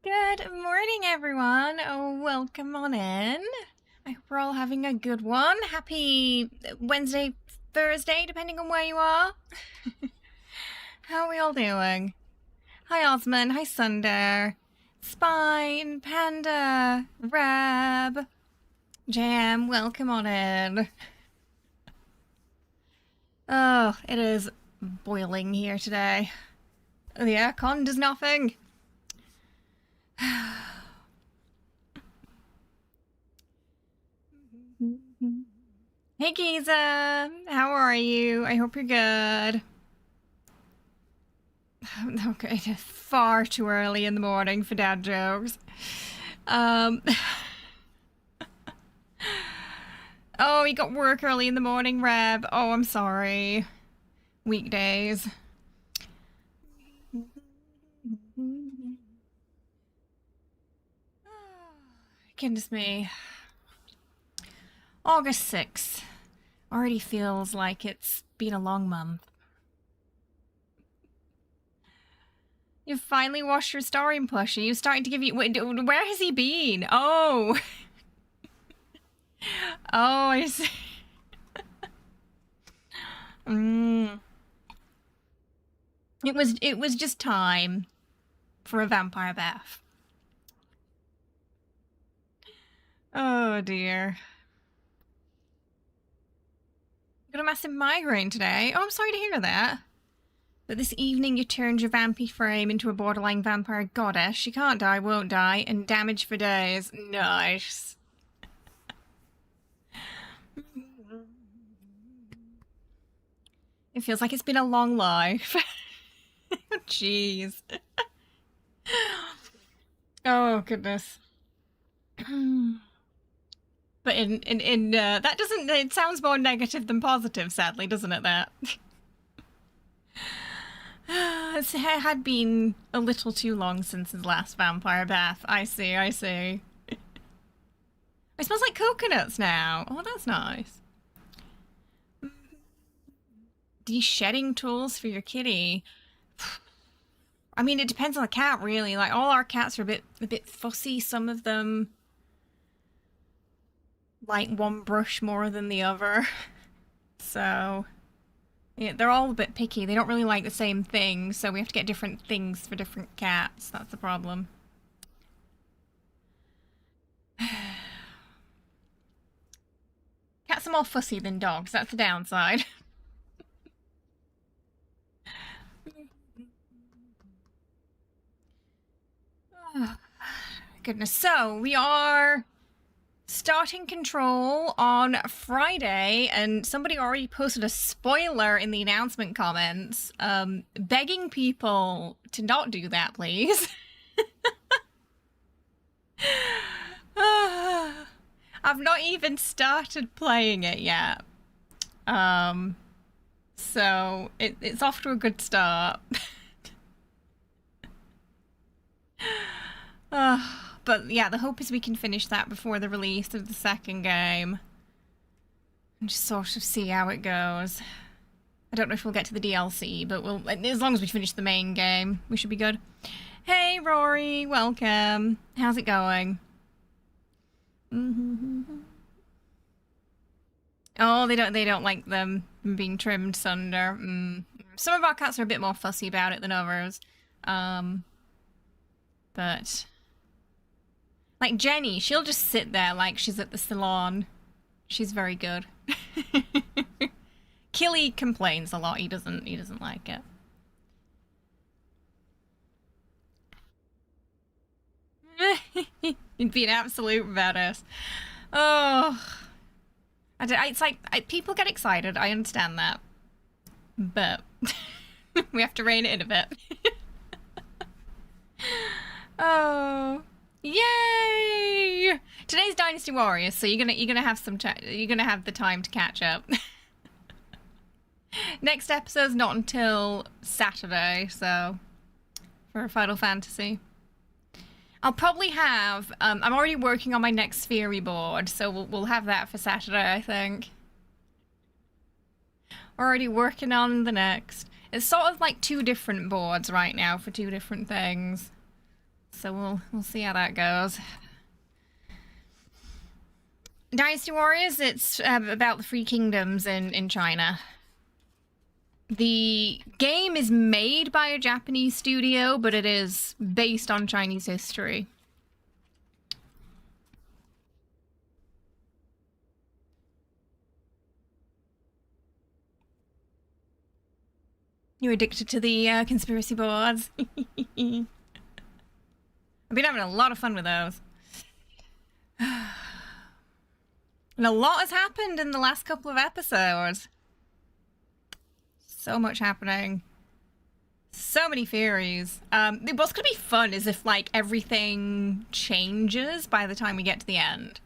Good morning, everyone. Oh, welcome on in. I hope we're all having a good one. Happy Wednesday, Thursday, depending on where you are. How are we all doing? Hi, Osman. Hi, Sunder. Spine, Panda, Rab, Jam, welcome on in. Oh, it is boiling here today. The aircon does nothing. Hey Giza, how are you? I hope you're good. Okay, far too early in the morning for dad jokes. Oh, you got work early in the morning, Reb. Oh, I'm sorry. Weekdays. Goodness me. August 6th. Already feels like it's been a long month. You've finally washed your starring plushie. You're starting to give you... Wait, where has he been? Oh. Oh, I see. It was just time for a vampire bath. Oh dear. Got a massive migraine today. Oh, I'm sorry to hear that. But this evening you turned your vampy frame into a borderline vampire goddess. She can't die, won't die, and damage for days. Nice. It feels like it's been a long life. Jeez. Oh, goodness. But that doesn't, it sounds more negative than positive, sadly, doesn't it, that? It had been a little too long since his last vampire bath. I see, I see. It smells like coconuts now. Oh, that's nice. De-shedding tools for your kitty. I mean, it depends on the cat, really. Like, all our cats are a bit fussy. Some of them like one brush more than the other. So, yeah, they're all a bit picky. They don't really like the same thing, so we have to get different things for different cats. That's the problem. Cats are more fussy than dogs. That's the downside. Oh, goodness. So, we are starting Control on Friday, and somebody already posted a spoiler in the announcement comments, begging people to not do that, please. I've not even started playing it yet. So it's off to a good start. But yeah, the hope is we can finish that before the release of the second game. And just sort of see how it goes. I don't know if we'll get to the DLC, but we'll, as long as we finish the main game, we should be good. Hey Rory, welcome. How's it going? Oh, they don't like them being trimmed, Sunder. Some of our cats are a bit more fussy about it than others. But like Jenny, she'll just sit there like she's at the salon. She's very good. Killy complains a lot. He doesn't like it. He'd be an absolute badass. Oh, it's like people get excited. I understand that, but we have to rein it in a bit. Oh, yay! Today's Dynasty Warriors, so you're gonna have you're gonna have the time to catch up. Next episode's not until Saturday, so for Final Fantasy. I'll probably have, I'm already working on my next Fury board, so we'll have that for Saturday, I think. Already working on the next. It's sort of like two different boards right now for two different things. So we'll see how that goes. Dynasty Warriors, it's about the Three Kingdoms in China. The game is made by a Japanese studio, but it is based on Chinese history. You're addicted to the conspiracy boards. I've been having a lot of fun with those. And a lot has happened in the last couple of episodes. So much happening. So many theories. What's going to be fun is if, like, everything changes by the time we get to the end.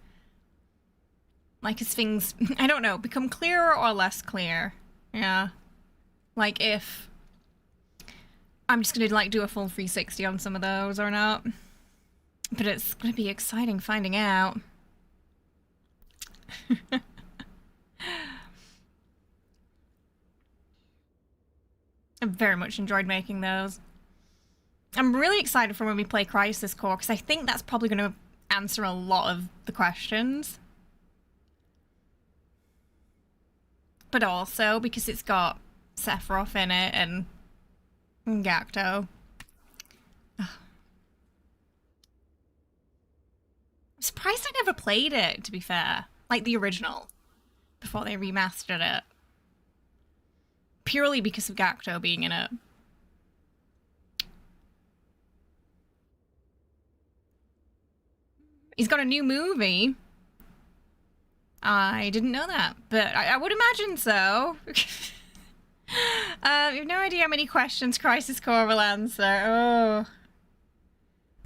Like, as things, I don't know, become clearer or less clear. Yeah. Like, if I'm just going to, like, do a full 360 on some of those or not. But it's going to be exciting finding out. I very much enjoyed making those. I'm really excited for when we play Crisis Core, because I think that's probably going to answer a lot of the questions. But also because it's got Sephiroth in it and Gacto. I'm surprised I never played it, to be fair. Like the original, before they remastered it. Purely because of Gacto being in it. He's got a new movie. I didn't know that, but I would imagine so. You have no idea how many questions Crisis Core will answer. Oh.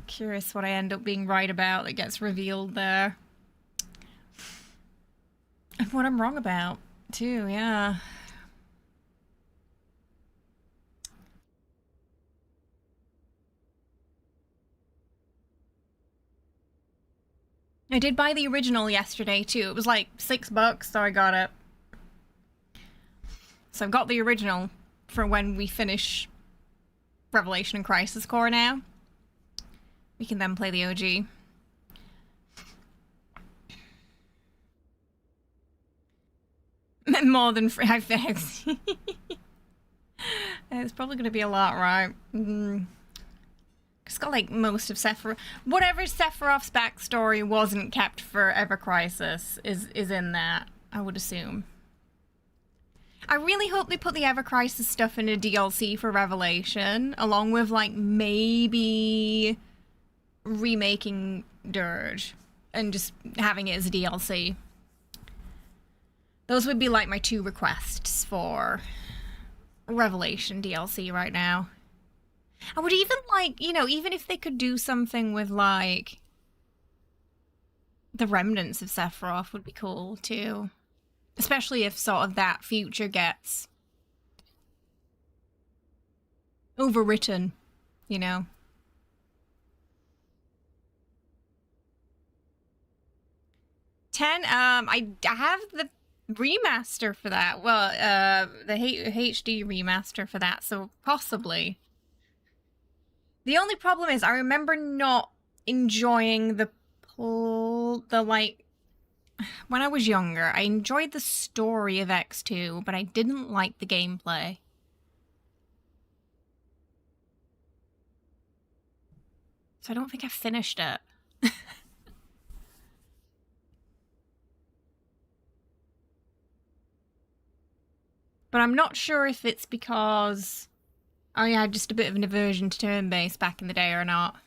Curious what I end up being right about that gets revealed there. And what I'm wrong about, too, yeah. I did buy the original yesterday, too. It was like $6, so I got it. So I've got the original for when we finish Revelation and Crisis Core now. We can then play the OG. More than five bags. It's probably going to be a lot, right? It's got like most of Sephiroth. Whatever Sephiroth's backstory wasn't kept for Ever Crisis is in that, I would assume. I really hope they put the Ever Crisis stuff in a DLC for Revelation, along with like maybe remaking Dirge and just having it as a DLC. Those would be like my two requests for Revelation DLC right now. I would even like, you know, even if they could do something with like the remnants of Sephiroth would be cool too. Especially if sort of that future gets overwritten, you know. I have the remaster for that. Well, the HD remaster for that, so possibly. The only problem is I remember not enjoying the like, when I was younger, I enjoyed the story of X2, but I didn't like the gameplay. So I don't think I finished it. But I'm not sure if it's because I had just a bit of an aversion to turn-based back in the day or not.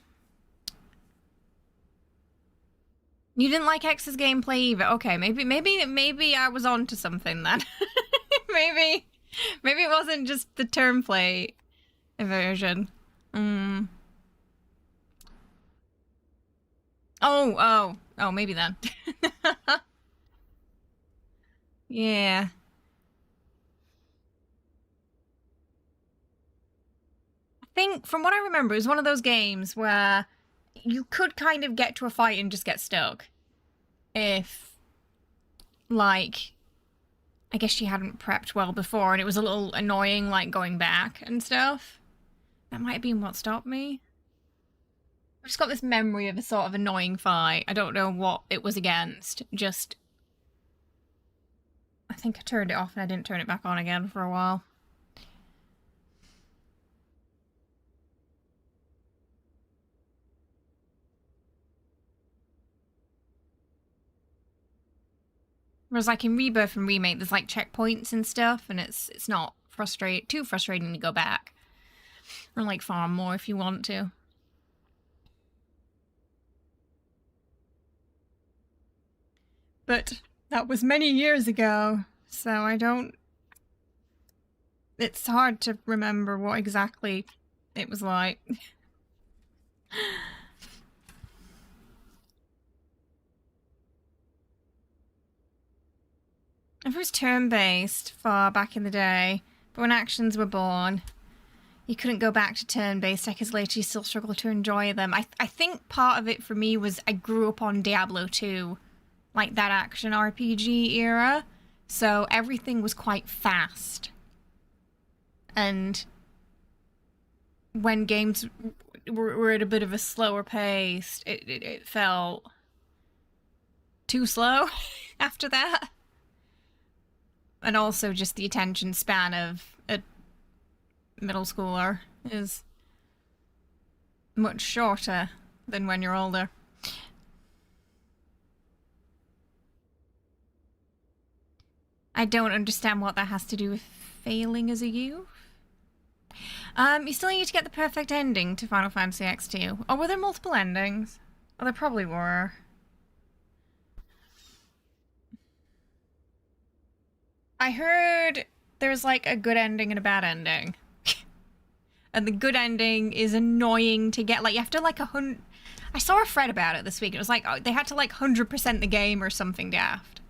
You didn't like X's gameplay either? Okay, maybe I was on to something then. maybe it wasn't just the turnplay aversion. Oh, maybe then. Yeah. I think, from what I remember, it was one of those games where you could kind of get to a fight and just get stuck. If, like, I guess she hadn't prepped well before and it was a little annoying, like, going back and stuff. That might have been what stopped me. I've just got this memory of a sort of annoying fight. I don't know what it was against. Just, I think I turned it off and I didn't turn it back on again for a while. Whereas like in Rebirth and Remake, there's like checkpoints and stuff, and it's not too frustrating to go back. Or like farm more if you want to. But that was many years ago, so I don't... It's hard to remember what exactly it was like. If it was turn-based far back in the day, but when actions were born, you couldn't go back to turn-based because later you still struggle to enjoy them. I think part of it for me was I grew up on Diablo 2, like that action RPG era, so everything was quite fast. And when games were at a bit of a slower pace, it felt too slow after that. And also just the attention span of a middle schooler is much shorter than when you're older. I don't understand what that has to do with failing as a youth. You still need to get the perfect ending to Final Fantasy X2. Or were there multiple endings? Oh, there probably were. I heard there's like a good ending and a bad ending. And the good ending is annoying to get. Like, you have to like I saw a thread about it this week. It was like, oh, they had to like 100% the game or something daft.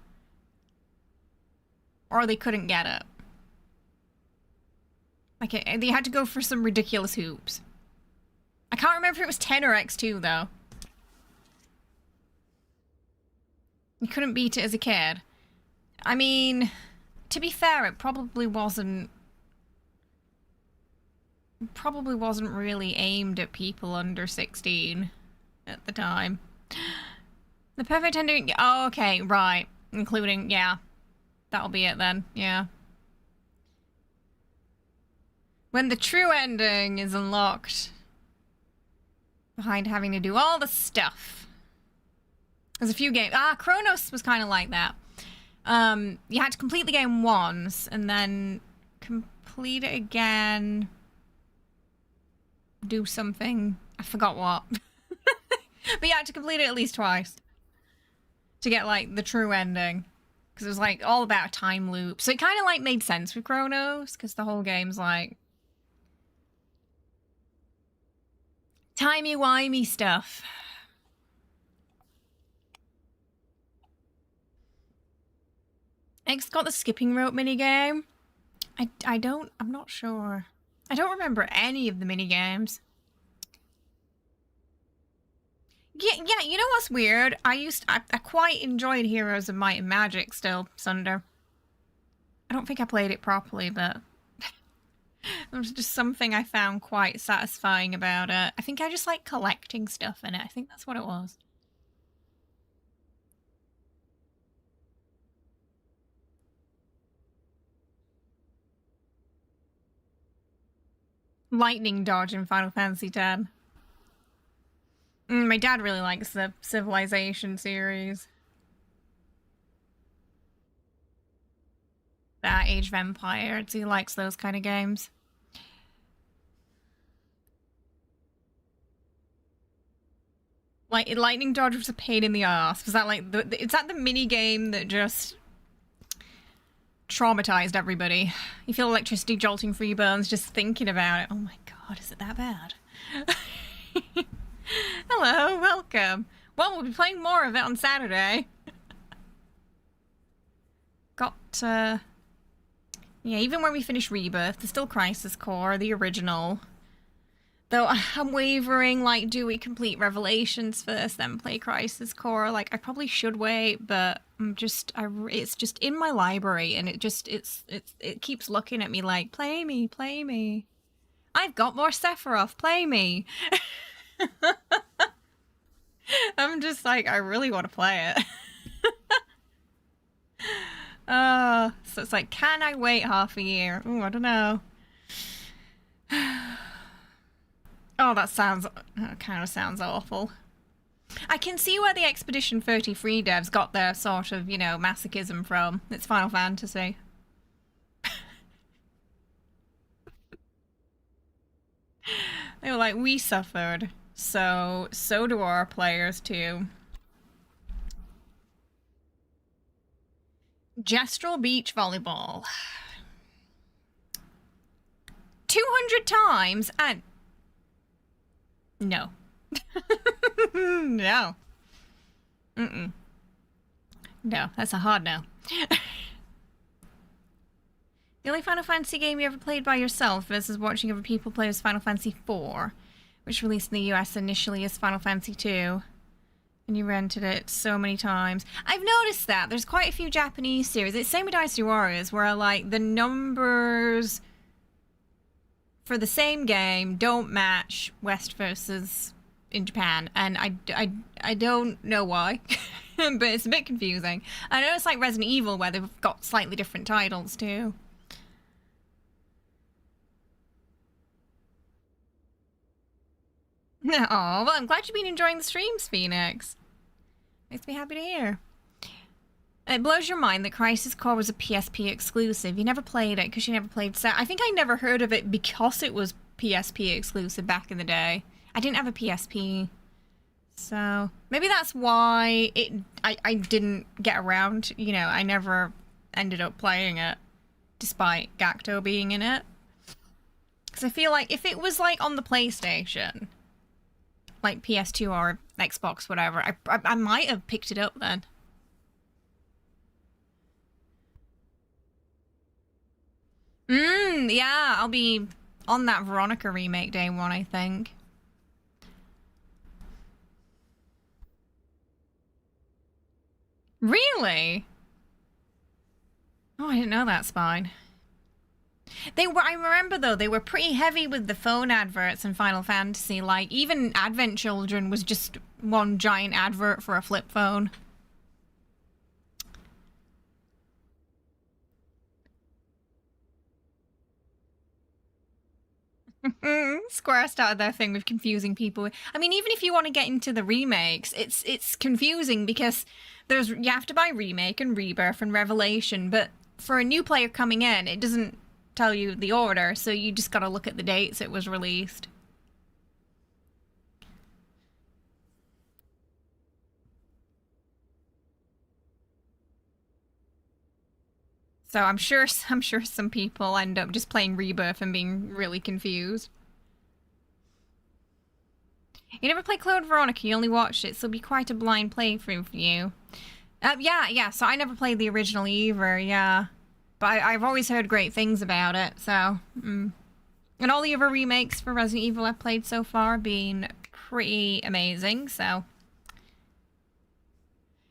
Or they couldn't get it. Like, they had to go for some ridiculous hoops. I can't remember if it was 10 or X2, though. You couldn't beat it as a kid. I mean, to be fair, it probably wasn't really aimed at people under 16 at the time. The perfect ending... Oh, okay, right. Including, yeah. That'll be it then, yeah. When the true ending is unlocked behind having to do all the stuff. There's a few games. Chronos was kind of like that. You had to complete the game once and then complete it again. Do something. I forgot what. But you had to complete it at least twice to get like the true ending. Because it was like all about a time loop. So it kind of like made sense with Chronos because the whole game's like timey-wimey stuff. X got the skipping rope minigame. I'm not sure. I don't remember any of the minigames. Yeah, you know what's weird? I quite enjoyed Heroes of Might and Magic still, Sunder. I don't think I played it properly, but there was just something I found quite satisfying about it. I think I just like collecting stuff in it. I think that's what it was. Lightning dodge in Final Fantasy X. My dad really likes the Civilization series. That Age of Empires, he likes those kind of games. Like, Lightning Dodge was a pain in the ass. Was that like, is that the mini game that just traumatized everybody? You feel electricity jolting through your bones just thinking about it. Oh my god, is it that bad? Hello, welcome. Well, we'll be playing more of it on Saturday. Got, yeah, even when we finish Rebirth, there's still Crisis Core, the original. Though I'm wavering, like, do we complete Revelations first, then play Crisis Core? Like, I probably should wait, but I'm just, it's just in my library, and it keeps looking at me like, play me, play me. I've got more Sephiroth, play me. I'm just like, I really want to play it. So it's like, can I wait half a year? Ooh, I don't know. Oh, that kind of sounds awful. I can see where the Expedition 33 devs got their sort of, masochism from. It's Final Fantasy. They were like, we suffered, so do our players too. Gestural beach volleyball. 200 times and... No. No. Mm-mm. No, that's a hard no. The only Final Fantasy game you ever played by yourself versus watching other people play was Final Fantasy IV, which released in the US initially as Final Fantasy II. And you rented it so many times. I've noticed that. There's quite a few Japanese series. It's the same with Dynasty Warriors, where like the numbers for the same game don't match West versus in Japan. And I don't know why, but it's a bit confusing. I know it's like Resident Evil, where they've got slightly different titles too. Oh, well, I'm glad you've been enjoying the streams, Phoenix. Makes me happy to hear. It blows your mind that Crisis Core was a PSP exclusive. You never played it because you never played Set. I think I never heard of it because it was PSP exclusive back in the day. I didn't have a PSP. So maybe that's why I didn't get around. I never ended up playing it despite Gacto being in it. Because I feel like if it was like on the PlayStation, like PS2 or Xbox, whatever, I might have picked it up then. Yeah, I'll be on that Veronica remake day one, I think. Really? Oh, I didn't know that, Spine. I remember though, they were pretty heavy with the phone adverts in Final Fantasy. Like, even Advent Children was just one giant advert for a flip phone. Square started their thing with confusing people. I mean, even if you want to get into the remakes, it's confusing because you have to buy Remake and Rebirth and Revelation, but for a new player coming in, it doesn't tell you the order, so you just gotta look at the dates it was released. So I'm sure some people end up just playing Rebirth and being really confused. You never played Code Veronica, you only watched it, so it'll be quite a blind playthrough for you. Yeah, so I never played the original either, yeah. But I've always heard great things about it, so... And all the other remakes for Resident Evil I've played so far have been pretty amazing, so...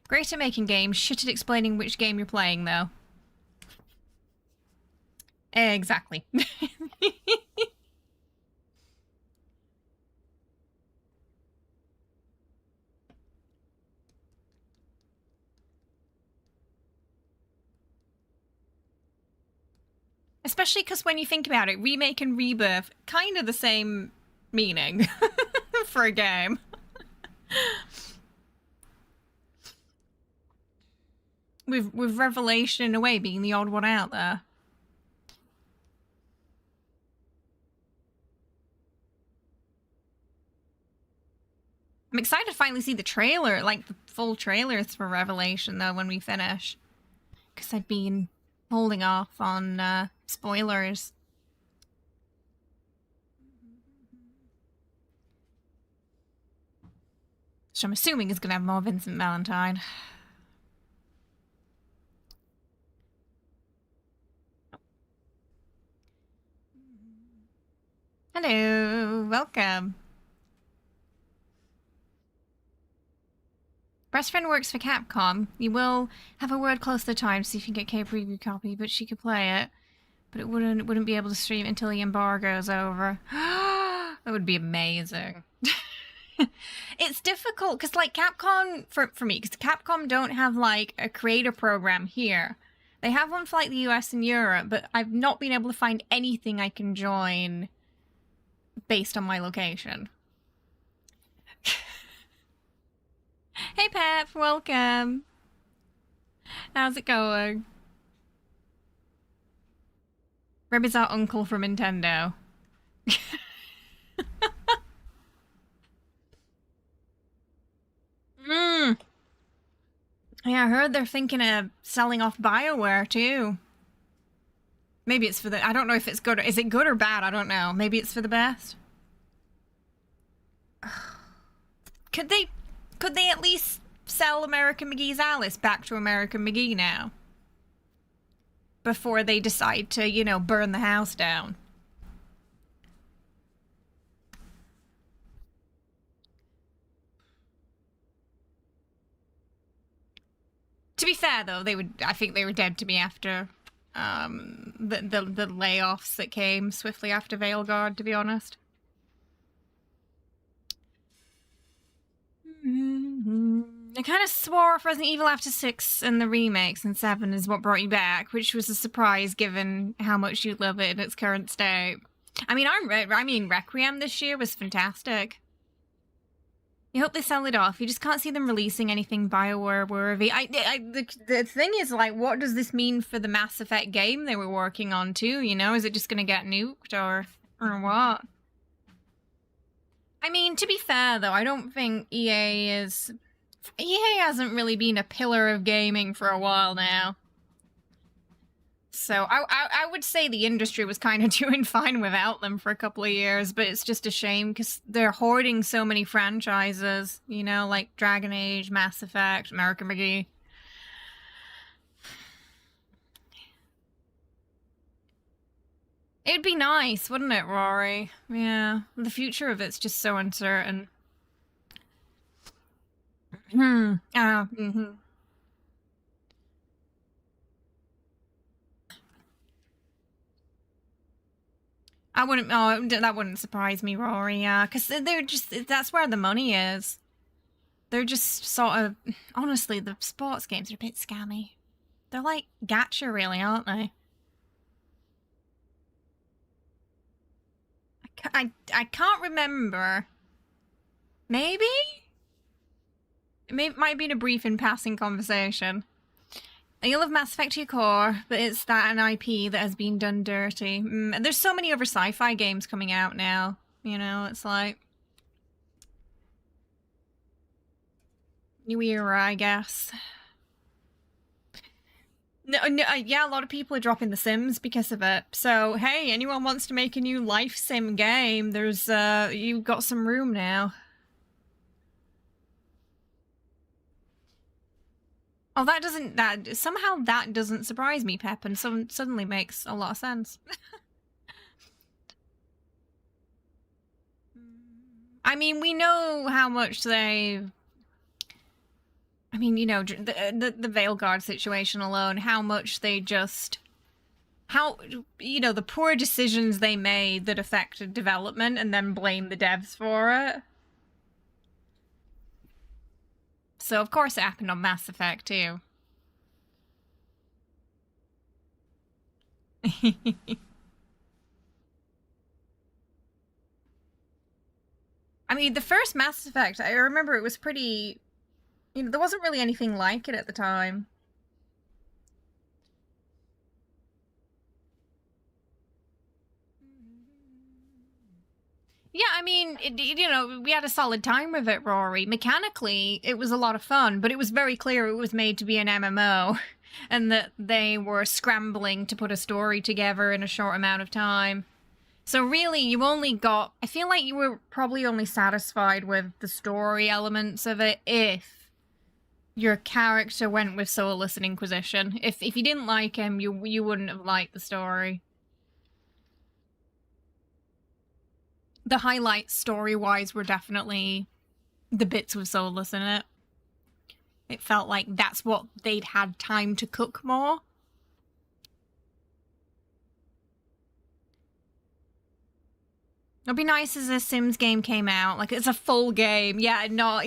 Great at making games, shit at explaining which game you're playing, though. Exactly. Especially because when you think about it, remake and rebirth, kind of the same meaning for a game. With Revelation in a way being the odd one out there. I'm excited to finally see the trailer, like the full trailers for Revelation, though, when we finish. Because I've been holding off on spoilers. Which I'm assuming is going to have more Vincent Valentine. Hello, welcome. Best friend works for Capcom. You will have a word close to the time to see if you can get K preview copy, but she could play it. But it wouldn't be able to stream until the embargo's over. That would be amazing. It's difficult because, like, Capcom, for me, because Capcom don't have, like, a creator program here. They have one for, like, the US and Europe, but I've not been able to find anything I can join based on my location. Hey, Pep, welcome. How's it going? Rebby's our uncle from Nintendo. Hmm. Yeah, I heard they're thinking of selling off BioWare too. Maybe it's for the... I don't know if it's good. Is it good or bad? I don't know. Maybe it's for the best. Could they at least sell American McGee's Alice back to American McGee now? Before they decide to, you know, burn the house down. To be fair, though, I think they were dead to me after the layoffs that came swiftly after Veilguard, to be honest. I kind of swore off Resident Evil after 6 and the remakes, and 7 is what brought you back, which was a surprise given how much you love it in its current state. I mean, Requiem this year was fantastic. You hope they sell it off. You just can't see them releasing anything BioWare worthy. The thing is, like, what does this mean for the Mass Effect game they were working on too? You know, is it just going to get nuked or what? I mean, to be fair though, I don't think EA hasn't really been a pillar of gaming for a while now. So I would say the industry was kind of doing fine without them for a couple of years, but it's just a shame because they're hoarding so many franchises, you know, like Dragon Age, Mass Effect, American McGee. It'd be nice, wouldn't it, Rory? Yeah, the future of it's just so uncertain. Mm-hmm. I wouldn't. Oh, that wouldn't surprise me, Rory. Yeah, because they're just—that's where the money is. They're just sort of. Honestly, the sports games are a bit scammy. They're like gacha, really, aren't they? I can't remember. Maybe. It might be in a brief and passing conversation. You love Mass Effect to your core, but it's that an IP that has been done dirty. There's so many other sci-fi games coming out now. You know, it's like... New era, I guess. No, yeah, a lot of people are dropping The Sims because of it. So, hey, anyone wants to make a new life sim game, there's, you've got some room now. Oh, somehow that doesn't surprise me, Pep, and suddenly makes a lot of sense. I mean, we know how much they... I mean, you know, the Veilguard situation alone, how much they just... How, you know, the poor decisions they made that affected development and then blame the devs for it. So, of course, it happened on Mass Effect, too. I mean, the first Mass Effect, I remember it was pretty... You know, there wasn't really anything like it at the time. Yeah, I mean, you know, we had a solid time with it, Rory. Mechanically, it was a lot of fun, but it was very clear it was made to be an MMO, and that they were scrambling to put a story together in a short amount of time. So really, you only got... I feel like you were probably only satisfied with the story elements of it if your character went with Soulless and Inquisition. If you didn't like him, you wouldn't have liked the story. The highlights story-wise were definitely the bits with Soulless in it. It felt like that's what they'd had time to cook more. It'd be nice as a Sims game came out. Like, it's a full game. Yeah, not...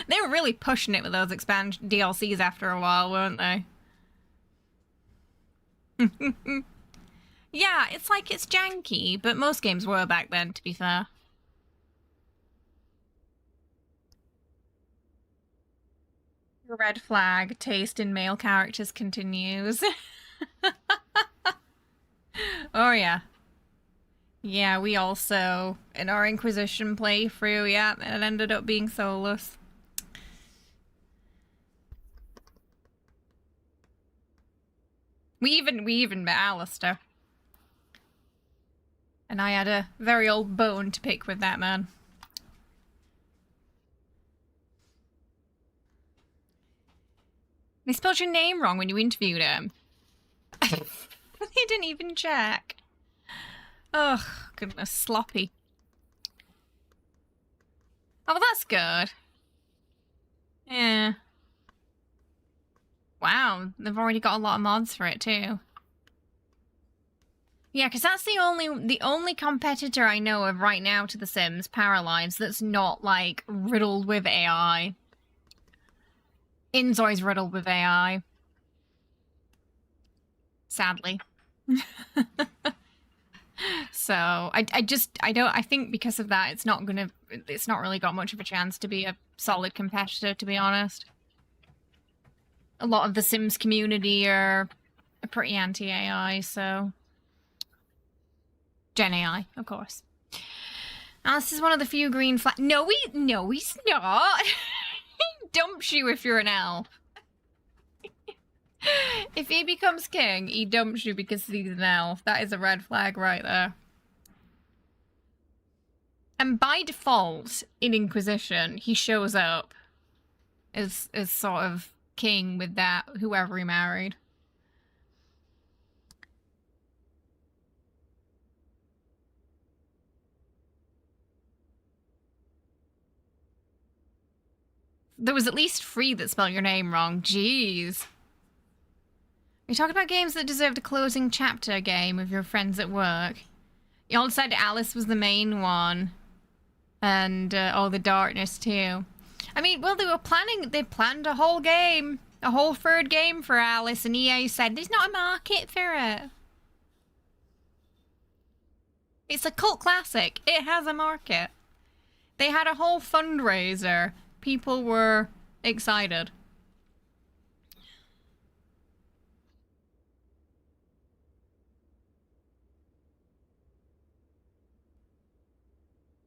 They were really pushing it with those expansion DLCs after a while, weren't they? Yeah, it's like it's janky, but most games were back then, to be fair. Red flag, taste in male characters continues. Oh, yeah. Yeah, we also, in our Inquisition playthrough, yeah, it ended up being soulless. We even met Alistair. And I had a very old bone to pick with that man. They spelled your name wrong when you interviewed him. They didn't even check. Oh, goodness, sloppy. Oh, well, that's good. Yeah. Wow, they've already got a lot of mods for it too. Yeah, because that's the only competitor I know of right now to The Sims, Paralives, that's not, like, riddled with AI. Inzoi's riddled with AI. Sadly. So, I think because of that, it's not really got much of a chance to be a solid competitor, to be honest. A lot of the Sims community are pretty anti-AI, so... Gen AI, of course. Alice is one of the few green flag. No, he's not. He dumps you if you're an elf. If he becomes king, he dumps you because he's an elf. That is a red flag right there. And by default, in Inquisition, he shows up as sort of king with that whoever he married. There was at least 3 that spelled your name wrong. Jeez. We talked about games that deserved a closing chapter game with your friends at work. You all decided Alice was the main one. And all the darkness too. I mean, well, they planned a whole game. A whole 3rd game for Alice, and EA said there's not a market for it. It's a cult classic. It has a market. They had a whole fundraiser. People were excited.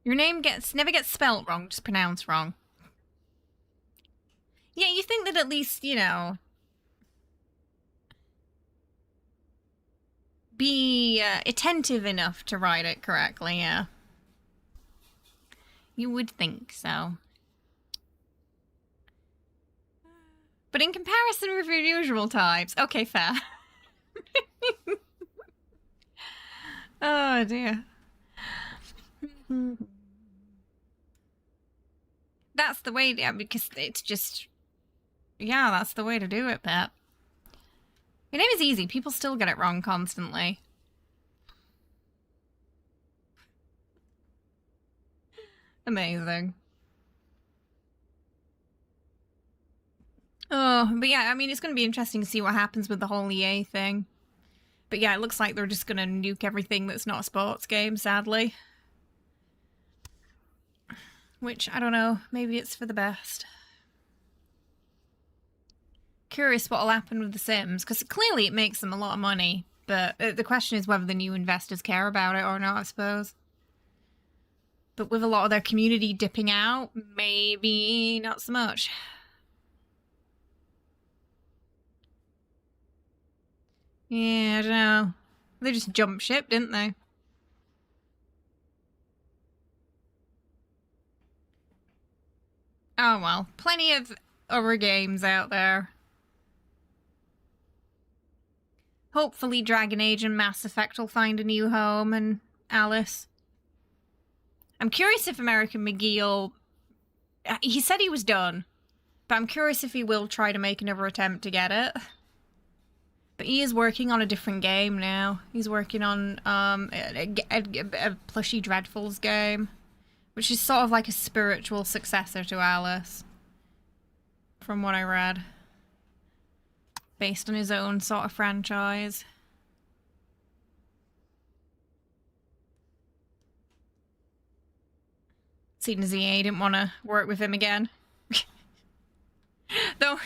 Your name never gets spelt wrong, just pronounced wrong. Yeah, you think that at least, you know, be attentive enough to write it correctly, yeah. You would think so. But in comparison with your usual types, okay, fair. Oh, dear. That's the way, yeah, because it's just... Yeah, that's the way to do it, Pep. Your name is easy. People still get it wrong constantly. Amazing. Oh, but yeah, I mean, it's going to be interesting to see what happens with the whole EA thing. But yeah, it looks like they're just going to nuke everything that's not a sports game, sadly. Which, I don't know, maybe it's for the best. Curious what'll happen with The Sims, because clearly it makes them a lot of money. But the question is whether the new investors care about it or not, I suppose. But with a lot of their community dipping out, maybe not so much. Yeah, I don't know. They just jumped ship, didn't they? Oh well, plenty of other games out there. Hopefully Dragon Age and Mass Effect will find a new home, and Alice. I'm curious if American McGee he said he was done, but I'm curious if he will try to make another attempt to get it. But he is working on a different game now. He's working on a Plushy Dreadfuls game, which is sort of like a spiritual successor to Alice, from what I read. Based on his own sort of franchise. Seeing as EA didn't want to work with him again. Though,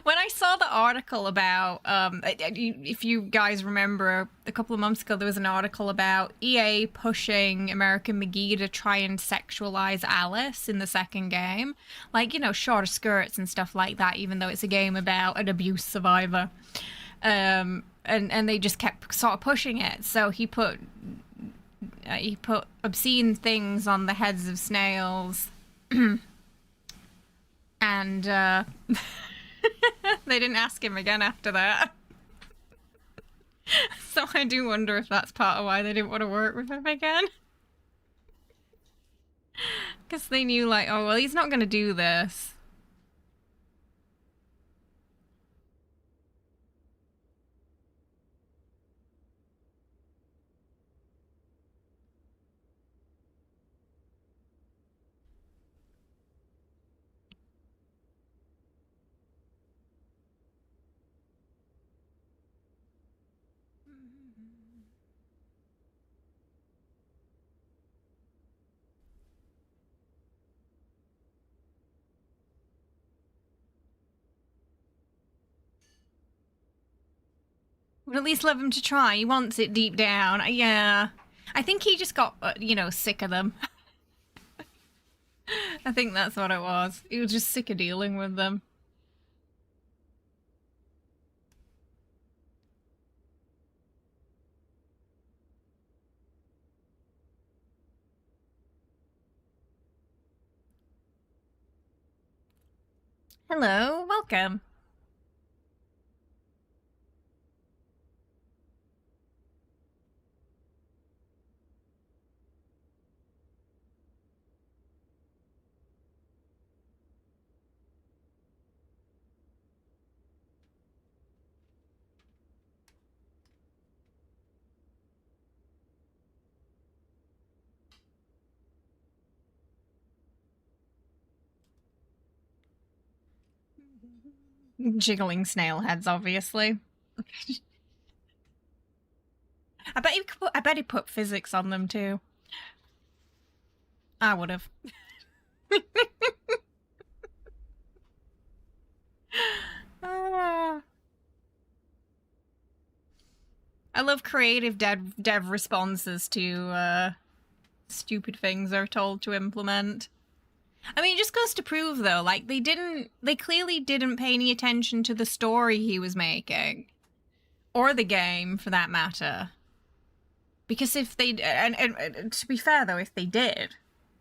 when I saw the article about, if you guys remember, a couple of months ago there was an article about EA pushing American McGee to try and sexualize Alice in the second game. Like, you know, shorter skirts and stuff like that, even though it's a game about an abuse survivor. And they just kept sort of pushing it. So he put obscene things on the heads of snails. And they didn't ask him again after that. So I do wonder if that's part of why they didn't want to work with him again. Because they knew, like, oh, well, he's not going to do this. Would at least love him to try. He wants it deep down. Yeah. I think he just got, you know, sick of them. I think that's what it was. He was just sick of dealing with them. Hello, welcome. Jiggling snail heads, obviously. I bet he put physics on them too. I would have. I love creative dev responses to stupid things they're told to implement. I mean, it just goes to prove, though, like, they clearly didn't pay any attention to the story he was making. Or the game, for that matter. Because if they, and to be fair, though, if they did,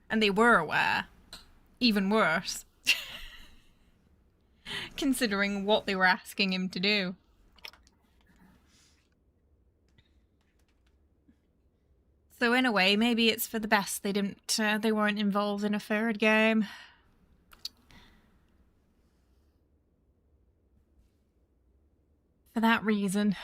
and they were aware, even worse. Considering what they were asking him to do. So in a way, maybe it's for the best they weren't involved in a third game. For that reason.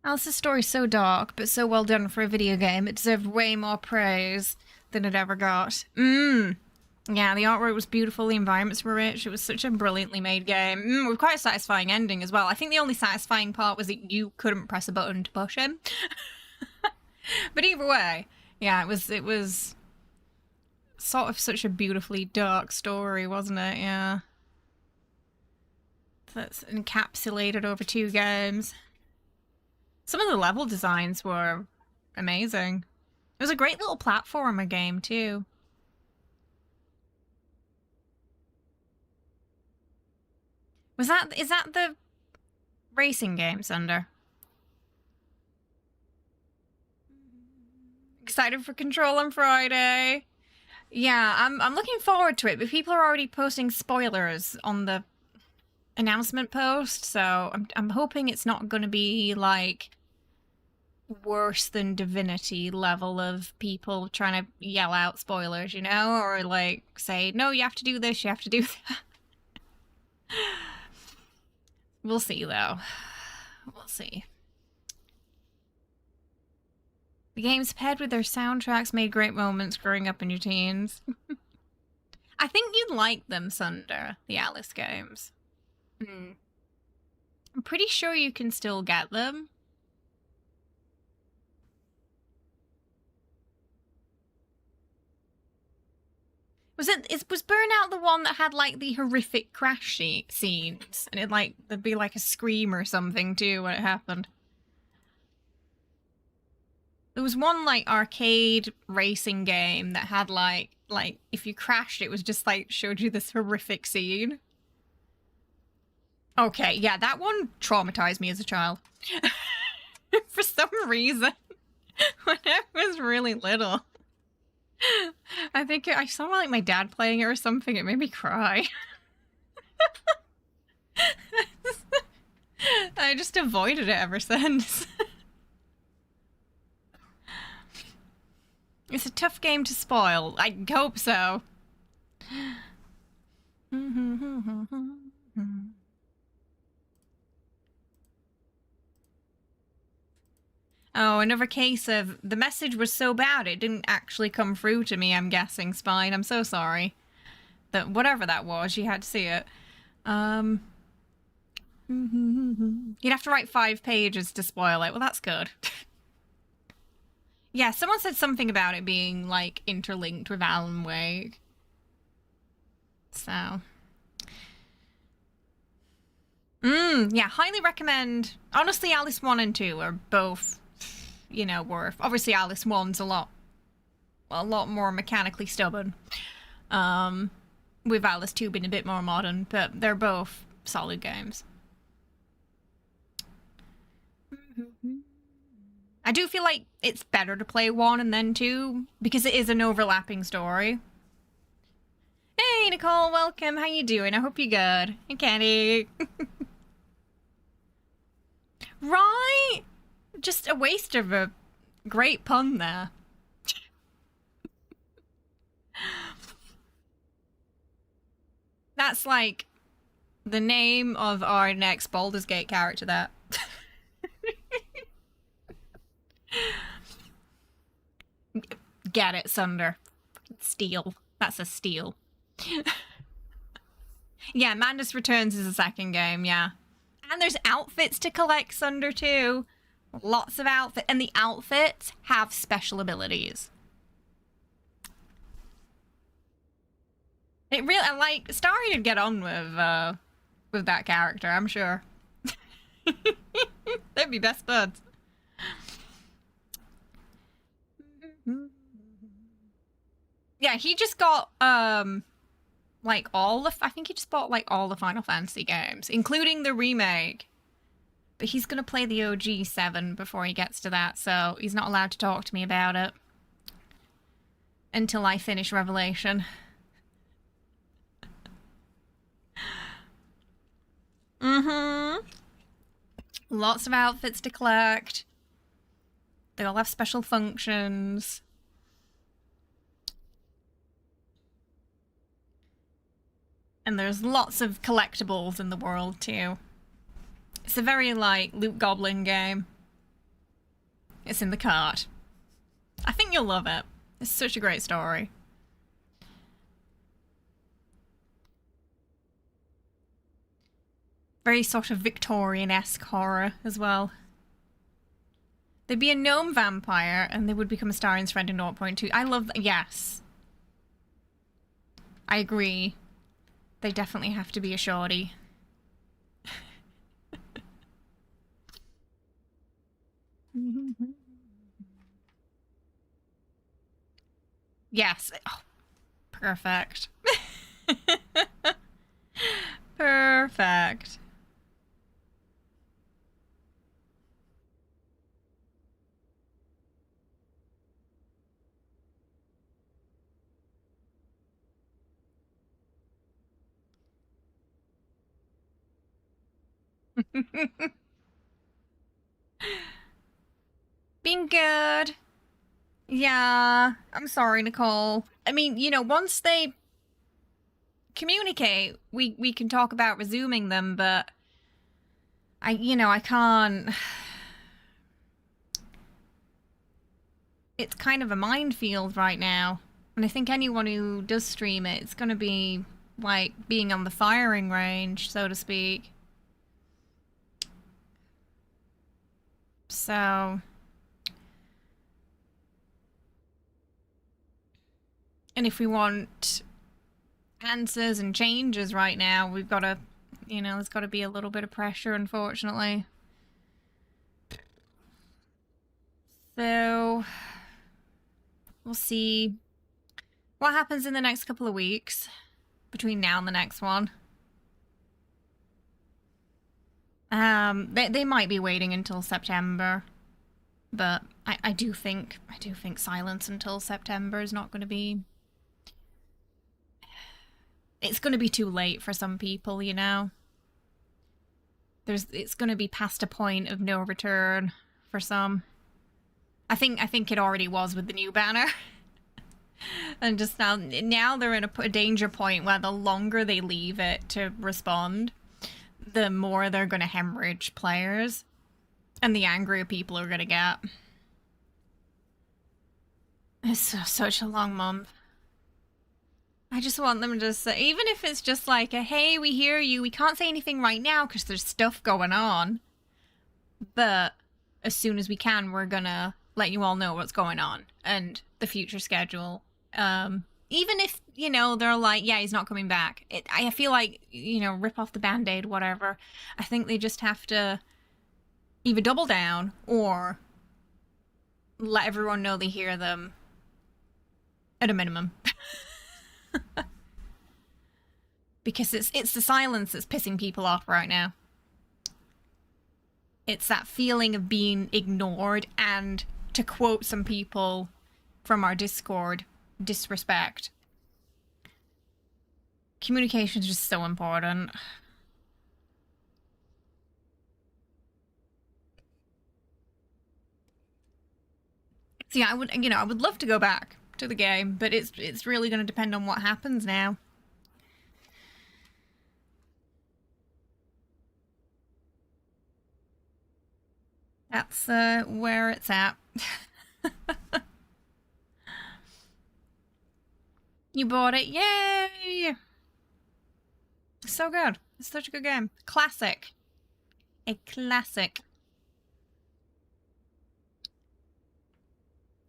Alice's story's so dark, but so well done for a video game. It deserved way more praise than it ever got. Yeah, the artwork was beautiful, the environments were rich, it was such a brilliantly made game. With quite a satisfying ending as well. I think the only satisfying part was that you couldn't press a button to push him. But either way, yeah, it was sort of such a beautifully dark story, wasn't it? Yeah. That's encapsulated over 2 games. Some of the level designs were amazing. It was a great little platformer game, too. Is that the racing game, Sunder? Excited for Control on Friday. Yeah, I'm looking forward to it, but people are already posting spoilers on the announcement post, so I'm hoping it's not going to be like worse than Divinity level of people trying to yell out spoilers, you know? Or like say, no, you have to do this, you have to do that. We'll see though. We'll see. The games paired with their soundtracks made great moments growing up in your teens. I think you'd like them, Sunder, the Alice games. I'm pretty sure you can still get them. Was Burnout the one that had like the horrific crash scenes, and there'd be like a scream or something too when it happened? There was one like arcade racing game that had like if you crashed, it was just like showed you this horrific scene. Okay, yeah, that one traumatized me as a child. For some reason, when I was really little. I think I saw like my dad playing it or something. It made me cry. I just avoided it ever since. It's a tough game to spoil. I hope so. Oh, another case of the message was so bad it didn't actually come through to me, I'm guessing, Spine. I'm so sorry. That whatever that was, you had to see it. You'd have to write 5 pages to spoil it. Well, that's good. Yeah, someone said something about it being, like, interlinked with Alan Wake. So. Yeah, highly recommend. Honestly, Alice 1 and 2 are both, you know, worth. Obviously, Alice 1's a lot more mechanically stubborn. With Alice 2 being a bit more modern, but they're both solid games. I do feel like it's better to play 1 and then 2 because it is an overlapping story. Hey, Nicole, welcome. How you doing? I hope you're good. Hey, Candy. Right? Just a waste of a great pun there. That's like the name of our next Baldur's Gate character, that. Get it, Sunder. Steal. That's a steal. Yeah, Mandus Returns is a second game, yeah. And there's outfits to collect, Sunder, too. Lots of outfits. And the outfits have special abilities. It really, like, Starry would get on with that character, I'm sure. They'd be best buds. Yeah, he just got, like, I think he just bought, like, all the Final Fantasy games, including the remake. But he's gonna play the OG 7 before he gets to that, so he's not allowed to talk to me about it. Until I finish Revelation. Lots of outfits to collect. They all have special functions. And there's lots of collectibles in the world, too. It's a very, like, Loot Goblin game. It's in the cart. I think you'll love it. It's such a great story. Very sort of Victorian-esque horror as well. They'd be a gnome vampire and they would become a Starian's friend in 0.2. I love that. Yes. I agree. They definitely have to be a shorty. Yes. Oh, perfect. Perfect. good. Yeah, I'm sorry, Nicole. I mean, you know, once they communicate, we can talk about resuming them, but I can't. It's kind of a minefield right now. And I think anyone who does stream it, it's going to be like being on the firing range, so to speak. So, and if we want answers and changes right now, we've got to, there's got to be a little bit of pressure, unfortunately. So, we'll see what happens in the next couple of weeks between now and the next one. They might be waiting until September, but I do think silence until September is not going to be. It's going to be too late for some people, you know. It's going to be past a point of no return for some. I think it already was with the new banner. And just now they're in a danger point where the longer they leave it to respond, the more they're going to hemorrhage players, and the angrier people are going to get. It's such a long month. I just want them to say, even if it's just like a, hey, we hear you, we can't say anything right now because there's stuff going on, but as soon as we can, we're gonna let you all know what's going on and the future schedule. Even if, they're like, yeah, he's not coming back. I feel like, rip off the Band-Aid, whatever. I think they just have to either double down or let everyone know they hear them at a minimum. Because it's the silence that's pissing people off right now. It's that feeling of being ignored and, to quote some people from our Discord, disrespect. Communication is just so important. So yeah, I would love to go back to the game, but it's really going to depend on what happens now. That's where it's at. You bought it, yay! So good. It's such a good game. Classic. A classic.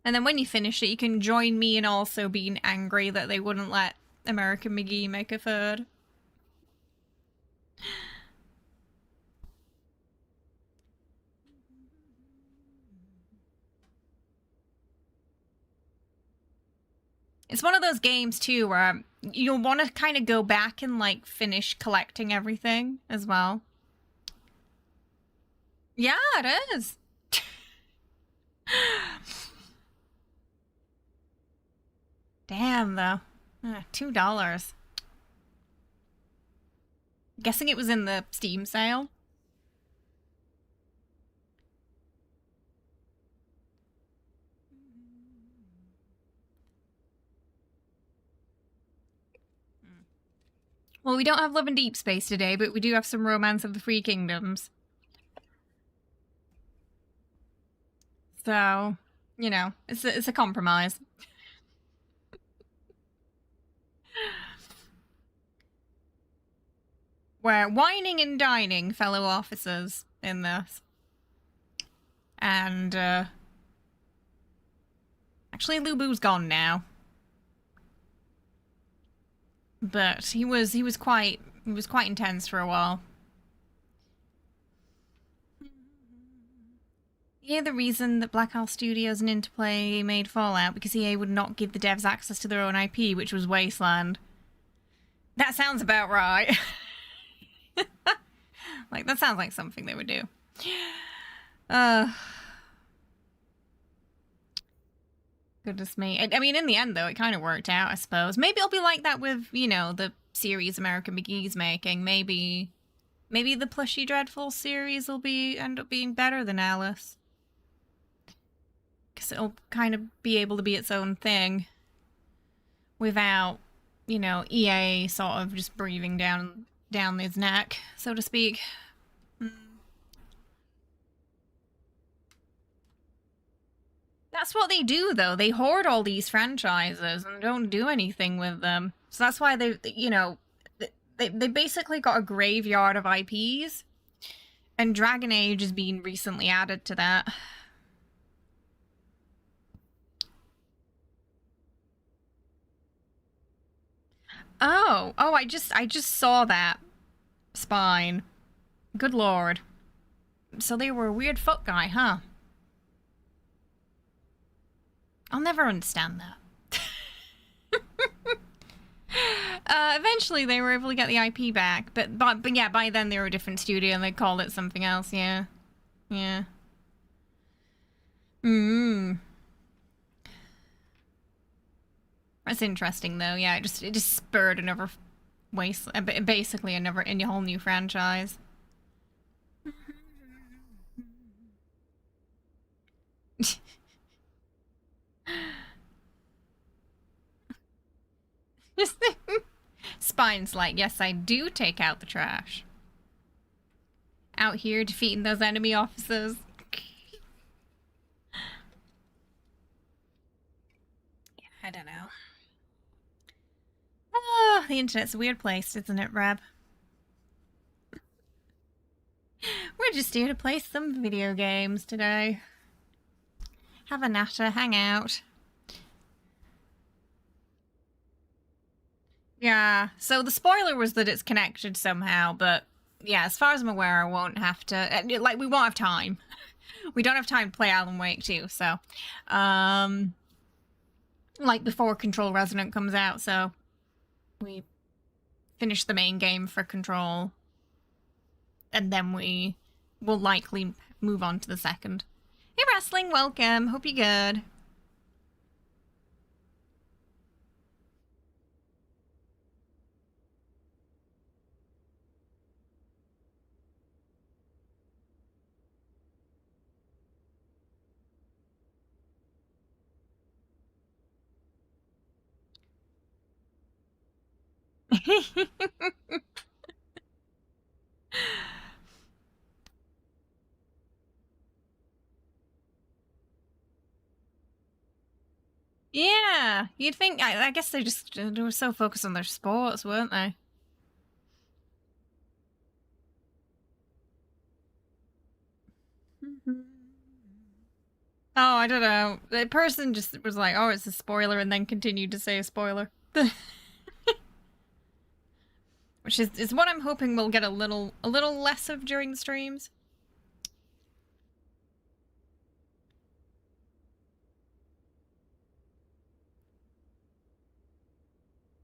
And then when you finish it, you can join me in also being angry that they wouldn't let American McGee make a third. It's one of those games, too, where you'll want to kind of go back and, like, finish collecting everything as well. Yeah, it is. Damn, though. $2. Guessing it was in the Steam sale. Well, we don't have Love and Deep Space today, but we do have some Romance of the Three Kingdoms. So, it's a compromise. We're whining and dining fellow officers in this. And, actually, Lubu's gone now. But he was quite intense for a while. Yeah, the reason that Black Isle Studios and Interplay made Fallout because EA would not give the devs access to their own IP, which was Wasteland. That sounds about right. Like, that sounds like something they would do. Goodness me. I mean, in the end, though, it kind of worked out, I suppose. Maybe it'll be like that with, the series American McGee's making. Maybe the Plushy Dreadful series will end up being better than Alice. Because it'll kind of be able to be its own thing without, you know, EA sort of just breathing down his neck, so to speak. That's what they do, though. They hoard all these franchises and don't do anything with them. So that's why they, you know, they basically got a graveyard of IPs, and Dragon Age is being recently added to that. Oh, I just saw that spine. Good lord. So they were a weird foot guy, huh? I'll never understand that. Eventually they were able to get the IP back, but yeah, by then they were a different studio and they called it something else, yeah. Yeah. That's interesting though, yeah, it just spurred another basically a whole new franchise. Spine's like, yes, I do take out the trash. Out here defeating those enemy officers. Yeah, I don't know. Oh, the internet's a weird place, isn't it, Reb? We're just here to play some video games today. Have a natter, hang out. Yeah, so the spoiler was that it's connected somehow, but yeah, as far as I'm aware, I won't have to, like, we won't have time. We don't have time to play Alan Wake 2, so, like, before Control Resonant comes out, so we finish the main game for Control, and then we will likely move on to the second. Hey, Wrestling, welcome. Hope you're good. Yeah, you'd think. I guess they were so focused on their sports, weren't they? Oh, I don't know. The person just was like, "Oh, it's a spoiler," and then continued to say a spoiler. Which is what I'm hoping we'll get a little less of during the streams.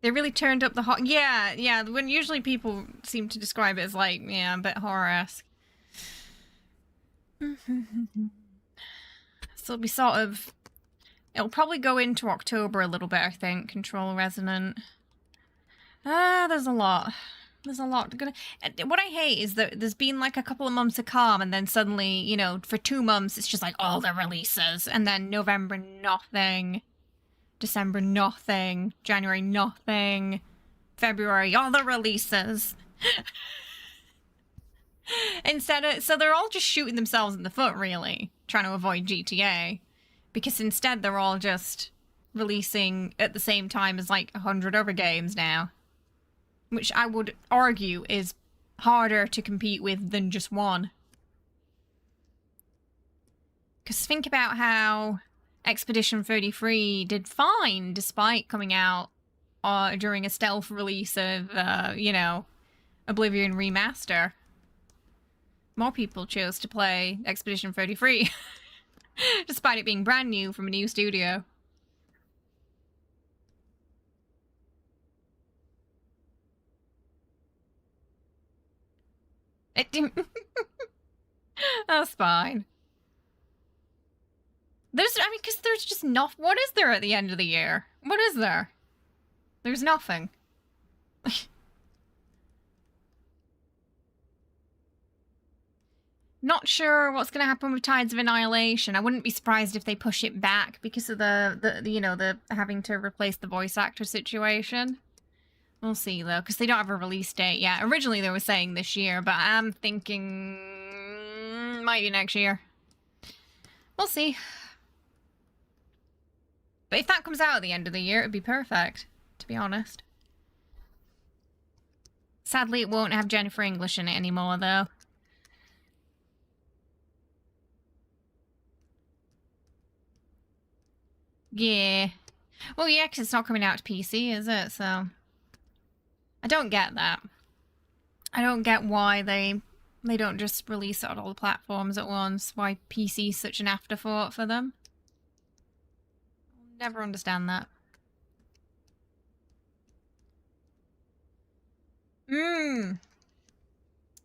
They really turned up the hot. Yeah. When usually people seem to describe it as like, yeah, a bit horror-esque. So it'll be sort of. It'll probably go into October a little bit, I think. Control Resonant. There's a lot. There's a lot. What I hate is that there's been like a couple of months of calm, and then suddenly, you know, for 2 months, it's just like all the releases, and then November, nothing. December, nothing. January, nothing. February, all the releases. So they're all just shooting themselves in the foot, really, trying to avoid GTA. Because instead, they're all just releasing at the same time as like 100 other games now. Which I would argue is harder to compete with than just one. Because think about how Expedition 33 did fine despite coming out during a stealth release of, you know, Oblivion Remaster. More people chose to play Expedition 33 despite it being brand new from a new studio. That's fine. Because there's just nothing. What is there at the end of the year? What is there? There's nothing. Not sure what's going to happen with Tides of Annihilation. I wouldn't be surprised if they push it back because of the having to replace the voice actor situation. We'll see, though, because they don't have a release date yet. Originally, they were saying this year, but I'm thinking might be next year. We'll see. But if that comes out at the end of the year, it'd be perfect, to be honest. Sadly, it won't have Jennifer English in it anymore, though. Yeah. Well, yeah, because it's not coming out to PC, is it? So I don't get that. I don't get why they don't just release it on all the platforms at once. Why PC is such an afterthought for them. I'll never understand that.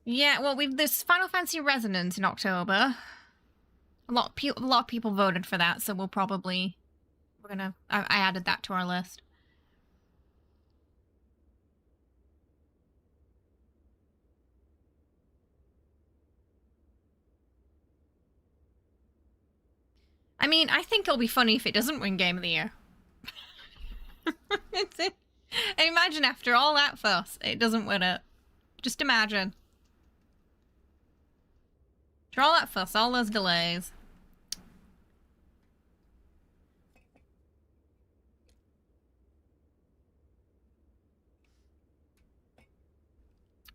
Yeah, well, there's Final Fantasy Resonance in October. A lot of people voted for that, so I added that to our list. I mean, I think it'll be funny if it doesn't win Game of the Year. Imagine after all that fuss, it doesn't win it. Just imagine. After all that fuss, all those delays.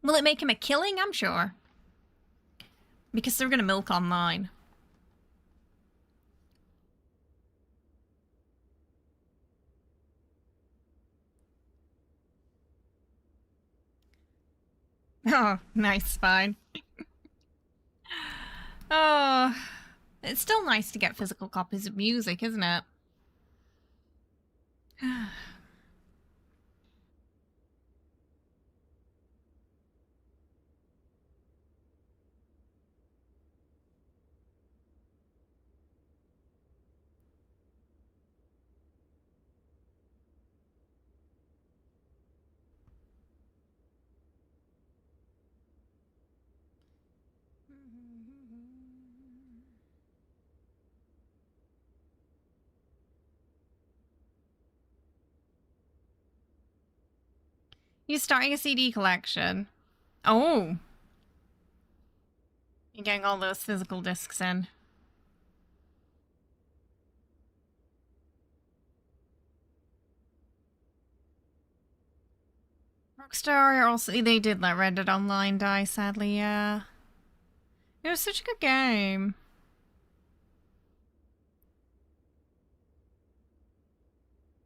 Will it make him a killing? I'm sure. Because they're gonna milk online. Oh, nice, fine. Oh, it's still nice to get physical copies of music, isn't it? You're starting a CD collection. Oh. You're getting all those physical discs in. Rockstar also, they did let Red Dead Online die, sadly, yeah. It was such a good game.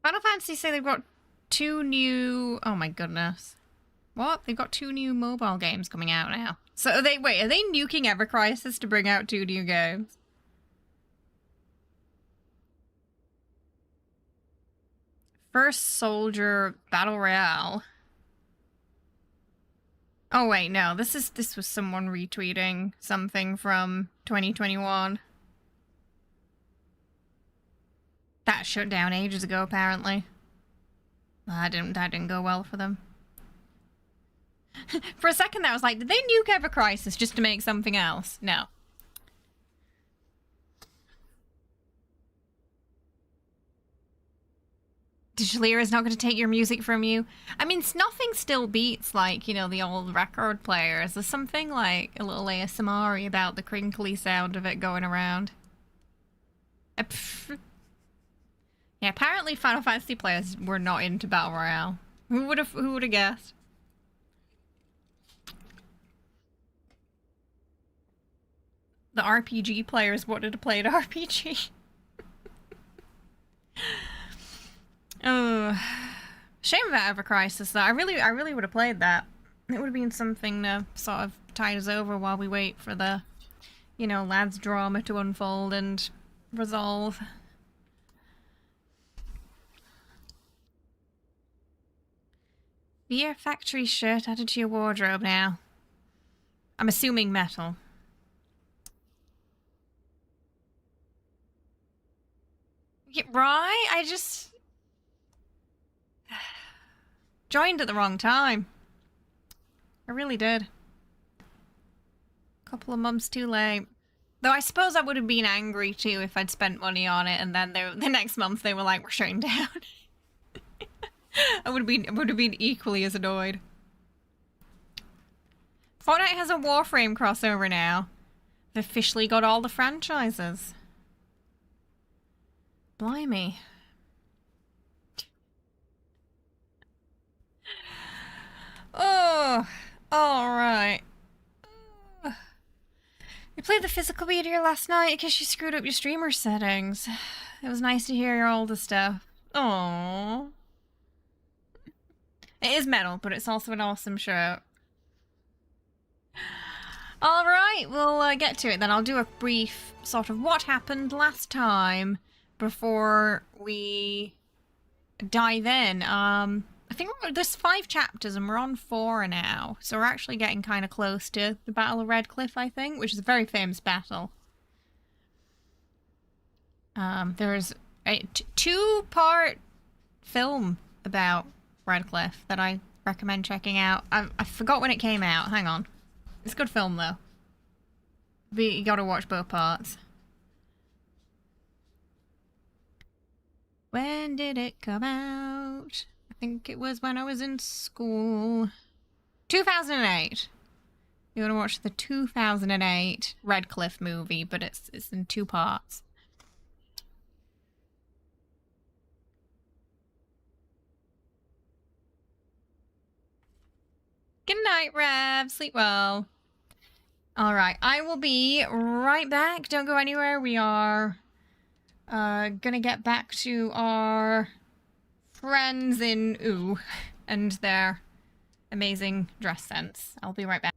Final Fantasy say they've got 2 new... Oh my goodness. What? They've got 2 new mobile games coming out now. So are they nuking Ever Crisis to bring out 2 new games? First Soldier Battle Royale. Oh wait, no, this was someone retweeting something from 2021. That shut down ages ago, apparently. That didn't go well for them. For a second there, I was like, did they nuke Ever Crisis just to make something else? No. Digitally is not going to take your music from you. I mean, nothing still beats, like, you know, the old record players. There's something like a little ASMR about the crinkly sound of it going around. Yeah, apparently Final Fantasy players were not into Battle Royale. Who would have guessed? The RPG players wanted to play an RPG. Oh, shame about Ever Crisis though. I really would have played that. It would have been something to sort of tide us over while we wait for the, you know, lads' drama to unfold and resolve. Beer Factory shirt added to your wardrobe now. I'm assuming metal. Yeah, right? I just... joined at the wrong time. I really did. Couple of months too late. Though I suppose I would have been angry too if I'd spent money on it and then the next month they were like, we're shutting down. I would have been equally as annoyed. Fortnite has a Warframe crossover now. They've officially got all the franchises. Blimey. Oh, alright. You played the physical meteor last night because you screwed up your streamer settings. It was nice to hear all the stuff. Aww. It is metal, but it's also an awesome shirt. Alright, we'll get to it then. I'll do a brief sort of what happened last time before we dive in. I think there's 5 chapters and we're on 4 now. So we're actually getting kind of close to the Battle of Red Cliff, I think, which is a very famous battle. There's a 2-part film about Red Cliff that I recommend checking out. I forgot when it came out. Hang on. It's a good film, though. But you gotta watch both parts. When did it come out? I think it was when I was in school. 2008. You wanna watch the 2008 Red Cliff movie, but it's in 2 parts. Good night, Rev. Sleep well. Alright, I will be right back. Don't go anywhere. We are gonna get back to our friends in OO and their amazing dress sense. I'll be right back.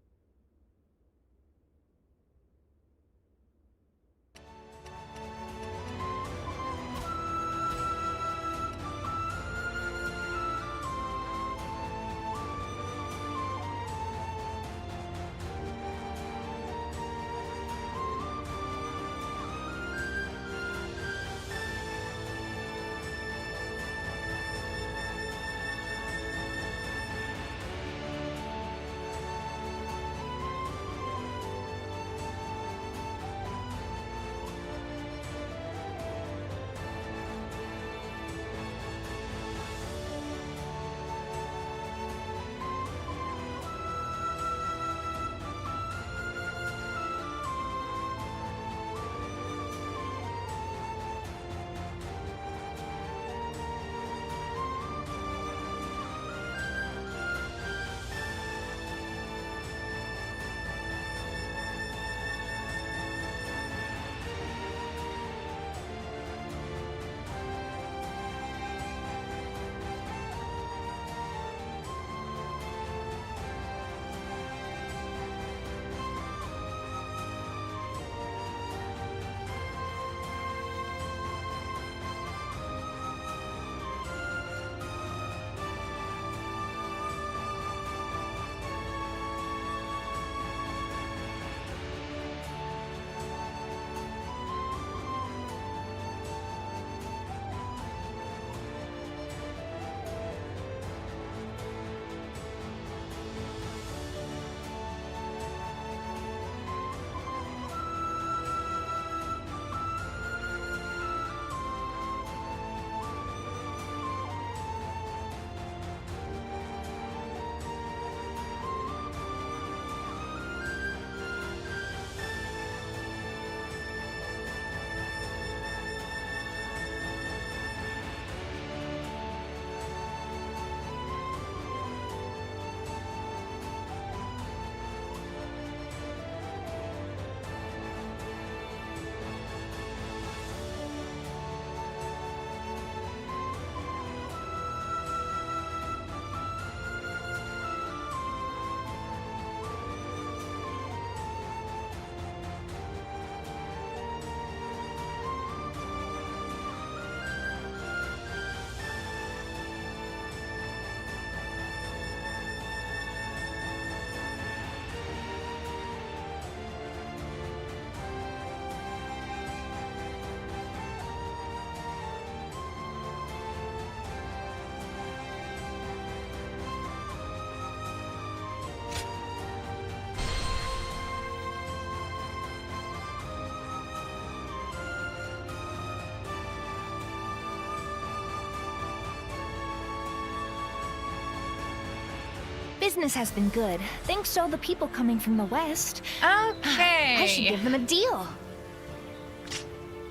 Business has been good. Thanks to all the people coming from the west. Okay. I should give them a deal.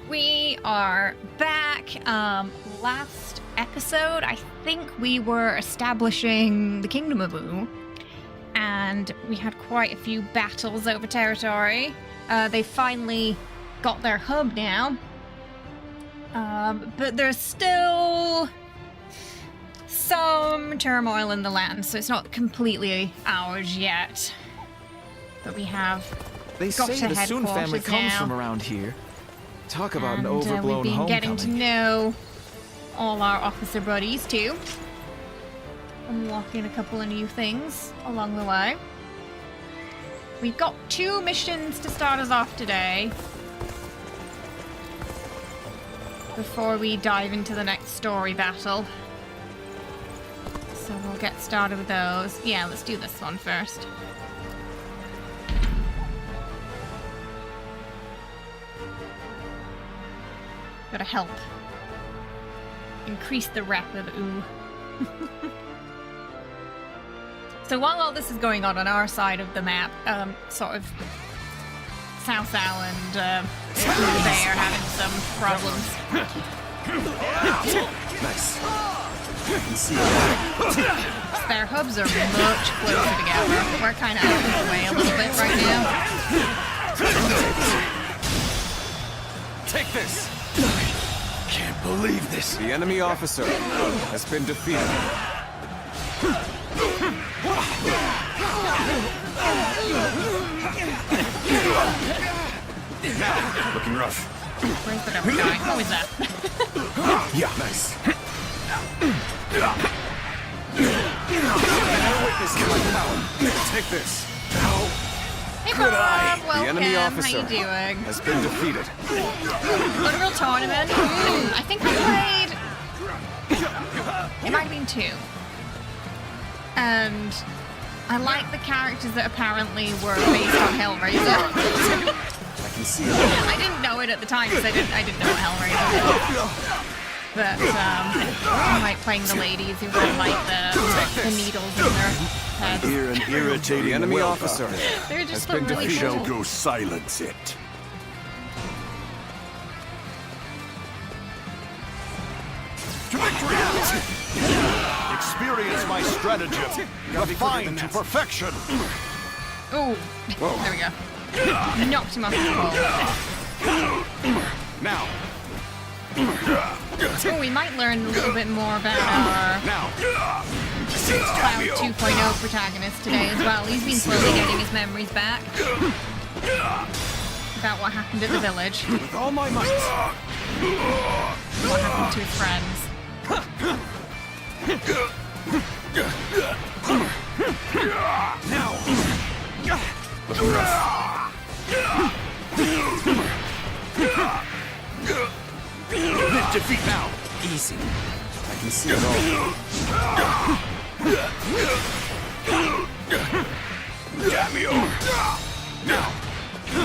We are back. Last episode, I think we were establishing the Kingdom of Oo. And we had quite a few battles over territory. They finally got their hub now. But there's still some turmoil in the land, so it's not completely ours yet. But we have They say the Soon family comes from around here. Talk about an overblown we've been getting homecoming. to know all our officer buddies too. Unlocking a couple of new things along the way. We've got 2 missions to start us off today. Before we dive into the next story battle. So we'll get started with those. Yeah, let's do this one first. Gotta help. Increase the rep of Oo. So while all this is going on our side of the map, sort of South Island, they are having some problems. Nice. I can see that. Their hubs are much closer together. We're kind of out of the way a little bit right now. Take this. Can't believe this. The enemy officer has been defeated. Now, looking rough. Where's the other guy? Oh, he's there. Yeah, nice. Witness to my power. Take this. Hey, Bob. Welcome. The enemy officer How you doing? has been defeated. Literal tournament. I think I played. It might have been 2. And I like the characters that apparently were based on Hellraiser. I can see that. I didn't know it at the time because I didn't know what Hellraiser was. But I like playing the ladies who had like the needles in their heads. Hear an irritating enemy welcome. officer. They're just has been really I defeated. shall cool. go silence it. To victory! Experience my stratagem. Refined to perfection. Ooh, there we go. Knocked him off the pole. Now. Oh, we might learn a little bit more about our Now. Cloud 2.0 protagonist today as well. He's been slowly getting his memories back. About what happened at the village. With all my might. What happened to his friends. Now. Looking rough. Defeat now. Easy. I can see it all. Damio. Now.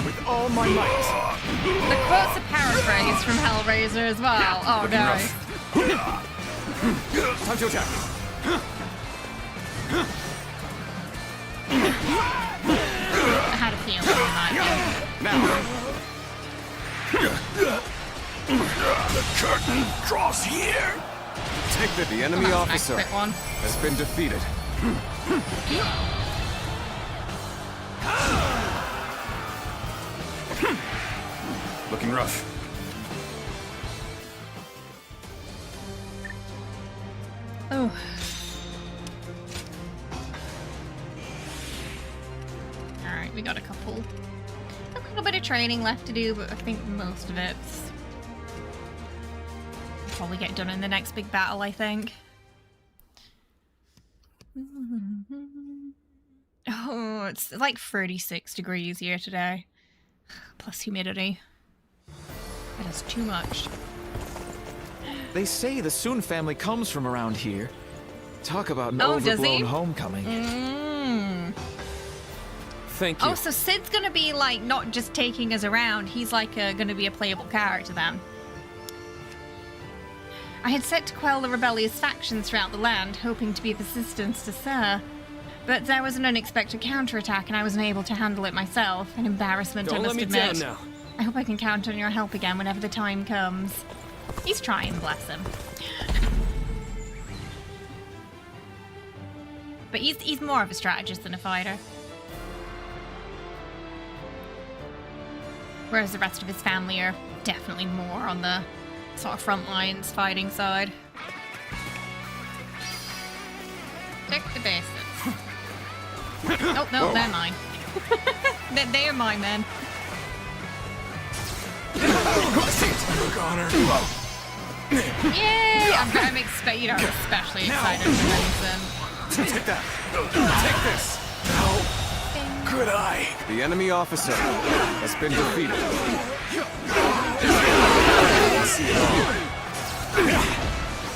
With all my might. The quote's a paraphrase from Hellraiser as well. Oh no. Time to attack. I had a feeling on that. Now. The curtain draws here. Take that. The enemy Well, that's a officer nice quick one. has been defeated. Looking rough. Oh. Alright, we got a little bit of training left to do, but I think most of it's probably get done in the next big battle, I think. Oh, it's like 36 degrees here today. Plus humidity. That is too much. They say the Soon family comes from around here. Talk about an Oh, does he? overblown homecoming. Thank you. Oh, so Sid's gonna be like not just taking us around, he's like gonna be a playable character then. I had set to quell the rebellious factions throughout the land, hoping to be of assistance to Sir. But there was an unexpected counterattack and I wasn't able to handle it myself. An embarrassment, I Don't let must me admit. down now. I hope I can count on your help again whenever the time comes. He's trying, bless him. But he's more of a strategist than a fighter. Whereas the rest of his family are definitely more on the sort of front lines fighting side. Check the basics. Oh, no, they're mine. They are my men. Yay! I'm especially excited for Benson. Take that. Take this. Could I? The enemy officer has been defeated.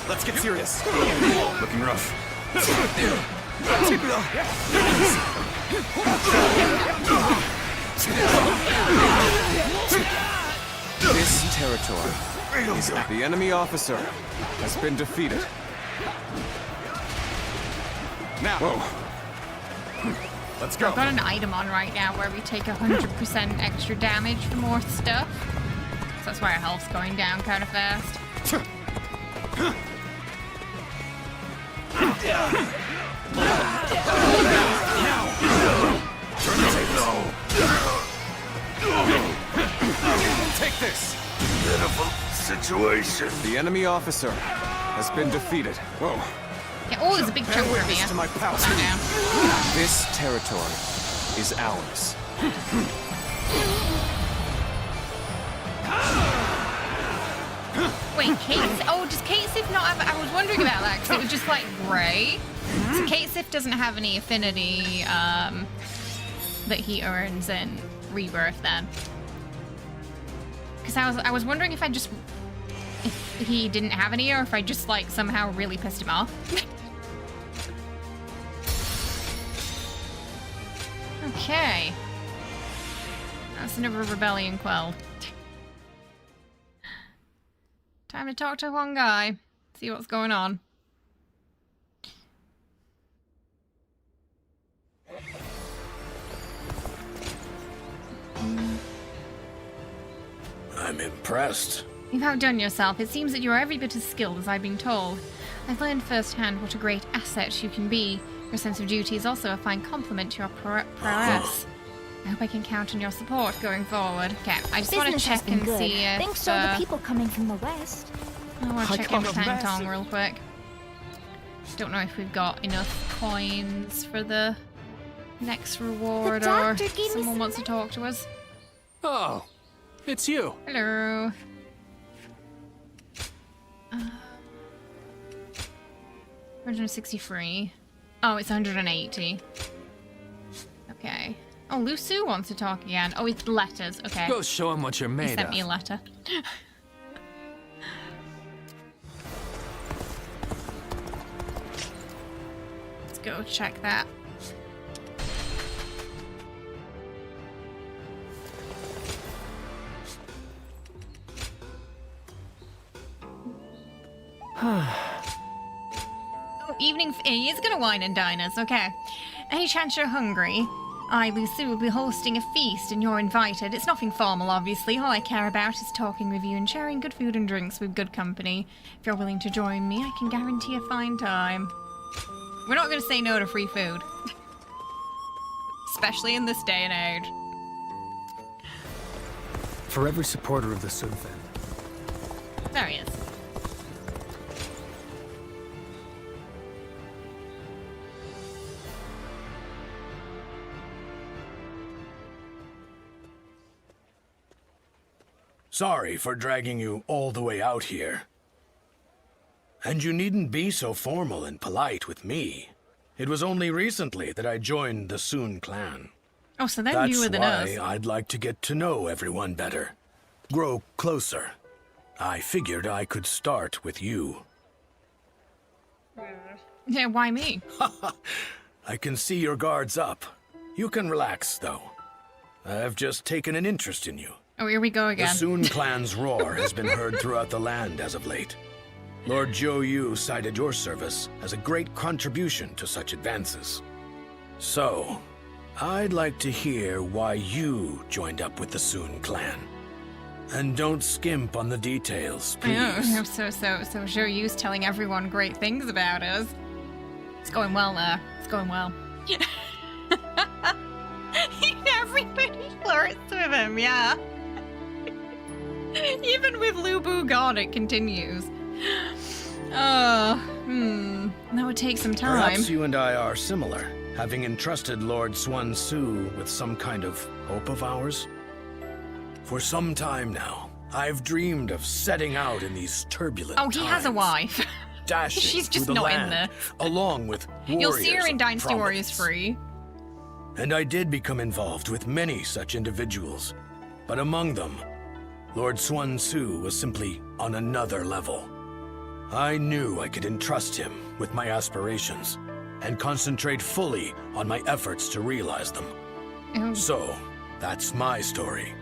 Let's get serious. Looking rough. This territory is the enemy officer has been defeated. Now, let's go. I've got an item on right now where we take 100% extra damage for more stuff. So that's why our health's going down kind of fast. Take this. Pitiful situation. The enemy officer has been defeated. Whoa. Yeah, oh, there's a big chunk over here. To my Put palace. that down. This territory is ours. Wait, Kate? Oh, does Kate Sif not have? I was wondering about that because it was just like grey. So Kate Sif doesn't have any affinity that he earns in Rebirth then. Because I was wondering if he didn't have any or if I just like somehow really pissed him off. Okay. That's another rebellion quelled. Time to talk to one guy. See what's going on. I'm impressed. You've outdone yourself. It seems that you are every bit as skilled as I've been told. I've learned firsthand what a great asset you can be. Your sense of duty is also a fine compliment to your prowess. I hope I can count on your support going forward. Okay, I just want to Business has check been and good. see if... Thanks to all the people coming from the west. I want to I check in got with a Tang Tong massive- real quick. Don't know if we've got enough coins for the next reward or doctor gave me someone some wants to talk to us. Oh, it's you. Hello. 163. Oh, it's 180. Okay. Oh, Lusu wants to talk again. Oh, it's letters. Okay. Go show him what you're He made sent of. me a letter. Let's go check that. Oh, evening. He is gonna wine and dine us. Okay. Any chance you're hungry? I, Lucy, will be hosting a feast and you're invited. It's nothing formal, obviously. All I care about is talking with you and sharing good food and drinks with good company. If you're willing to join me, I can guarantee a fine time. We're not going to say no to free food. Especially in this day and age. For every supporter of the Sunfen. There he is. Sorry for dragging you all the way out here. And you needn't be so formal and polite with me. It was only recently that I joined the Soon clan. Oh, so they're That's newer than why us. I'd like to get to know everyone better. Grow closer. I figured I could start with you. Yeah, why me? I can see your guard's up. You can relax, though. I've just taken an interest in you. Oh, here we go The again. Soon clan's roar has been heard throughout the land as of late. Lord Zhou Yu cited your service as a great contribution to such advances. So, I'd like to hear why you joined up with the Soon clan. And don't skimp on the details, I know, please. I'm so sure you's telling everyone great things about us. It's going well there. It's going well. Everybody flirts with him, yeah. Even with Lubu gone, it continues. That would take some time. Perhaps you and I are similar, having entrusted Lord Swan Su with some kind of hope of ours. For some time now, I've dreamed of setting out in these turbulent Oh, he has a times, wife. dashing She's just through the not in land, there. along with warriors You'll see her in of Dynasty Warriors prominence. 3. And I did become involved with many such individuals, but among them, Lord Swan Su was simply on another level. I knew I could entrust him with my aspirations and concentrate fully on my efforts to realize them. Oh, So, that's my story.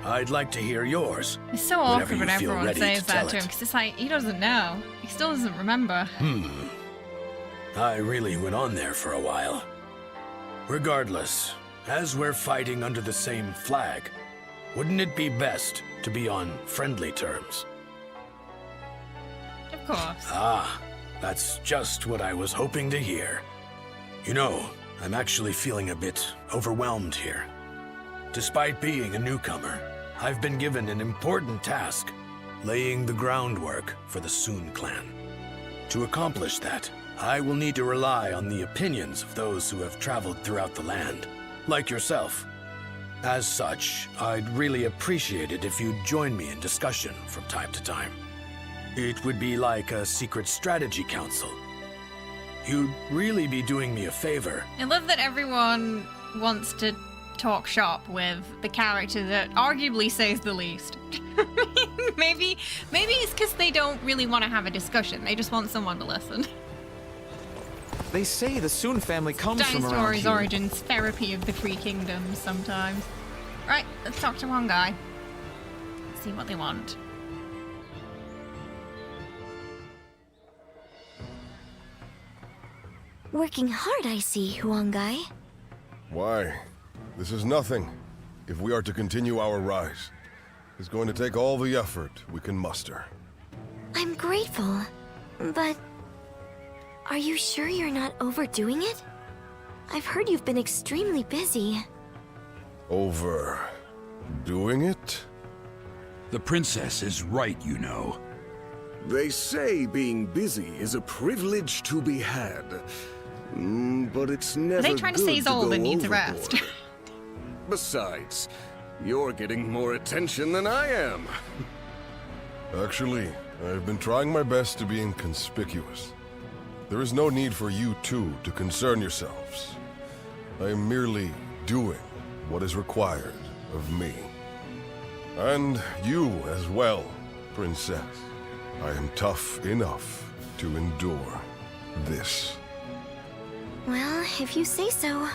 I'd like to hear yours. it's so whenever awkward you when feel everyone ready says to that tell to him, it. because it's like, he doesn't know. He still doesn't remember. I really went on there for a while. Regardless, as we're fighting under the same flag, wouldn't it be best to be on friendly terms? Of course. Ah, that's just what I was hoping to hear. You know, I'm actually feeling a bit overwhelmed here. Despite being a newcomer, I've been given an important task, laying the groundwork for the Soon clan. To accomplish that, I will need to rely on the opinions of those who have traveled throughout the land, like yourself. As such, I'd really appreciate it if you'd join me in discussion from time to time. It would be like a secret strategy council. You'd really be doing me a favor. I love that everyone wants to talk shop with the character that arguably says the least. maybe it's because they don't really want to have a discussion. They just want someone to listen. They say the Soon family comes from Dynasty around Warriors here. Origins, therapy of the Three Kingdoms sometimes. Right, let's talk to one guy. See what they want. Working hard, I see, Huangai. Why? This is nothing. If we are to continue our rise, it's going to take all the effort we can muster. I'm grateful, but are you sure you're not overdoing it? I've heard you've been extremely busy. Overdoing it? The princess is right, you know. They say being busy is a privilege to be had. But it's never Are they trying to say he's good old go and needs a rest? overboard. Besides, you're getting more attention than I am. Actually, I've been trying my best to be inconspicuous. There is no need for you two to concern yourselves. I am merely doing what is required of me. And you as well, Princess. I am tough enough to endure this. Well, if you say so.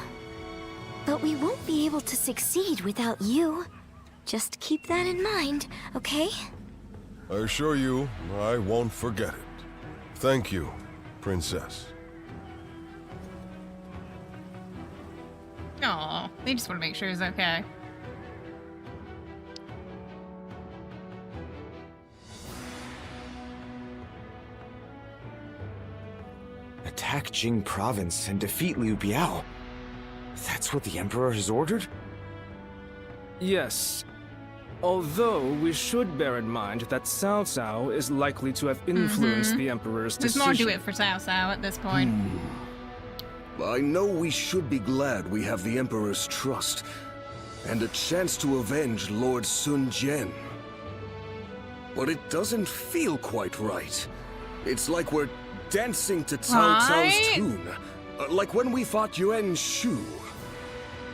But we won't be able to succeed without you. Just keep that in mind, okay? I assure you, I won't forget it. Thank you, Princess. Aw, they just want to make sure he's okay. Attack Jing province and defeat Liu Biao. That's what the Emperor has ordered? Yes. Although we should bear in mind that Cao Cao is likely to have influenced the Emperor's There's decision. more to it for Cao Cao at this point. I know we should be glad we have the Emperor's trust, and a chance to avenge Lord Sun Jian. But it doesn't feel quite right. It's like we're dancing to Cao Cao's Right? tune. Like when we fought Yuan Shu.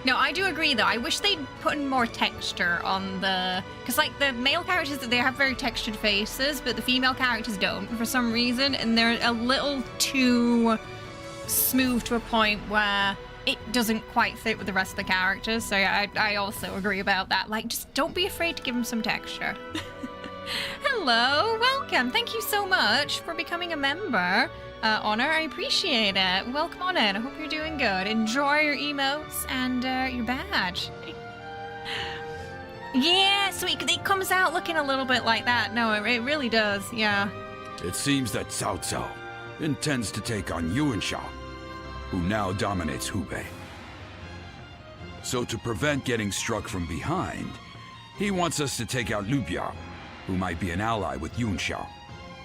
No, I do agree though. I wish they'd put in more texture on the... Because like the male characters, they have very textured faces, but the female characters don't for some reason. And they're a little too smooth to a point where it doesn't quite fit with the rest of the characters. So I also agree about that. Like, just don't be afraid to give them some texture. Hello, welcome. Thank you so much for becoming a member. Honor. I appreciate it. Welcome on in. I hope you're doing good. Enjoy your emotes and your badge. Yeah, so it comes out looking a little bit like that. No, it really does. Yeah. It seems that Cao Cao intends to take on Yuan Shao, who now dominates Hubei. So to prevent getting struck from behind, he wants us to take out Liu Biao, who might be an ally with Yuan Shao.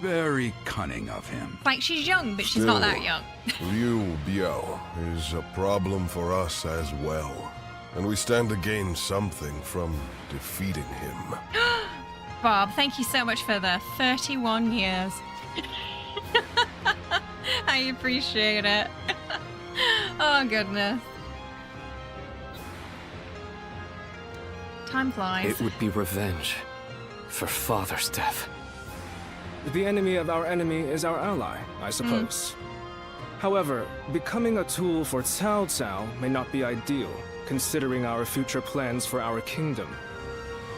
Very cunning of him. Like, she's young, but she's not that young. Liu Biao is a problem for us as well. And we stand to gain something from defeating him. Bob, thank you so much for the 31 years. I appreciate it. Oh, goodness. Time flies. It would be revenge for father's death. The enemy of our enemy is our ally, I suppose. However, becoming a tool for Cao Cao may not be ideal, considering our future plans for our kingdom.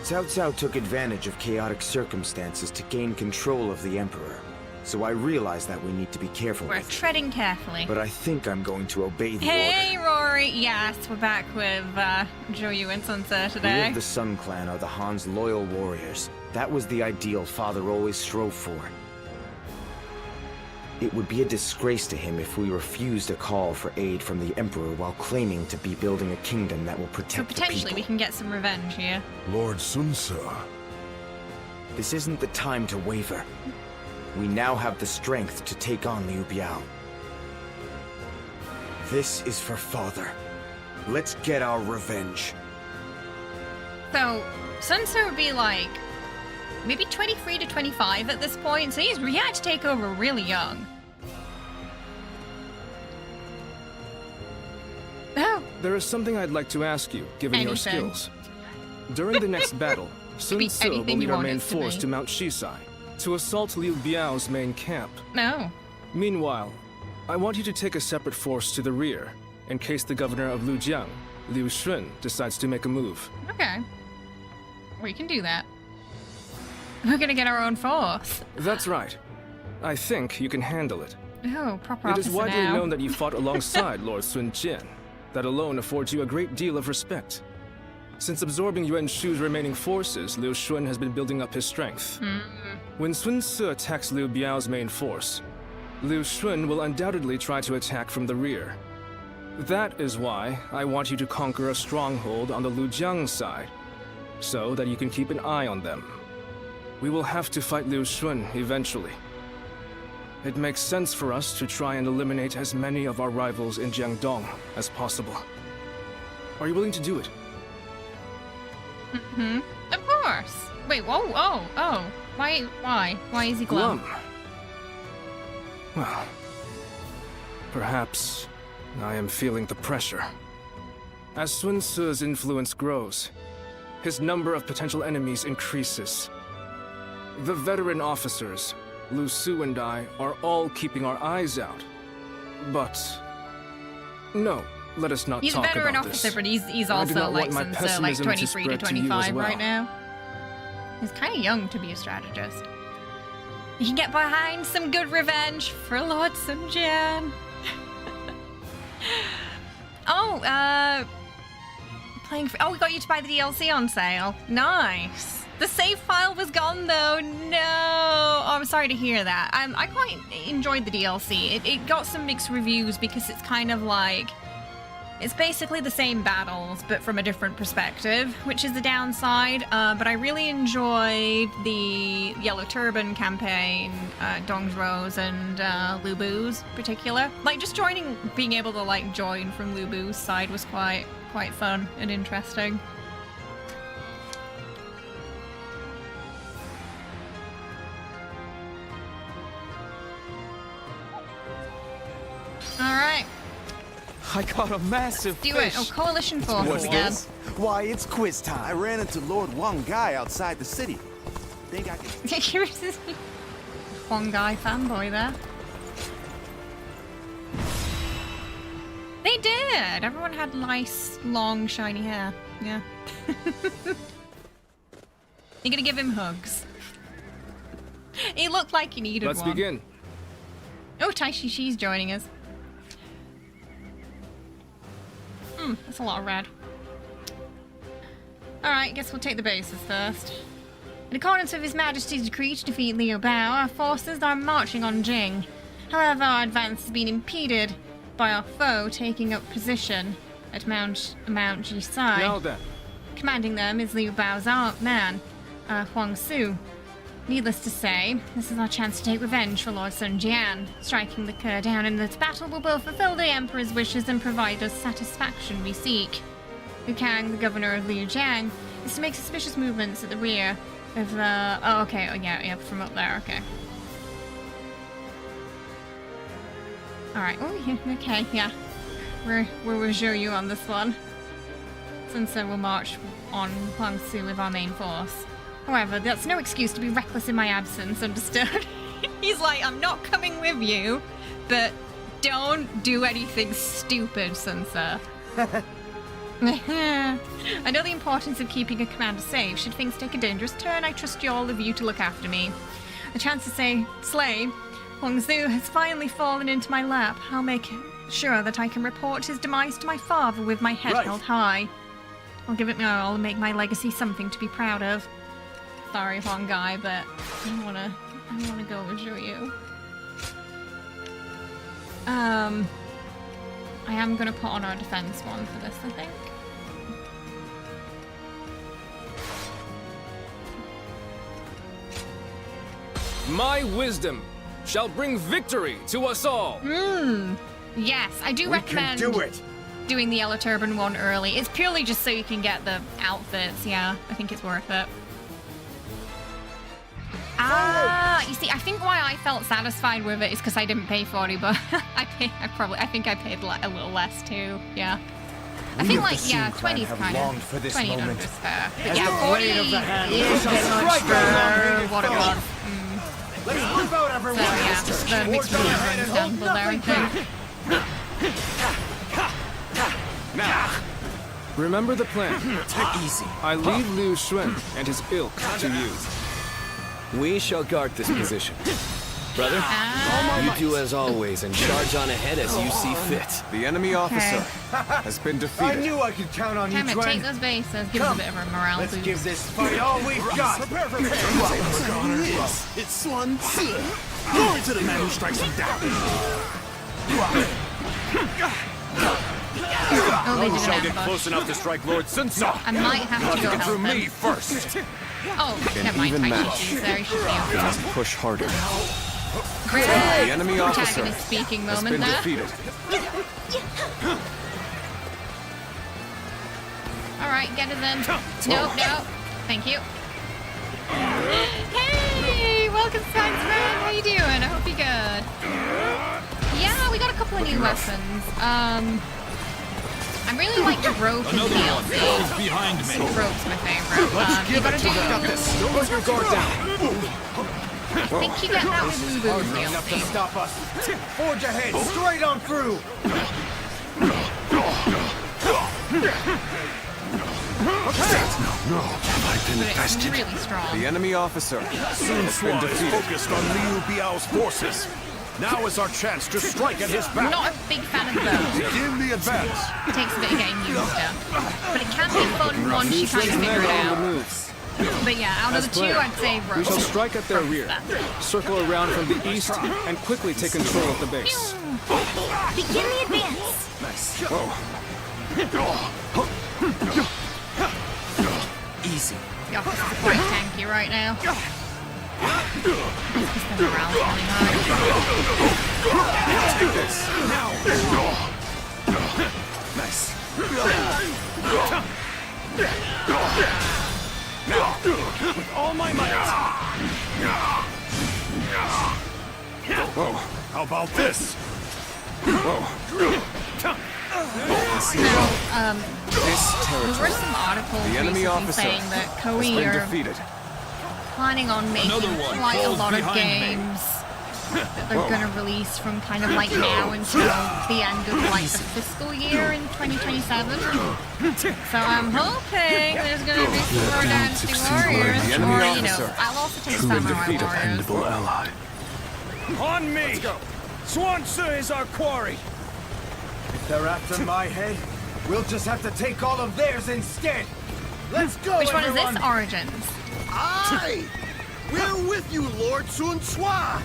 Cao Cao took advantage of chaotic circumstances to gain control of the Emperor, so I realize that we need to be careful We're with it. treading carefully. But I think I'm going to obey the order. Hey, Rory! Yes, we're back with Joyu and Sunset We today. of the Sun Clan are the Han's loyal warriors. That was the ideal Father always strove for. It would be a disgrace to him if we refused a call for aid from the Emperor while claiming to be building a kingdom that will So protect the potentially we people. can get some revenge here. Lord Sun Ce. This isn't the time to waver. We now have the strength to take on Liu Biao. This is for Father. Let's get our revenge. So, Sun Ce would be like maybe 23 to 25 at this point, so he had to take over really young. Oh, There is something I'd like to ask you, given your Anything. skills. During the next battle, Sun be Ce will anything lead you our want main it to force be. to Mount Shisai, to assault Liu Biao's main camp. no. Meanwhile, I want you to take a separate force to the rear, in case the governor of Lujiang, Liu Shun, decides to make a move. Okay. We can do that. We're gonna get our own force. That's right. I think you can handle it. Oh, proper It is officer widely now. known that you fought alongside Lord Sun Jian. That alone affords you a great deal of respect. Since absorbing Yuan Shu's remaining forces, Liu Shun has been building up his strength. When Sun Ce attacks Liu Biao's main force, Liu Shun will undoubtedly try to attack from the rear. That is why I want you to conquer a stronghold on the Lujiang side, so that you can keep an eye on them. We will have to fight Liu Shun eventually. It makes sense for us to try and eliminate as many of our rivals in Jiangdong as possible. Are you willing to do it? Of course. Wait, whoa, oh. Why is he glum? Well, perhaps I am feeling the pressure. As Sun Ce's influence grows, his number of potential enemies increases. The veteran officers, Lu Su and I, are all keeping our eyes out. But no, let us not He's a talk veteran about officer, this. but he's I do also not like want my Sun Ce, like pessimism to 23 to spread to you as 25 right well. now. He's kind of young to be a strategist. You can get behind some good revenge for Lord Sun Jian. We got you to buy the DLC on sale. Nice. The save file was gone though. No. Oh, I'm sorry to hear that. I quite enjoyed the DLC. It got some mixed reviews because it's kind of like, it's basically the same battles, but from a different perspective, which is the downside. But I really enjoyed the Yellow Turban campaign, Dongzhuo's and Lu Bu's in particular. Like, just being able to like join from Lu Bu's side was quite fun and interesting. All right. I caught a massive Do fish. it. Oh, coalition forces What's again. this? Why, it's quiz time. I ran into Lord Wang Gai outside the city. Think I can... One guy fanboy there. They did. Everyone had nice, long, shiny hair. Yeah. You're gonna give him hugs. He looked like he needed Let's one. begin. Oh, Taishishi's joining us. That's a lot of red. Alright, guess we'll take the bases first. In accordance with His Majesty's decree to defeat Liu Bao, our forces are marching on Jing. However, our advance has been impeded by our foe taking up position at Mount Jisai. Now then. Commanding them is Liu Bao's man, Huang Su. Needless to say, this is our chance to take revenge for Lord Sun Jian. Striking the Ke down in this battle will both fulfill the Emperor's wishes and provide us satisfaction we seek. Liu Kang, the governor of Liujiang, is to make suspicious movements at the rear of the... Oh, okay, yeah, from up there, okay. Alright, oh, yeah, okay, yeah. We'll show you on this one. Sun Ce will march on Huang Su with our main force. However, that's no excuse to be reckless in my absence, understood? He's like, I'm not coming with you, but don't do anything stupid, Sun Ce. I know the importance of keeping a commander safe. Should things take a dangerous turn, I trust all of you to look after me. The chance to slay Huang Zu has finally fallen into my lap. I'll make sure that I can report his demise to my father with my head held high. I'll give it my all and make my legacy something to be proud of. Sorry, Huang Gai, but I wanna go with you. I am gonna put on our defense one for this, I think. My wisdom shall bring victory to us all. Yes, I do recommend doing the Yellow Turban one early. It's purely just so you can get the outfits. Yeah, I think it's worth it. You see, I think why I felt satisfied with it is because I didn't pay 40, but I think I paid a little less too. Yeah. I think like 20 is kind of 20 is fair. But yeah, 40 is a bit much for what it was. Let's move out, everyone. So yeah, the mixed media runs down there, I think. Now, remember the plan. Take it easy. I leave Liu Xun and his ilk to you. We shall guard this position. Brother, you do as always and charge on ahead as you see fit. The enemy officer has been defeated. I knew I could count on you, Time to take those bases, give us a bit of a morale boost. Let's give this fight all we've got. Prepare. It's Sun Ce. Glory to the man who strikes him down. Oh, they didn't Get close enough to strike Lord Sun Ce. I might have to go help through him. me first. Oh, never mind. Taishishi's there. He should be okay. Push harder. Great. The enemy officer Protagonist speaking has moment been there. defeated. Alright, get it then. No. Thank you. Hey! Welcome, Science-Man! How you doing? I hope you're good. Yeah, we got a couple of new weapons. I really like the rope in DLC. behind me. Rope's my favorite. You gotta do... Don't let your guard down. I think you get that with Mubu's Enough to DLC. stop us. Forge ahead, straight on through. But it's really strong. The enemy officer has been defeated. Focused on Liu Biao's forces. Now is our chance to strike at his back. Not a big fan of those. Begin the advance. It takes a bit of getting used to. But it can be fun once you kind of figure it out. Moves. But yeah, out of the two, I'd say We shall Rope. strike at their rear, circle around from the east, and quickly take control of the base. Begin the advance. Easy. The office is quite tanky right now. The morale's really high. Take this. Nice. With all my might. How about this? There were some articles The enemy recently officer saying that has Koei been are defeated. planning on making quite a lot of games that they're going to release from kind of like now until the end of like the fiscal year in 2027. So I'm hoping there's going to be some more Dynasty Warriors, The enemy or officer I'll also take has been Samurai defeated. Warriors. On me. Swansea is our quarry! If they're after my head, we'll just have to take all of theirs instead. Let's go, Which one is everyone. this? Origins. Aye! We're with you, Lord Sun Swa!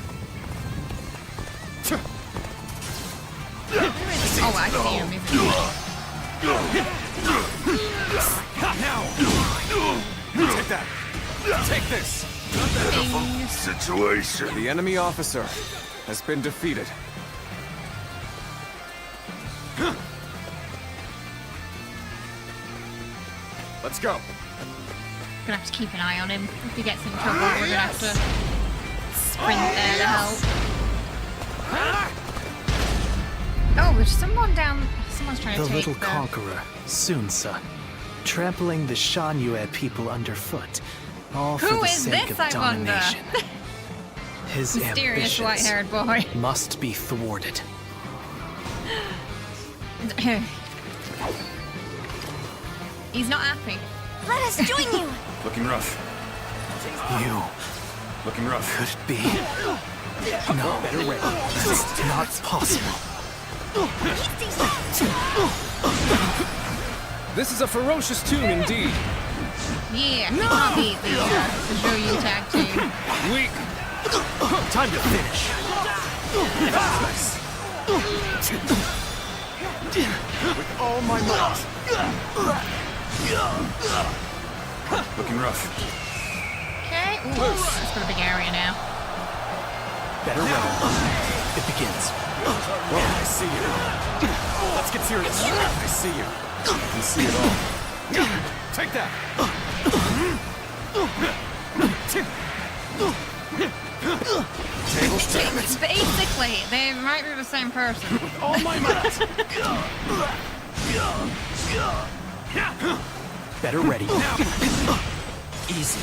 Oh, I see him. Now! Take that! Take this! Situation. The enemy officer has been defeated. Let's go. Gonna have to keep an eye on him. If he gets in trouble, we're gonna have to sprint there to help. Oh, there's someone down. Someone's trying to The take little conqueror, Sunsa, trampling the Shanyue people underfoot, all for Who the is sake this, of I wonder? domination. His Mysterious ambitions white-haired boy. must be thwarted. He's not happy. Let us join you! Looking rough. You Looking rough. could it be? No, that's not possible. This is a ferocious tune indeed. Yeah, you can't beat the show you tag team. Weak. Time to finish. With all my might. Looking rough. Okay, ooh, that's got a big area now. Better weather. It begins. Whoa, I see you. Let's get serious. I see you. I can see it all. Take that. Table strap. Basically, they might be the same person. All my might. Better ready. Easy.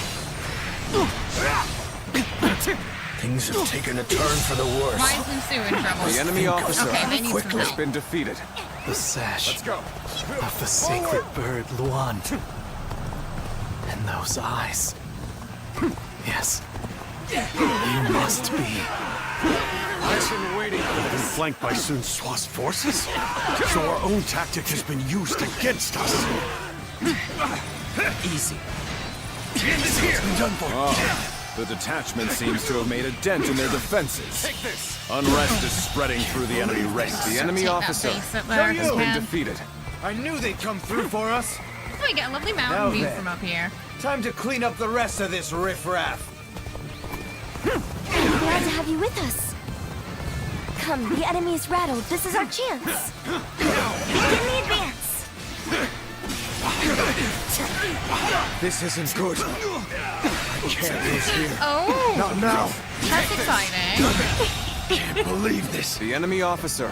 Things have taken a turn for the worse. Why is Musou in trouble? The enemy officer Okay, they need some has help. been defeated. The sash Let's go. of the sacred bird Luan. And those eyes. Yes. You must be. I've been waiting. Been flanked by Sun Swa's forces? So our own tactic has been used against us. Easy. End is here! Done for. The detachment seems to have made a dent in their defenses. Take this. Unrest is spreading through the enemy ranks. The enemy Take that officer base up there if has you been can. defeated. I knew they'd come through for us. Oh, we get a lovely Now mountain view then. from up here. Time to clean up the rest of this riffraff. I'm glad to have you with us. Come, the enemy's rattled. This is our chance. Begin the advance. This isn't good. I can't lose here. Oh, Not now. that's exciting. Can't believe this. The enemy officer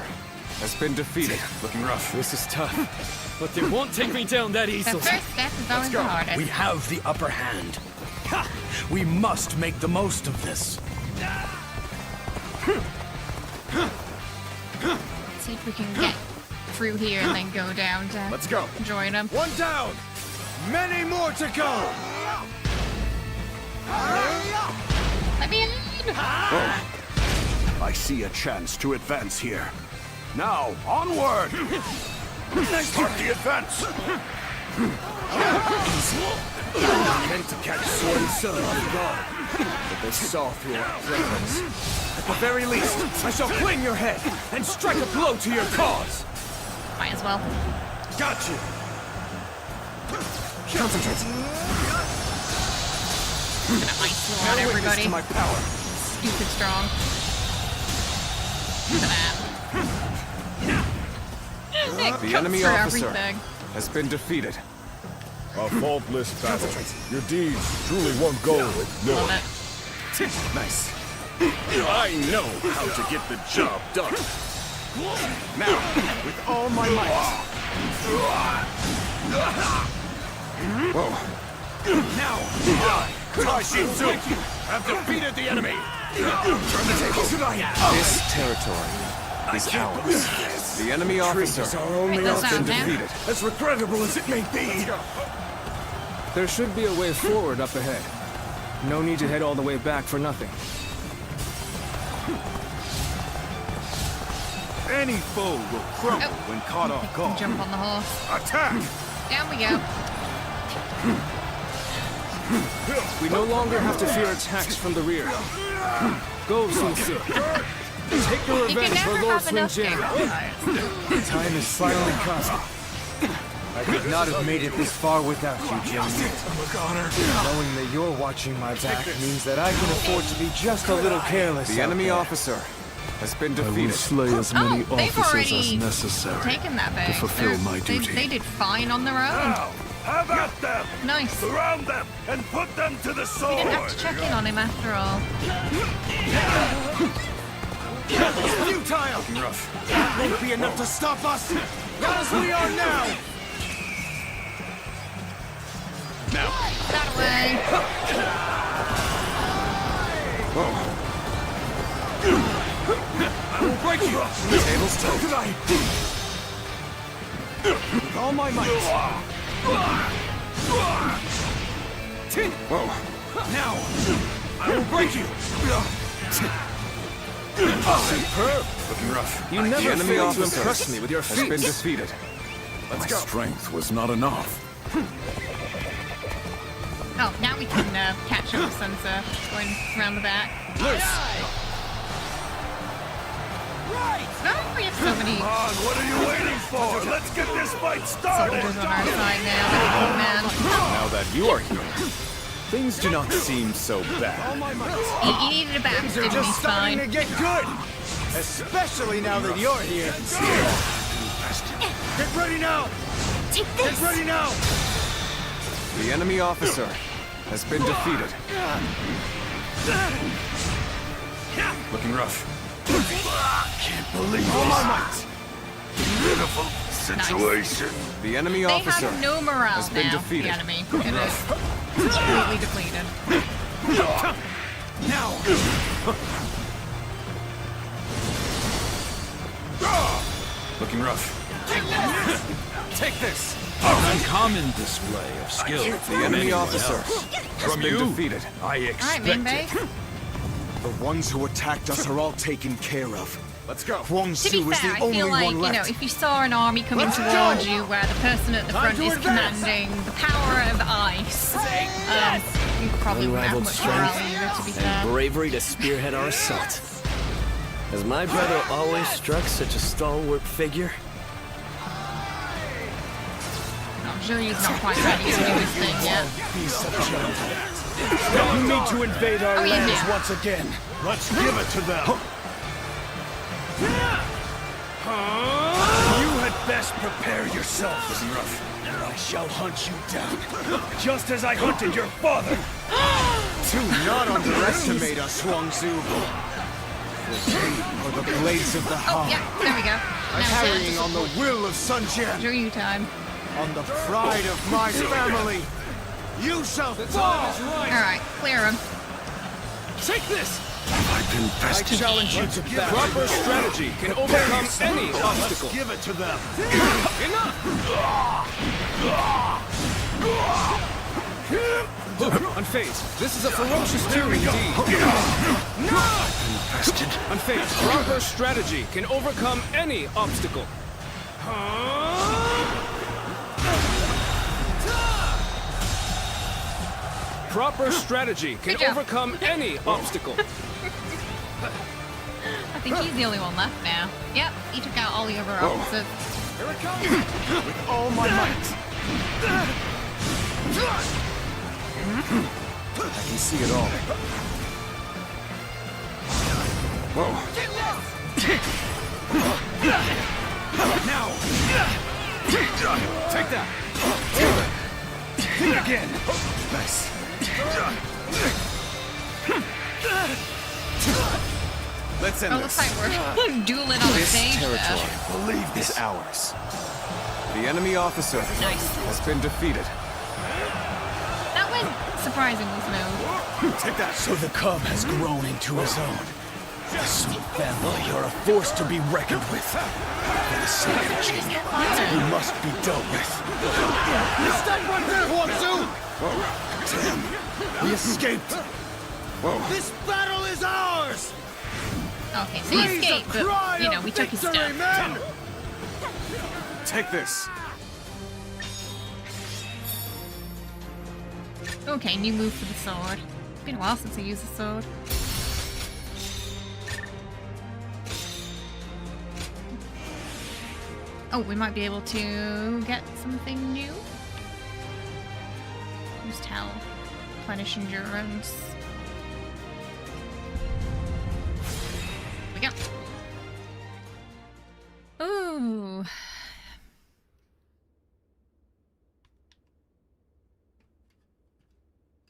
has been defeated. Looking rough. This is tough. But they won't take me down that The easily. first step is always the hardest. We have the upper hand. Ha! We must make the most of this. See if we can get through here and then go down to Let's go. join them. One down. Many more to go. Let me in. I see a chance to advance here. Now, onward! Start the advance! I meant to catch Swansea off guard, but they saw through our plans. At the very least, I shall claim your head and strike a blow to your cause. Might as well. Got you. Concentrate. Gonna ice on everybody. To my power. Stupid strong. Look at that. It The cuts enemy through officer everything. has been defeated. A faultless battle. Your deeds truly won't go ignored. Love it. Nice. I know how to get the job done. Now, with all my might. Whoa. Now, I, Kashinzu, have defeated the enemy. Turn the tables tonight. This territory is ours. The enemy officer Wait, that's has been out now. defeated. As regrettable as it may be, There should be a way forward up ahead. No need to head all the way back for nothing. Any foe will crumble when caught off guard. Jump on the horse. Attack! Down we go. We no longer have to fear attacks from the rear. Go, Sun Ce. Take your You can revenge for never Lord have enough Sun Jian. game. Time has finally come. I could not have made it this far without you, gentlemen. Knowing that you're watching my back means that I can afford to be just a little careless. The enemy officer has been I will defeated. slay as many they've officers already as necessary taken that bit. to fulfill my duty. They did fine on their own. Have at them! Nice. Surround them and put them to the We sword! didn't have to check in on him after all. Futile! That won't be enough to stop us! Not as we are now! That way. I will break you! The table's turned. With all my might! Now! I will break you! Superb. Looking rough. You never the enemy failed to officer impress me with your has been feats. defeated. My strength was not enough. Oh, now we can catch up with Sun Ce. Going around the back. Oh, we have so many Come on, what are you waiting for? Let's get this fight started! soldiers on our side now. Oh, man. Now that you are here, things do not seem so bad. He needed a back, Things are didn't he? just starting to Fine. get good! Especially now that you're here. Get ready now! Take Get this! ready now! The enemy officer has been defeated. Looking rough. Can't believe All my this. might! Pitiful situation. The enemy They officer have no morale has been now, defeated. the enemy. It is completely depleted. Now! Looking rough. Take this! An uncommon display of skill. The enemy officer has From been you, defeated. I Alright, expect Minbei. it. The ones who attacked us are all taken care of. Let's go. Huang To be Su is fair, the I only feel like, one you left. know, if you saw an army coming Let's towards go! you where the person at the Time front to is advance! commanding the power of ice, you probably wouldn't have Unrivaled much morale strength either, to be and fair. bravery to spearhead our assault. Has my brother always struck such a stalwart figure? I'm sure he's not quite ready to do his thing yet. You need to invade our Oh, yeah, lands yeah. once again. Let's give it to them. You had best prepare yourself. Or I shall hunt you down. Just as I hunted your father. Do not underestimate us, Huang Su. Or the blades of the Oh, Han. yeah, there we go. Now Carrying it's on the will of Sun Jian. Drew time. On the pride of my family. You shall fall! Alright, clear him. Take this! I've been I challenge you to battle. Proper strategy can overcome any obstacle. Give it to them. Unfazed. This is a ferocious tyranny indeed. Unfazed. Proper strategy can overcome any obstacle. Proper strategy can Good job. overcome any obstacle. I think he's the only one left now. Yep, he took out all the other officers. Here it comes! With all my might. I can see it all. Now! Take that. Hit again! Nice. Let's end Oh, looks this. like we're dueling on the This stage territory Believe is this. ours. The enemy officer Nice. has been defeated. That went surprisingly smooth. Take that. So the cub has grown into his own. The Sun family are a force to be reckoned with. For the sake of the Jin, you must be dealt with. Stop right there, Huang Su! Damn, we escaped. This battle is ours! Okay, so he escaped, but, you know, we took his stuff. Men! Take this. Okay, new move for the sword. It's been a while since I used the sword. Oh, we might be able to get something new. Boost health. Replenish endurance. Here we go. Ooh.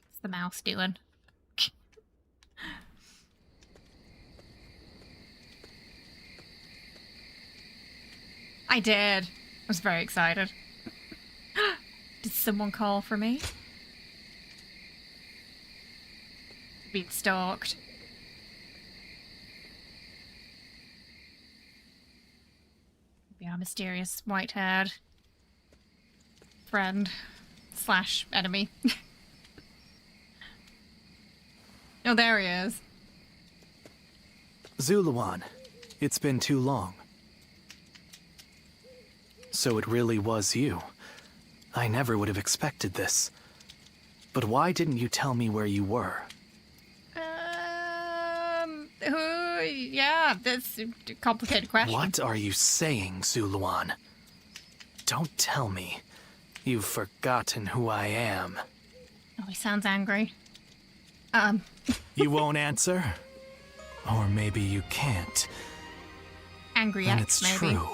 What's the mouse doing? I did. I was very excited. Did someone call for me? Being stalked. Maybe our mysterious white-haired friend slash enemy. Oh, there he is. Zuluan, it's been too long. So it really was you. I never would have expected this. But why didn't you tell me where you were? Yeah, that's a complicated question. What are you saying, Zuluan? Don't tell me you've forgotten who I am. Oh, he sounds angry. You won't answer? Or maybe you can't. Angry And X, it's maybe. true.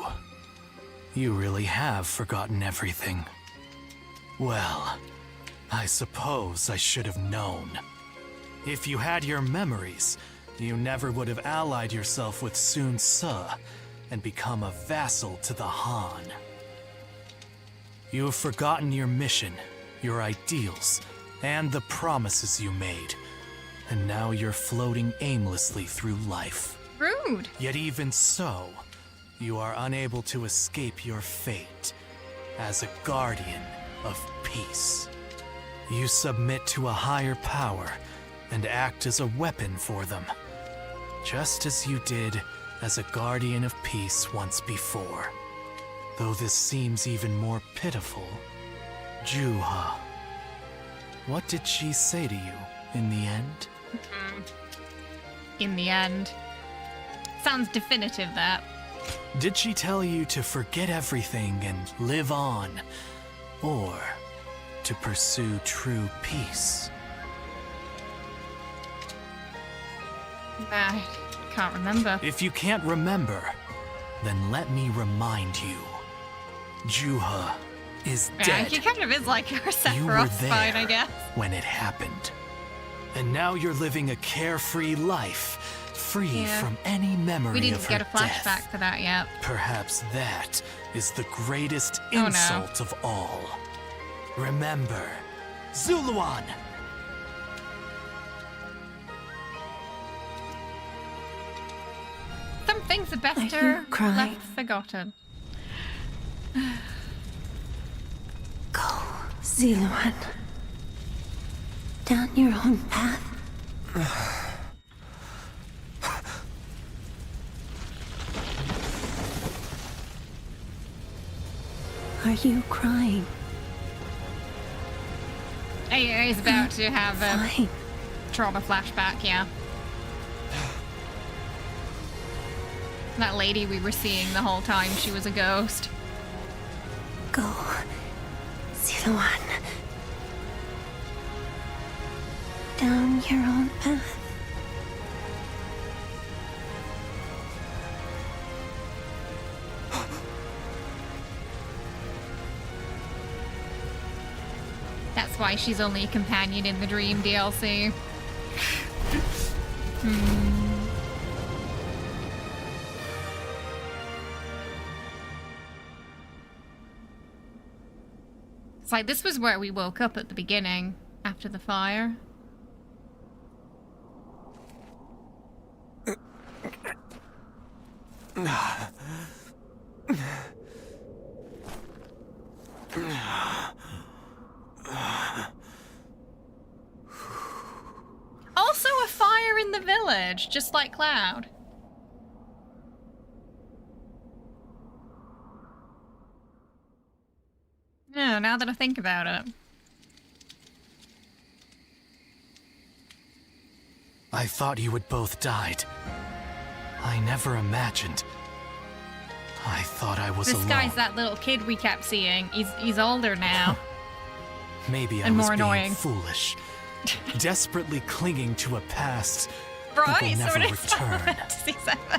You really have forgotten everything. Well, I suppose I should have known. If you had your memories, you never would have allied yourself with Sun Ce and become a vassal to the Han. You have forgotten your mission, your ideals, and the promises you made. And now you're floating aimlessly through life. Rude. Yet even so, you are unable to escape your fate as a guardian of peace. You submit to a higher power and act as a weapon for them, just as you did as a guardian of peace once before. Though this seems even more pitiful, Juha. What did she say to you in the end? In the end. Sounds definitive, that. Did she tell you to forget everything and live on? Or to pursue true peace? I can't remember. If you can't remember, then let me remind you. Juha is Yeah, dead. he kind of is like our You were Sephiroth there spine, I guess. when it happened. And now you're living a carefree life, free Yeah. from any memory We didn't of get her a flashback death. for that yet. Perhaps that is the greatest Oh, no. insult of all. Remember, Zuluan! Some things are best you crying? left forgotten. Go, Zuluan. Down your own path. Are you crying? He's about to have a Fine. trauma flashback, yeah. That lady we were seeing the whole time, she was a ghost. Go, Zuluan. Down your own path. That's why she's only a companion in the Dream DLC. It's like this was where we woke up at the beginning, after the fire. Also a fire in the village, just like Cloud. Yeah, now that I think about it. I thought you had both died. I never imagined. I thought I was This alone. guy's that little kid we kept seeing. He's older now. Maybe I and was more being annoying. foolish, desperately clinging to a past Right, that will never sort of return. Fantasy VII.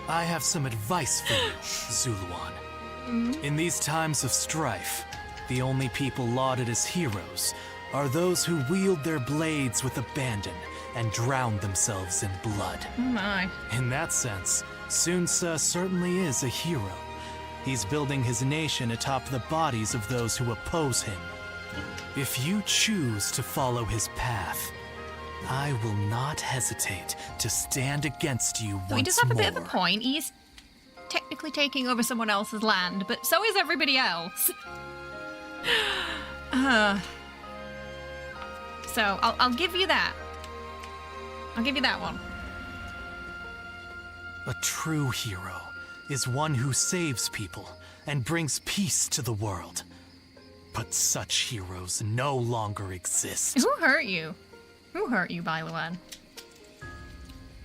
I have some advice for you, Zuluan. In these times of strife, the only people lauded as heroes are those who wield their blades with abandon and drown themselves in blood. Oh my. In that sense, Sun Ce certainly is a hero. He's building his nation atop the bodies of those who oppose him. If you choose to follow his path, I will not hesitate to stand against you once more. So he does have a bit of a point. He's technically taking over someone else's land, but so is everybody else. So I'll give you that. I'll give you that one. A true hero is one who saves people and brings peace to the world. But such heroes no longer exist. Who hurt you? Who hurt you, Bailuan?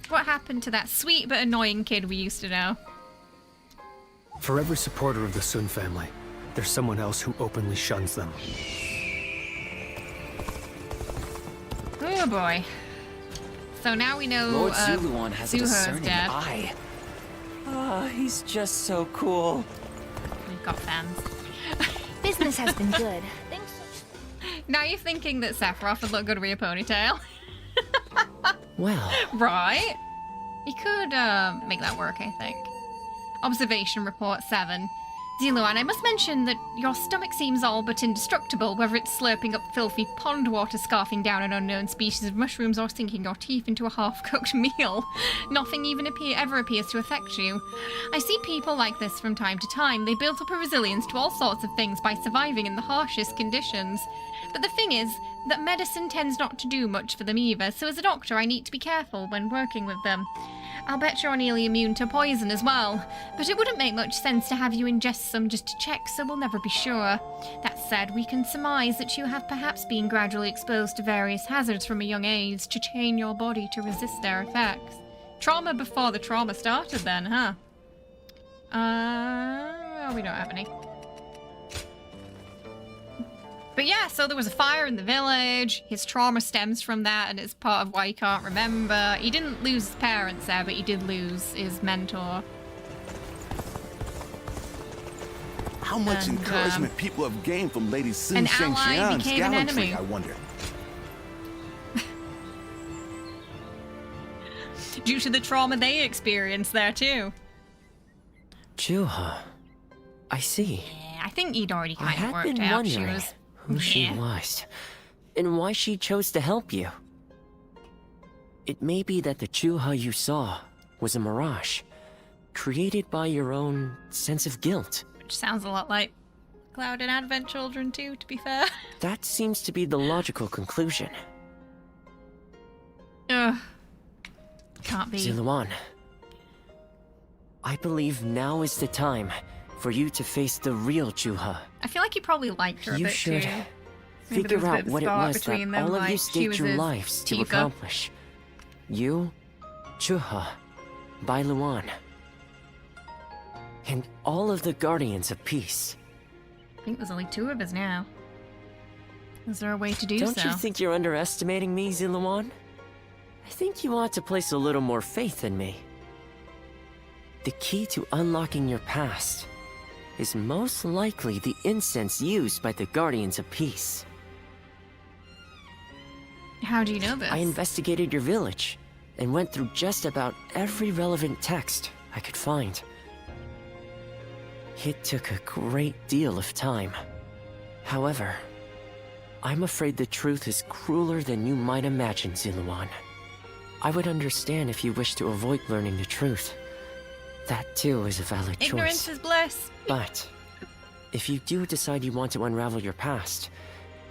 What happened to that sweet but annoying kid we used to know? For every supporter of the Sun family, there's someone else who openly shuns them. Oh boy. So now we know Lord Zuluan has a Zuho's discerning dead. eye. He's just so cool. We've got fans. Business has been good. Now you're thinking that Sephiroth would look good with a ponytail. Well, Right? You could make that work, I think. Observation report 7. Zuluan, I must mention that your stomach seems all but indestructible, whether it's slurping up filthy pond water, scarfing down an unknown species of mushrooms, or sinking your teeth into a half-cooked meal. Nothing even ever appears to affect you. I see people like this from time to time. They build up a resilience to all sorts of things by surviving in the harshest conditions. But the thing is that medicine tends not to do much for them either, so as a doctor I need to be careful when working with them. I'll bet you're nearly immune to poison as well, but it wouldn't make much sense to have you ingest some just to check, so we'll never be sure. That said, we can surmise that you have perhaps been gradually exposed to various hazards from a young age to train your body to resist their effects. Trauma before the trauma started then, huh? Well, we don't have any. But yeah, so there was a fire in the village. His trauma stems from that, and it's part of why he can't remember. He didn't lose his parents there, but he did lose his mentor. How much And, encouragement people have gained from Lady Sun an Shengxian's ally became an gallantry, enemy. I wonder. Due to the trauma they experienced there, too. Juha. I see. Yeah, I think he'd already I kind of had worked been out she wondering was... who she Yeah. was, and why she chose to help you. It may be that the Juha you saw was a mirage, created by your own sense of guilt. Which sounds a lot like Cloud and Advent Children, too, to be fair. That seems to be the logical conclusion. Ugh. Can't be. Zuluan, I believe now is the time for you to face the real Juha. I feel like he probably liked her a You bit, should too. Maybe there figure was a out bit of what it spark was that between them, all of you like, she staked was your his lives to Tifa. accomplish. You, Juha, Bailuan, and all of the Guardians of Peace. I think there's only 2 of us now. Is there a way to do Don't so? you think you're underestimating me, Zuluan? I think you ought to place a little more faith in me. The key to unlocking your past is most likely the incense used by the Guardians of Peace. How do you know this? I investigated your village and went through just about every relevant text I could find. It took a great deal of time. However, I'm afraid the truth is crueler than you might imagine, Zuluan. I would understand if you wish to avoid learning the truth. That too is a valid Ignorance choice. is bliss. But if you do decide you want to unravel your past,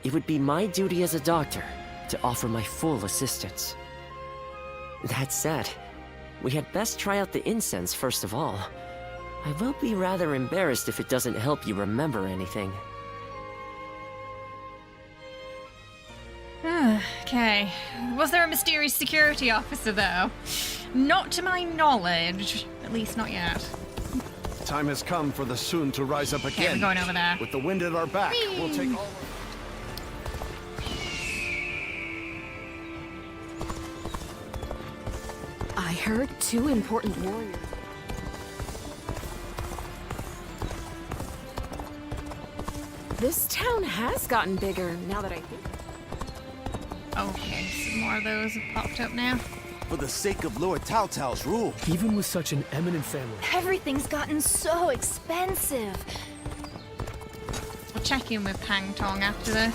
it would be my duty as a doctor to offer my full assistance. That said, we had best try out the incense first of all. I will be rather embarrassed if it doesn't help you remember anything. Okay. Was there a mysterious security officer, though? Not to my knowledge. At least not yet. Time has come for the Sun to rise up Okay, again. we're going over there. With the wind at our back, we'll take all... I heard 2 important warriors. This town has gotten bigger, now that I think. Okay, some more of those have popped up now. For the sake of Lord Tao Tao's rule. Even with such an eminent family. Everything's gotten so expensive. We'll check in with Pang Tong after this.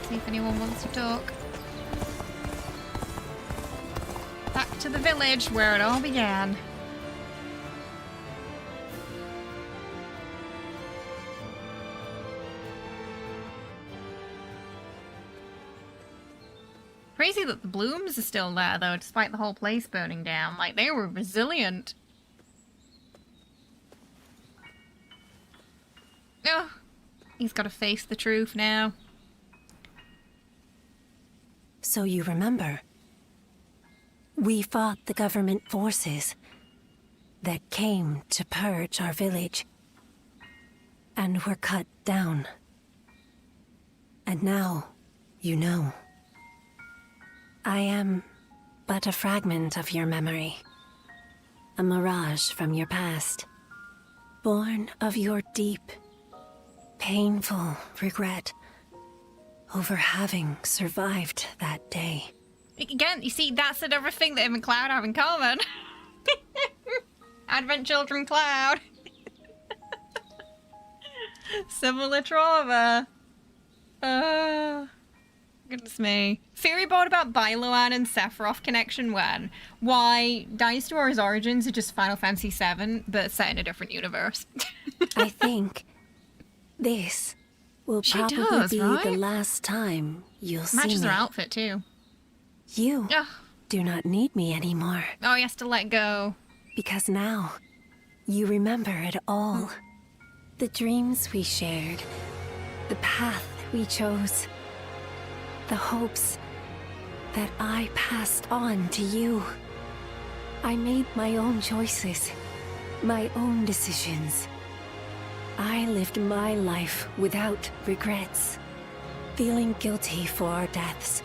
See if anyone wants to talk. Back to the village where it all began. Crazy that the blooms are still there, though, despite the whole place burning down. Like, they were resilient. Oh, he's got to face the truth now. So you remember? We fought the government forces that came to purge our village. And were cut down. And now, you know. I am but a fragment of your memory. A mirage from your past. Born of your deep, painful regret over having survived that day. Again, you see, that's another thing that him and Cloud have in common. Advent Children Cloud. Similar trauma. Goodness me. Theory board about Bailuan and Sephiroth connection when? Why Dynasty Warriors Origins are just Final Fantasy VII, but set in a different universe. I think this will probably be the last time you'll see me. Matches her outfit too. You do not need me anymore. Oh, he has to let go. Because now, you remember it all. The dreams we shared. The path we chose. The hopes that I passed on to you. I made my own choices. My own decisions. I lived my life without regrets. Feeling guilty for our deaths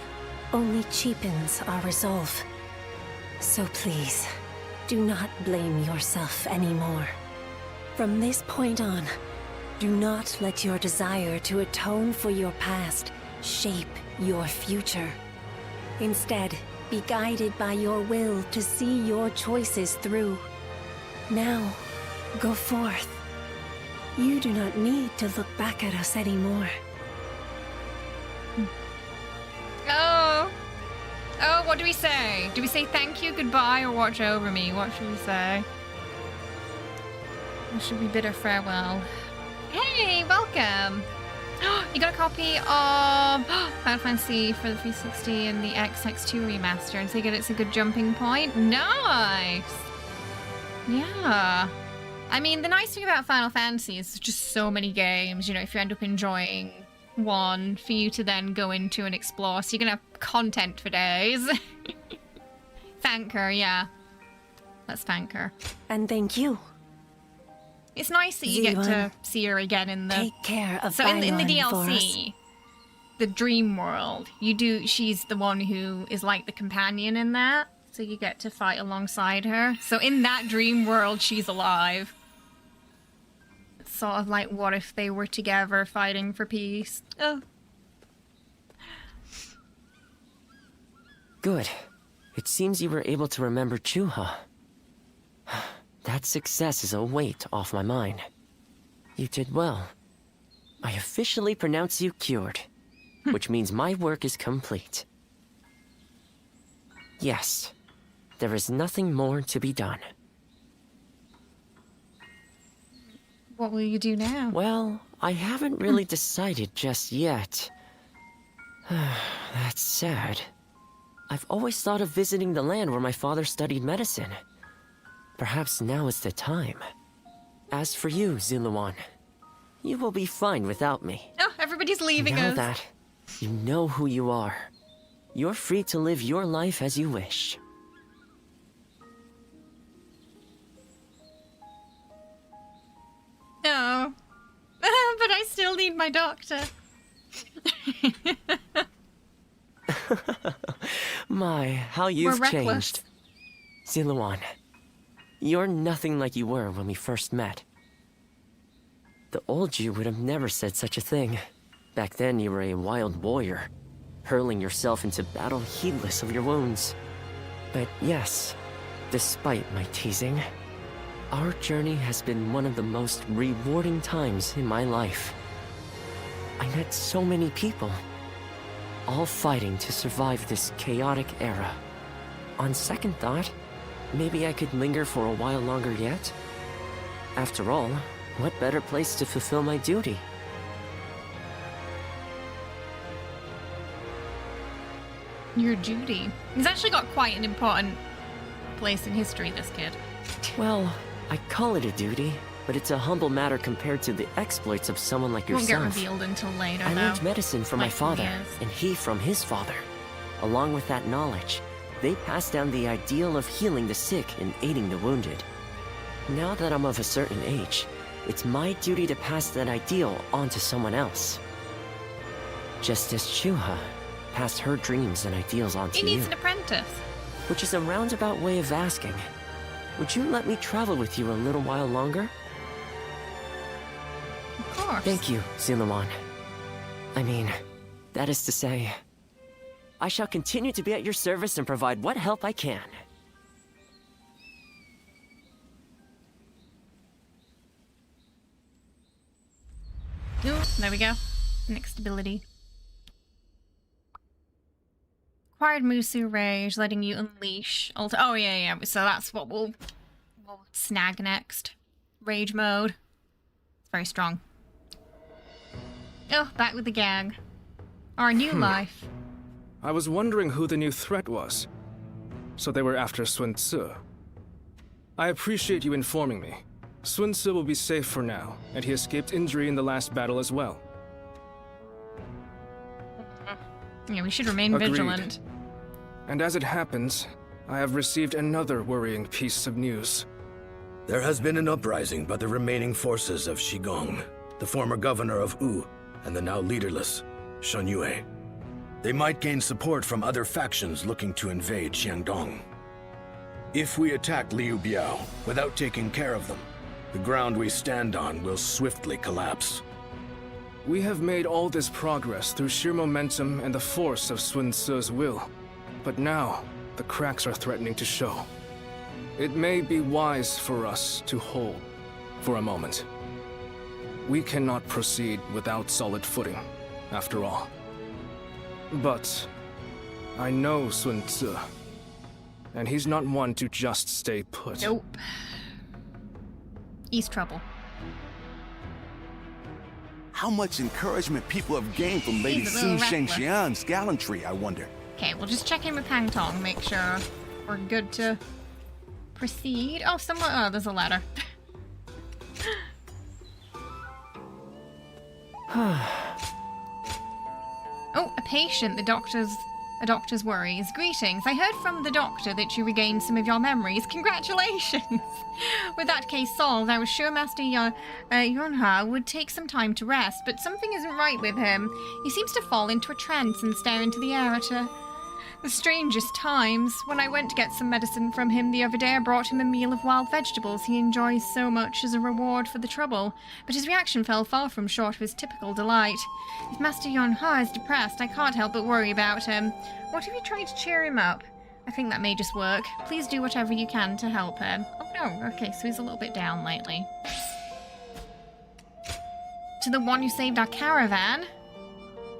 only cheapens our resolve. So please, do not blame yourself anymore. From this point on, do not let your desire to atone for your past shape your future. Instead, be guided by your will to see your choices through. Now, go forth. You do not need to look back at us anymore. Oh, what do we say? Do we say thank you, goodbye, or watch over me? What should we say? Or should we bid her farewell? Hey, welcome! You got a copy of Final Fantasy for the 360 and the XX2 remaster, and so you get it's a good jumping point. Nice! Yeah. I mean, the nice thing about Final Fantasy is there's just so many games, you know, if you end up enjoying one, for you to then go into and explore, so you're gonna have content for days. Thank her, yeah. Let's thank her. And thank you. It's nice that you get to see her again in the... Take care of So in the Bailuan DLC, the dream world, she's the one who is like the companion in that. So you get to fight alongside her. So in that dream world, she's alive. It's sort of like, what if they were together fighting for peace? Oh. Good. It seems you were able to remember Chuha. That success is a weight off my mind. You did well. I officially pronounce you cured, which means my work is complete. Yes, there is nothing more to be done. What will you do now? Well, I haven't really decided just yet. That's sad. I've always thought of visiting the land where my father studied medicine. Perhaps now is the time. As for you, Ziluan, you will be fine without me. Oh, everybody's leaving now us. That you know who you are, you're free to live your life as you wish. No. But I still need my doctor. My, how you've changed. Ziluan, you're nothing like you were when we first met. The old you would have never said such a thing. Back then you were a wild warrior, hurling yourself into battle heedless of your wounds. But yes, despite my teasing, our journey has been one of the most rewarding times in my life. I met so many people, all fighting to survive this chaotic era. On second thought, maybe I could linger for a while longer yet. After all, what better place to fulfill my duty? Your duty. He's actually got quite an important place in history, this kid. Well, I call it a duty, but it's a humble matter compared to the exploits of someone like Won't yourself. get revealed until later, I though. learned medicine from my Like father, years. and he from his father. Along with that knowledge, they passed down the ideal of healing the sick and aiding the wounded. Now that I'm of a certain age, it's my duty to pass that ideal on to someone else. Just as Chuha passed her dreams and ideals on to He needs you. an apprentice. Which is a roundabout way of asking, would you let me travel with you a little while longer? Of course. Thank you, Ziluan. I mean, that is to say, I shall continue to be at your service and provide what help I can. Ooh, there we go. Next ability. Acquired musou rage, letting you unleash. Oh yeah. So that's what we'll snag next. Rage mode. It's very strong. Oh, back with the gang. Our new life. I was wondering who the new threat was. So they were after Sun Tzu. I appreciate you informing me. Sun Tzu will be safe for now, and he escaped injury in the last battle as well. Yeah, we should remain Agreed. vigilant. And as it happens, I have received another worrying piece of news. There has been an uprising by the remaining forces of Shigong, the former governor of Wu, and the now leaderless Shunyue. They might gain support from other factions looking to invade Xiangdong. If we attack Liu Biao without taking care of them, the ground we stand on will swiftly collapse. We have made all this progress through sheer momentum and the force of Sun Tzu's will. But now, the cracks are threatening to show. It may be wise for us to hold for a moment. We cannot proceed without solid footing, after all. But I know Sun Tzu, and he's not one to just stay put. Nope. He's trouble. How much encouragement people have gained from Lady He's a Sun little reckless. Shengxian's gallantry, I wonder. Okay, we'll just check in with Pang Tong, make sure we're good to proceed. Oh, oh, there's a ladder. Oh, a patient. A doctor's worries. Greetings. I heard from the doctor that you regained some of your memories. Congratulations! With that case solved, I was sure Master Yonha would take some time to rest, but something isn't right with him. He seems to fall into a trance and stare into the air at the strangest times. When I went to get some medicine from him the other day, I brought him a meal of wild vegetables he enjoys so much as a reward for the trouble, but his reaction fell far from short of his typical delight. If Master Yonha is depressed, I can't help but worry about him. What if you try to cheer him up? I think that may just work. Please do whatever you can to help him. Oh no, okay, so he's a little bit down lately. To the one who saved our caravan.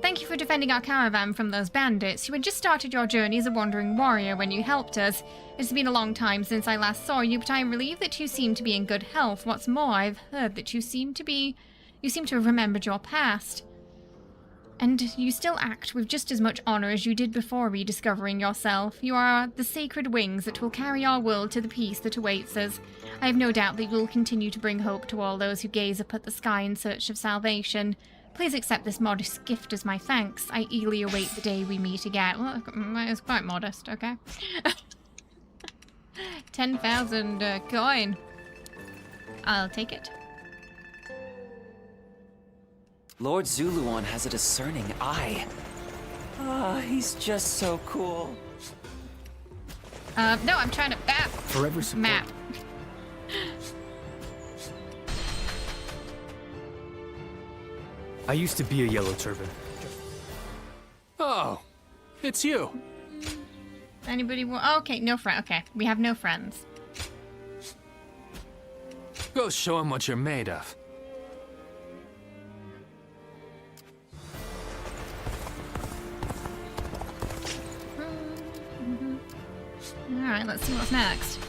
Thank you for defending our caravan from those bandits. You had just started your journey as a wandering warrior when you helped us. It's been a long time since I last saw you, but I am relieved that you seem to be in good health. What's more, I've heard that you seem to have remembered your past. And you still act with just as much honor as you did before rediscovering yourself. You are the sacred wings that will carry our world to the peace that awaits us. I have no doubt that you will continue to bring hope to all those who gaze up at the sky in search of salvation. Please accept this modest gift as my thanks. I eagerly await the day we meet again. Well, it's quite modest, okay. 10,000 coin. I'll take it. Lord Zuluan has a discerning eye. Ah, he's just so cool. No, I'm trying to... Forever support. Map. I used to be a Yellow Turban. Oh, it's you. Anybody want... Okay, no friend. Okay, we have no friends. Go show him what you're made of. Alright, let's see what's next.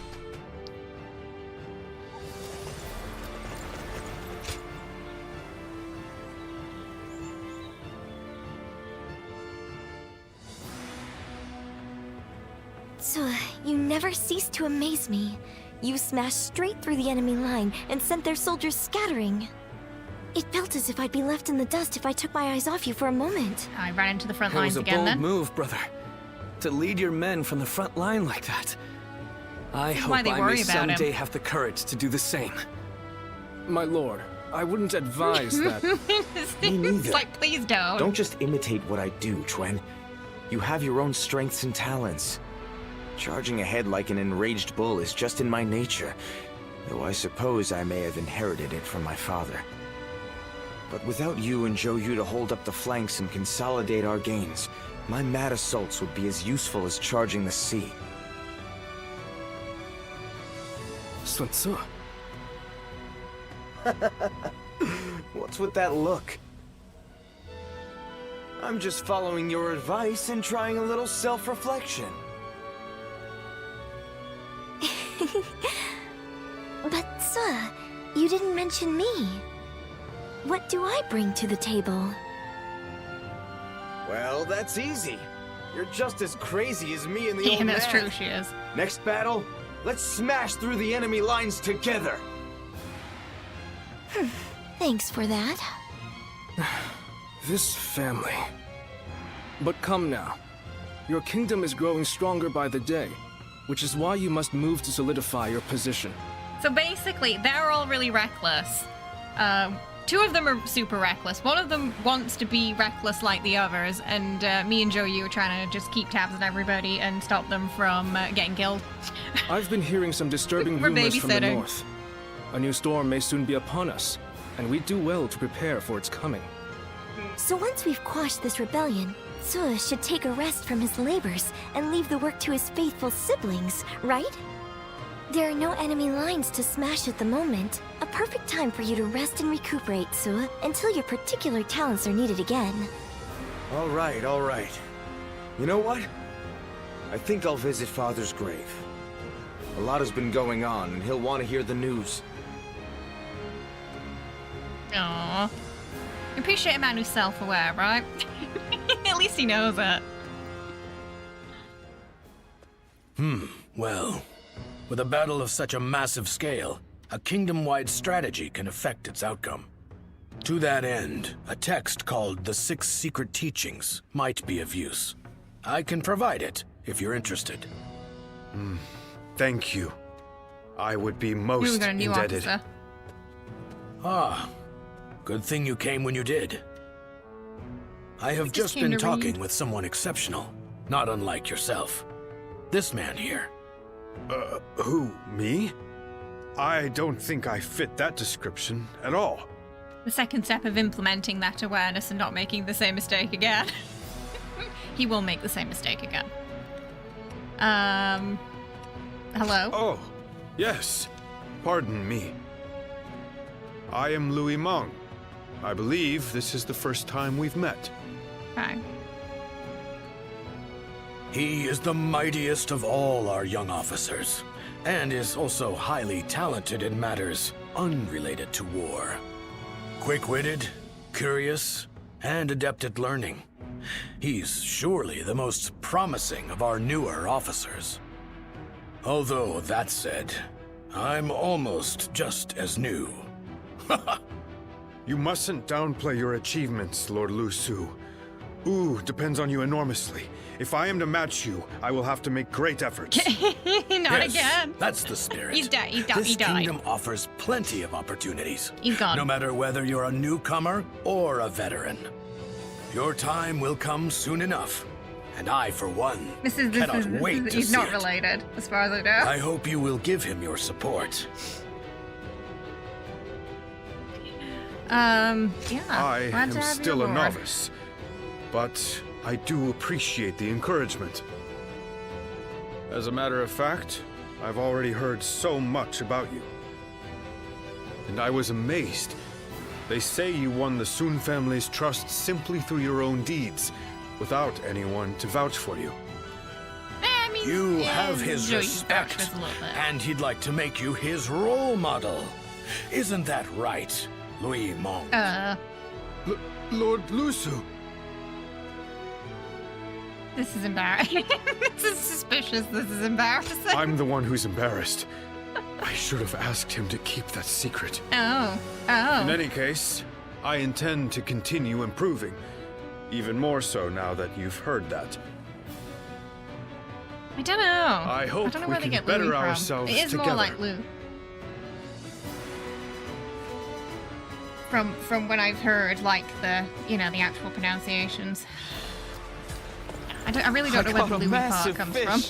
So, you never cease to amaze me. You smashed straight through the enemy line and sent their soldiers scattering. It felt as if I'd be left in the dust if I took my eyes off you for a moment. I ran into the front It lines was a again bold then. move, brother. To lead your men from the front line like that. I hope why they I worry may about him. someday have the courage to do the same. My lord, I wouldn't advise that. It's like, please don't. Don't just imitate what I do, Chuen. You have your own strengths and talents. Charging ahead like an enraged bull is just in my nature, though I suppose I may have inherited it from my father. But without you and Zhou to hold up the flanks and consolidate our gains, my mad assaults would be as useful as charging the sea. Sun Tzu. What's with that look? I'm just following your advice and trying a little self-reflection. But, sir, you didn't mention me. What do I bring to the table? Well, that's easy. You're just as crazy as me and the old Yeah, that's man. true, she is. Next battle, let's smash through the enemy lines together. Thanks for that. This family. But come now. Your kingdom is growing stronger by the day, which is why you must move to solidify your position. So basically, they're all really reckless. Two of them are super reckless. One of them wants to be reckless like the others, and me and Zhou are trying to just keep tabs on everybody and stop them from getting killed. I've been hearing some disturbing We're rumors from the babysitting. north. A new storm may soon be upon us, and we do well to prepare for its coming. So once we've quashed this rebellion, Suh should take a rest from his labors and leave the work to his faithful siblings, right? There are no enemy lines to smash at the moment. A perfect time for you to rest and recuperate, Suh, until your particular talents are needed again. All right, all right. You know what? I think I'll visit Father's grave. A lot has been going on, and he'll want to hear the news. Aww. I appreciate a man who's self-aware, right? At least he knows it. Well, with a battle of such a massive scale, a kingdom-wide strategy can affect its outcome. To that end, a text called The Six Secret Teachings might be of use. I can provide it, if you're interested. Thank you. I would be We most got a new indebted. officer. Ah, good thing you came when you did. I have just came been to talking read. with someone exceptional, not unlike yourself. This man here. Who, me? I don't think I fit that description at all. The second step of implementing that awareness and not making the same mistake again. He will make the same mistake again. Hello? Oh, yes. Pardon me. I am Louis Meng. I believe this is the first time we've met. Okay. He is the mightiest of all our young officers, and is also highly talented in matters unrelated to war. Quick-witted, curious, and adept at learning. He's surely the most promising of our newer officers. Although, that said, I'm almost just as new. You mustn't downplay your achievements, Lord Lu Su. Ooh depends on you enormously. If I am to match you, I will have to make great efforts. Not again. That's the spirit. He's dead. This kingdom offers plenty of opportunities. He's gone. No matter whether you're a newcomer or a veteran. Your time will come soon enough. And I, for one, cannot wait to see he's not it. related, as far as I know. I hope you will give him your support. Yeah. I glad am to have you still a aboard. novice, but I do appreciate the encouragement. As a matter of fact, I've already heard so much about you. And I was amazed. They say you won the Sun family's trust simply through your own deeds, without anyone to vouch for you. You have his respect, and he'd like to make you his role model. Isn't that right, Louis Mong? Lord Lu Su. This is embarrassing. This is suspicious. This is embarrassing. I'm the one who's embarrassed. I should have asked him to keep that secret. Oh. In any case, I intend to continue improving. Even more so now that you've heard that. I don't know. I hope I don't know we where they can get better Louis ourselves from. It is together. more like Lou. From what I've heard, like the the actual pronunciations. I really don't know where the Louis part comes from.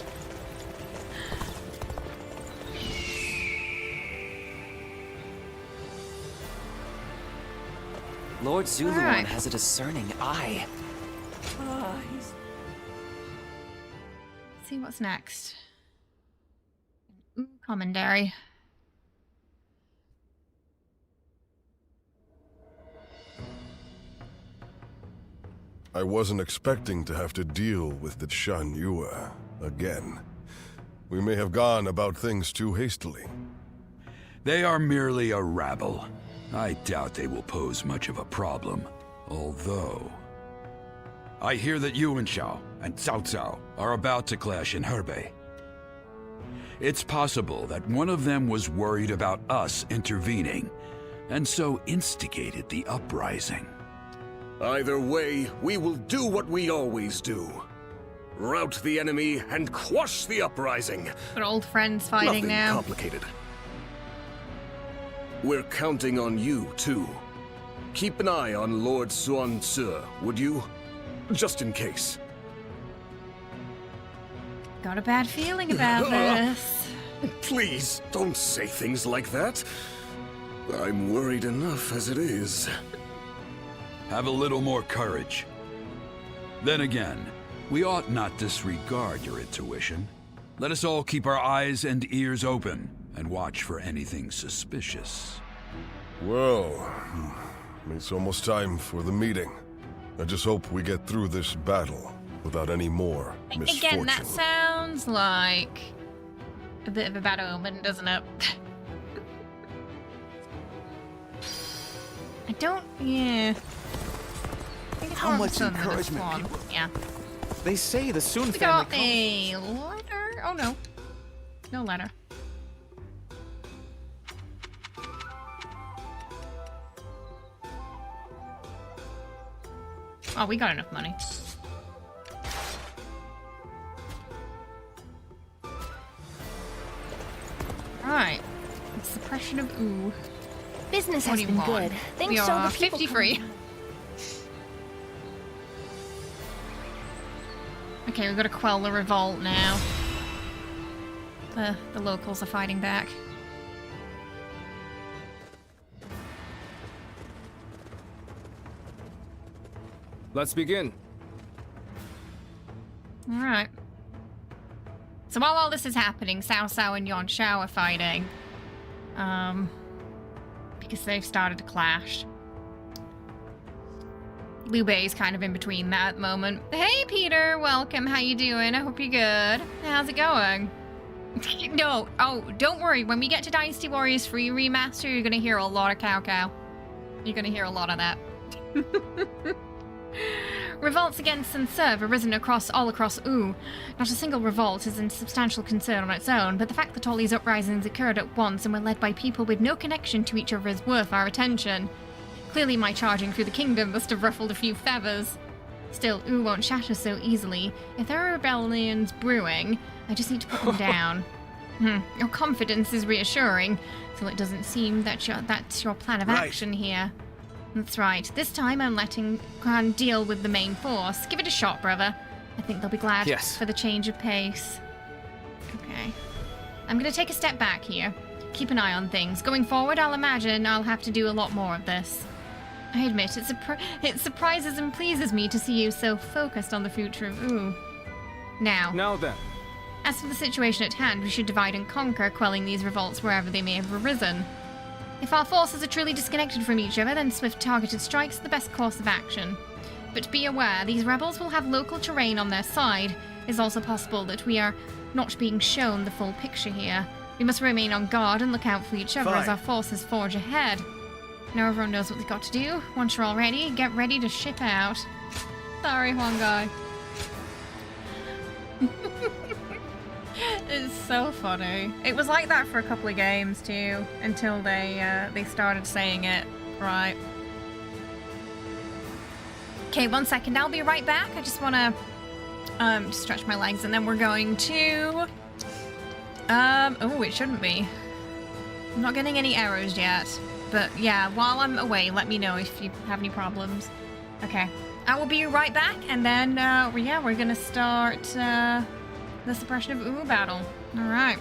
Lord Zuluan Alright. has a discerning eye. Let's see what's next. Commentary. I wasn't expecting to have to deal with the Shan Yue again. We may have gone about things too hastily. They are merely a rabble. I doubt they will pose much of a problem, although... I hear that Yuan Shao and Cao Cao are about to clash in Hebei. It's possible that one of them was worried about us intervening, and so instigated the uprising. Either way, we will do what we always do. Rout the enemy and quash the uprising. We're old friends fighting Nothing now. complicated. We're counting on you, too. Keep an eye on Lord Xuan Tzu, would you? Just in case. Got a bad feeling about this. Please, don't say things like that. I'm worried enough as it is. Have a little more courage. Then again, we ought not disregard your intuition. Let us all keep our eyes and ears open and watch for anything suspicious. Well, it's almost time for the meeting. I just hope we get through this battle without any more misfortune. Again, that sounds like a bit of a bad omen, doesn't it? I don't. Yeah. I think it's How more of a much son than a encouragement swan. people- Yeah. They say the Sun We family. got a letter. Oh no, no letter. Oh, we got enough money. Right. Suppression of ooh. Business has been 41. good. Thanks We to all are the people 53. coming. Okay, we've got to quell the revolt now. The locals are fighting back. Let's begin. Alright. So while all this is happening, Cao Cao and Yuan Shao are fighting. Because they've started to clash. Liu Bei's kind of in between that at the moment. Hey Peter, welcome, how you doing? I hope you're good. How's it going? No, oh, don't worry. When we get to Dynasty Warriors Free Remaster, you're gonna hear a lot of Cao. You're gonna hear a lot of that. Revolts against Sun Ce have arisen all across Wu. Not a single revolt is a substantial concern on its own, but the fact that all these uprisings occurred at once and were led by people with no connection to each other is worth our attention. Clearly my charging through the kingdom must have ruffled a few feathers. Still, ooh won't shatter so easily. If there are rebellions brewing, I just need to put them down. Your confidence is reassuring, so it doesn't seem that that's your plan of action here. That's right. This time I'm letting Gran deal with the main force. Give it a shot, brother. I think they'll be glad for the change of pace. Okay. I'm going to take a step back here. Keep an eye on things. Going forward, I'll imagine I'll have to do a lot more of this. I admit, it surprises and pleases me to see you so focused on the future of Ooh. Now then. As for the situation at hand, we should divide and conquer, quelling these revolts wherever they may have arisen. If our forces are truly disconnected from each other, then swift targeted strikes are the best course of action. But be aware, these rebels will have local terrain on their side. It's also possible that we are not being shown the full picture here. We must remain on guard and look out for each other as our forces forge ahead. Now everyone knows what they've got to do. Once you're all ready, get ready to ship out. Sorry, Huangai. It's so funny. It was like that for a couple of games too, until they started saying it right. Okay, 1 second. I'll be right back. I just want to stretch my legs, and then we're going to. Oh, it shouldn't be. I'm not getting any arrows yet, but yeah. While I'm away, let me know if you have any problems. Okay, I will be right back, and then yeah, we're gonna start the suppression of Ooh battle. All right.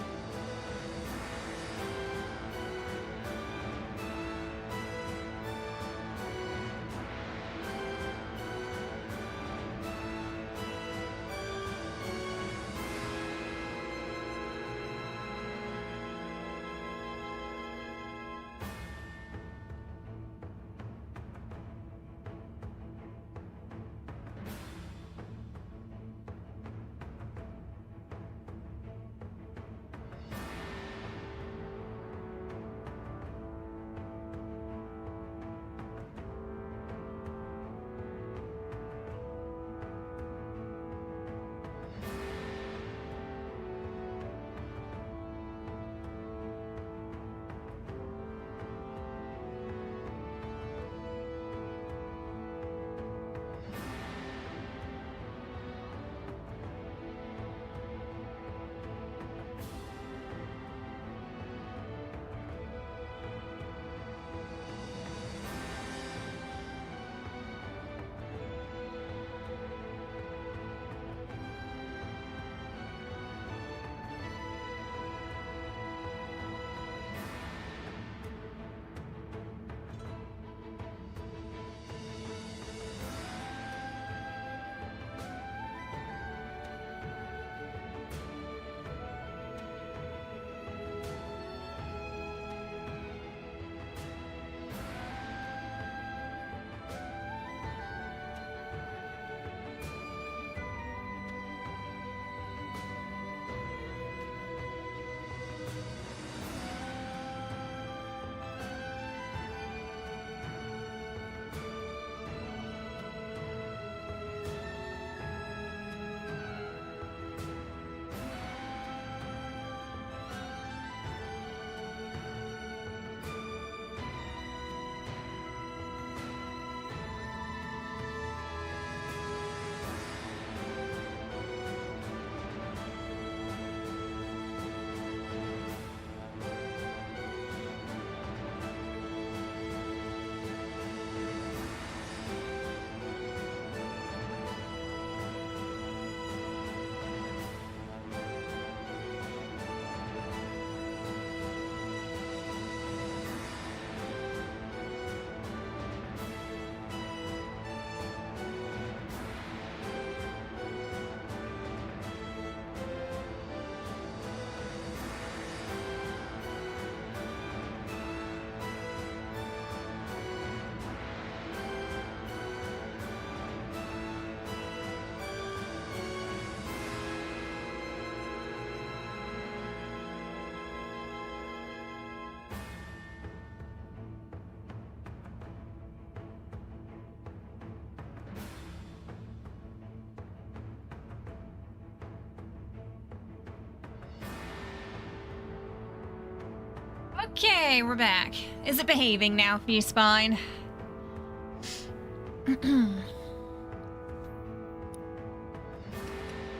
Okay, we're back. Is it behaving now for you, Spine?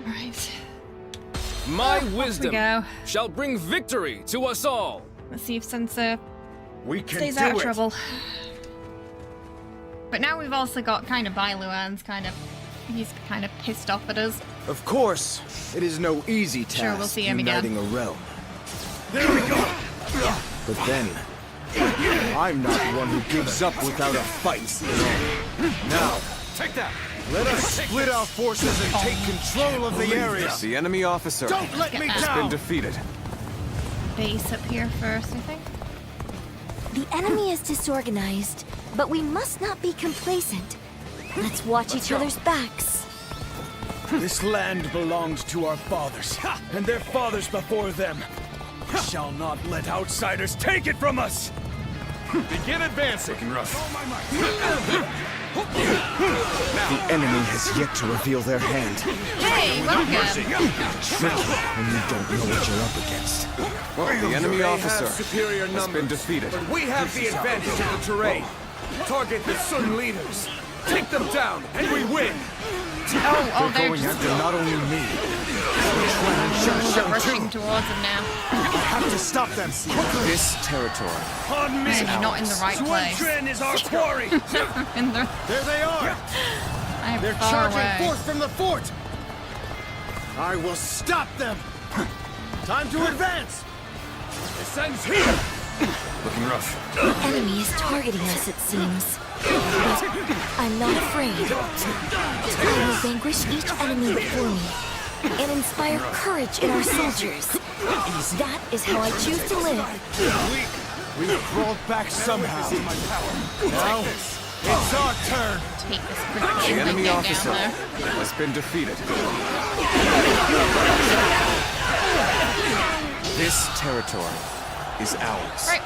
Right. My Off we wisdom go. shall bring victory to us all. Let's see if Sensor We can stays do out of it. trouble. But now we've also got kind of Bailuan's he's kind of pissed off at us. Of course, it is no easy task Sure, we'll see him again. uniting a realm. There we go. But then, I'm not one who gives up without a fight. Now, Take that! let us split our forces and take control of the area. The enemy officer Don't let me has down. been defeated. Base up here first, I think. The enemy is disorganized, but we must not be complacent. Let's watch each other's backs. This land belonged to our fathers, and their fathers before them. We shall not let outsiders take it from us! Begin advancing. Rough. The enemy has yet to reveal their hand. Hey, welcome. Tricky when you don't know what you're up against. The enemy They officer have superior has been defeated. But we have the advantage of the terrain. Target the Sun leaders. Take them down, and we win. Oh, They're they're going just after not only me, rushing towards him now. I have to stop them. This territory. Pardon me! Man, you're not in the right place. Suan is our quarry! In the, There they are! I am They're far charging away. forth from the fort! I will stop them! Time to advance! This ends here! Looking rough. The enemy is targeting us, it seems. But I'm not afraid. I will vanquish each enemy before me and inspire courage in our soldiers. That is how I choose to live. We crawled back somehow. Now, it's our turn. Take this The quickly and enemy get officer down there. has been defeated. This territory is ours. Right.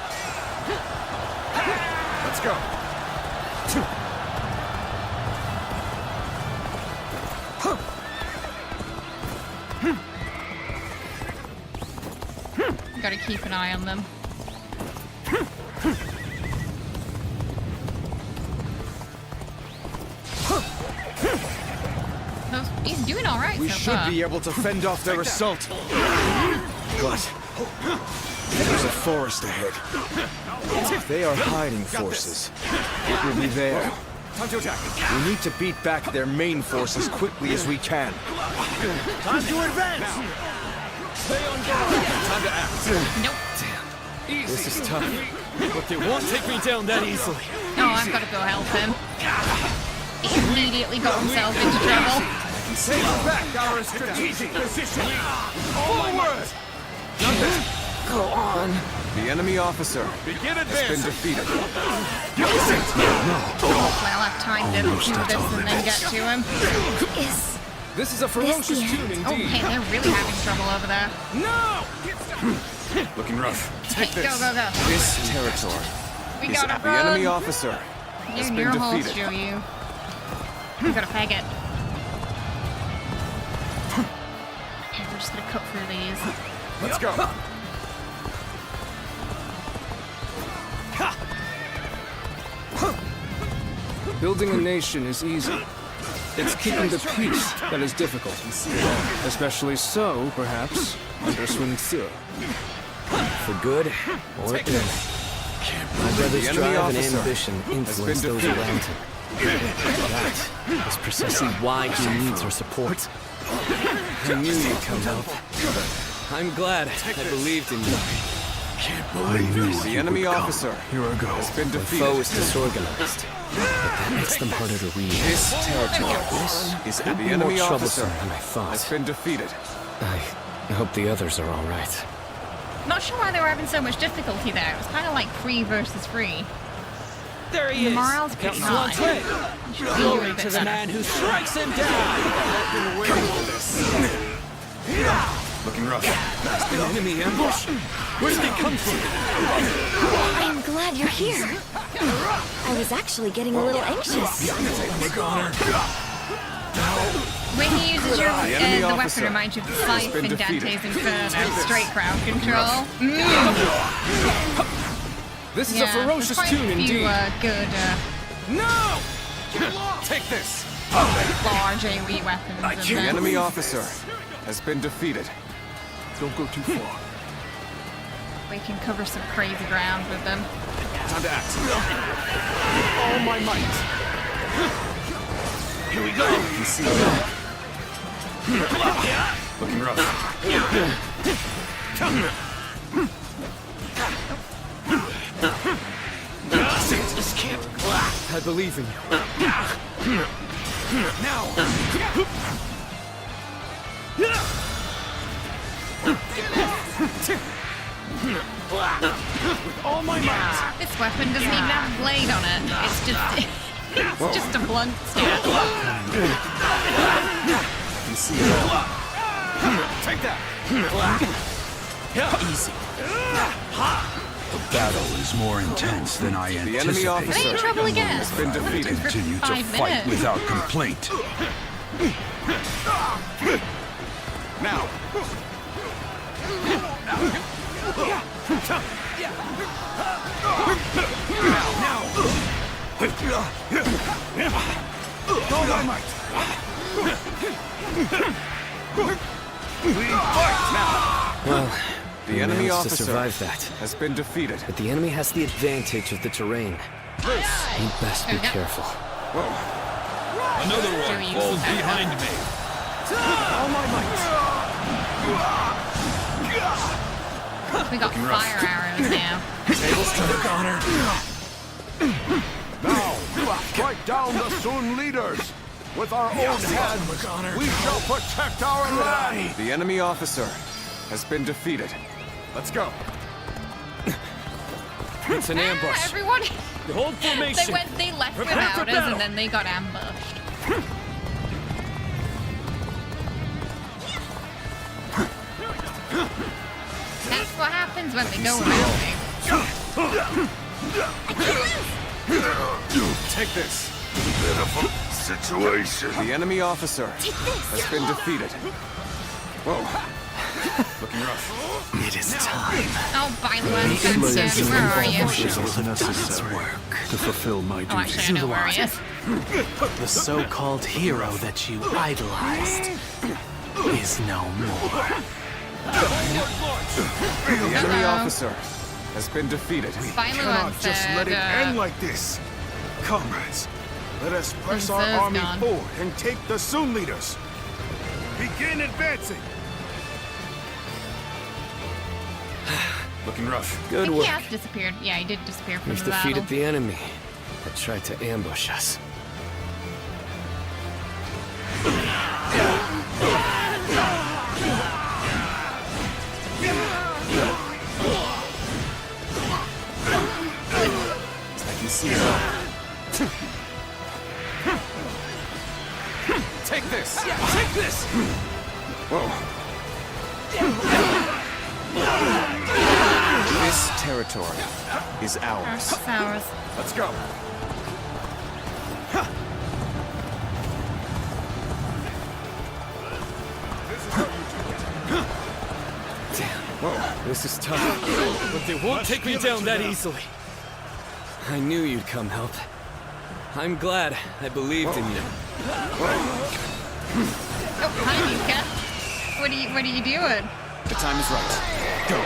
Let's go. Gotta keep an eye on them. He's doing all right We so should far. be able to fend off their assault. But there's a forest ahead. If they are hiding forces, it will be there. Time to attack. We need to beat back their main force as quickly as we can. Time to advance! Stay on guard. Time to act. Nope. This is tough. But they won't take me down that easily. Oh, I've got to go help him. He immediately got himself into trouble. Take back our strategic position. Forward! Go on. The enemy officer Begin has been advancing. defeated. Hopefully I'll have time to do this and then get to him. Is This is a ferocious the tune end? Oh, indeed. hey, they're really having trouble over there. Looking rough. Hey, go, go, go. This territory We is gotta The enemy run. officer has You're been near holes, defeated. Joe, you. We gotta peg it. Okay, we're just gonna cut through these. Let's go. Building a nation is easy. It's keeping the peace that is difficult. Especially so, perhaps, under Sun Tzu. For good or ill. My brother's The enemy drive and officer ambition has been influence those defeated. around him. That is precisely why he needs our support. I knew you'd come help. I'm glad I believed in you. The enemy officer has been My defeated. foe is disorganized, but that makes them harder to read. This territory This The could be more enemy officer troublesome than I has thought. been defeated. I hope the others are all right. Not sure why they were having so much difficulty there. It was kind of like free versus free. There he The is. morale's pretty high. Glory to the man who strikes him down. Looking rough. An enemy ambush? Where did they come from? I am glad you're here. I was actually getting a little anxious. When he uses your The enemy the officer weapon reminds you of the scythe been in defeated. Dante's Inferno. Straight crowd control. This is Yeah, a ferocious there's quite tune a few, indeed. good No! Take this! Large AoE weapons. The enemy officer has been defeated. Don't go too far. We can cover some crazy ground with them. Time to act. All my might. Here we go. You see that? Looking rough. This can't. I believe in you. Now. With all my might. This weapon doesn't even have a blade on it. It's just a blunt staff. You see that? Take that. Easy. The battle is more intense than I The enemy anticipated. officer Any trouble again? has been defeated. Continue to 5 fight minutes. without complaint. Now. All my might. Well, The we enemy managed to officer survive that. has been defeated. But the enemy has the advantage of the terrain. You best be careful. Another one falls behind me. All my might. We got fire arrows now. Tables turn. Now, strike down the Sun leaders! With our own hands, we shall protect our land! The enemy officer has been defeated. Let's go. It's an ambush. Everyone. Hold formation. They left Prepare for without us battle. and then they got ambushed. That's what happens when they go around me. Take this. Pitiful situation. The enemy officer has been defeated. Whoa. Looking rough. It is time. Oh, by the way, Spencer, where are you? Was necessary to fulfill my duty. Oh, actually, I know where he is. The so-called hero that you idolized is no more. The enemy officer has been defeated. Cannot Just let it end like this. Comrades, let us press our army forward and take the Sun leaders. Begin advancing. Looking rough. Good He work. has disappeared. Yeah, he did disappear from We've the battle. defeated the enemy that tried to ambush us. I can see it. Take this! Take this! Whoa. This territory is ours. It's ours. Let's go. Whoa, this is tough. But they won't take me down that easily. I knew you'd come help. I'm glad I believed in you. Oh, hi, Mika. What are you doing? The time is right. Go.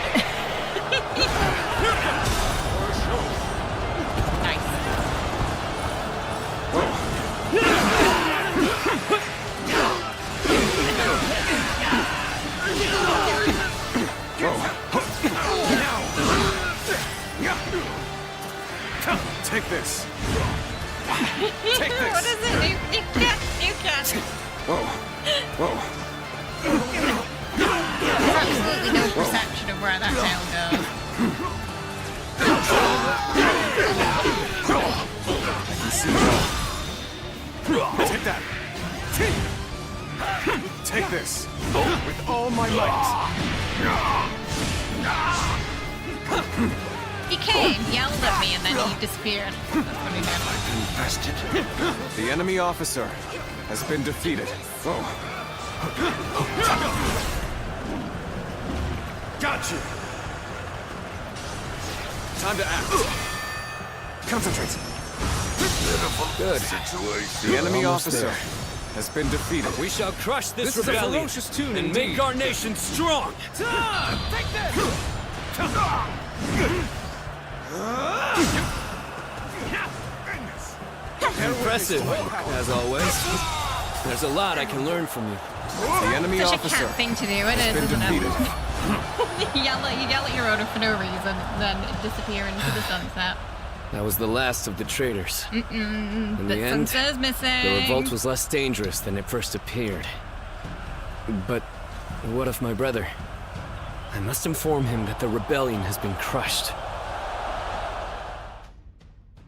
Nice. Take this. Take this. What is it? You can't. Whoa. Whoa. There's absolutely no perception of where that tail goes. I can see it. Take that. Take this. With all my might. He came, yelled at me, and then he disappeared. That's what he did. Bastard. The enemy officer has been defeated. Whoa. Gotcha. Time to act. Concentrate. Good. The enemy officer has been defeated. We shall crush this This is a rebellion ferocious tune and indeed. make our nation strong. Take this! Impressive, as always. There's a lot I can learn from you. The enemy Such a officer cat thing to do, it has is, been isn't defeated. it? you yell at your owner for no reason, then disappear into the sunset. That was the last of the traitors. In But the end, Sansa's missing. the revolt was less dangerous than it first appeared. But what of my brother? I must inform him that the rebellion has been crushed.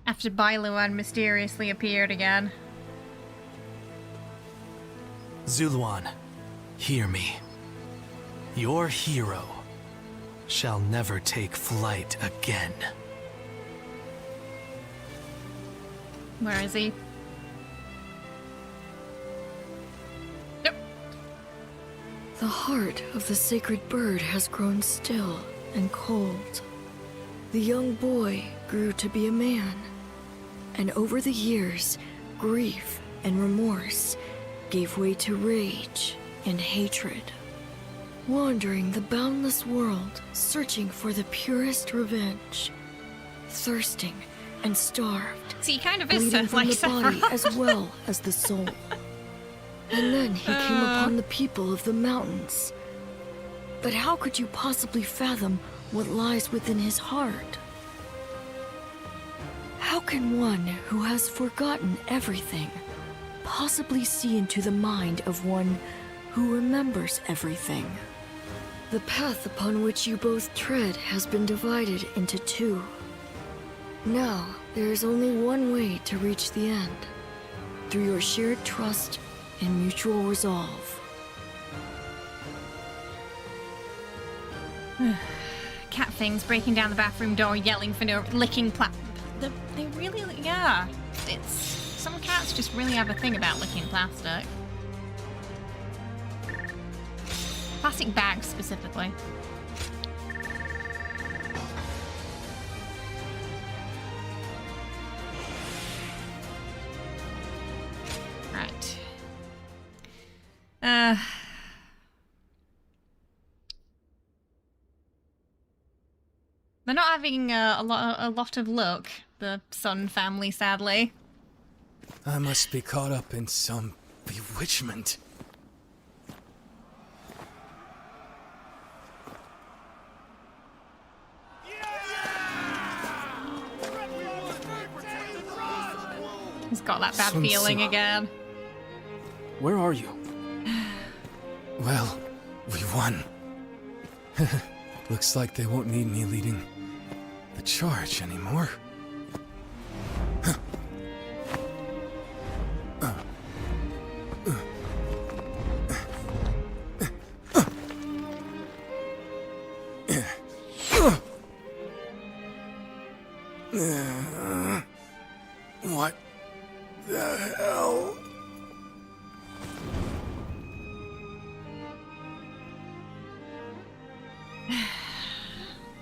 After Bailuan mysteriously appeared again. Zuluan, hear me. Your hero shall never take flight again. Where is he? The heart of the sacred bird has grown still and cold. The young boy grew to be a man, and over the years, grief and remorse gave way to rage and hatred. Wandering the boundless world, searching for the purest revenge, thirsting and starved, See, he kind of is bleeding from like the body Sephiroth. as well as the soul. And then he came upon the people of the mountains. But how could you possibly fathom what lies within his heart? How can one who has forgotten everything possibly see into the mind of one who remembers everything? The path upon which you both tread has been divided into two. Now, there is only one way to reach the end, through your shared trust and mutual resolve. Cat things breaking down the bathroom door, yelling for no, licking They really, yeah. It's some cats just really have a thing about licking plastic. Plastic bags specifically. Right. They're not having a lot of luck, the Sun family, sadly. I must be caught up in some bewitchment. He's got that bad Sun feeling Tzu. again. Where are you? Well, we won. Looks like they won't need me leading the charge anymore. What the hell?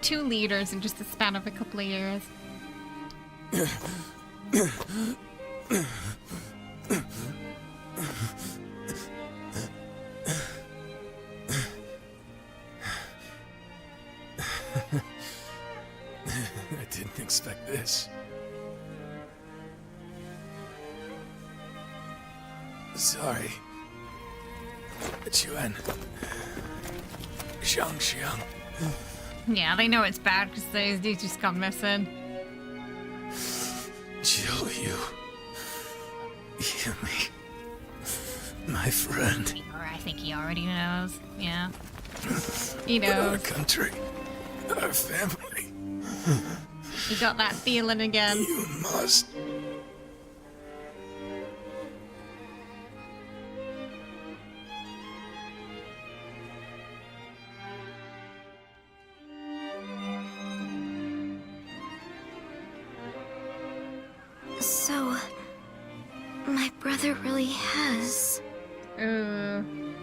Two leaders in just the span of a couple of years. I didn't expect this. Sorry. Chuan. Xiang. Yeah, they know it's bad because those dudes just gone missing. Jill, you me. My friend. Or I think he already knows. Yeah. He Our knows. country. Our family. You got that feeling again. You must. So, my brother really has.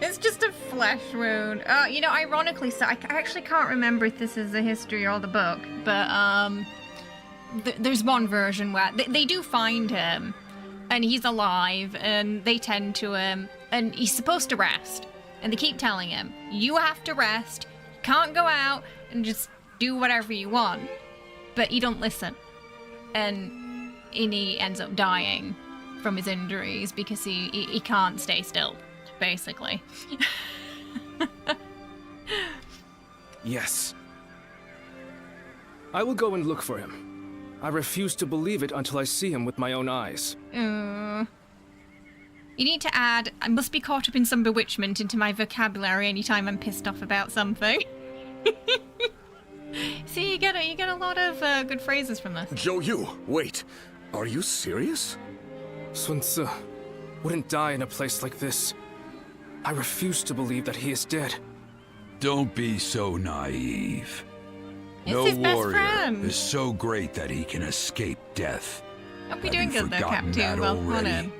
It's just a flesh wound. You know, ironically, so I actually can't remember if this is the history or the book, but there's one version where they do find him, and he's alive, and they tend to him, and he's supposed to rest. And they keep telling him, you have to rest, you can't go out and just do whatever you want. But he don't listen. And he ends up dying from his injuries because he can't stay still, basically. Yes. I will go and look for him. I refuse to believe it until I see him with my own eyes. You need to add, I must be caught up in some bewitchment into my vocabulary anytime I'm pissed off about something. See, you get a lot of good phrases from this. Zhou Yu, wait. Are you serious? Sun Ce wouldn't die in a place like this. I refuse to believe that he is dead. Don't be so naive. It's No his best warrior friend. is so great that he can escape death. Hope you're Have doing you good though, forgotten Cap 2. that Well, on already? in.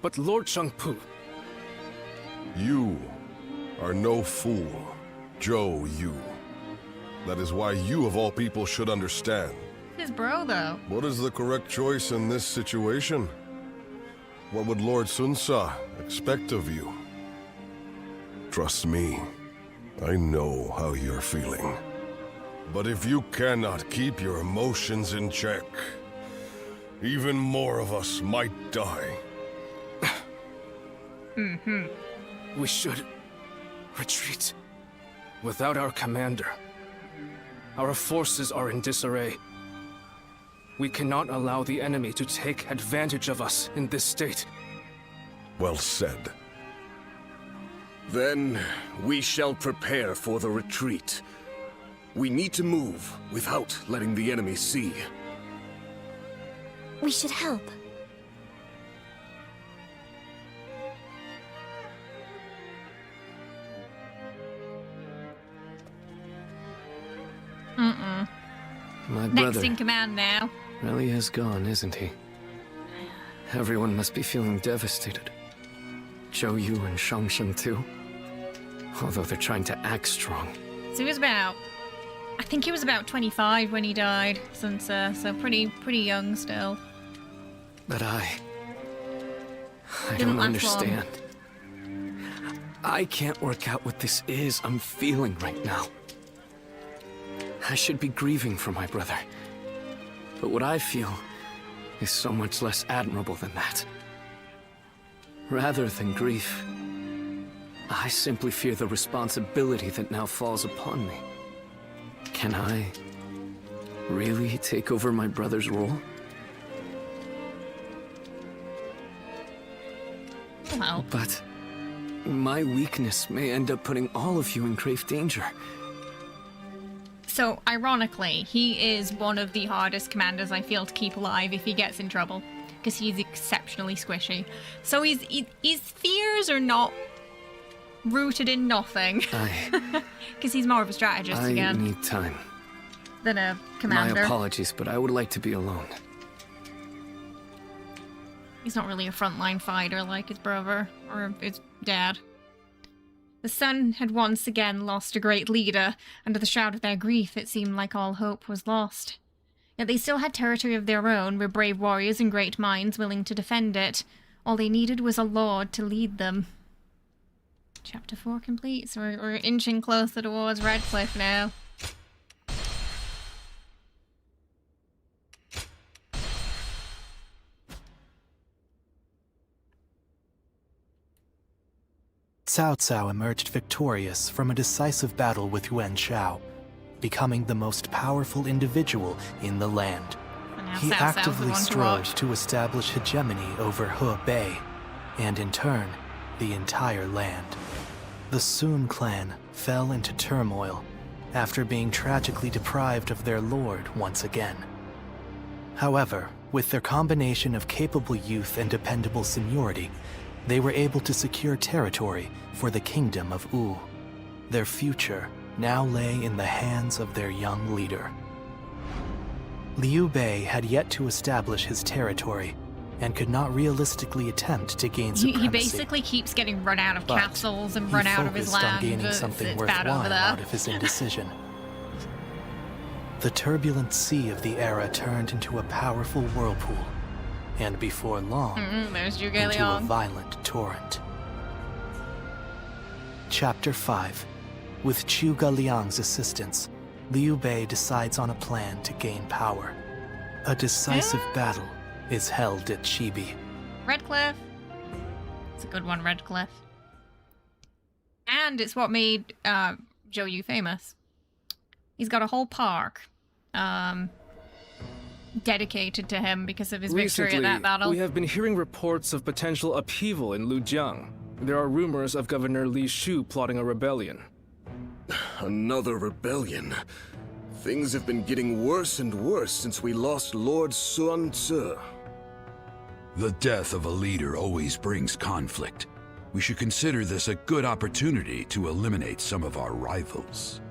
But Lord Chengpu... You are no fool, Zhou Yu. That is why you of all people should understand. His bro, though. What is the correct choice in this situation? What would Lord Sun Ce expect of you? Trust me, I know how you're feeling. But if you cannot keep your emotions in check, even more of us might die. We should retreat. Without our commander, our forces are in disarray. We cannot allow the enemy to take advantage of us in this state. Well said. Then we shall prepare for the retreat. We need to move without letting the enemy see. We should help. My Next brother in command now. really is gone, isn't he? Everyone must be feeling devastated. Zhou Yu and Shangsheng too. Although they're trying to act strong. So he was about, I think he was about 25 when he died, Sun Ce, so pretty young still. But I Didn't don't last long. understand. I can't work out what this is I'm feeling right now. I should be grieving for my brother. But what I feel is so much less admirable than that. Rather than grief, I simply fear the responsibility that now falls upon me. Can I really take over my brother's role? Well, But my weakness may end up putting all of you in grave danger. so ironically, he is one of the hardest commanders I feel to keep alive if he gets in trouble, because he's exceptionally squishy. So his fears are not rooted in nothing, because he's more of a strategist I again need time. than a commander. My apologies, but I would like to be alone. He's not really a frontline fighter like his brother or his dad. The Sun had once again lost a great leader. Under the shroud of their grief, it seemed like all hope was lost. Yet they still had territory of their own, with brave warriors and great minds willing to defend it. All they needed was a lord to lead them. Chapter 4 complete, so we're inching closer towards Redcliffe now. Cao Cao emerged victorious from a decisive battle with Yuan Shao, becoming the most powerful individual in the land. He Cao Cao's the actively one to strove watch. to establish hegemony over Hebei, and in turn, the entire land. The Sun clan fell into turmoil after being tragically deprived of their lord once again. However, with their combination of capable youth and dependable seniority, they were able to secure territory for the Kingdom of Wu. Their future now lay in the hands of their young leader. Liu Bei had yet to establish his territory and could not realistically attempt to gain supremacy. He basically keeps getting run out of But castles and he run out of his focused on land. gaining something It's bad worthwhile over there. out of his indecision. The turbulent sea of the era turned into a powerful whirlpool, and before long, there's Zhuge into a Liang. violent torrent. Chapter 5. With Zhuge Liang's assistance, Liu Bei decides on a plan to gain power. A decisive battle is held at Chibi. Redcliffe. It's a good one, Redcliffe. And it's what made Zhou Yu famous. He's got a whole park dedicated to him because of his victory at that battle. We have been hearing reports of potential upheaval in Lujiang. There are rumors of Governor Li Shu plotting a rebellion. Another rebellion. Things have been getting worse and worse since we lost Lord Sun Ce. The death of a leader always brings conflict. We should consider this a good opportunity to eliminate some of our rivals.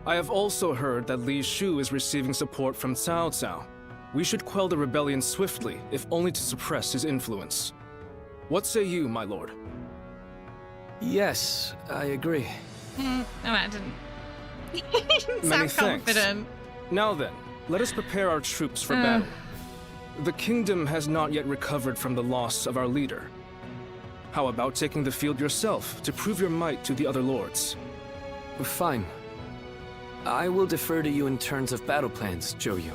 I have also heard that Li Shu is receiving support from Cao Cao. We should quell the rebellion swiftly, if only to suppress his influence. What say you, my lord? Yes, I agree. No, I didn't. He didn't Many sound thanks. confident. Now then, let us prepare our troops for battle. The kingdom has not yet recovered from the loss of our leader. How about taking the field yourself to prove your might to the other lords? Fine. I will defer to you in terms of battle plans, Zhou Yu.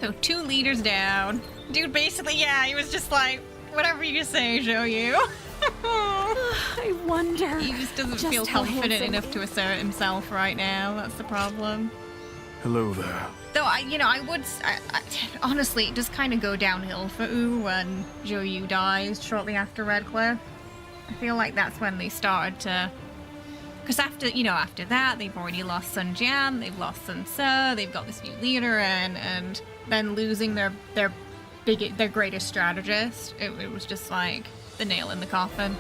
So 2 leaders down. Dude, basically, yeah, he was just like, whatever you say, Zhou Yu. I wonder. He just doesn't just feel how confident handsome enough to assert himself right now. That's the problem. Hello there. Though, I would... honestly, it does kind of go downhill for Wu when Zhou Yu dies shortly after Redcliffe. I feel like that's when they started to... Because after that, they've already lost Sun Jian, they've lost Sun Ce, they've got this new leader, and then losing their greatest strategist, it was just like the nail in the coffin.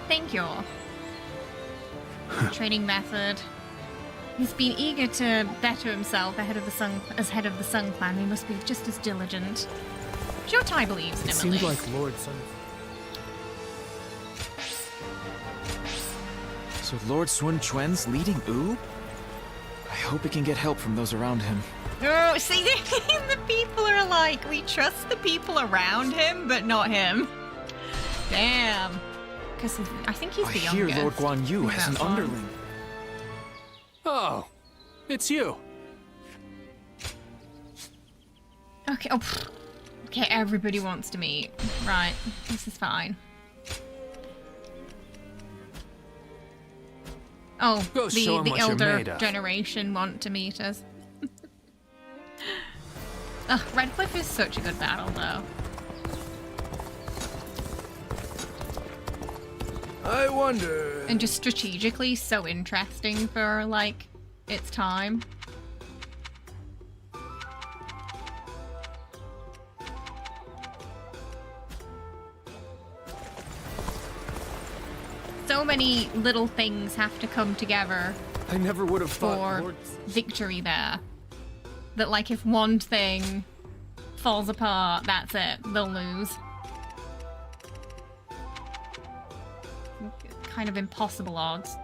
Thank you. Training method. He's been eager to better himself as head of the Sun Clan. He must be just as diligent. Shotai believes in him, It seems at least. like Lord Sun... So Lord Sun Quan's leading Wu? I hope he can get help from those around him. Oh, see, the people are like, we trust the people around him, but not him. Damn. Because I think he's the youngest. I hear Lord Guan Yu has an underling. Oh, it's you. Okay, okay, everybody wants to meet. Right, this is fine. Oh, Go show 'em the what you're elder made of. generation want to meet us. Ugh, Redcliffe is such a good battle, though. I wonder... And just strategically so interesting for, like, its time. So many little things have to come together I never would have thought for Lord... victory there. That, like, if one thing falls apart, that's it. They'll lose. Kind of impossible odds.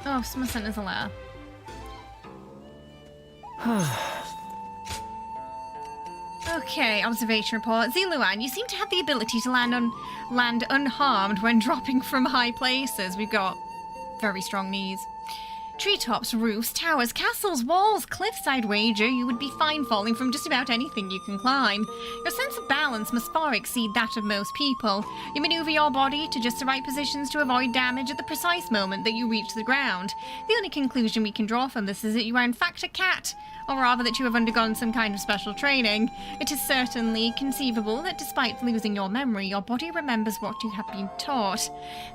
Oh, someone sent us a letter. Okay, observation report. Ziluan, you seem to have the ability to land unharmed when dropping from high places. We've got very strong knees. Treetops, roofs, towers, castles, walls, cliffs, I'd wager you would be fine falling from just about anything you can climb. Your sense of balance must far exceed that of most people. You maneuver your body to just the right positions to avoid damage at the precise moment that you reach the ground. The only conclusion we can draw from this is that you are in fact a cat, or rather that you have undergone some kind of special training. It is certainly conceivable that despite losing your memory, your body remembers what you have been taught.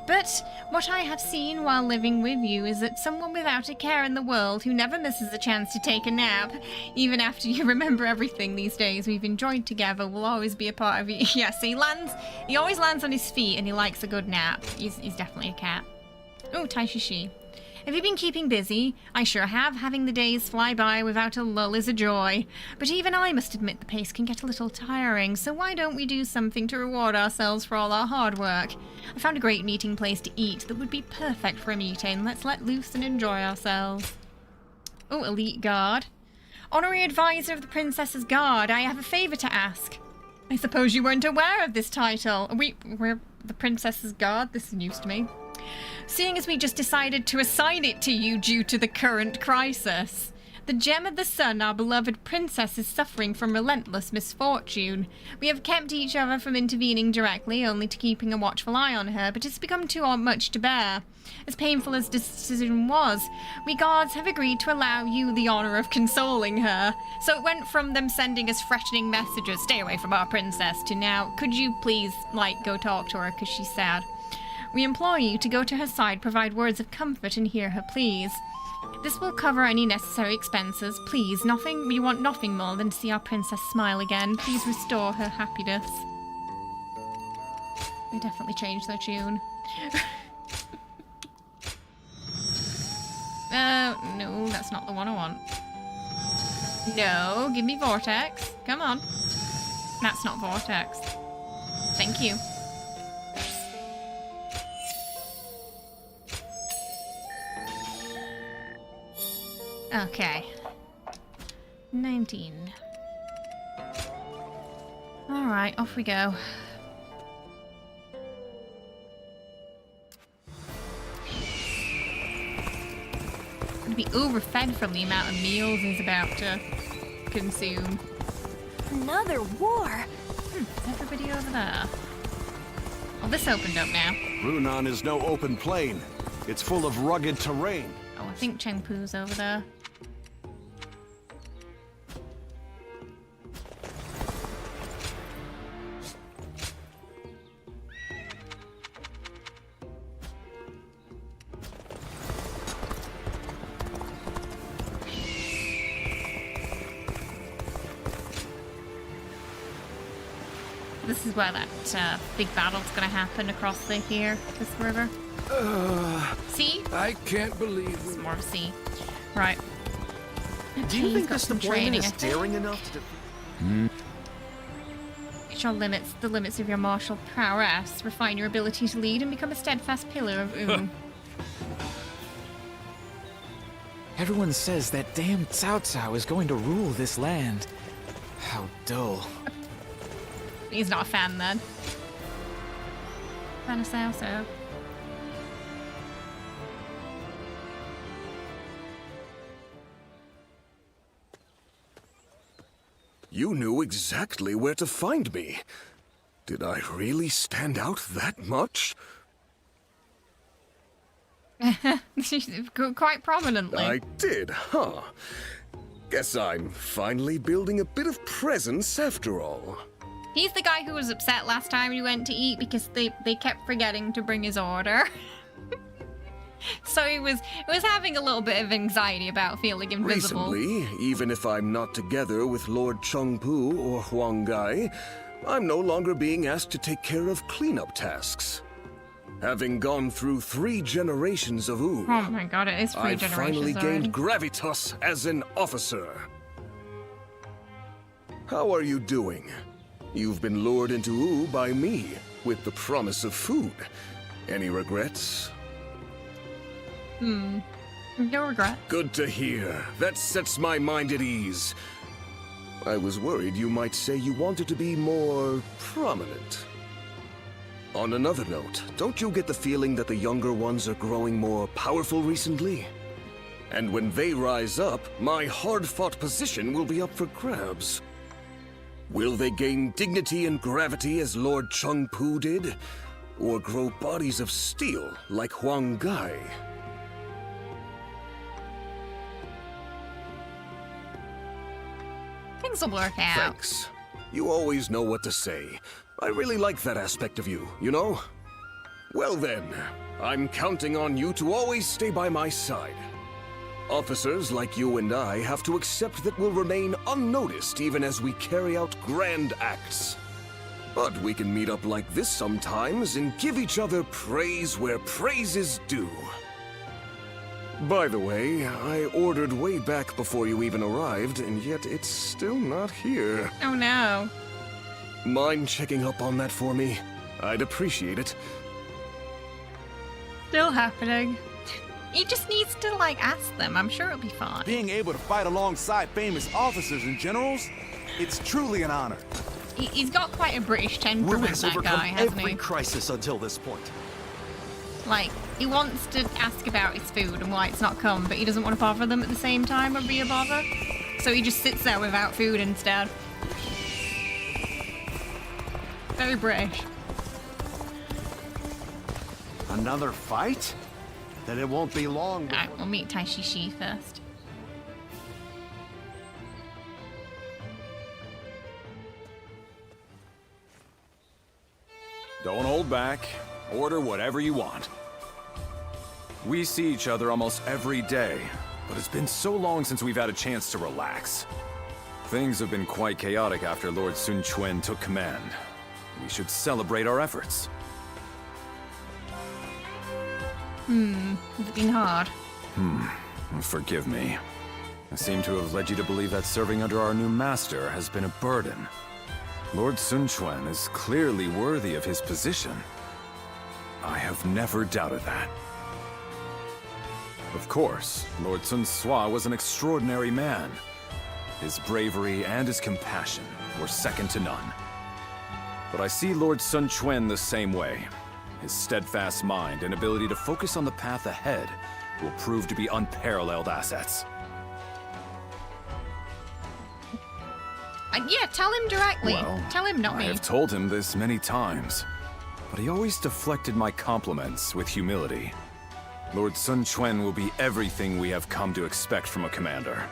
But what I have seen while living with you is that someone with without a care in the world, who never misses a chance to take a nap. Even after you remember everything these days we've enjoyed together, will always be a part of you. Yeah, so he always lands on his feet and he likes a good nap. He's definitely a cat. Oh, Taishishi. Have you been keeping busy? I sure have. Having the days fly by without a lull is a joy. But even I must admit the pace can get a little tiring, so why don't we do something to reward ourselves for all our hard work? I found a great meeting place to eat that would be perfect for a meeting. Let's let loose and enjoy ourselves. Oh, Elite Guard. Honorary Advisor of the Princess's Guard, I have a favor to ask. I suppose you weren't aware of this title. We're the Princess's Guard? This is news to me. Seeing as we just decided to assign it to you due to the current crisis. The gem of the sun, our beloved princess, is suffering from relentless misfortune. We have kept each other from intervening directly, only to keeping a watchful eye on her, but it's become too much to bear. As painful as this decision was, we guards have agreed to allow you the honor of consoling her. So it went from them sending us threatening messages, stay away from our princess, to now, could you please, go talk to her, because she's sad. We implore you to go to her side, provide words of comfort, and hear her pleas. This will cover any necessary expenses. Please, we want nothing more than to see our princess smile again. Please restore her happiness. They definitely changed their tune. No, that's not the one I want. No, give me Vortex. Come on. That's not Vortex. Thank you. Okay. 19. Alright, off we go. Gonna be overfed from the amount of meals he's about to consume. Another war? Is everybody over there? Oh, this opened up now. Runan is no open plain. It's full of rugged terrain. Oh, I think Chengpu's over there. This is where that big battle's gonna happen across this river. Sea? I can't believe this is more of a sea. Right. Do you think this deployment is daring enough to Reach the limits of your martial prowess, refine your ability to lead, and become a steadfast pillar of Oom. Everyone says that damn Cao Cao is going to rule this land. How dull. He's not a fan then. Fan of Cao Cao. You knew exactly where to find me. Did I really stand out that much? Quite prominently. I did, huh? Guess I'm finally building a bit of presence after all. He's the guy who was upset last time we went to eat because they kept forgetting to bring his order. So he was having a little bit of anxiety about feeling invisible. Recently, even if I'm not together with Lord Chengpu or Huang Gai, I'm no longer being asked to take care of cleanup tasks. Having gone through 3 generations of Oom, oh my god, it is 3 I've generations finally gained already. gravitas as an officer. How are you doing? You've been lured into Wu by me, with the promise of food. Any regrets? No regret. Good to hear. That sets my mind at ease. I was worried you might say you wanted to be more prominent. On another note, don't you get the feeling that the younger ones are growing more powerful recently? And when they rise up, my hard-fought position will be up for grabs. Will they gain dignity and gravity as Lord Chengpu did? Or grow bodies of steel like Huang Gai? Things will work out. Thanks. You always know what to say. I really like that aspect of you, you know? Well then, I'm counting on you to always stay by my side. Officers like you and I have to accept that we'll remain unnoticed even as we carry out grand acts. But we can meet up like this sometimes and give each other praise where praise is due. By the way, I ordered way back before you even arrived, and yet it's still not here. Oh no. Mind checking up on that for me? I'd appreciate it. Still happening. He just needs to, like, ask them. I'm sure it'll be fine. Being able to fight alongside famous officers and generals, it's truly an honor. He's got quite a British temperament, Wu has that overcome guy, hasn't every he? crisis until this point. Like, he wants to ask about his food and why it's not come, but he doesn't want to bother them at the same time or be a bother. So he just sits there without food instead. Very British. Another fight? Then it won't be long. Alright, we'll meet Tai Shishi first. Don't hold back. Order whatever you want. We see each other almost every day, but it's been so long since we've had a chance to relax. Things have been quite chaotic after Lord Sun Quan took command. We should celebrate our efforts. It's been hard. Forgive me. I seem to have led you to believe that serving under our new master has been a burden. Lord Sun Quan is clearly worthy of his position. I have never doubted that. Of course, Lord Sun Sua was an extraordinary man. His bravery and his compassion were second to none. But I see Lord Sun Quan the same way. His steadfast mind and ability to focus on the path ahead will prove to be unparalleled assets. Yeah, tell him directly. Well, tell him, not I me. have told him this many times, but he always deflected my compliments with humility. Lord Sun Quan will be everything we have come to expect from a commander.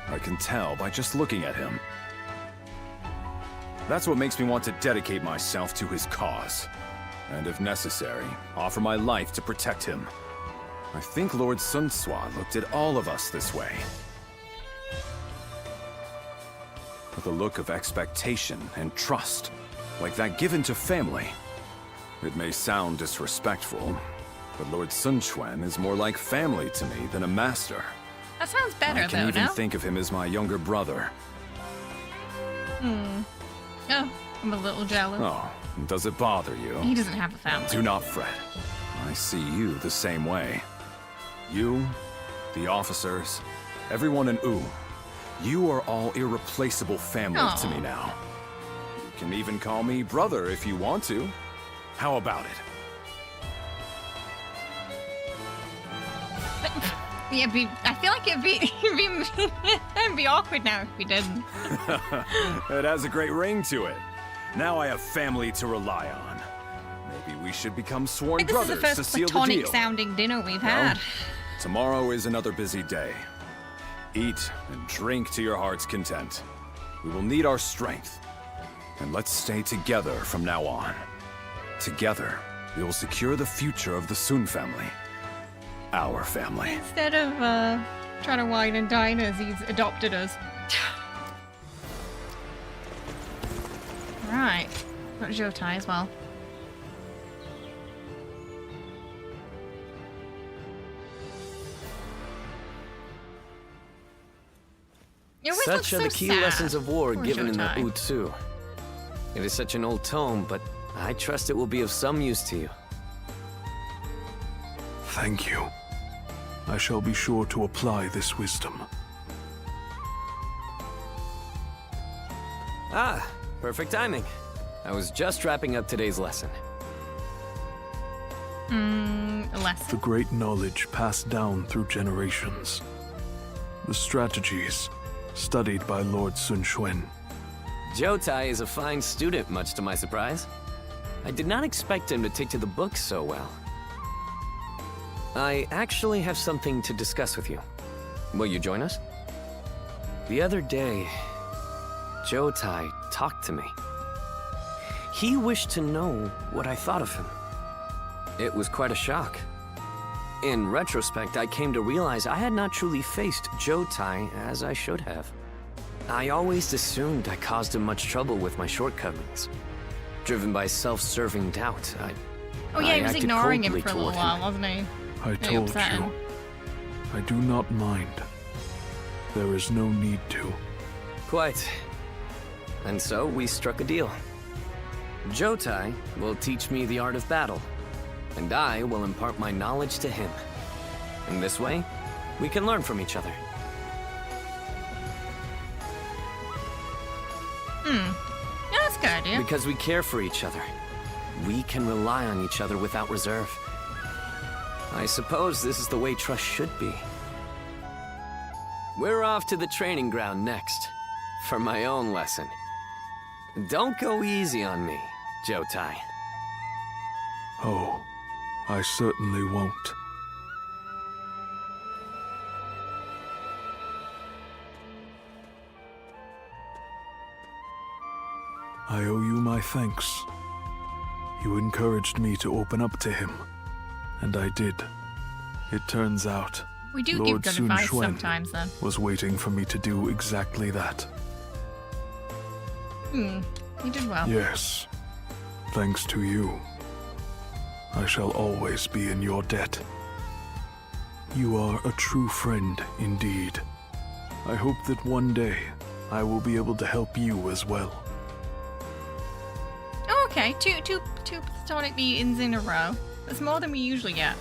I can tell by just looking at him. That's what makes me want to dedicate myself to his cause. And if necessary, offer my life to protect him. I think Lord Sun Sua looked at all of us this way. With a look of expectation and trust, like that given to family. It may sound disrespectful, but Lord Sun Quan is more like family to me than a master. That sounds better, I can though, even no? think of him as my younger brother. Oh, I'm a little jealous. Oh, does it bother you? He doesn't have a family. Do not fret. I see you the same way. You, the officers, everyone in Wu. You are all irreplaceable family to me now. You can even call me brother if you want to. How about it? Yeah, I feel like it'd be awkward now if we didn't. It has a great ring to it. Now I have family to rely on. Maybe we should become sworn This is the brothers to first seal the platonic deal. sounding dinner we've Well, had. tomorrow is another busy day. Eat and drink to your heart's content. We will need our strength. And let's stay together from now on. Together, we will secure the future of the Sun family. Our family. Instead of trying to wine and dine us, he's adopted us. Right. Got Jotai as well. You always look Such are so the key sad. lessons of war Poor given in the Jotai. Utsu. It is such an old tome, but I trust it will be of some use to you. Thank you. I shall be sure to apply this wisdom. Ah, perfect timing. I was just wrapping up today's lesson. Lesson? The great knowledge passed down through generations. The strategies studied by Lord Sun Quan. Jotai is a fine student, much to my surprise. I did not expect him to take to the books so well. I actually have something to discuss with you. Will you join us? The other day, Jotai talked to me. He wished to know what I thought of him. It was quite a shock. In retrospect, I came to realize I had not truly faced Jotai as I should have. I always assumed I caused him much trouble with my shortcomings. Driven by self-serving doubt, Oh yeah, he was acted ignoring him coldly for a little toward him. while, wasn't he? I Really told upsetting. you. I do not mind. There is no need to. Quite. And so we struck a deal. Jotai will teach me the art of battle, and I will impart my knowledge to him. In this way, we can learn from each other. Yeah, that's a good idea. Because we care for each other. We can rely on each other without reserve. I suppose this is the way trust should be. We're off to the training ground next, for my own lesson. Don't go easy on me, Jotai. Oh, I certainly won't. I owe you my thanks. You encouraged me to open up to him, and I did. It turns out, We do give Lord good Sun advice Quan sometimes, then. was waiting for me to do exactly that. You did well. Yes, thanks to you. I shall always be in your debt. You are a true friend indeed. I hope that one day I will be able to help you as well. Oh, okay. Two platonic meetings in a row. That's more than we usually get.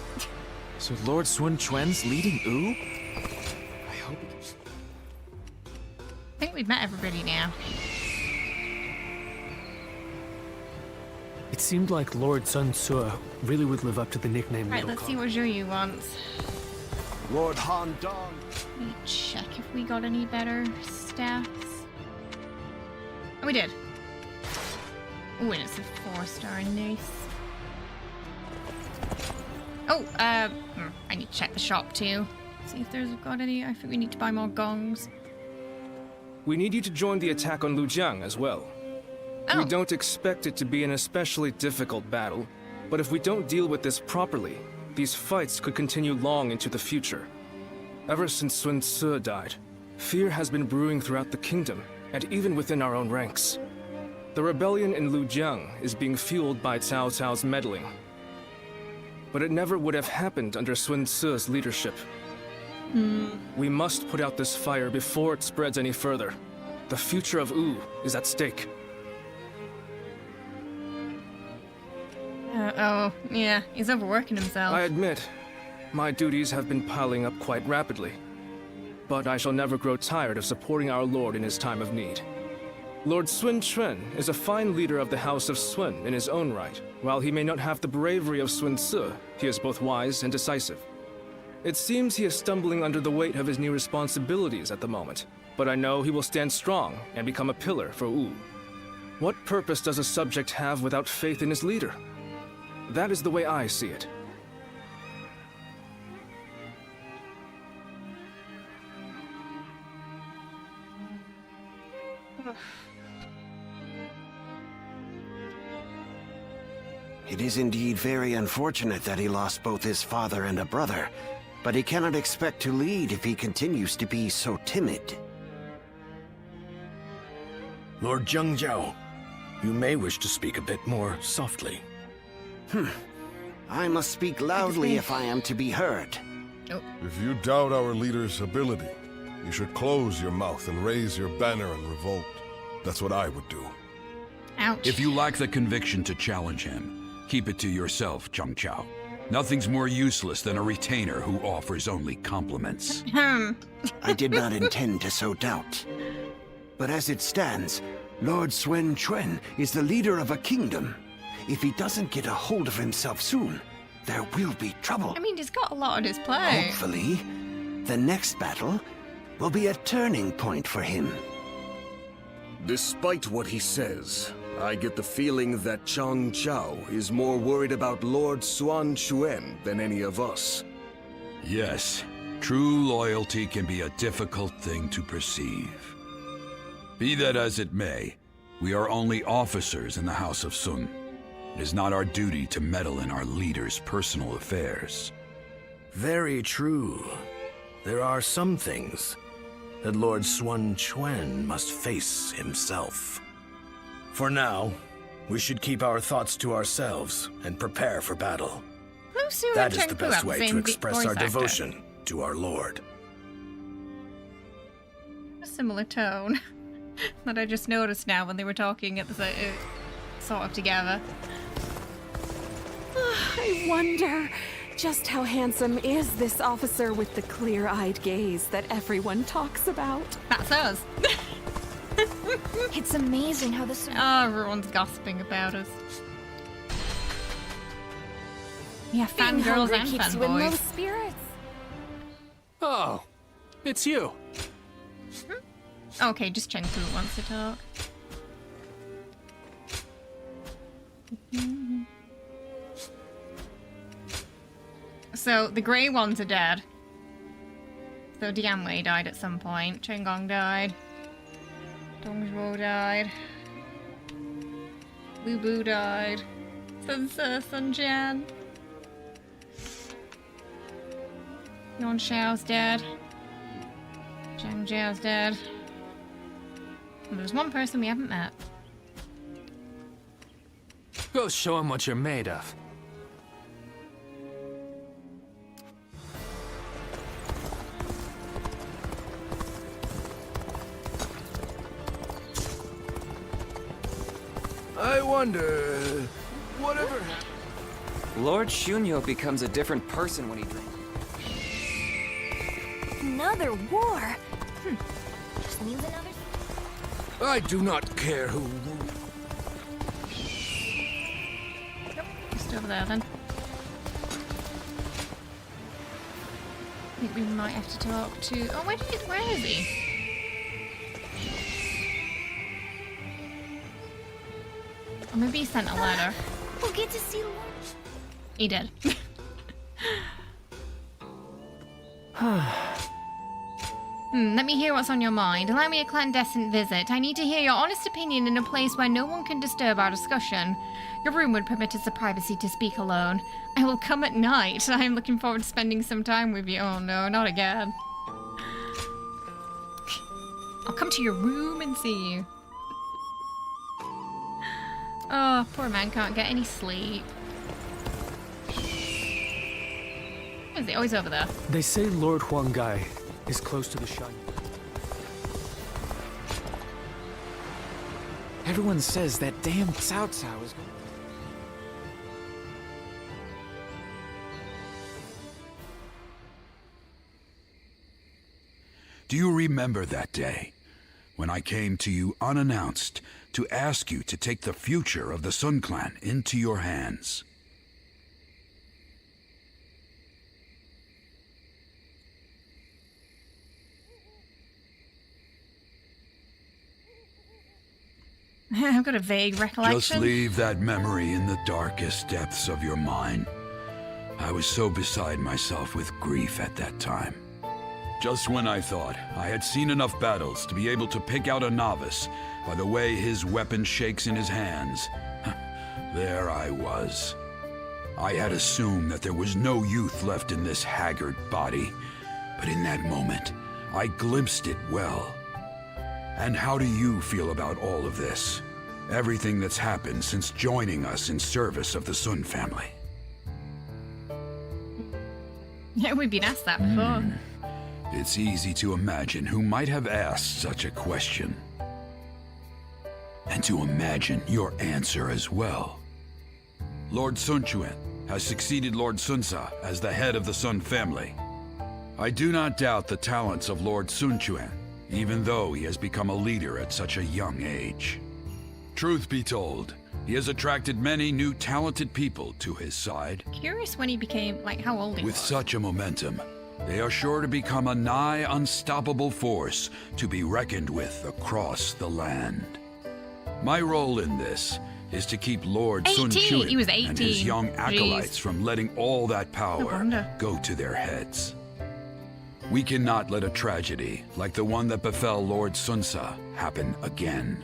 So Lord Sun Quan's leading Wu? I think we've met everybody now. It seemed like Lord Sun Ce really would live up to the nickname. Right, let's see what Zhuyu wants. Lord Han Dong. Let me check if we got any better stats. Oh, we did. Oh, and it's a 4-star. Nice. Oh, I need to check the shop too. See if there's got any. I think we need to buy more gongs. We need you to join the attack on Lujiang as well. We don't expect it to be an especially difficult battle, but if we don't deal with this properly, these fights could continue long into the future. Ever since Sun Ce died, fear has been brewing throughout the kingdom, and even within our own ranks. The rebellion in Lujiang is being fueled by Cao Cao's meddling. But it never would have happened under Sun Ce's leadership. We must put out this fire before it spreads any further. The future of Wu is at stake. Oh, yeah, he's overworking himself. I admit, my duties have been piling up quite rapidly. But I shall never grow tired of supporting our lord in his time of need. Lord Sun Quan is a fine leader of the House of Sun in his own right. While he may not have the bravery of Sun Ce, he is both wise and decisive. It seems he is stumbling under the weight of his new responsibilities at the moment, but I know he will stand strong and become a pillar for Wu. What purpose does a subject have without faith in his leader? That is the way I see it. It is indeed very unfortunate that he lost both his father and a brother, but he cannot expect to lead if he continues to be so timid. Lord Zhengzhou, you may wish to speak a bit more softly. I must speak loudly if I am to be heard. If you doubt our leader's ability, you should close your mouth and raise your banner in revolt. That's what I would do. Ouch. If you lack the conviction to challenge him, keep it to yourself, Zhengzhou. Nothing's more useless than a retainer who offers only compliments. I did not intend to sow doubt. But as it stands, Lord Sun Quan is the leader of a kingdom. If he doesn't get a hold of himself soon, there will be trouble. I mean, he's got a lot on his plate. Hopefully, the next battle will be a turning point for him. Despite what he says, I get the feeling that Chang Chao is more worried about Lord Sun Quan than any of us. Yes, true loyalty can be a difficult thing to perceive. Be that as it may, we are only officers in the House of Sun. It is not our duty to meddle in our leader's personal affairs. Very true. There are some things that Lord Sun Quan must face himself. For now, we should keep our thoughts to ourselves and prepare for battle. Musou That and is the Chengpu best have the way same to express voice our actor. devotion to our Lord. A similar tone that I just noticed now when they were talking at the sort of together. I wonder just how handsome is this officer with the clear-eyed gaze that everyone talks about. That's us. It's amazing how this. Oh, everyone's gossiping about us. Yeah, Being fangirls hungry and keeps you in low fanboys. spirits. Oh, it's you. Okay, just Chengpu wants to talk. So, the grey ones are dead. So, Dianwei died at some point. Chengong died. Dongzhuo died. Lu Bu died. Sun Jian. Yuan Shao's dead. Zhang Jiao's dead. And there's one person we haven't met. Go show him what you're made of. I wonder... whatever... Lord Shunyo becomes a different person when he drinks. Another war? Just means another. I do not care who... Just over there then. I think we might have to talk to... Oh, where is he? Or maybe he sent a letter. We'll get to see. He did. Let me hear what's on your mind. Allow me a clandestine visit. I need to hear your honest opinion in a place where no one can disturb our discussion. Your room would permit us the privacy to speak alone. I will come at night. I am looking forward to spending some time with you. Oh no, not again. I'll come to your room and see you. Oh, poor man can't get any sleep. Where is he? Oh, he's over there. They say Lord Huanggai is close to the shrine. Everyone says that damn Cao Cao is going... Do you remember that day when I came to you unannounced to ask you to take the future of the Sun Clan into your hands? I've got a vague recollection. Just leave that memory in the darkest depths of your mind. I was so beside myself with grief at that time. Just when I thought I had seen enough battles to be able to pick out a novice by the way his weapon shakes in his hands, there I was. I had assumed that there was no youth left in this haggard body, but in that moment, I glimpsed it well. And how do you feel about all of this? Everything that's happened since joining us in service of the Sun family? Yeah, we've been asked that before. It's easy to imagine who might have asked such a question. And to imagine your answer as well. Lord Sun Quan has succeeded Lord Sunsa as the head of the Sun family. I do not doubt the talents of Lord Sun Quan, even though he has become a leader at such a young age. Truth be told, he has attracted many new talented people to his side. Curious when he became, like, how old he With was. such a momentum, they are sure to become a nigh unstoppable force to be reckoned with across the land. My role in this is to keep Lord Sun 18! Quan He was and his 18. young acolytes Jeez. from letting all that No power wonder. go to their heads. We cannot let a tragedy like the one that befell Lord Sunsa happen again.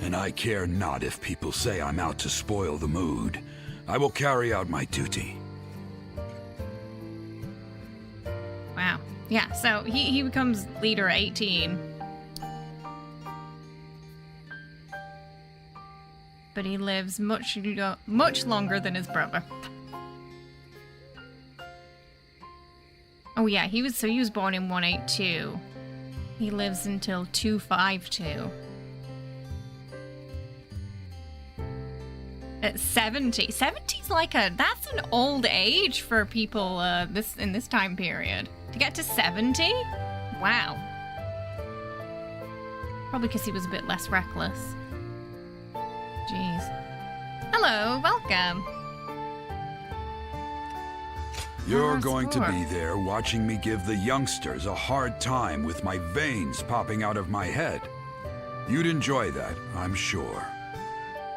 And I care not if people say I'm out to spoil the mood. I will carry out my duty. Yeah, so he becomes leader at 18. But he lives much longer than his brother. Oh yeah, he was born in 182. He lives until 252. At 70. 70's like that's an old age for people in this time period. To get to 70? Wow. Probably because he was a bit less reckless. Jeez. Hello, welcome. You're going to be there watching me give the youngsters a hard time with my veins popping out of my head. You'd enjoy that, I'm sure.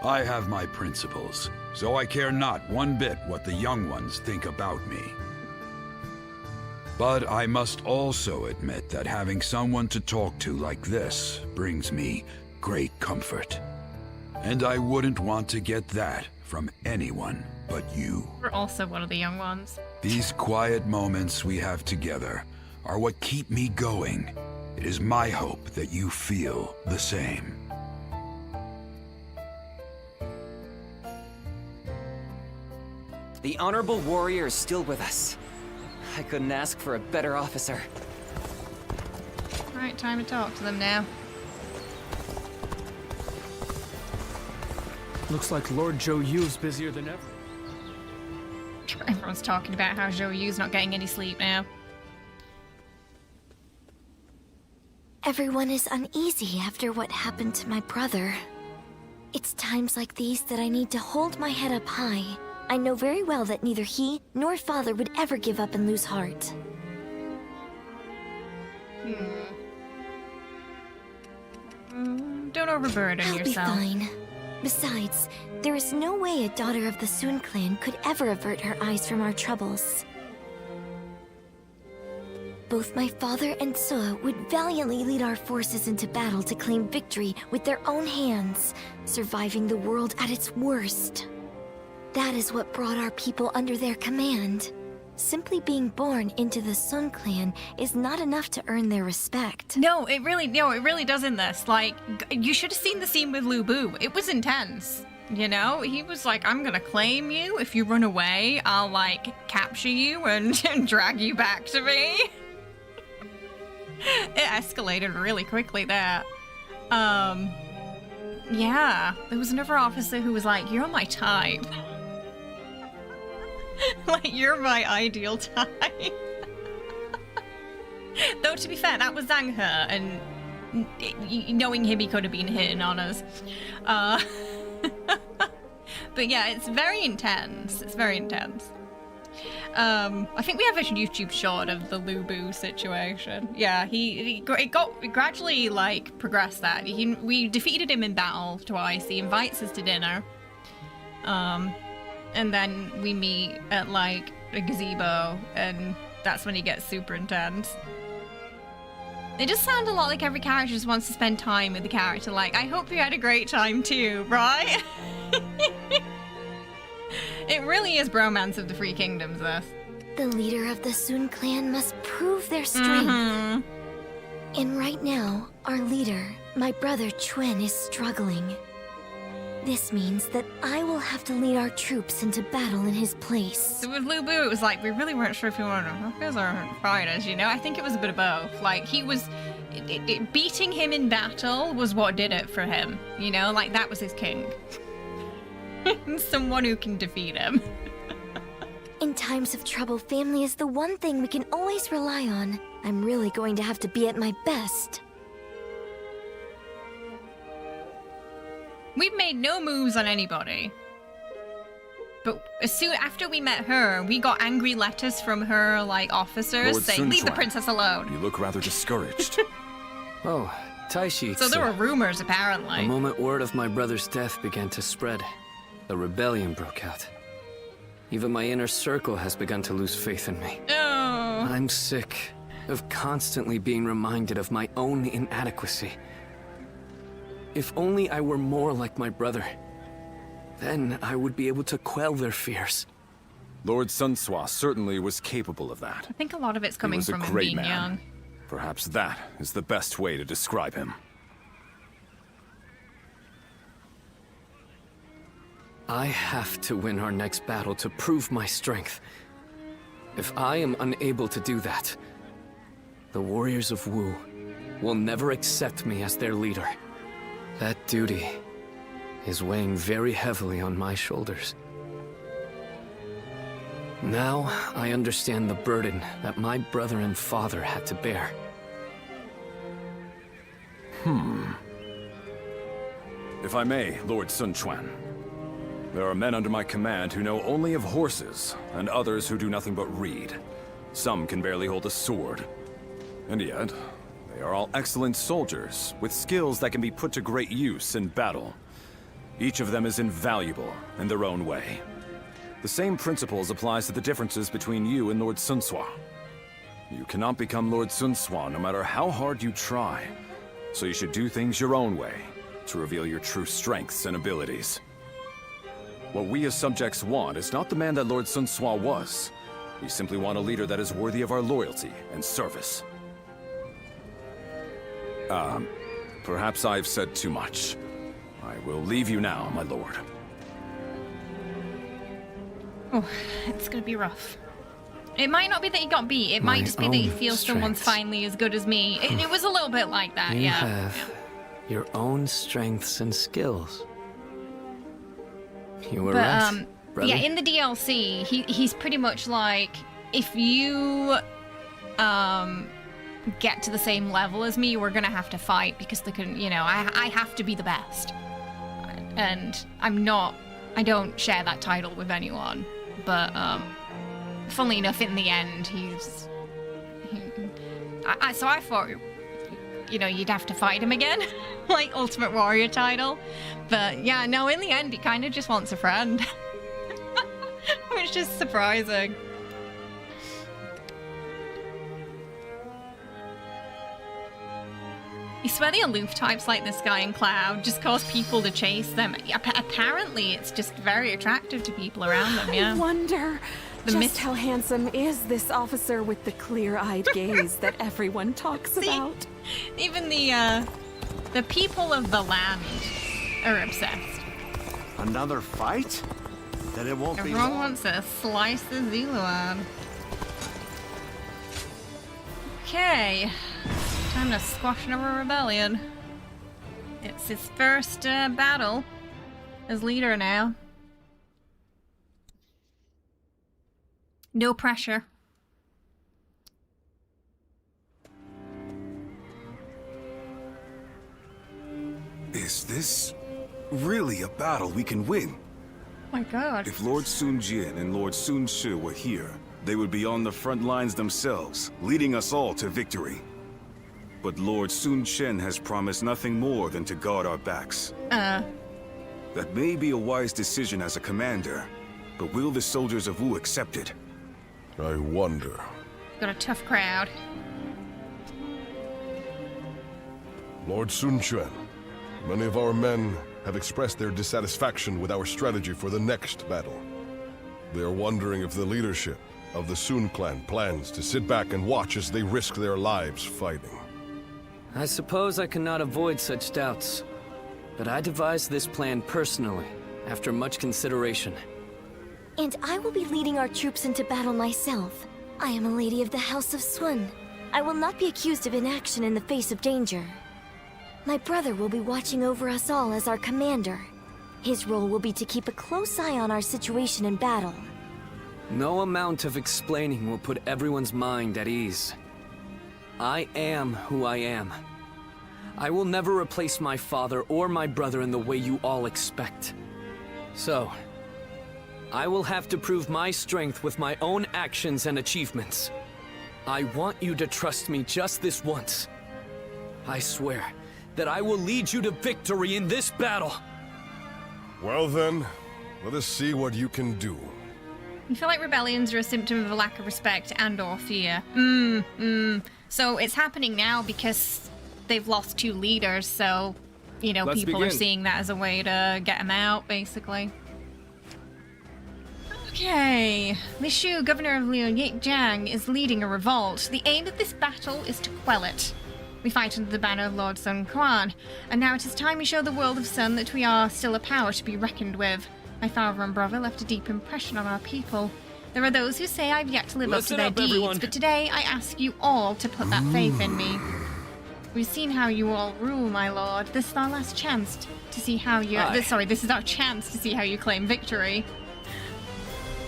I have my principles, so I care not one bit what the young ones think about me. But I must also admit that having someone to talk to like this brings me great comfort. And I wouldn't want to get that from anyone but you. We're also one of the young ones. These quiet moments we have together are what keep me going. It is my hope that you feel the same. The Honorable Warrior is still with us. I couldn't ask for a better officer. Right, time to talk to them now. Looks like Lord Zhou Yu's busier than ever. Everyone's talking about how Zhou Yu's not getting any sleep now. Everyone is uneasy after what happened to my brother. It's times like these that I need to hold my head up high. I know very well that neither he nor father would ever give up and lose heart. Don't overburden yourself. I'll be fine. Besides, there is no way a daughter of the Sun clan could ever avert her eyes from our troubles. Both my father and Suo would valiantly lead our forces into battle to claim victory with their own hands, surviving the world at its worst. That is what brought our people under their command. Simply being born into the Sun clan is not enough to earn their respect. No, it really does in this. Like, you should have seen the scene with Lu Bu. It was intense. You know, he was like, I'm gonna claim you. If you run away, I'll like capture you and drag you back to me. It escalated really quickly there. Yeah, there was another officer who was like, you're my type. Like, you're my ideal type. Though, to be fair, that was Zhang He, and knowing him, he could have been hitting on us. But yeah, it's very intense. It's very intense. I think we have a YouTube short of the Lu Bu situation. Yeah, it gradually, like, progressed that. We defeated him in battle twice. He invites us to dinner. And then we meet at, like, a gazebo, and that's when he gets super intense. It just sounds a lot like every character just wants to spend time with the character. Like, I hope you had a great time too, right? It really is bromance of the Three Kingdoms, this. The leader of the Sun clan must prove their strength. And right now, our leader, my brother Chuen, is struggling. This means that I will have to lead our troops into battle in his place. So with Lu Bu, it was like, we really weren't sure if he wanted to help us or fight us, you know? I think it was a bit of both. Like, he was... beating him in battle was what did it for him, you know? Like, that was his king. Someone who can defeat him. In times of trouble, family is the one thing we can always rely on. I'm really going to have to be at my best. We've made no moves on anybody. But as soon after we met her, we got angry letters from her, like, officers Lord saying, leave the princess alone. You look rather discouraged. Oh, Taishi. So there were rumors, The apparently. moment word of my brother's death began to spread, a rebellion broke out. Even my inner circle has begun to lose faith in me. Oh. I'm sick of constantly being reminded of my own inadequacy. If only I were more like my brother, then I would be able to quell their fears. Lord Sunswa certainly was capable of that. I think a lot of it's coming He was a from him great being man. young. Perhaps that is the best way to describe him. I have to win our next battle to prove my strength. If I am unable to do that, the Warriors of Wu will never accept me as their leader. That duty is weighing very heavily on my shoulders. Now I understand the burden that my brother and father had to bear. If I may, Lord Sun Quan. There are men under my command who know only of horses, and others who do nothing but read. Some can barely hold a sword. And yet, they are all excellent soldiers, with skills that can be put to great use in battle. Each of them is invaluable in their own way. The same principles applies to the differences between you and Lord Sunswa. You cannot become Lord Sunswa no matter how hard you try. So you should do things your own way, to reveal your true strengths and abilities. What we as subjects want is not the man that Lord Sunswa was. We simply want a leader that is worthy of our loyalty and service. Perhaps I've said too much. I will leave you now, my lord. Oh, it's gonna be rough. It might not be that he got beat, it might just be that he feels someone's finally as good as me. It was a little bit like that, You yeah. have your own strengths and skills. You were But right, brother. yeah, in the DLC, he's pretty much like, if you get to the same level as me, we're gonna have to fight because they can, you know, I have to be the best. And I don't share that title with anyone. But funnily enough, in the end, so I thought, you know, you'd have to fight him again, like Ultimate Warrior title. But yeah, no, in the end, he kind of just wants a friend. Which is surprising. I swear the aloof types like this guy in Cloud just cause people to chase them. Apparently, it's just very attractive to people around them, yeah. I wonder The just myth- how handsome is this officer with the clear-eyed gaze that everyone talks about. Even the people of the land are obsessed. Another fight? Then it won't be Everyone long. wants to slice the Ziluan. Okay, time to squash another rebellion. It's his first battle as leader now. No pressure. Is this really a battle we can win? My God. If Lord Sun Jian and Lord Sun Shi were here, they would be on the front lines themselves, leading us all to victory. But Lord Sun Chen has promised nothing more than to guard our backs. That may be a wise decision as a commander, but will the soldiers of Wu accept it? I wonder. Got a tough crowd. Lord Sun Quan, many of our men have expressed their dissatisfaction with our strategy for the next battle. They are wondering if the leadership of the Sun clan plans to sit back and watch as they risk their lives fighting. I suppose I cannot avoid such doubts, but I devised this plan personally, after much consideration. And I will be leading our troops into battle myself. I am a lady of the House of Sun. I will not be accused of inaction in the face of danger. My brother will be watching over us all as our commander. His role will be to keep a close eye on our situation in battle. No amount of explaining will put everyone's mind at ease. I am who I am. I will never replace my father or my brother in the way you all expect. So, I will have to prove my strength with my own actions and achievements. I want you to trust me just this once. I swear that I will lead you to victory in this battle. Well then, let us see what you can do. You feel like rebellions are a symptom of a lack of respect and or fear. So it's happening now because they've lost two leaders, so, you know, Let's people are begin. seeing that as a way to get them out, basically. Okay. Li Shu, governor of Liujiang, is leading a revolt. The aim of this battle is to quell it. We fight under the banner of Lord Sun Quan, and now it is time we show the world of Sun that we are still a power to be reckoned with. My father and brother left a deep impression on our people. There are those who say I've yet to live up to their deeds, but today I ask you all to put that faith in me. We've seen how you all rule, my lord. This is our last chance to see how you... this is our chance to see how you claim victory.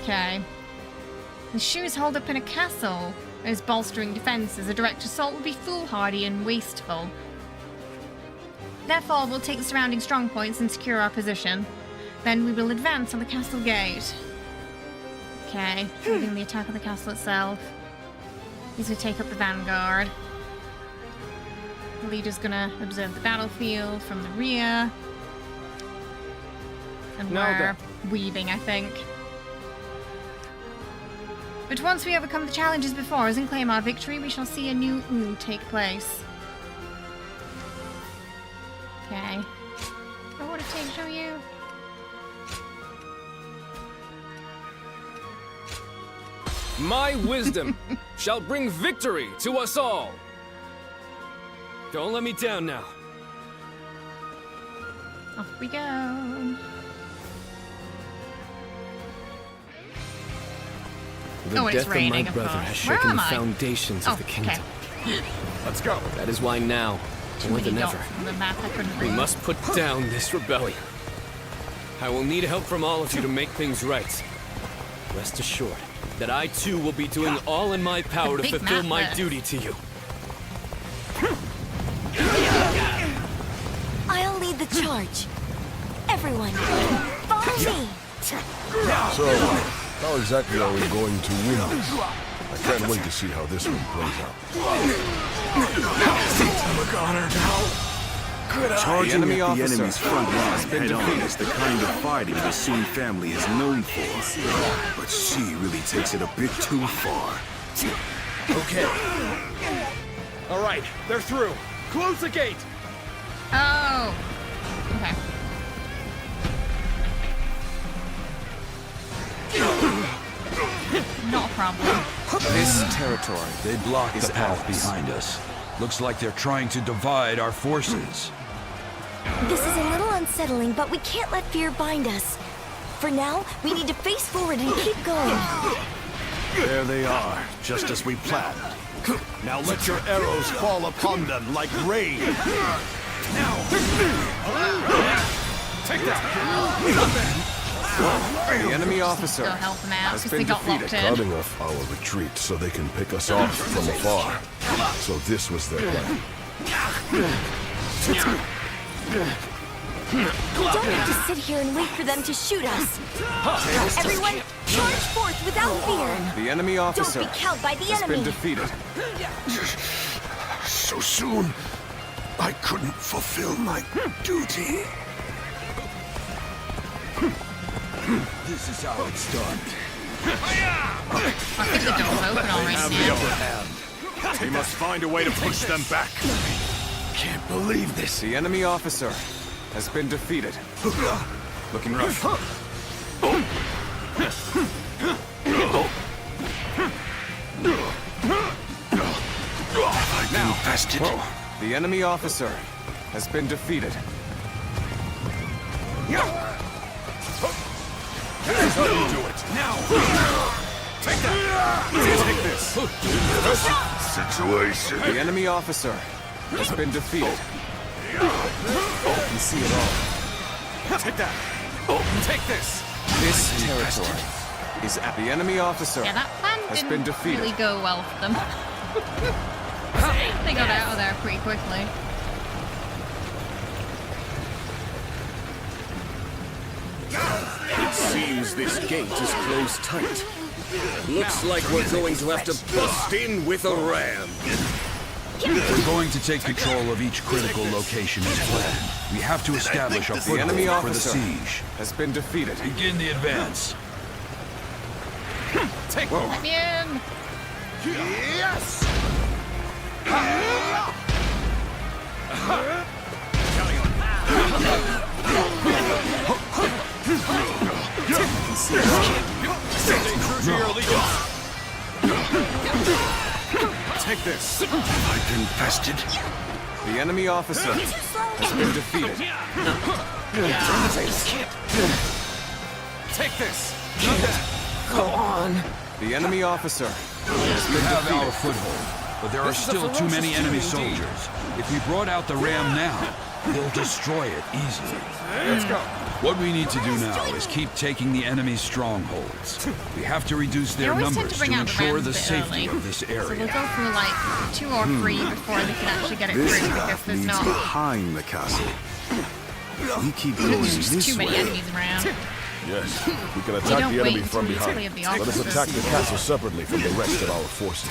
Okay. The Shu is holed up in a castle. As bolstering defences, a direct assault would be foolhardy and wasteful. Therefore, we'll take the surrounding strongpoints and secure our position. Then we will advance on the castle gate. Okay, leading the attack on the castle itself. These will take up the vanguard. The leader's gonna observe the battlefield from the rear. And we're weaving, I think. But once we overcome the challenges before us and claim our victory, we shall see a new Wu take place. Okay. Oh, what it takes to show you. My wisdom shall bring victory to us all. Don't let me down now. Off we go. The death of my brother has shaken the foundations of the kingdom. Let's go. That is why now, more than ever, we must put down this rebellion. I will need help from all of you to make things right. Rest assured that I too will be doing all in my power to fulfill my duty to you. I'll lead the charge. Everyone, follow me. So, how exactly are we going to win this? I can't wait to see how this one plays out. Look on her now. Charging at the enemy's front line head-on is the kind of fighting the Sun family is known for. But she really takes it a bit too far. Okay. All right, they're through. Close the gate. Oh. Okay. Not a problem. This territory, they block the path behind us. Looks like they're trying to divide our forces. This is a little unsettling, but we can't let fear bind us. For now, we need to face forward and keep going. There they are, just as we planned. Now let your arrows fall upon them like rain. Now! Take that! The enemy officer Go help them out has because been they got defeated. locked in. Cutting off our retreat so they can pick us off from afar. So this was their plan. We don't have to sit here and wait for them to shoot us. Everyone, charge forth without fear. The enemy officer Don't be cowed by the has enemy. been defeated. So soon, I couldn't fulfill my duty. This is how it's done. I think the door's open already now. We must find a way to push them back. Can't believe this. The enemy officer has been defeated. Looking rough. Now, bested. The enemy officer has been defeated. Here's how you do it. Now! Take that! Take this! Situation. The enemy officer has been defeated. You can see it all. Take that! Take this! This territory is at the enemy officer Yeah, that plan has been didn't defeated. really go well for them. They got out of there pretty quickly. It seems this gate is closed tight. Looks like we're going to have to bust in with a ram. We're going to take control of each critical location as planned. We have to establish a The enemy foothold for the officer siege. has been defeated. Begin the advance. Take Let me in. Yes! Take this. I've been bested. The enemy officer has been defeated. Take this. Go on. The enemy officer has We been have defeated. our foothold, but there are This is a still too many ferocious enemy team indeed. soldiers. If we brought out the ram now, they'll destroy it easily. Let's go. What we need to do now is keep taking the enemy's strongholds. We have to reduce They their always tend numbers to bring to out the ensure rams the a bit safety early. of this So they'll area. go through like 2 or 3 before they can actually get it This through, because path there's leads not behind the castle. We keep going there's just this too many way. enemies around. Yes, we can You attack don't the wait enemy from until you behind. clear the Let us officers. attack the castle separately from the rest of our forces.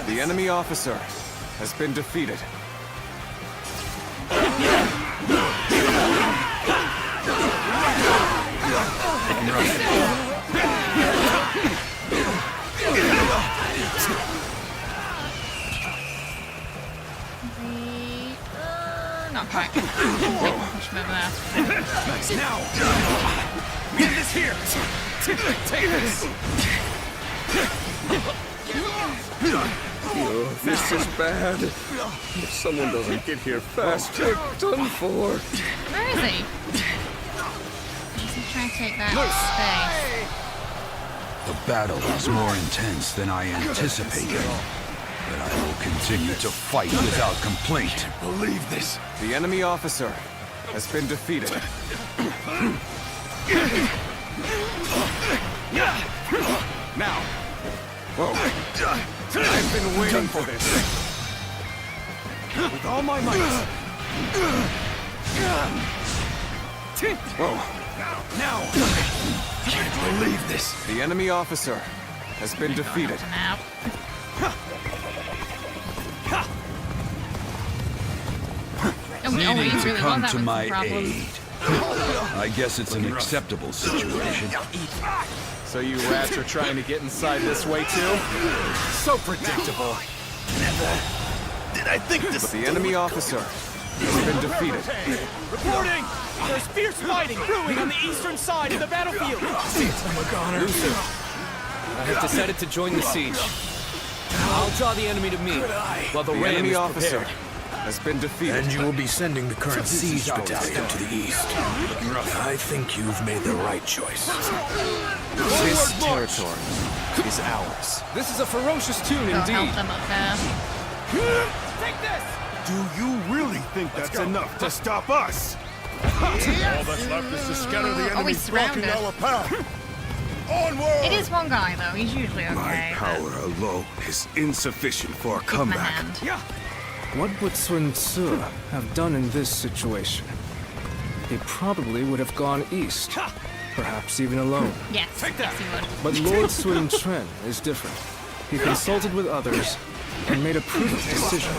The enemy officer has been defeated. Not quite. Push them over there. Now! Get this here! Take this! Oh, this is bad. If someone doesn't get here fast, we're done for. Where is he? He's trying to take that space. The battle is more intense than I anticipated, but I will continue to fight without complaint. Believe this. The enemy officer has been defeated. Now. Whoa. I've been waiting for this. With all my might. Whoa. Now. Can't believe this. The enemy officer has been defeated. Now. Needing to really come was to having my some problems. aid. I guess it's an acceptable situation. So you rats are trying to get inside this way too? So predictable. Did I think this? The enemy officer has been defeated. Reporting! There's fierce fighting brewing on the eastern side of the battlefield. Musou, I have decided to join the siege. I'll draw the enemy to me, while the The ram enemy is officer prepared. has been defeated. And you will be sending the current siege battalion to the east. I think you've made the right choice. This territory is ours. This is a ferocious tune Go indeed. help them up there. Take this! Do you really think that's enough to stop us? All that's left is to scatter the Oh, enemy he's blocking surrounded. our path. Onward! It is one guy though, he's usually okay. My power alone is insufficient for a Take my comeback. hand. What would Sun Tzu have done in this situation? He probably would have gone east, perhaps even alone. Yes, yes he would. But Lord Sun Quan is different. He consulted with others and made a prudent decision.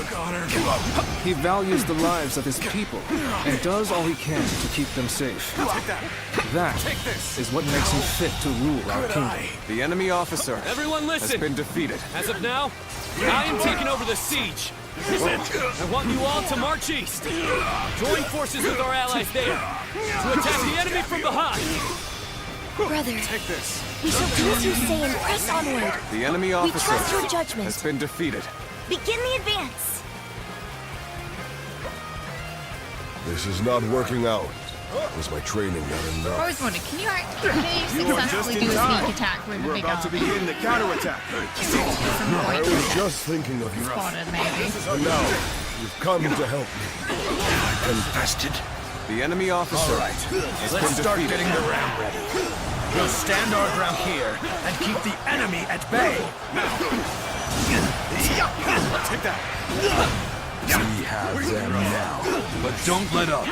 He values the lives of his people and does all he can to keep them safe. That is what makes him fit to rule our kingdom. The enemy officer Everyone has listen! been defeated. As of now, I am taking over the siege. I want you all to march east. Join forces with our allies there to attack the enemy from behind. Brother, Take this. we shall do as you say and press onward. The enemy We officer trust your judgment. has been defeated. Begin the advance. This is not working out. Was my training not I've enough? always wondered, can you You are just successfully in do a time. sneak attack with a We're big about to army? begin the counterattack. I was just thinking of you. Spotted, maybe. And now, you've come to help me. I've been bested. The enemy officer has Let's been start defeated. getting the ram ready. We'll stand our ground here and keep the enemy at bay. Take that. We have them now, but don't let up.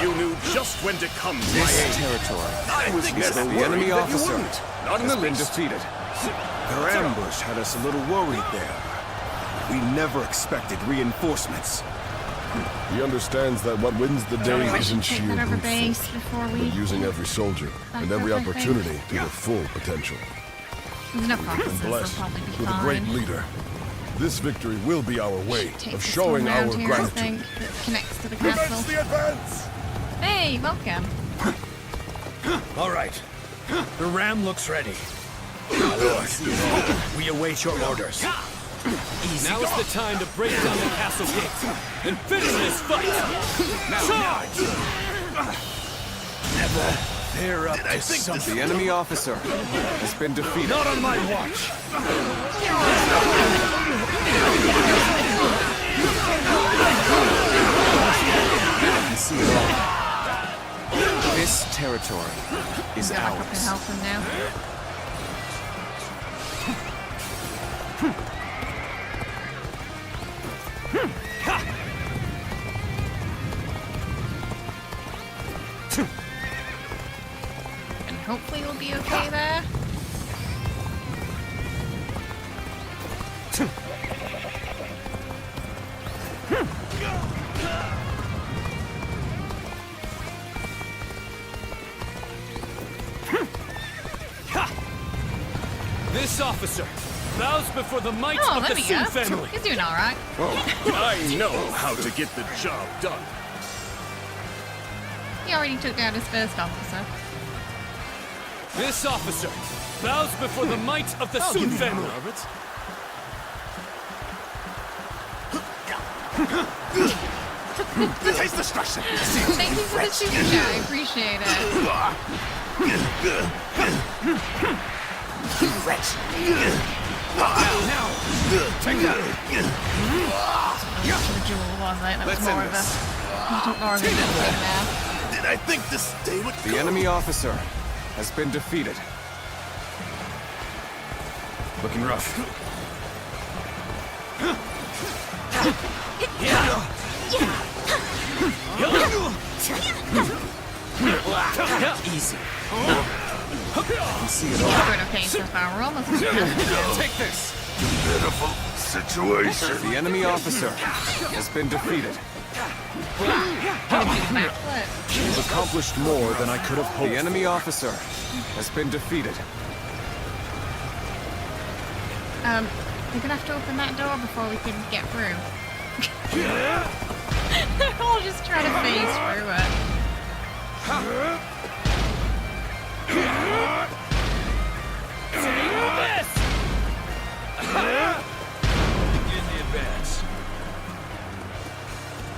You knew just when to come to my This aid. territory I was never the enemy worried that you officer wouldn't. Not in has the been least. defeated. Their ambush had us a little worried there. We never expected reinforcements. He understands that what wins the day I should isn't take sheer that over brute base force, before we... but using every soldier and every Back up, I think. opportunity to their full potential. There's enough And officers, they'll blessed probably be with a great fine. leader. This victory will be our way Take of this showing one our round here, I gratitude. think, that connects to the castle. the advance! Hey, welcome. All right. The ram looks ready. My lord, we await your orders. Now is the time to break down the castle gates and finish this fight! Charge! Never fear up to something. The enemy officer has been defeated. Not on my watch! See it all. This territory is Got ours. up and help him now. And hopefully we'll be okay there. This officer bows before the might Oh, of there the we Sun go. family. He's doing alright. I know how to get the job done. He already took down his first officer. This officer bows before the might of the Sun family. Taste destruction. Thank you for the super chat. I appreciate it. Wretch. Now! Take that! The jewel was it? That was more of a... More of a good thing now. Did I think this day would The enemy officer has been defeated. Looking rough. Easy. See it all. Doing okay so far. We're almost there. Take this. Pitiful situation. The enemy officer has been defeated. You've accomplished more than I could have hoped. The enemy officer has been defeated. We're gonna have to open that door before we can get through. They're all just trying to phase through it.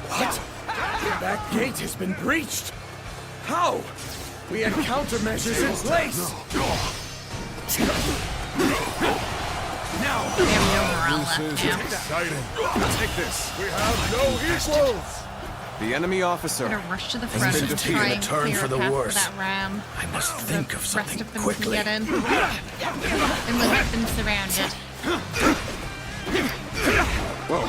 What? That gate has been breached. How? We had countermeasures in place. Now, we have no morale left now. exciting. Take this. We have no equals. The enemy officer We're gonna rush to the front been and defeated. try and Turn clear for a the path worst. for that ram. I must think of The something rest of them quickly. can get in. And we'll have them surrounded. Whoa.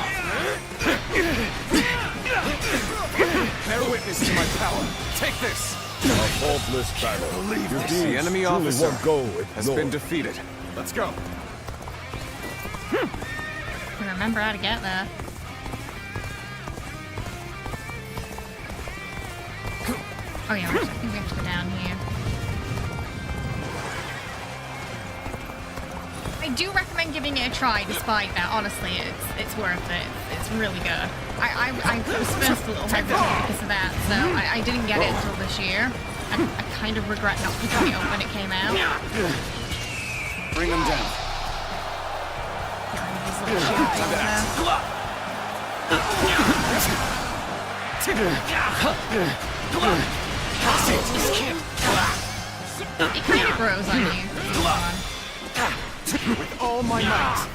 Bear witness to my power. Take this. A faultless battle. Your deeds The enemy truly officer won't go has ignored. been defeated. Let's go. Can remember how to get there. Oh yeah, I think we have to go down here. I do recommend giving it a try despite that, honestly, it's worth it. It's really good. I was first a little hesitant because of that, so I didn't get it until this year. And I kind of regret not picking it up when it came out. Bring him down. These little shields over there. It kind of grows on you. With all my might.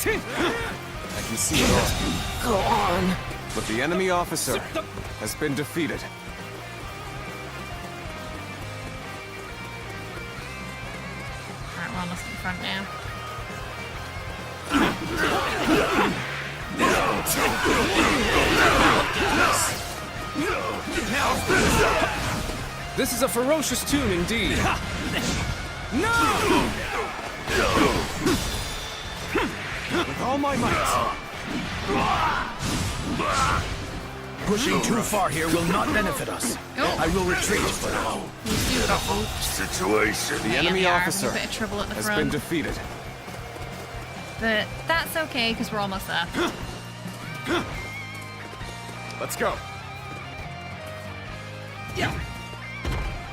I can see it all. Go on. But the enemy officer has been defeated. Alright, we're almost in front now. This is a ferocious tune indeed. With all my might. Pushing too far here will not benefit us. I will retreat for now. Situation. The enemy officer a bit of trouble at the has front. been defeated. But that's okay, because we're almost there. Let's go. Yeah.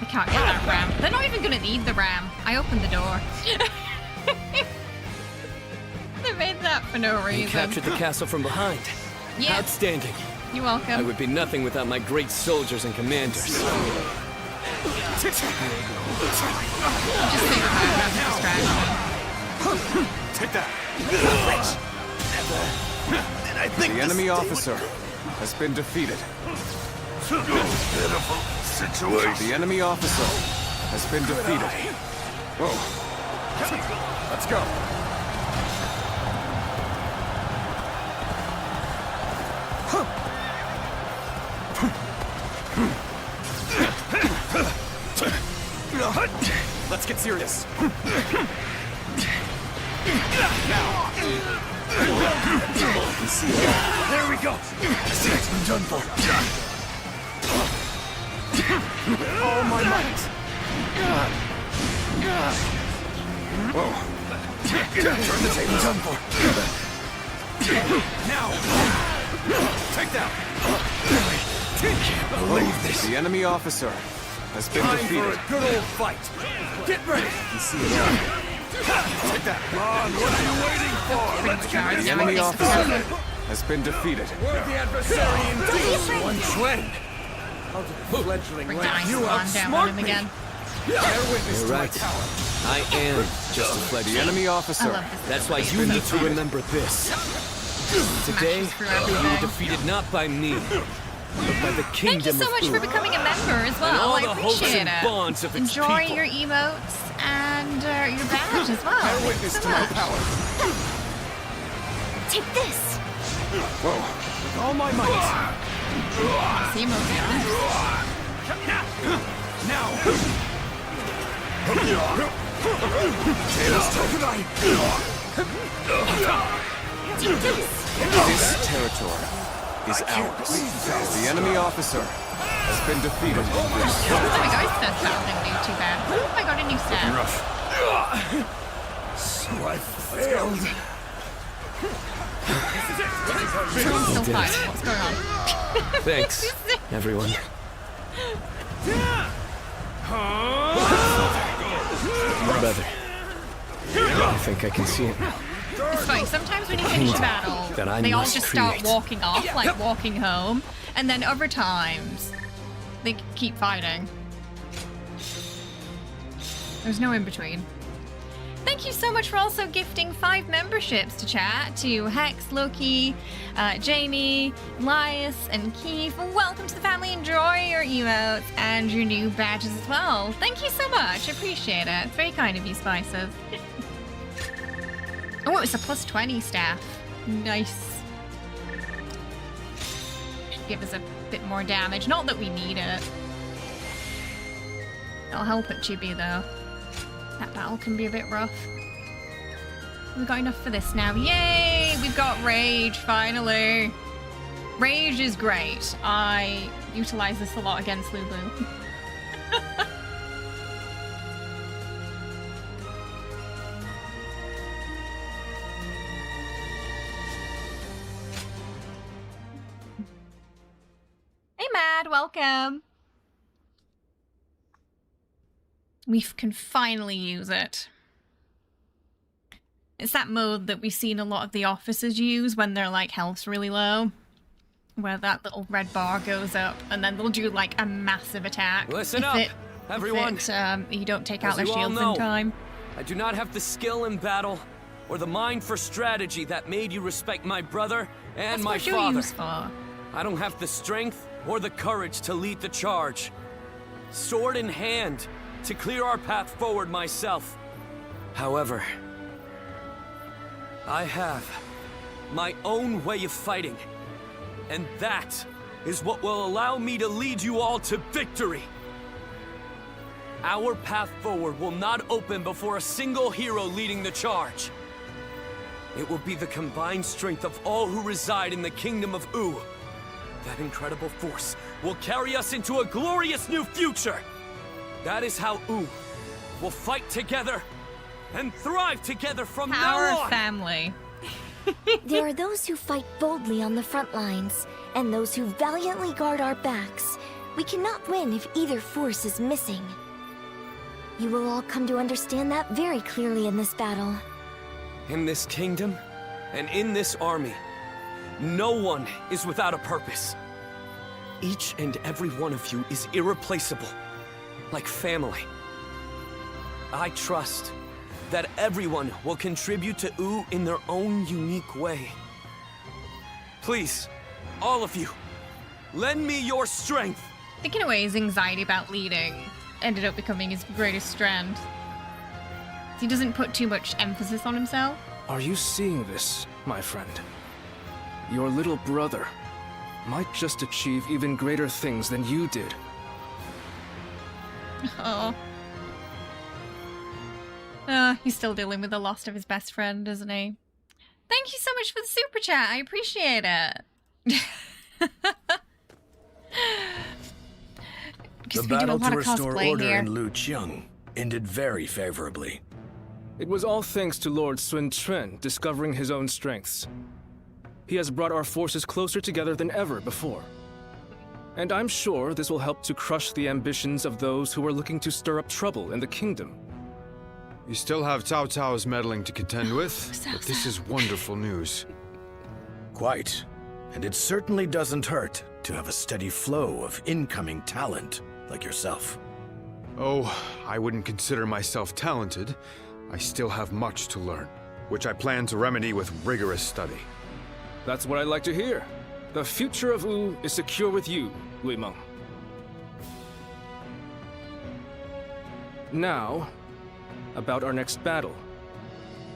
They can't get that ram. They're not even gonna need the ram. I opened the door. They made that for no reason. You captured the castle from behind. Yeah. Outstanding. You're welcome. I would be nothing without my great soldiers and commanders. Just think about it as a distraction. Take that. The enemy officer has been defeated. Pitiful situation. The enemy officer has been defeated. Whoa. Let's go. Let's get serious. Now. There we go. This has been done for. All my might. Whoa. Turn the table. Done for. Now. Take that. Can't believe this. The enemy officer has been Time defeated. for a good old fight. Get ready. You see it all. Take that. Come on, what are you waiting for? Let's get The enemy officer has been defeated. We're the adversary indeed. One Chuen. Fledgling like you outsmart me. Again. Bear witness You're to my right. power. I am just a The fledgling. enemy officer. That's why you need to remember this. Today, you were defeated not by me, but by the kingdom Thank you so much for becoming a member as well. I appreciate it. Bonds of its Enjoy people. your emotes and your badge as well. Bear Thank you witness so to my much. power. Take this! Whoa. With all my might. See emotes Now. This territory is ours. The enemy officer has been defeated. Oh my god, that sound didn't do too bad. Oh, I got a new staff. So I failed. I'm still fighting. What's going on? Thanks, everyone. Brother, I think I can see it. It's funny, sometimes when you finish a battle, That I they all must just start create. walking off, like walking home, and then other times, they keep fighting. There's no in between. Thank you so much for also gifting 5 memberships to chat to Hex, Loki, Jamie, Elias, and Keith. Welcome to the family. Enjoy your emotes and your new badges as well. Thank you so much. Appreciate it. It's very kind of you, Spices. Oh, it was a plus 20 staff. Nice. Should give us a bit more damage. Not that we need it. It'll help at Chibi though. That battle can be a bit rough. We've got enough for this now. Yay! We've got Rage, finally. Rage is great. I utilize this a lot against Lulu. Hey, Mad, welcome. We can finally use it. It's that mode that we've seen a lot of the officers use when their like health's really low, where that little red bar goes up and then they'll do like a massive attack. Listen up, everyone. You don't take out As their you all shields know, in time. I do not have the skill in battle or the mind for strategy that made you respect my brother and That's my what you're father. used for. I don't have the strength or the courage to lead the charge. Sword in hand, to clear our path forward myself. However, I have my own way of fighting, and that is what will allow me to lead you all to victory. Our path forward will not open before a single hero leading the charge. It will be the combined strength of all who reside in the kingdom of U. That incredible force will carry us into a glorious new future. That is how U will fight together and thrive together from now Our on. family. There are those who fight boldly on the front lines, and those who valiantly guard our backs. We cannot win if either force is missing. You will all come to understand that very clearly in this battle. In this kingdom, and in this army, no one is without a purpose. Each and every one of you is irreplaceable, like family. I trust that everyone will contribute to Wu in their own unique way. Please, all of you, lend me your strength. Thinking away his anxiety about leading ended up becoming his greatest strength. He doesn't put too much emphasis on himself. Are you seeing this, my friend? Your little brother might just achieve even greater things than you did. Oh. He's still dealing with the loss of his best friend, isn't he? Thank you so much for the super chat. I appreciate it. The battle to restore order in Luqiang ended very favorably. It was all thanks to Lord Sun Quan discovering his own strengths. He has brought our forces closer together than ever before. And I'm sure this will help to crush the ambitions of those who are looking to stir up trouble in the kingdom. You still have Cao Cao's meddling to contend with, but this is wonderful news. Quite. And it certainly doesn't hurt to have a steady flow of incoming talent like yourself. Oh, I wouldn't consider myself talented. I still have much to learn, which I plan to remedy with rigorous study. That's what I'd like to hear. The future of Wu is secure with you, Wei Meng. Now, about our next battle.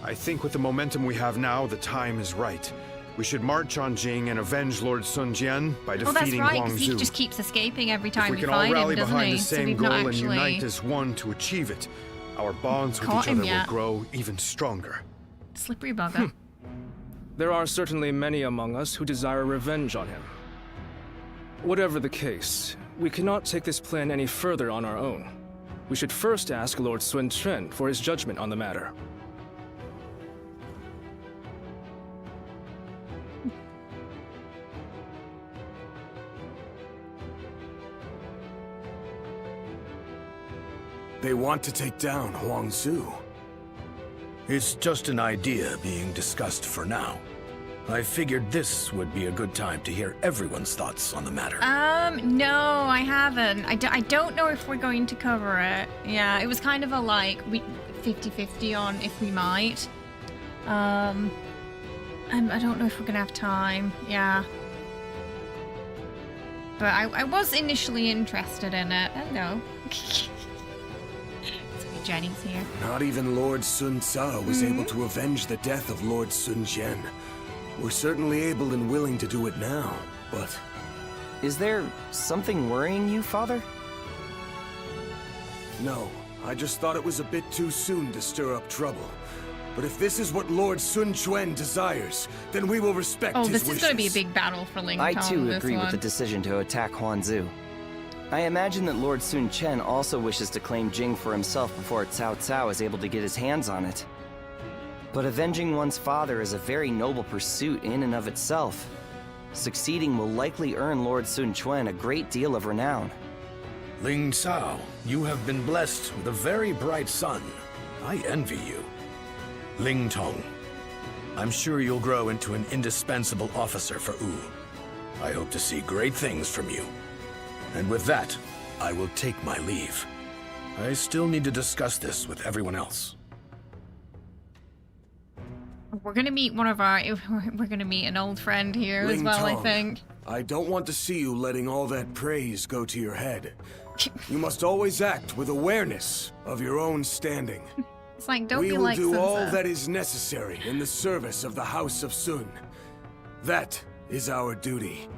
I think with the momentum we have now, the time is right. We should march on Jing and avenge Lord Sun Jian by defeating that's right, Huang because he Zu. just keeps escaping every time we If we can fight all rally him, doesn't behind he? the So same we've goal not and actually unite as one to achieve it, our bonds with caught each him other yet. will grow even stronger. Slippery bugger. There are certainly many among us who desire revenge on him. Whatever the case, we cannot take this plan any further on our own. We should first ask Lord Sun Quan for his judgment on the matter. They want to take down Huang Zu. It's just an idea being discussed for now. I figured this would be a good time to hear everyone's thoughts on the matter. No, I haven't. I don't know if we're going to cover it. Yeah, it was kind of a like 50-50 on if we might. I don't know if we're gonna have time. Yeah. But I was initially interested in it. Hello. Jenny's here. Not even Lord Sun Ca was able to avenge the death of Lord Sun Jian. We're certainly able and willing to do it now, but... Is there something worrying you, Father? No, I just thought it was a bit too soon to stir up trouble. But if this is what Lord Sun Quan desires, then we will respect his wishes. Oh, this is going to be a big battle for Ling Tong. I too agree with the decision to attack Huan Zu. I imagine that Lord Sun Quan also wishes to claim Jing for himself before Cao Cao is able to get his hands on it. But avenging one's father is a very noble pursuit in and of itself. Succeeding will likely earn Lord Sun Quan a great deal of renown. Ling Cao, you have been blessed with a very bright son. I envy you. Ling Tong, I'm sure you'll grow into an indispensable officer for Wu. I hope to see great things from you. And with that, I will take my leave. I still need to discuss this with everyone else. We're gonna meet we're gonna meet an old friend here as well, I think. I don't want to see you letting all that praise go to your head. You must always act with awareness of your own standing. It's like, don't be like We will do all Sansa. that is necessary in the service of the House of Sun. That is our duty.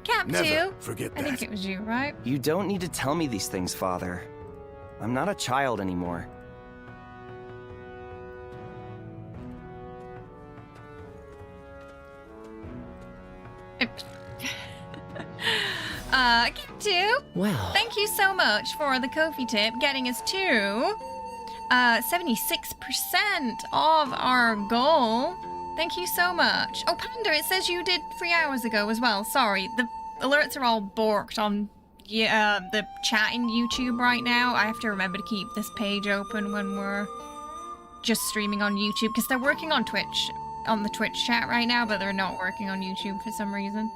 Cap Never 2. forget I think that. it was you, right? You don't need to tell me these things, Father. I'm not a child anymore. Cap 2. Well. Thank you so much for the Kofi tip, getting us to 76% of our goal. Thank you so much. Oh, Panda, it says you did 3 hours ago as well. Sorry, the alerts are all borked on the chat in YouTube right now. I have to remember to keep this page open when we're just streaming on YouTube, because they're working on Twitch, on the Twitch chat right now, but they're not working on YouTube for some reason.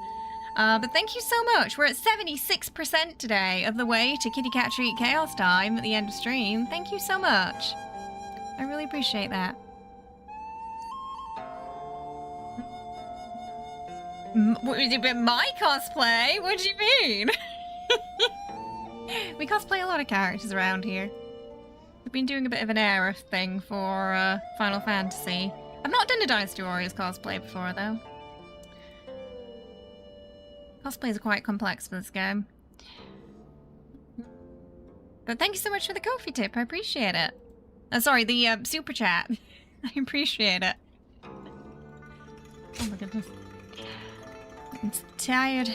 But thank you so much. We're at 76% today of the way to Kitty Cat Treat Chaos time at the end of stream. Thank you so much. I really appreciate that. My cosplay? What do you mean? We cosplay a lot of characters around here. We've been doing a bit of an era thing for Final Fantasy. I've not done a Dynasty Warriors cosplay before, though. Cosplays are quite complex for this game. But thank you so much for the Ko-fi tip. I appreciate it. Sorry, the super chat. I appreciate it. Oh my goodness. I'm tired.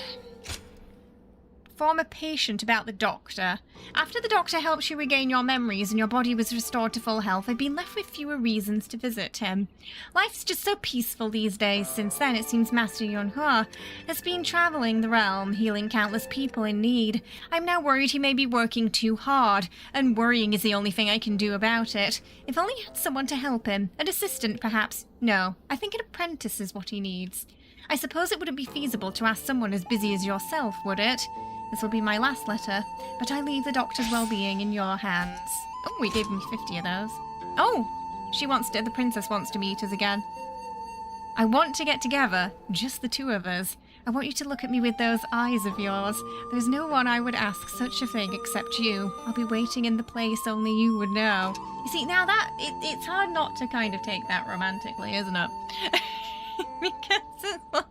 Former patient about the doctor. After the doctor helped you regain your memories and your body was restored to full health, I've been left with fewer reasons to visit him. Life's just so peaceful these days. Since then, it seems Master Yunhua has been traveling the realm, healing countless people in need. I'm now worried he may be working too hard, and worrying is the only thing I can do about it. If only he had someone to help him. An assistant, perhaps. No, I think an apprentice is what he needs. I suppose it wouldn't be feasible to ask someone as busy as yourself, would it? This will be my last letter, but I leave the doctor's well-being in your hands. Oh, we gave me 50 of those. Oh, the princess wants to meet us again. I want to get together, just the two of us. I want you to look at me with those eyes of yours. There's no one I would ask such a thing except you. I'll be waiting in the place only you would know. You see, now it's hard not to kind of take that romantically, isn't it? Because it's like...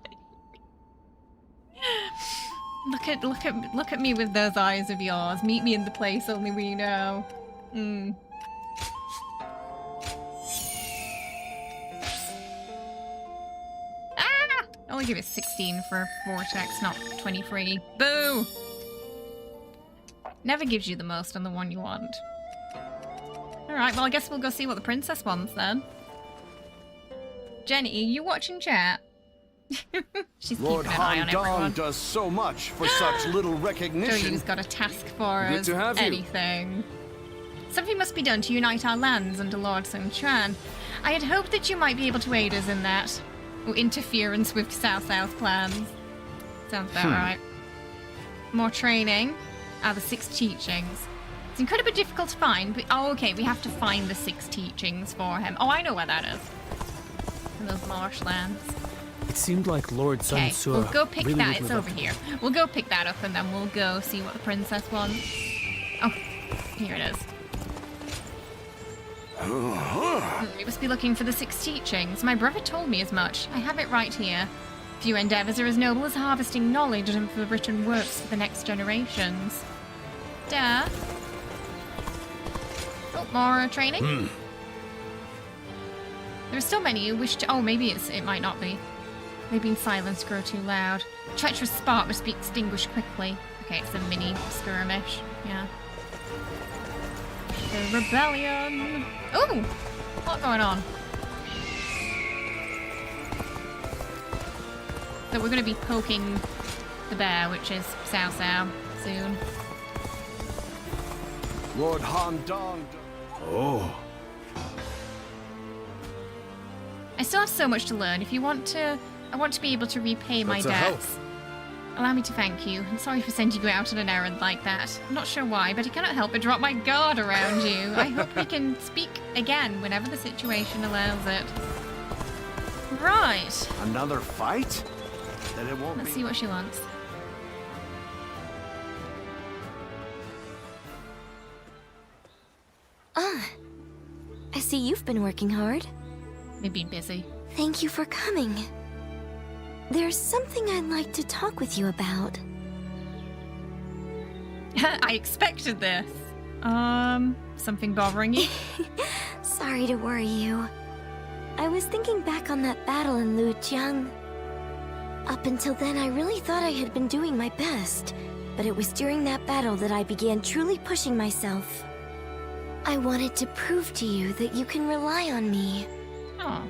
Look at me with those eyes of yours. Meet me in the place only we know. Ah! I only give it 16 for Vortex, not 23. Boo! Never gives you the most on the one you want. Alright, well I guess we'll go see what the princess wants then. Jenny, you watching chat? She's Lord keeping an eye on everyone. does so much for such little recognition. Joey's got a task for Good us. to have you. Anything. Something must be done to unite our lands under Lord Sun Quan. I had hoped that you might be able to aid us in that. Or interference with South plans. Sounds about right. More training. The 6 teachings. It's incredibly difficult to find, but okay, we have to find the 6 teachings for him. Oh, I know where that is. In those marshlands. It seemed like Lord Sun Okay, Tzu we'll go pick really that. would It's live over up to here. We'll go pick that up and then we'll go see what the princess wants. Oh, here it is. We must be looking for the 6 teachings. My brother told me as much. I have it right here. Few endeavors are as noble as harvesting knowledge and for written works for the next generations. Duh. Oh, more training? There are still many who wish to... Oh, maybe it might not be. Maybe in silence grow too loud. Treacherous spark must be extinguished quickly. Okay, it's a mini skirmish. Yeah. The rebellion. Ooh! A lot going on. So we're going to be poking the bear, which is Cao Cao, soon. Lord Han Dong. Oh. I still have so much to learn. If you want to... I want to be able to repay my That's a help. debts. Allow me to thank you. I'm sorry for sending you out on an errand like that. I'm not sure why, but I cannot help but drop my guard around you. I hope we can speak again whenever the situation allows it. Right. Another fight? Then it won't Let's be. see what she wants. I see you've been working hard. Maybe busy. Thank you for coming. There's something I'd like to talk with you about. I expected this. Something bothering you? Sorry to worry you. I was thinking back on that battle in Lujiang. Up until then, I really thought I had been doing my best, but it was during that battle that I began truly pushing myself. I wanted to prove to you that you can rely on me. Oh.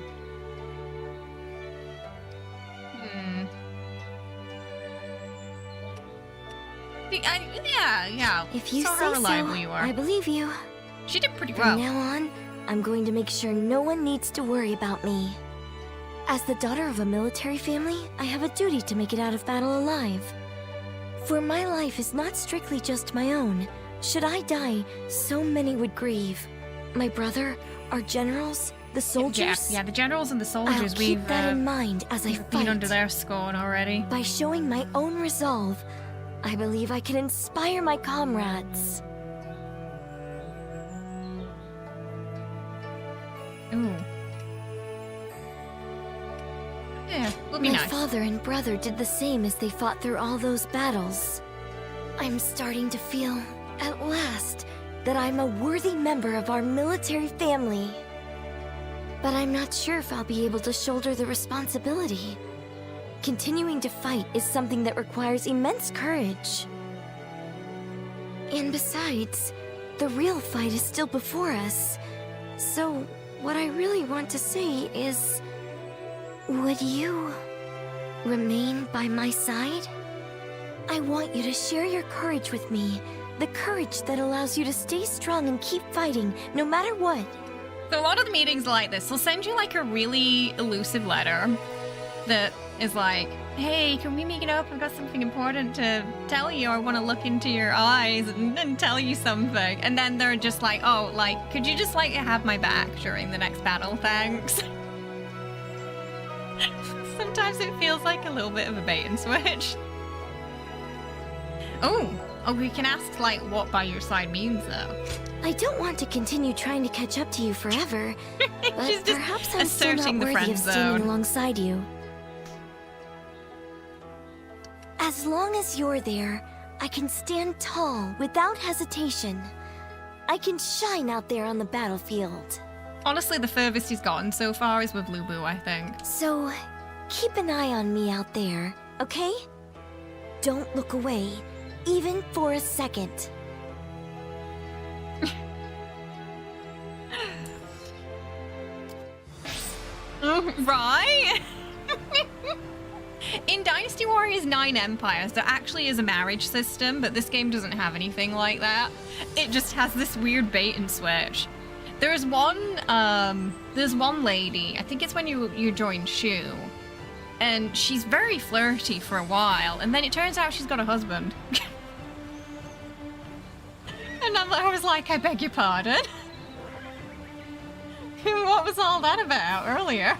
Yeah. If you Saw say how reliable so, you are. I believe you. She did pretty From well. now on, I'm going to make sure no one needs to worry about me. As the daughter of a military family, I have a duty to make it out of battle alive. For my life is not strictly just my own. Should I die, so many would grieve. My brother, our generals, the soldiers. Yeah, the generals and the soldiers. I'll keep that in mind as I been fight. under their scorn already. By showing my own resolve, I believe I can inspire my comrades. Ooh. Yeah, would be My nice. father and brother did the same as they fought through all those battles. I'm starting to feel, at last, that I'm a worthy member of our military family. But I'm not sure if I'll be able to shoulder the responsibility. Continuing to fight is something that requires immense courage. And besides, the real fight is still before us. So, what I really want to say is... would you remain by my side? I want you to share your courage with me. The courage that allows you to stay strong and keep fighting, no matter what. So a lot of the meetings are like this. They'll send you like a really elusive letter that is like, hey, can we meet up? I've got something important to tell you. I want to look into your eyes and tell you something. And then they're just like, oh, like, could you just like have my back during the next battle? Thanks. Sometimes it feels like a little bit of a bait and switch. Oh, we can ask like what by your side means though. I don't want to continue trying to catch up to you forever, but perhaps I'm still not asserting the worthy friend of zone. standing alongside you. As long as you're there, I can stand tall without hesitation. I can shine out there on the battlefield. Honestly, the furthest he's gotten so far is with Lubu, I think. So, keep an eye on me out there, okay? Don't look away, even for a second. Right? In Dynasty Warriors 9 Empires, there actually is a marriage system, but this game doesn't have anything like that. It just has this weird bait and switch. There's one lady, I think it's when you join Shu, and she's very flirty for a while, and then it turns out she's got a husband. And I was like, I beg your pardon? What was all that about earlier?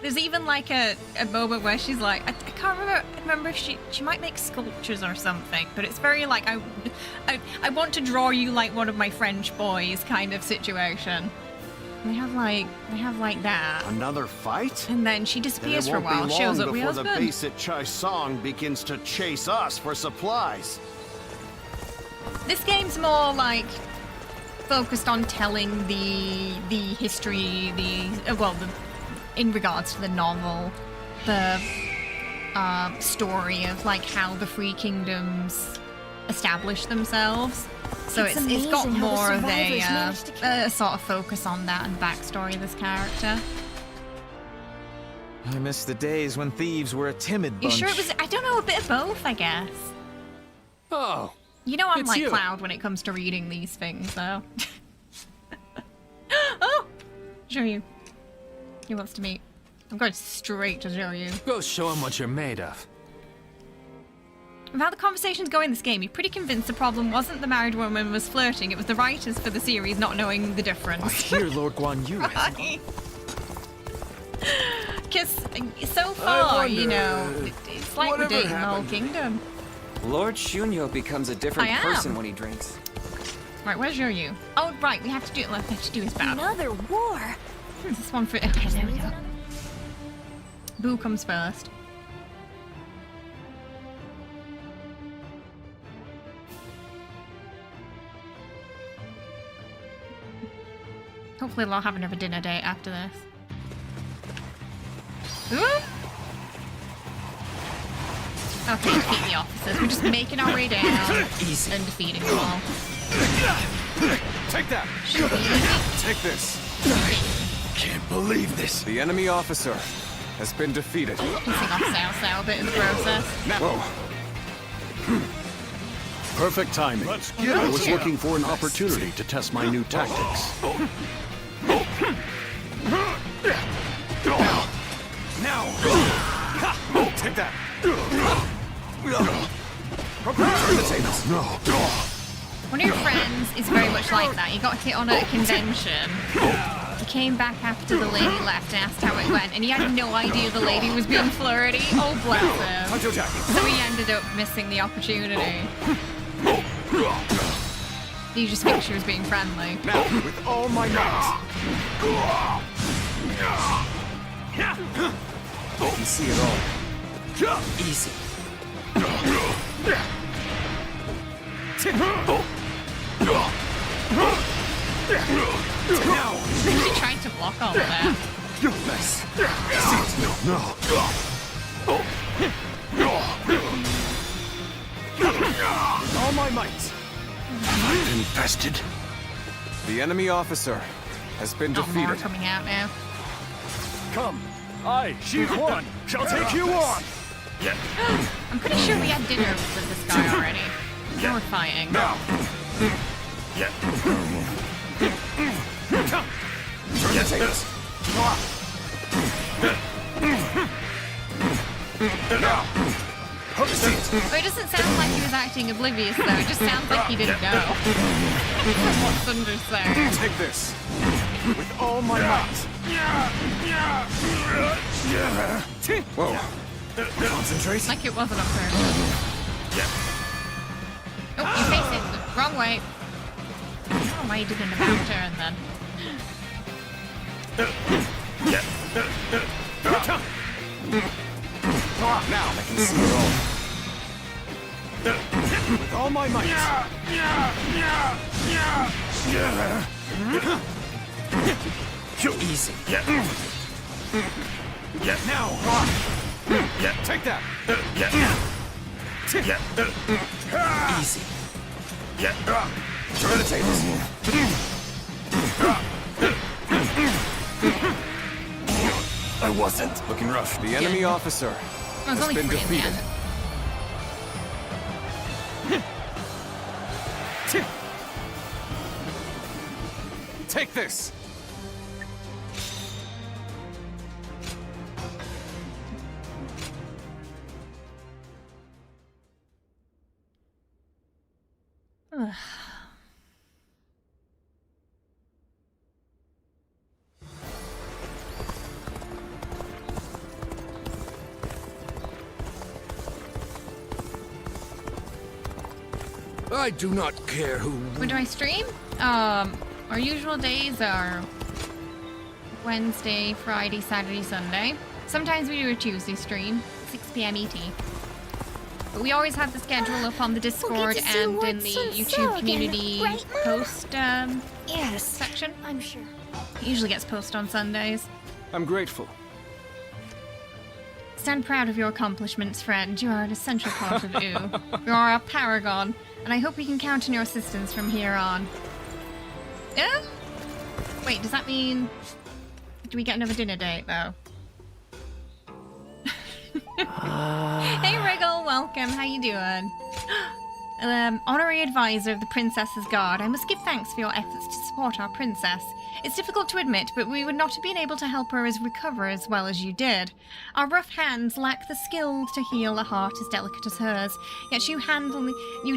There's even like a moment where she's like, I can't remember if she might make sculptures or something, but it's very like, I want to draw you like one of my French boys kind of situation. And they have like that. Another fight? And then she disappears for a while, shows up with her husband. Before the base at Chai Song begins to chase us for supplies. This game's more like focused on telling the history, in regards to the novel, the story of like how the Free Kingdoms established themselves. So it's got more of a sort of focus on that and backstory of this character. I miss the days when thieves were a timid bunch. You sure it was? I don't know, a bit of both, I guess. Oh. You know I'm it's like you. Cloud when it comes to reading these things, though. Oh! Show you. He wants to meet. I'm going straight to show you. Go show him what you're made of. With how the conversations go in this game, you're pretty convinced the problem wasn't the married woman was flirting, it was the writers for the series not knowing the difference. I hear Lord Guan Yu. Because so far, you know, it's like we're dating the whole kingdom. Lord Shunyo becomes a different I am. person when he drinks. Right, where's Yu? Oh, right, we have to do it. We have to do his battle. Another war. This one for. Okay, there we go. Boo comes first. Hopefully they'll have another dinner date after this. Ooh. Okay, defeat the officers. We're just making our way down and defeating them all. Take that! Should be easy. Take this! Can't believe this. The enemy officer has been defeated. Pissing off Sao a bit in the process. Whoa. Perfect timing. I was looking for an opportunity to test my new tactics. Now! Take that! Turn the tables. No. One of your friends is very much like that. He got hit on at a convention. He came back after the lady left and asked how it went, and he had no idea the lady was being flirty. Oh, bless him. So he ended up missing the opportunity. You just think she was being friendly. Now, with all my might. You can see it all. Easy. Now. She tried to block all of that. Nice. No. All my might. Infested. The enemy officer has been More defeated. coming out now. Come, I, Shi Huan, shall take you on. I'm pretty sure we had dinner with this guy already. Now we're fighting. Now. Turn the tables. Now. But it doesn't sound like he was acting oblivious, though. It just sounds like he didn't know. From what Thunder's saying. Take this. With all my might. Whoa. Concentrate. Like it wasn't on purpose. Oh, you face it the wrong way. I don't know why you did an about turn then. Now I can see it all. With all my might. Easy. Now. Take that. Easy. Turn the tables. I wasn't. Looking rough. The enemy officer Well, has been defeated. Take this. I do not care who... When do I stream? Our usual days are Wednesday, Friday, Saturday, Sunday. Sometimes we do a Tuesday stream, 6 p.m. ET. But we always have the schedule up on the Discord and in the YouTube community post section. I'm sure. It usually gets posted on Sundays. I'm grateful. Stand proud of your accomplishments, friend. You are an essential part of OO. You are a paragon, and I hope we can count on your assistance from here on. Yeah? Wait, does that mean... Do we get another dinner date, though? Hey, Wriggle, welcome. How you doing? Honorary advisor of the Princess's Guard, I must give thanks for your efforts to support our princess. It's difficult to admit, but we would not have been able to help her recover as well as you did. Our rough hands lack the skill to heal a heart as delicate as hers, yet you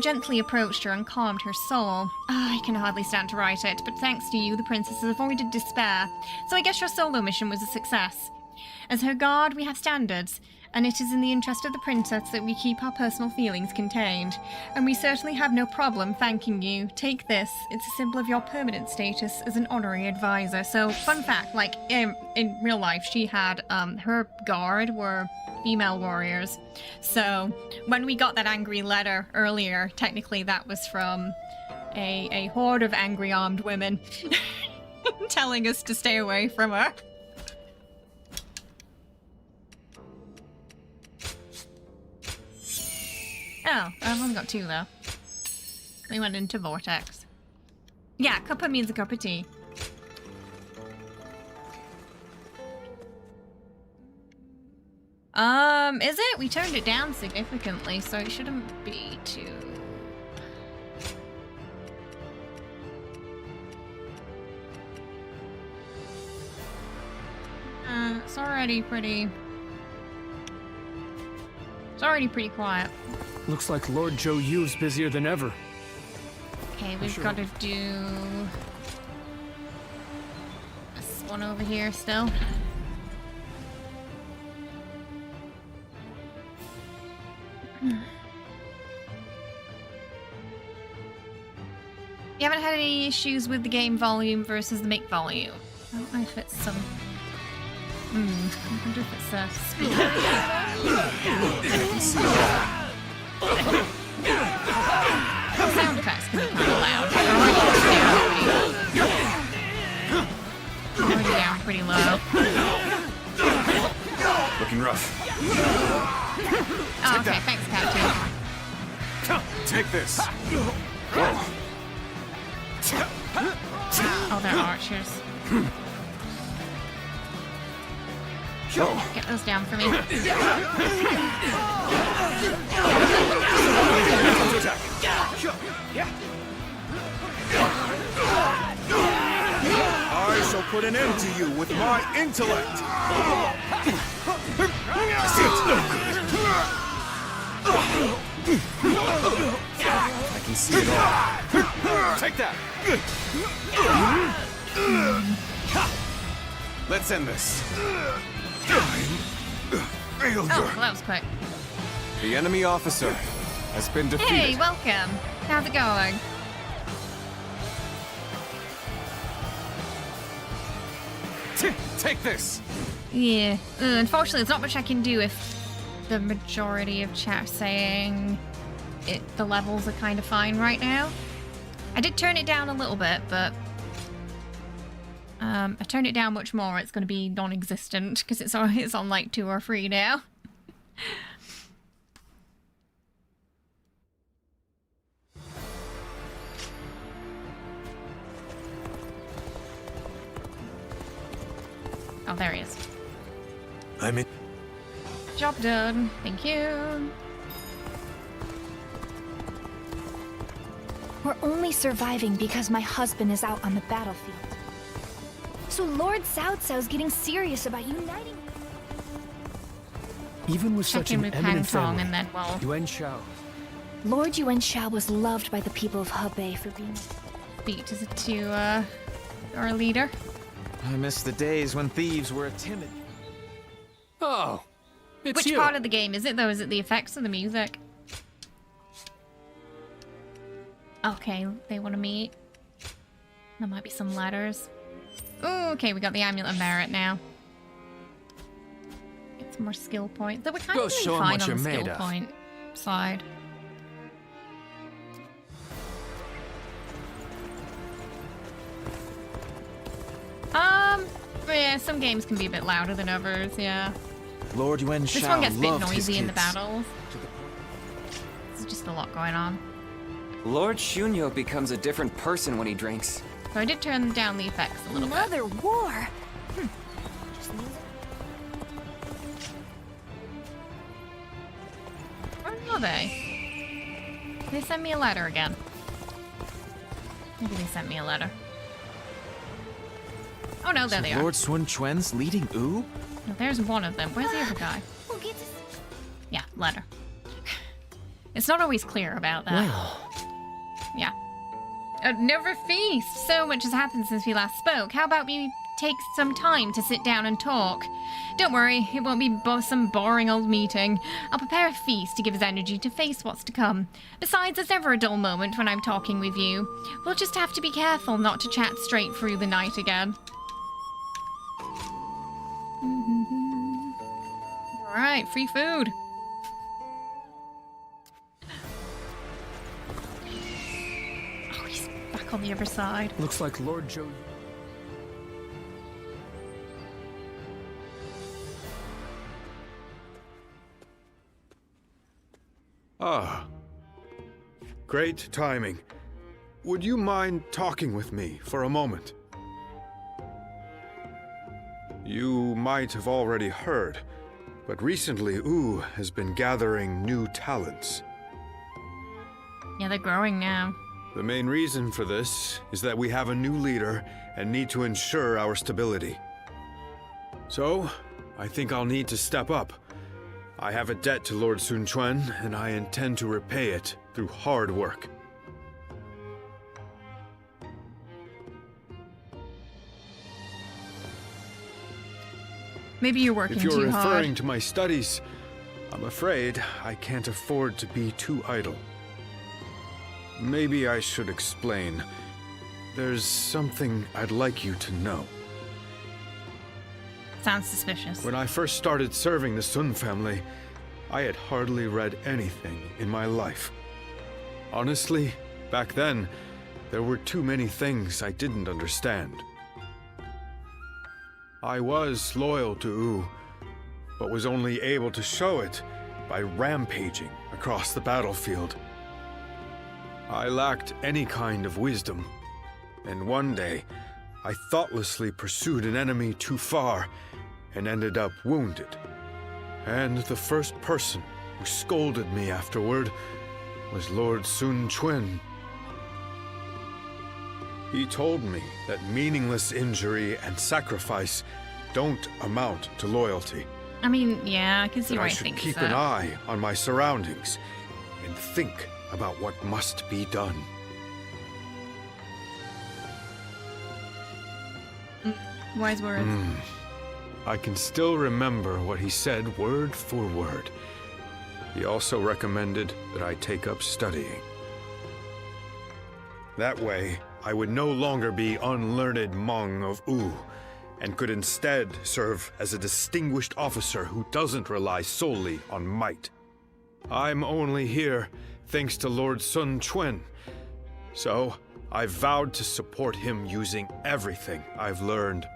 gently approached her and calmed her soul. I can hardly stand to write it, but thanks to you, the princess has avoided despair, so I guess your solo mission was a success. As her guard, we have standards, and it is in the interest of the princess that we keep our personal feelings contained. And we certainly have no problem thanking you. Take this. It's a symbol of your permanent status as an honorary advisor. So, fun fact, like, in real life, she had, her guard were female warriors. So, when we got that angry letter earlier, technically that was from a horde of angry armed women telling us to stay away from her. Oh, I've only got two though. We went into Vortex. Yeah, cuppa means a cup of tea. Is it? We turned it down significantly, so it shouldn't be too... It's already pretty... It's already pretty quiet. Looks like Lord Zhou Yu's busier than ever. Okay, we've got to do... this one over here still. You haven't had any issues with the game volume versus the mic volume? I don't know if it's some... I wonder if it's a speaker. The sound effects can be kind of loud. They're already down pretty low. Looking rough. Oh, okay, thanks, Captain. Take this. Whoa. Oh, they're archers. Get those down for me. I shall put an end to you with my intellect. I can see it all. Take that. Let's end this. Oh, well, that was quick. The enemy officer has been defeated. Hey, welcome. How's it going? Take this. Yeah. Unfortunately, there's not much I can do if the majority of chat are saying the levels are kind of fine right now. I did turn it down a little bit, but I turned it down much more. It's going to be non-existent because it's on like 2 or 3 now. Oh, there he is. I'm in. Job done. Thank you. We're only surviving because my husband is out on the battlefield. So Lord Cao Cao's getting serious about uniting. Even with Check such in an with eminent Pang Tong family, and then we'll... Yuan Shao. Lord Yuan Shao was loved by the people of Hebei for being... Beat to our leader. I miss the days when thieves were timid. Oh, it's Which you. part of the game is it though? Is it the effects or the music? Okay, they want to meet. There might be some letters. Ooh, okay, we got the Amulet of Merit now. Get some more skill points. Though we're kind Go of show doing 'em fine what on you're the skill made of. point side. Yeah, some games can be a bit louder than others, yeah. Lord Yuan Shao This one gets a bit loved his noisy in the kids. battles. There's just a lot going on. Lord Shunyo becomes a different person when he drinks. So I did turn down the effects a little bit. Another war. Where are they? Did they send me a letter again? Maybe they sent me a letter. Oh no, there they are. Lord Sun Quan's leading Wu? No, there's one of them. Where's the other guy? Yeah, letter. It's not always clear about that. Well, Yeah. Never feast. So much has happened since we last spoke. How about we take some time to sit down and talk? Don't worry, it won't be some boring old meeting. I'll prepare a feast to give us energy to face what's to come. Besides, there's never a dull moment when I'm talking with you. We'll just have to be careful not to chat straight through the night again. Alright, free food. Oh, he's back on the other side. Looks like Lord Zhou. Ah. Great timing. Would you mind talking with me for a moment? You might have already heard, But recently, Wu has been gathering new talents. Yeah, they're growing now. The main reason for this is that we have a new leader and need to ensure our stability. So, I think I'll need to step up. I have a debt to Lord Sun Quan, and I intend to repay it through hard work. Maybe you're working too hard. If you're referring to my studies, I'm afraid I can't afford to be too idle. Maybe I should explain. There's something I'd like you to know. Sounds suspicious. When I first started serving the Sun family, I had hardly read anything in my life. Honestly, back then, there were too many things I didn't understand. I was loyal to Wu, but was only able to show it by rampaging across the battlefield. I lacked any kind of wisdom, and one day, I thoughtlessly pursued an enemy too far and ended up wounded. And the first person who scolded me afterward was Lord Sun Quan. He told me that meaningless injury and sacrifice don't amount to loyalty. I mean, yeah, I can see That why I I should think keep so. an eye on my surroundings and think about what must be done. Wise words. I can still remember what he said word for word. He also recommended that I take up studying. That way, I would no longer be unlearned Hmong of Wu, and could instead serve as a distinguished officer who doesn't rely solely on might. I'm only here thanks to Lord Sun Quan, so I vowed to support him using everything I've learned.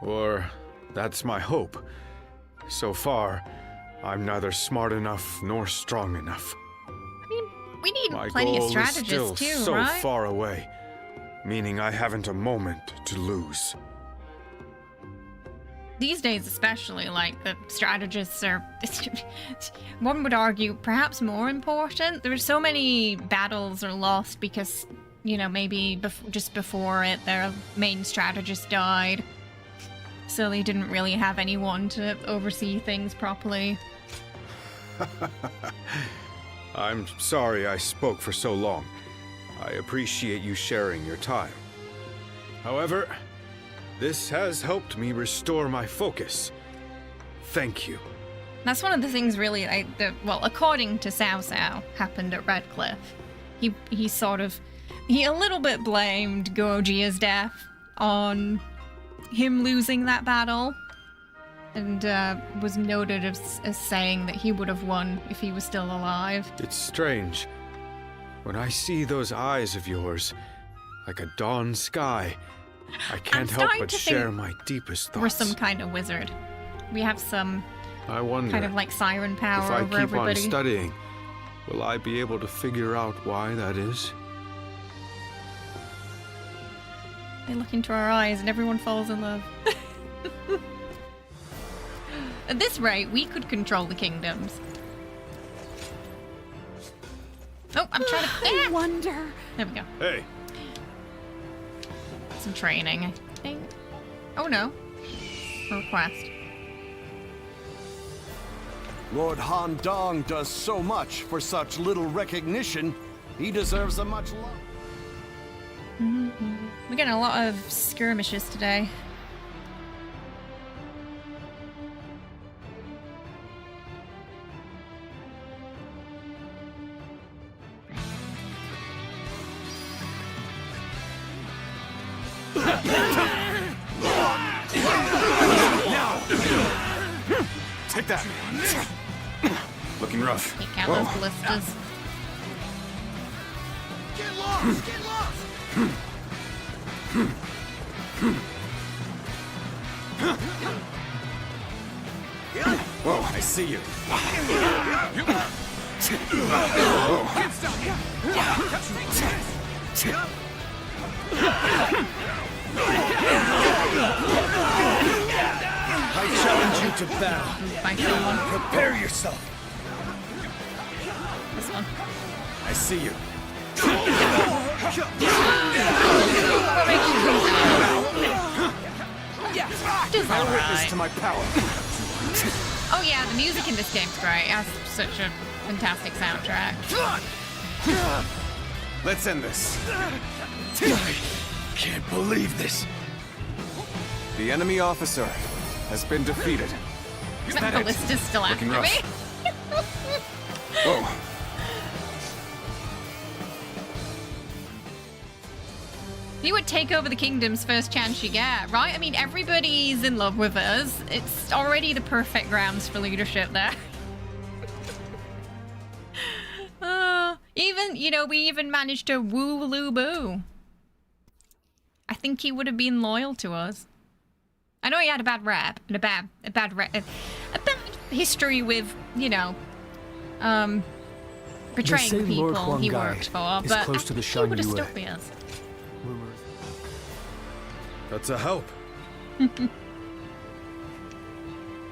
Or that's my hope. So far, I'm neither smart enough nor strong enough. I mean, we need My plenty of goal is strategists still too, so right? far away, meaning I haven't a moment to lose. These days especially, like, the strategists are, one would argue, perhaps more important. There are so many battles are lost because, you know, maybe just before it, their main strategist died. So they didn't really have anyone to oversee things properly. I'm sorry I spoke for so long. I appreciate you sharing your time. However, this has helped me restore my focus. Thank you. That's one of the things really, well, according to Cao Cao, happened at Redcliffe. He a little bit blamed Gojia's death on him losing that battle, and was noted as saying that he would have won if he was still alive. It's strange. When I see those eyes of yours, like a dawn sky, I can't help but share my deepest thoughts. We're some kind of wizard. We have some I wonder, kind of like siren power if I over keep everybody. on studying, will I be able to figure out why that is? They look into our eyes and everyone falls in love. At this rate, we could control the kingdoms. Oh, I'm trying to... I wonder. There we go. Hey. Some training, I think. Oh no. Request. Lord Han Dong does so much for such little recognition. He deserves a much love. We're getting a lot of skirmishes today. Take that. Looking rough. Take out those blisters. Get lost! Get lost! Whoa, I see you. I challenge you to battle. By someone. Prepare yourself. This one. I see you. Just Bear witness alright. to my power. Oh yeah, the music in this game's great. It has such a fantastic soundtrack. Let's end this. I can't believe this. The enemy officer has been defeated. Is that the list is still after Looking me? Whoa. You would take over the kingdoms first chance you get, right? I mean, everybody's in love with us. It's already the perfect grounds for leadership there. Even, you know, we even managed to woo Lu Bu. I think he would have been loyal to us. I know he had a bad rep and a bad history with, you know, betraying people he worked for, but close to the he would have Shan Yue. stuck with us. That's a help.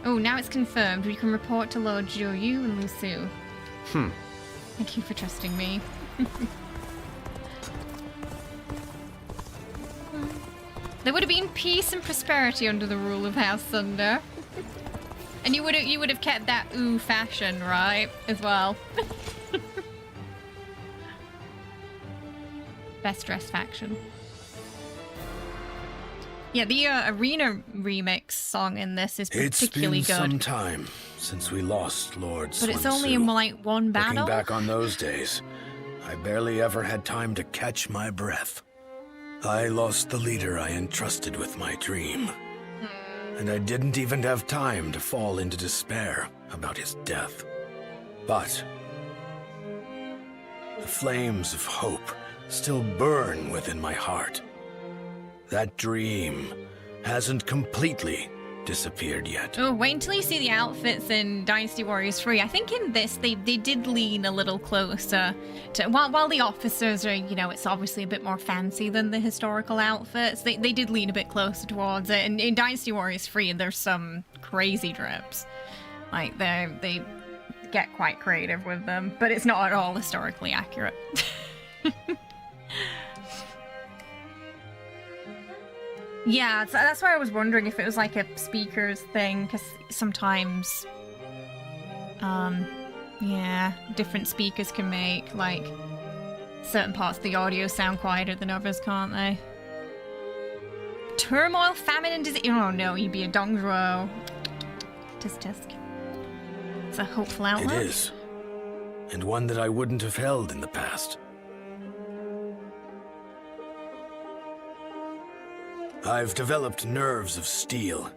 Oh, now it's confirmed. We can report to Lord Zhou Yu and Lu Su. Thank you for trusting me. There would have been peace and prosperity under the rule of House Thunder. And you would have kept that ooh fashion, right? As well. Best dressed faction. Yeah, the arena remix song in this is particularly It's been good. some time since we lost Lord But it's Sun only Tzu. in like one battle. Looking back on those days, I barely ever had time to catch my breath. I lost the leader I entrusted with my dream. And I didn't even have time to fall into despair about his death. But the flames of hope still burn within my heart. That dream hasn't completely disappeared yet. Oh, wait until you see the outfits in Dynasty Warriors 3. I think in this, they did lean a little closer to... While the officers are, you know, it's obviously a bit more fancy than the historical outfits, they did lean a bit closer towards it. And in Dynasty Warriors 3, there's some crazy drips. Like, they get quite creative with them, but it's not at all historically accurate. Yeah, that's why I was wondering if it was like a speakers thing, because sometimes, yeah, different speakers can make, like, certain parts of the audio sound quieter than others, can't they? Turmoil, famine, and disease. Oh no, you'd be a Dongzhuo. Tisk tisk. It's a hopeful outlook. It is. And one that I wouldn't have held in the past. I've developed nerves of steel.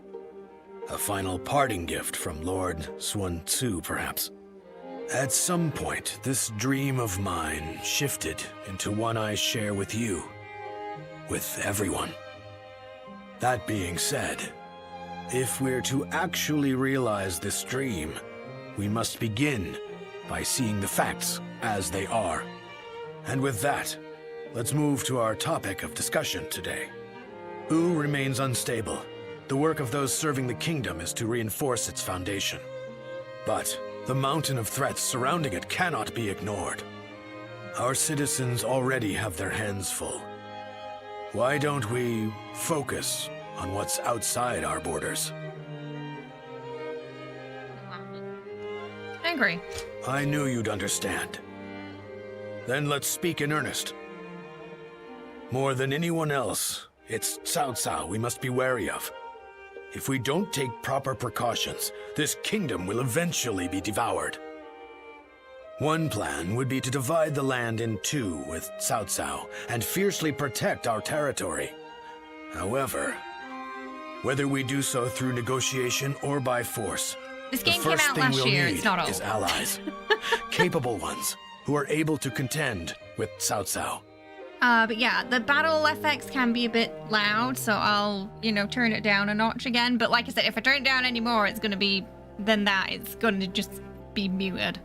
A final parting gift from Lord Sun Tzu, perhaps. At some point, this dream of mine shifted into one I share with you. With everyone. That being said, if we're to actually realize this dream, we must begin by seeing the facts as they are. And with that, let's move to our topic of discussion today. Wu remains unstable. The work of those serving the kingdom is to reinforce its foundation. But the mountain of threats surrounding it cannot be ignored. Our citizens already have their hands full. Why don't we focus on what's outside our borders? I agree. I knew you'd understand. Then let's speak in earnest. More than anyone else, it's Cao Cao we must be wary of. If we don't take proper precautions, this kingdom will eventually be devoured. One plan would be to divide the land in two with Cao Cao and fiercely protect our territory. However, whether we do so through negotiation or by force, This the game came first out thing last we'll year, need it's not is old. allies. Capable ones who are able to contend with Cao Cao. But yeah, the battle FX can be a bit loud, so I'll, you know, turn it down a notch again. But like I said, if I turn it down anymore, it's gonna be, it's gonna just be muted.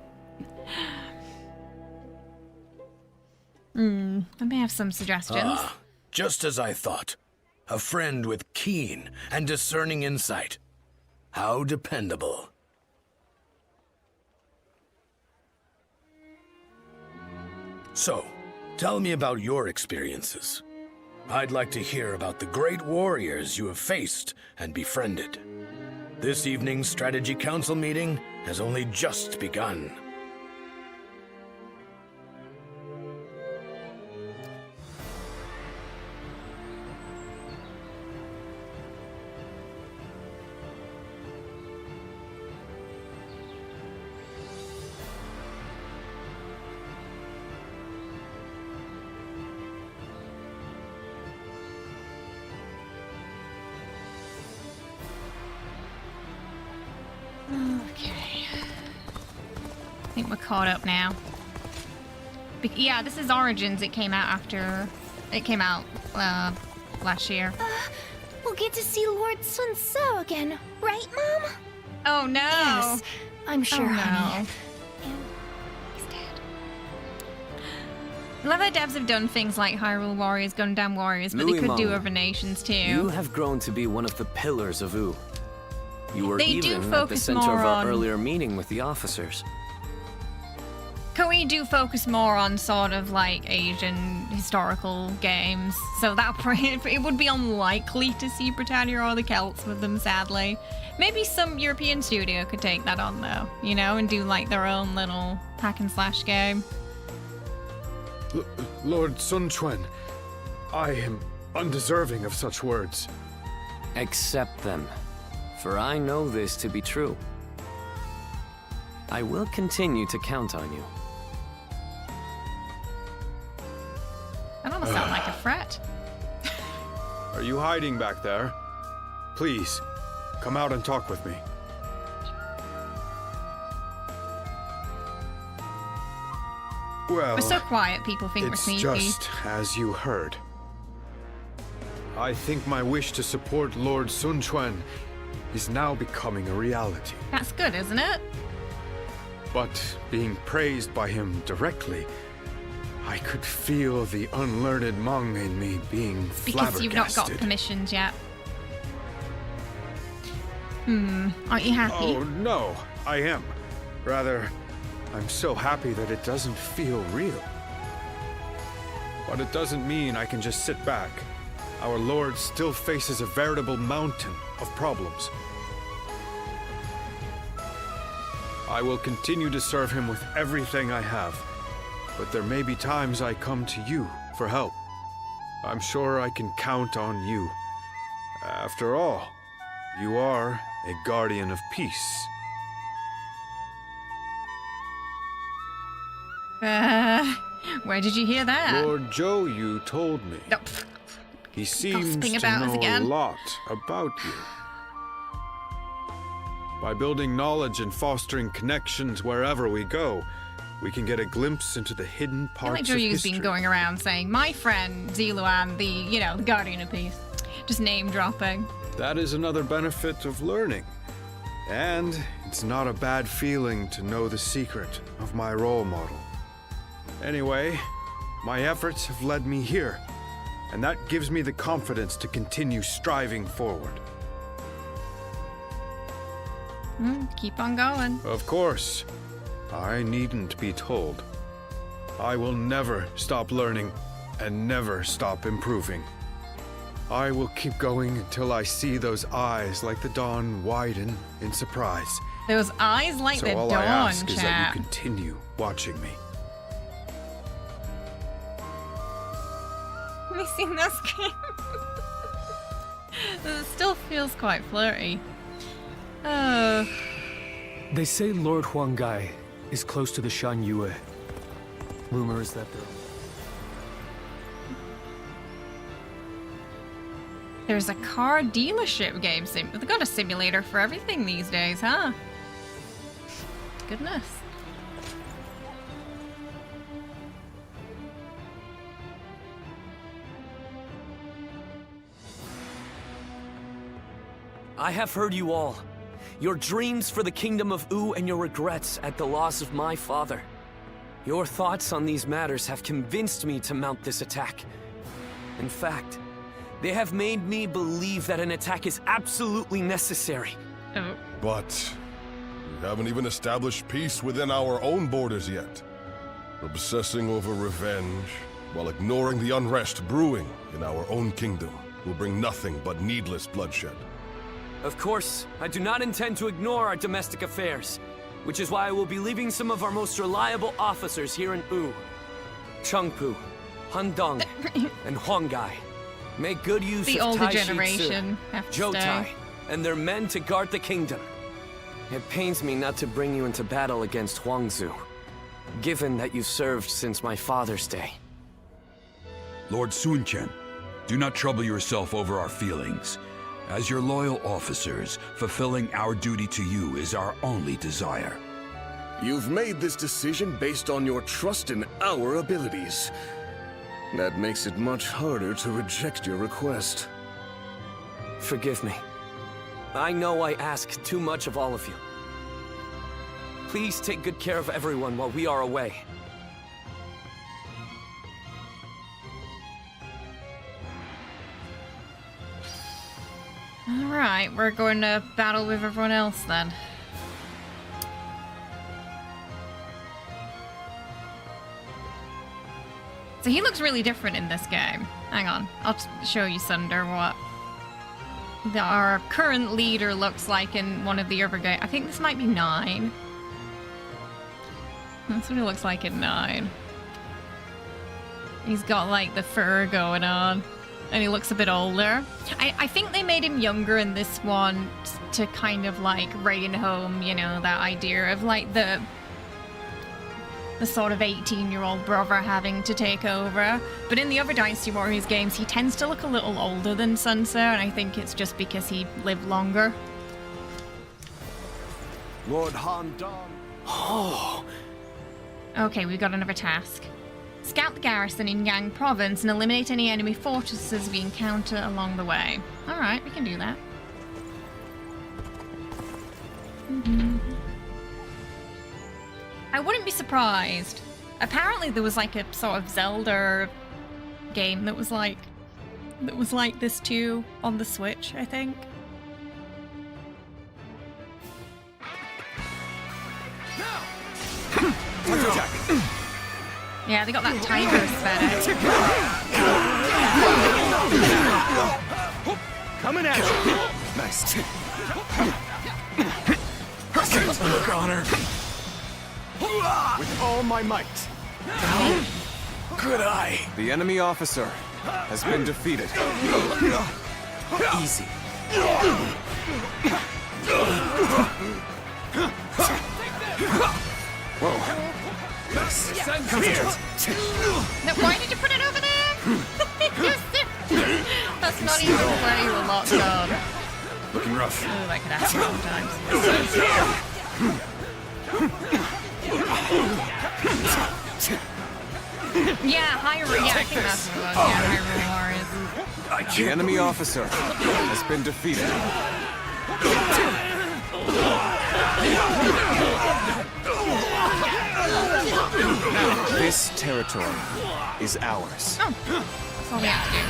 I may have some suggestions. Just as I thought. A friend with keen and discerning insight. How dependable. So, tell me about your experiences. I'd like to hear about the great warriors you have faced and befriended. This evening's Strategy Council meeting has only just begun. Okay. I think we're caught up now. Yeah, this is Origins. It came out after... It came out last year. We'll get to see Lord Sun Tzu again, right, Mom? Oh, no. Yes, I'm sure, Oh, no. honey. I love that devs have done things like Hyrule Warriors, Gundam Warriors, but they Louis could do Mom, other nations too. You have grown to be one of the pillars of U. You were They do even at the focus center more of our on- earlier meeting with the officers. Koei do focus more on sort of like Asian historical games, so that it would be unlikely to see Britannia or the Celts with them, sadly. Maybe some European studio could take that on though, you know, and do like their own little hack and slash game. Lord Sun Quan, I am undeserving of such words. Accept them, for I know this to be true. I will continue to count on you. That almost sounds like a threat. Are you hiding back there? Please, come out and talk with me. Well, We're so quiet, people think we're it's sneaky. just as you heard. I think my wish to support Lord Sun Quan is now becoming a reality. That's good, isn't it? But being praised by him directly, I could feel the unlearned Hmong in me being Because flabbergasted. you've not got permissions yet. Aren't you happy? Oh, no, I am. Rather, I'm so happy that it doesn't feel real. But it doesn't mean I can just sit back. Our Lord still faces a veritable mountain of problems. I will continue to serve him with everything I have, but there may be times I come to you for help. I'm sure I can count on you. After all, you are a guardian of peace. Where did you hear that? Lord Zhou, you told me. No. He seems Gossiping to about us know a again. lot about you. By building knowledge and fostering connections wherever we go, we can get a glimpse into the hidden I feel like parts of Joryu's history. been going around saying, my friend Ziluan, the Guardian of Peace. Just name dropping. That is another benefit of learning. And it's not a bad feeling to know the secret of my role model. Anyway, my efforts have led me here, and that gives me the confidence to continue striving forward. Keep on going. Of course. I needn't be told. I will never stop learning and never stop improving. I will keep going until I see those eyes like the dawn widen in surprise. Those eyes like So the all dawn, I ask is that chap. you continue watching me. Have you seen that scream? It still feels quite flirty. Oh. They say Lord Huanggai is close to the Shan Yue. Rumor is that There's a car dealership game sim. They've got a simulator for everything these days, huh? Goodness. I have heard you all. Your dreams for the kingdom of U and your regrets at the loss of my father. Your thoughts on these matters have convinced me to mount this attack. In fact, they have made me believe that an attack is absolutely necessary. Oh. But we haven't even established peace within our own borders yet. Obsessing over revenge while ignoring the unrest brewing in our own kingdom will bring nothing but needless bloodshed. Of course, I do not intend to ignore our domestic affairs, which is why I will be leaving some of our most reliable officers here in Wu. Chengpu, Handong, and Huanggai. Make good use The of older Tai generation Shitsu, have to Jotai, stay. and their men to guard the kingdom. It pains me not to bring you into battle against Huangzu, given that you've served since my father's day. Lord Sun Chen, do not trouble yourself over our feelings. As your loyal officers, fulfilling our duty to you is our only desire. You've made this decision based on your trust in our abilities. That makes it much harder to reject your request. Forgive me. I know I ask too much of all of you. Please take good care of everyone while we are away. Alright, we're going to battle with everyone else then. So he looks really different in this game. Hang on, I'll show you, Sunder, what our current leader looks like in one of the other games. I think this might be 9. That's what it looks like in 9. He's got like the fur going on. And he looks a bit older. I think they made him younger in this one to kind of like rein home, you know, that idea of like the sort of 18-year-old brother having to take over. But in the other Dynasty Warriors games, he tends to look a little older than Sun Tzu, and I think it's just because he lived longer. Lord Handong. Oh. Okay, we've got another task. Scout the garrison in Yang province and eliminate any enemy fortresses we encounter along the way. Alright, we can do that. I wouldn't be surprised. Apparently there was like a sort of Zelda game that was like this too on the Switch, I think. Yeah, they got that tiger aesthetic. Coming at you! Nice. Connor. With all my might. Good eye. The enemy officer has been defeated. Easy. Whoa. Come here. Now, why did you put it over there? That's not even where you were locked on. Looking rough. Oh, that could happen sometimes. Yeah, Hyrule. Yeah, I think that's what it was. Yeah, Hyrule Warriors. The enemy officer has been defeated. Now, this territory is ours. Oh, that's all we have to do.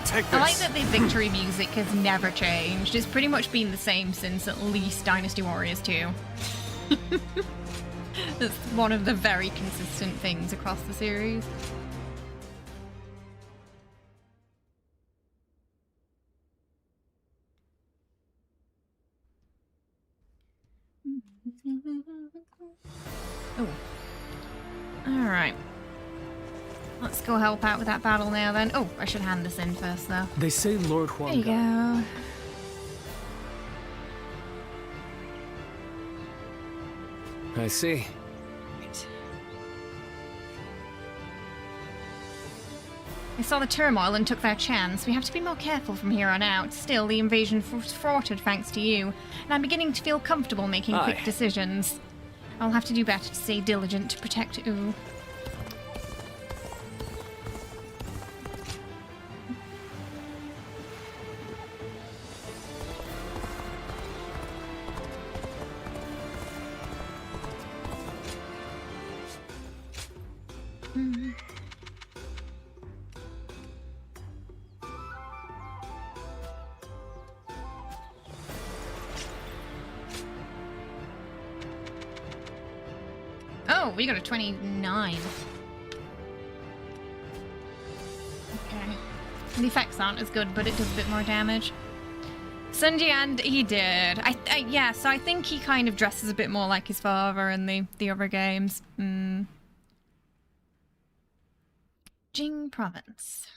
Take this. I like that the victory music has never changed. It's pretty much been the same since at least Dynasty Warriors 2. It's one of the very consistent things across the series. Oh. Alright. Let's go help out with that battle now then. Oh, I should hand this in first though. They say Lord There you Huang. go. I see. They saw the turmoil and took their chance. We have to be more careful from here on out. Still, the invasion was thwarted thanks to you, and I'm beginning to feel comfortable making quick Aye. decisions. I'll have to do better to stay diligent to protect Wu. Oh, we got a 29. Okay. The effects aren't as good, but it does a bit more damage. Sun Jian, he did. Yeah, so I think he kind of dresses a bit more like his father in the other games. Jing Province.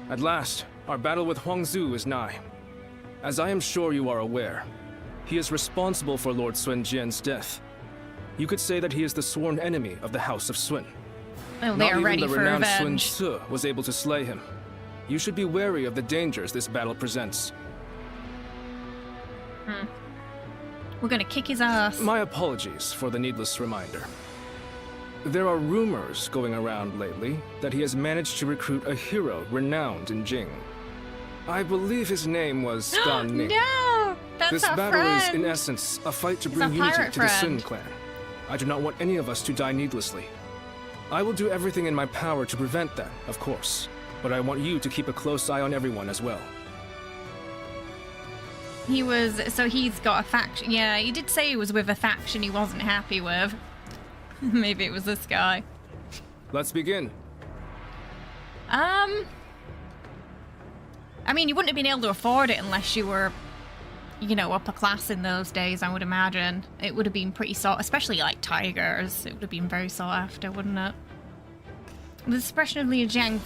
At last, our battle with Huangzu is nigh. As I am sure you are aware, he is responsible for Lord Sun Jian's death. You could say that he is the sworn enemy of the House of Sun. Oh, they are ready for renowned revenge. Sun Tzu was able to slay him. You should be wary of the dangers this battle presents. We're gonna kick his ass. My apologies for the needless reminder. There are rumors going around lately that he has managed to recruit a hero renowned in Jing. I believe his name was Gan Ning. No! That's This our battle is, friend. in essence, a fight to He's bring our unity pirate to the friend. Sun clan. I do not want any of us to die needlessly. I will do everything in my power to prevent that, of course. But I want you to keep a close eye on everyone as well. So he's got a faction. Yeah, he did say he was with a faction he wasn't happy with. Maybe it was this guy. Let's begin. I mean, you wouldn't have been able to afford it unless you were, you know, upper class in those days, I would imagine. It would have been pretty sought, especially like tigers. It would have been very sought after, wouldn't it? With the suppression of Liujiang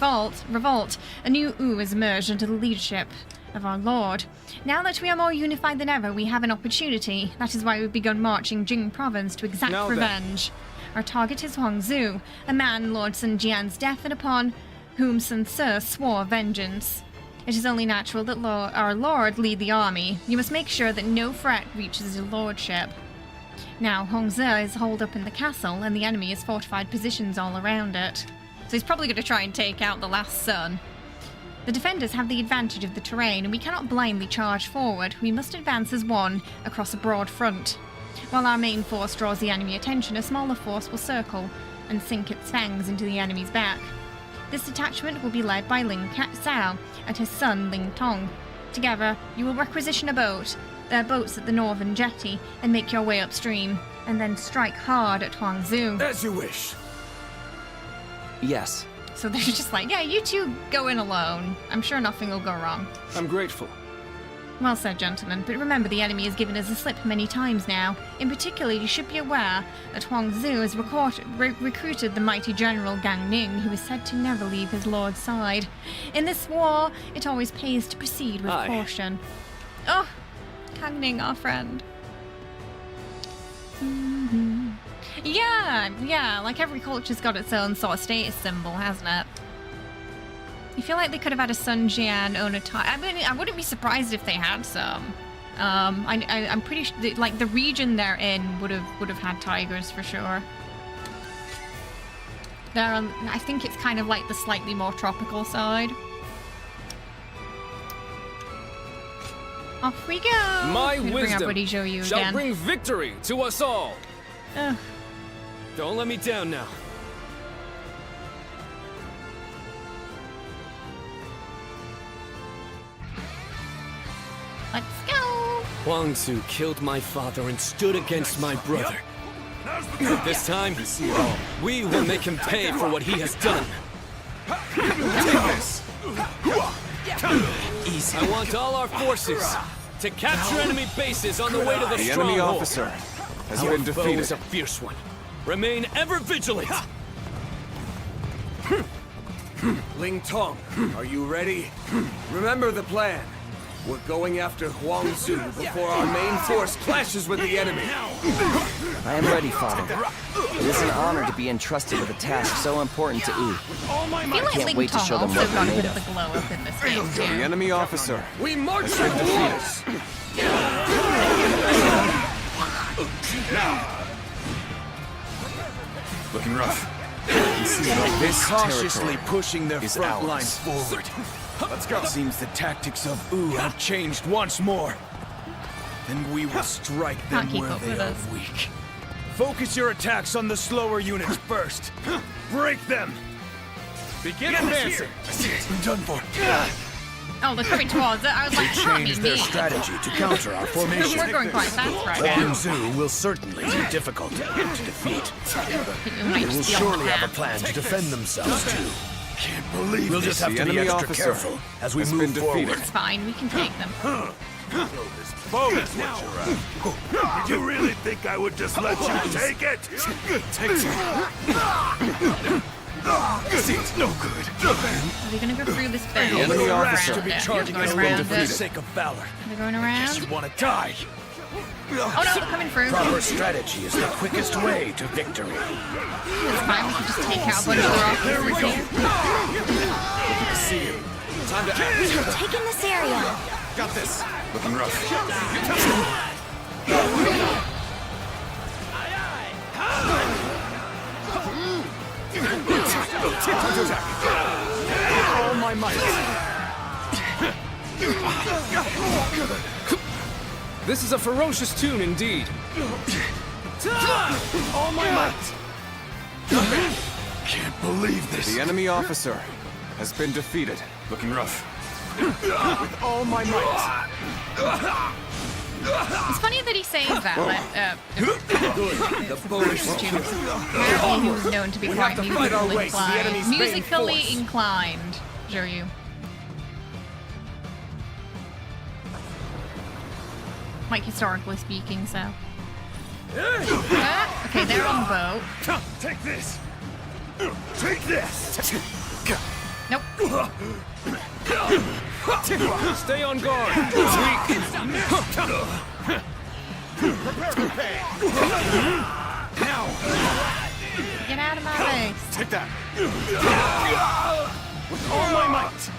revolt, a new Wu has emerged under the leadership of our lord. Now that we are more unified than ever, we have an opportunity. That is why we've begun marching Jing province to exact Now then. revenge. Our target is Huangzu, a man Lord Sun Jian's death and upon whom Sun Tzu swore vengeance. It is only natural that our lord lead the army. You must make sure that no threat reaches your lordship. Now, Huangzu is holed up in the castle, and the enemy has fortified positions all around it. So he's probably going to try and take out the last son. The defenders have the advantage of the terrain, and we cannot blindly charge forward. We must advance as one across a broad front. While our main force draws the enemy attention, a smaller force will circle and sink its fangs into the enemy's back. This detachment will be led by Ling Cao and his son Ling Tong. Together, you will requisition a boat. There are boats at the northern jetty, and make your way upstream, and then strike hard at Huangzu. As you wish. Yes. So they're just like, yeah, you two go in alone. I'm sure nothing will go wrong. I'm grateful. Well said, gentlemen, but remember the enemy has given us a slip many times now. In particular, you should be aware that Huangzu has recruited the mighty general Gan Ning, who is said to never leave his lord's side. In this war, it always pays to proceed with caution. Oh, Gan Ning, our friend. Yeah, like every culture's got its own sort of status symbol, hasn't it? You feel like they could have had a Sun Jian own a tiger. I mean, I wouldn't be surprised if they had some. I'm pretty sure, like, the region they're in would have had tigers for sure. They're on, I think it's kind of like the slightly more tropical side. Off we go. My Bring up wisdom Buddy Zhou Yu shall again. bring victory to us all. Ugh. Don't let me down now. Let's go. Huangzu killed my father and stood against my brother. This time, we will make him pay for what he has done. Easy. I want all our forces to capture enemy bases on the way to the The stronghold. enemy officer has Our been foe defeated. is a fierce one. Remain ever vigilant. Ling Tong, are you ready? Remember the plan. We're going after Huangzu before our main force clashes with the enemy. I am ready, Father. It is an honor to be entrusted with a task so important to Wu. I can't wait to show them what we're made of. The glow up in this game The too. enemy officer. We march with wolves! Looking rough. This cautiously territory pushing their is front ours. lines forward. Let's go. Seems the tactics of Wu have changed once more. Then we will strike them Can't keep where up they with are us. weak. Focus your attacks on the slower units first. Break them. Begin advancing. We're done for. Oh, they're coming towards it. I was like, They changed their strategy to counter our formation. We're going quite fast right now. Huang Zu will certainly be difficult to defeat. They will surely have a plan to defend themselves too. Can't believe we'll just have to be extra careful as we move forward. It's fine, we can take them. Did you really think I would just let you take it? Take it. Seems no good. Are they gonna go through this bit? The enemy officer Around to be it. charging Going us around for the it. sake of valor. They're going around. Guess you want to die. Oh no, they're coming through. Proper strategy is the quickest way to victory. It's fine, we can just take out a bunch of rocks. There we go. See you. Time to act. Taking this area. Got this. Looking rough. All my might. This is a ferocious tune indeed. All my might. Can't believe this. The enemy officer has been defeated. Looking rough. With all my might. It's funny that he says that. The Polish students. Apparently he was known to be quite musically inclined. Musically inclined, Zhou. Like historically speaking, so. Okay, they're on the boat. Take this. Take this. Nope. Stay on guard. Now. Get out of my face. Take that. With all my might.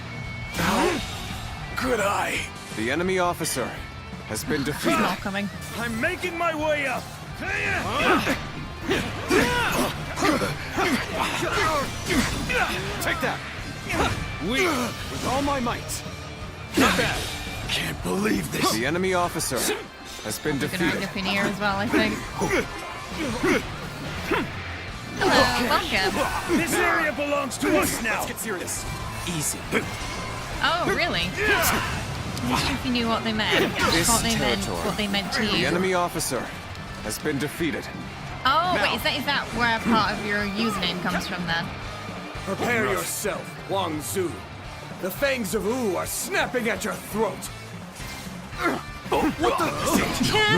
Good eye. The enemy officer has been defeated. Not coming. I'm making my way up. Take that. With all my might. Not bad. Can't believe this. The enemy officer has been We're gonna end defeated. up in here as well, I think. Hello, welcome. This area belongs to us now. Let's get serious. Easy. Oh, really? I'm not sure if you knew what they meant. This What they territory. meant to The you. enemy officer has been defeated. Oh, wait, is that where part of your username comes from then? Prepare yourself, Huang Zu. The fangs of Wu are snapping at your throat. What the?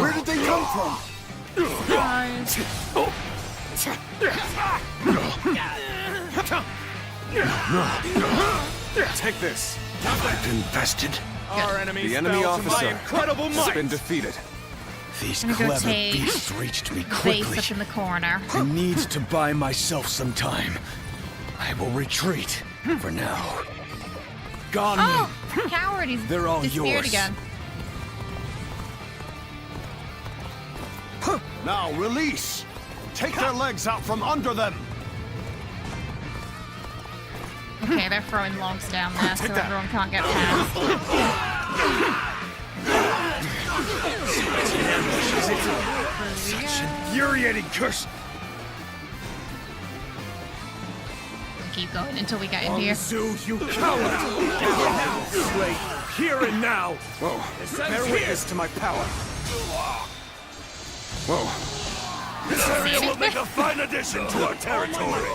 Where did they come from? Take this. Have I been bested? Our enemies The enemy fell to my officer incredible has might. been defeated. These I'm gonna go clever take beasts reached me Base quickly. up in the corner. I need to buy myself some time. I will retreat for now. Gone. Oh, coward! He's They're all disappeared yours. again. Now release! Take their legs out from under them! Okay, they're throwing logs down there, so Take that. everyone can't get past. Such infuriating curse. Keep going until we get in here. Zu, you coward! Now, slay, here and now! Whoa. Bear witness to my power. Whoa. This area will make a fine addition to our territory.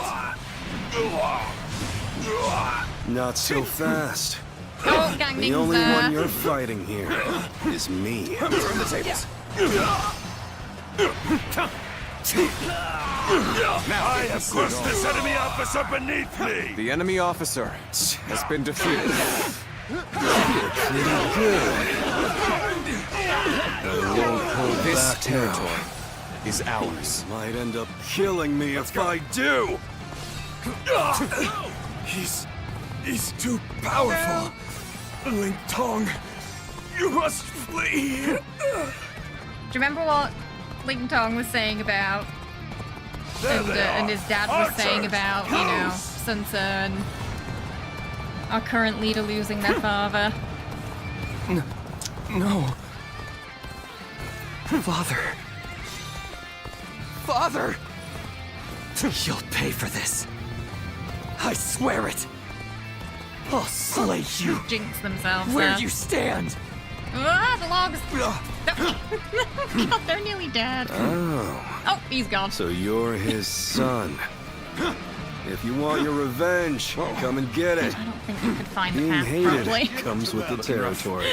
Not so fast. Oh, gang The niggas only there. one you're fighting here is me. Turn the tables. I have crushed this enemy officer beneath me! The enemy officer has been defeated. This territory is ours. Might end up killing me if I do. He's too powerful. Ling Tong, you must flee. Do you remember what Ling Tong was saying about, and his dad was saying about, you know, Sun Tzu, our current leader losing their father? No. Father. Father! You'll pay for this. I swear it. I'll slay you. Jinx themselves. Where you stand. Ah, the logs. God, they're nearly dead. Oh, he's gone. So you're his son. If you want your revenge, come and get it. I don't think we could find the Being path hated properly. comes with the territory.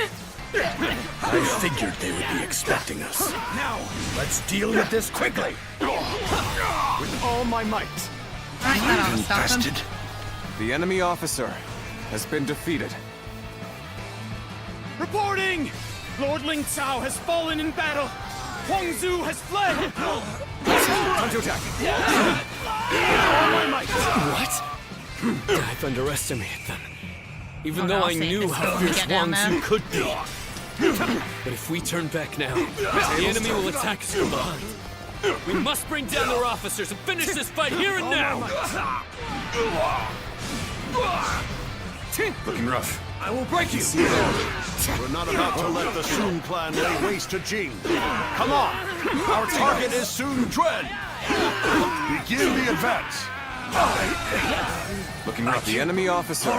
I figured they would be expecting us. Now, let's deal with this quickly. With all my might. Right, that ought to stop them. Infested. The enemy officer has been defeated. Reporting! Lord Ling Cao has fallen in battle. Huang Zu has fled. Time to attack. All my might. What? I've underestimated them. Even Oh, though no, I I'll save knew this how till we fierce get down Huang Zu there. could be. But if we turn back now, the enemy will attack us from behind. We must bring down their officers and finish this fight here and now! Looking rough. I will break you. We're not about to let the Sun clan lay waste to Jing. Come on! Our target is Sun Quan! Begin the advance! Looking rough. The enemy officer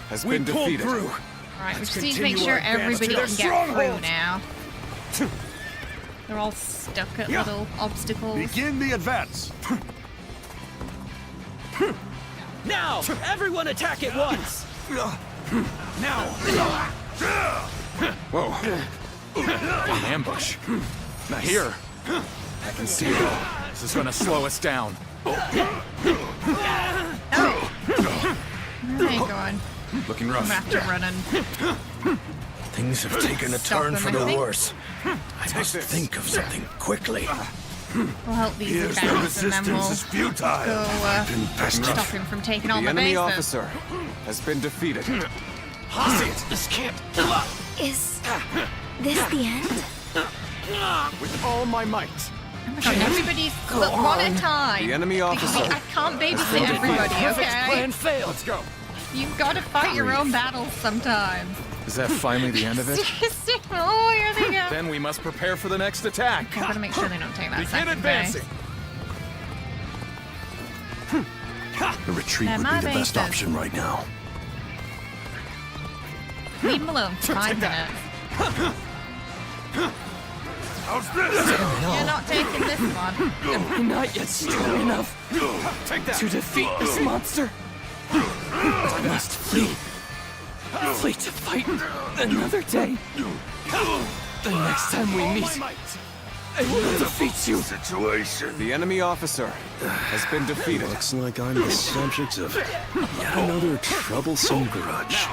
has been defeated. Through. Right, we just need to make sure everybody can get through now. They're all stuck at little obstacles. Begin the advance! Now! Everyone attack at once! Now. Whoa. An ambush. Not here. I can see it all. This is gonna slow us down. Where are they going? Looking I'm rough. gonna have to run and Things have taken a Stop turn them, for I the think. worse. I must think of something quickly. we'll help these Here's the guys and then we'll resistance is futile. go stop him from taking all The my enemy bases. officer has been defeated. See it. This can't. Is this the end? With all my might. Oh my god, everybody's one at a time. The enemy officer. I can't babysit everybody, okay? Plan failed. Let's go. You've got to fight your own battles sometimes. Is that finally the end of it? Oh, here they go. Then we must prepare for the next attack. I've got to make sure they don't take that Begin second advancing. base. The retreat They're would my be the best bases. option right now. Leave them alone for 5 minutes. How's this? You're not taking this one. Am I not yet strong enough to defeat this monster? I must flee. Flee to fight another day. The next time we meet, I will defeat you. Situation. The enemy officer has been defeated. Looks like I'm the subject of yet another troublesome grudge.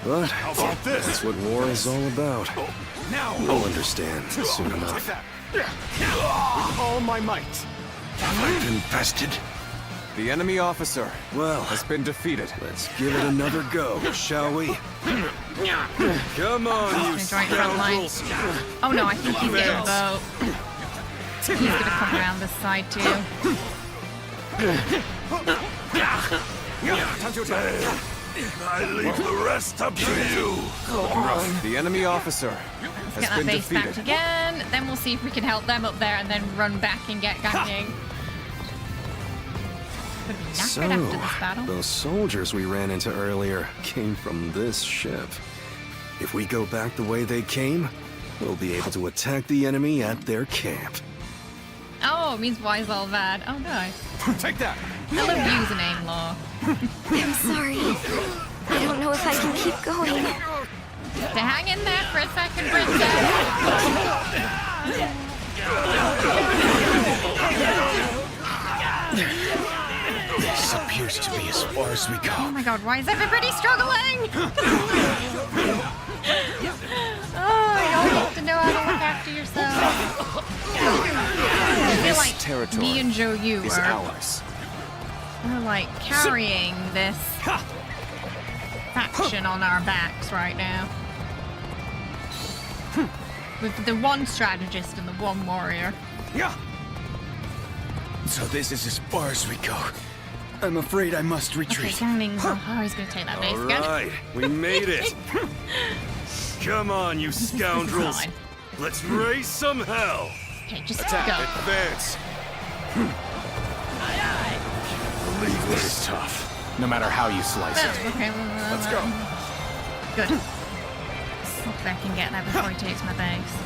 But How about this? that's what war is all about. Now. You'll understand soon enough. With all my might. I've infested. The enemy officer Well, has been defeated. let's give it another go, shall we? Come on, you Joint front line. scoundrels! Oh no, I think he's getting a boat. He's gonna come around this side too. Time to attack. I leave the rest up to you. The enemy officer Let's has get that been base defeated. back again. Then we'll see if we can help them up there and then run back and get Ganging. Could be knackered So, after this battle. those soldiers we ran into earlier came from this ship. If we go back the way they came, we'll be able to attack the enemy at their camp. Oh, it means Wise all bad. Oh nice. Take that. I love username law. I'm sorry. I don't know if I can keep going. So hang in there for a second, Princess. This appears to be as far as we go. Oh my god, why is everybody struggling? Oh, you all have to know how to look after yourself. I feel like territory me and Zhou Yu is are ours. we're like carrying this faction on our backs right now. With the one strategist and the one warrior. Yeah. So this is as far as we go. I'm afraid I must Okay, retreat. Gangming's oh, he's gonna take that base. All Good. right, we made it. Come on, you scoundrels. Fine. Let's raise some hell. Okay, just Attack, go. advance. Believe this is tough. no matter how you slice it. Okay, Let's go. Good. Hopefully I can get there before he takes my base.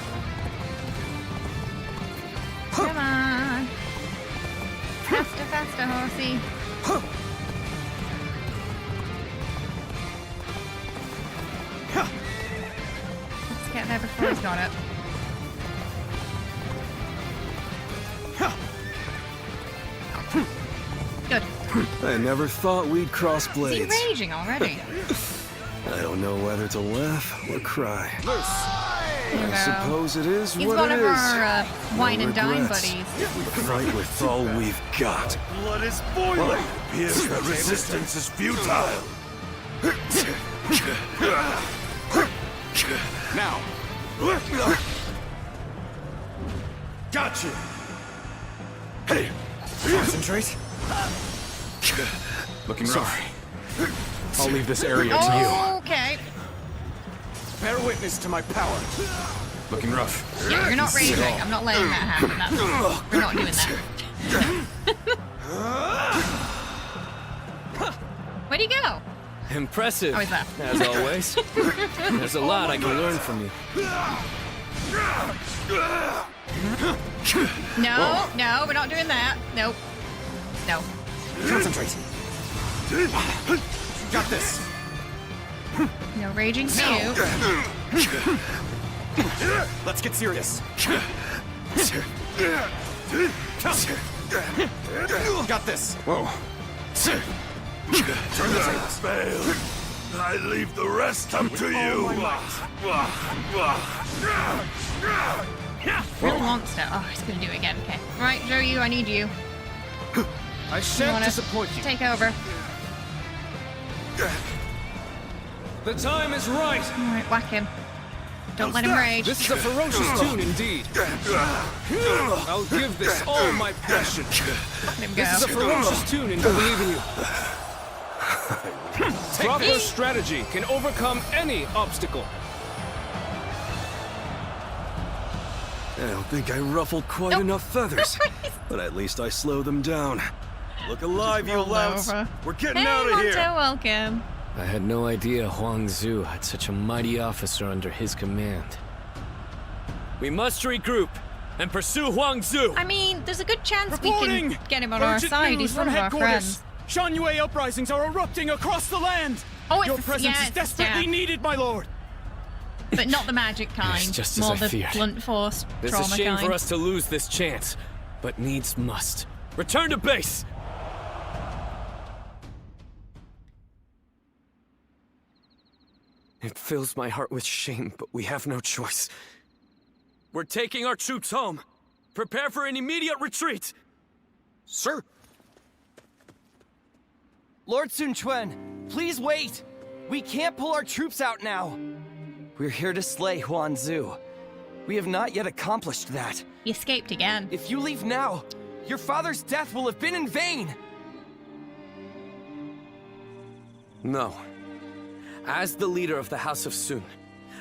Come on. Faster, faster, horsey. Let's get there before he's got it. Good. I never thought we'd cross Is blades. he raging already? I don't know whether to laugh or cry. There you I go. suppose it is He's what one it of is. our wine No and dine regrets. buddies. Fight with all we've got. Blood is boiling. It appears that resistance is futile. Now. Gotcha. Hey, concentrate. Looking rough. I'll leave this area to you. Okay. Bear witness to my power. Looking rough. Yeah, you're not raging. I'm not letting that happen. We're not doing that. Where'd he go? Impressive, Oh, he's there. as always. There's a lot I can learn from you. No, no, we're not doing that. Nope. No. Concentrate. Got this. No raging for you. Let's get serious. Got this. Whoa. Turn the tables. Failed. I leave the rest up to you. Really wants to. Oh, he's gonna do it again. Okay. Right, Zhou, I need you. I You shan't wanna disappoint you. Take over. The time is right. Alright, whack him. Don't let him rage. This is a ferocious tune indeed. I'll give this all my passion. Let him go. This is a ferocious tune and I believe in you. Proper strategy can overcome any obstacle. I don't think I ruffled quite enough feathers, but at least I slowed them down. Look alive, you louts! We're getting out of here! Monto, welcome. I had no idea Huang Zu had such a mighty officer under his command. We must regroup and pursue Huang Zu! I mean, there's a good chance Reporting! we can get him on our side. He's one of our friends. Shan Yue uprisings are erupting across the land. Oh, Your it's presence is desperately needed, my lord. But not the magic kind. It's just as More I the feared. blunt force It's trauma a shame kind. for us to lose this chance, but needs must. Return to base! It fills my heart with shame, but we have no choice. We're taking our troops home. Prepare for an immediate retreat! Sir! Lord Sun Quan, please wait! We can't pull our troops out now! We're here to slay Huan Zu. We have not yet accomplished that. He escaped again. If you leave now, your father's death will have been in vain! No. As the leader of the House of Sun,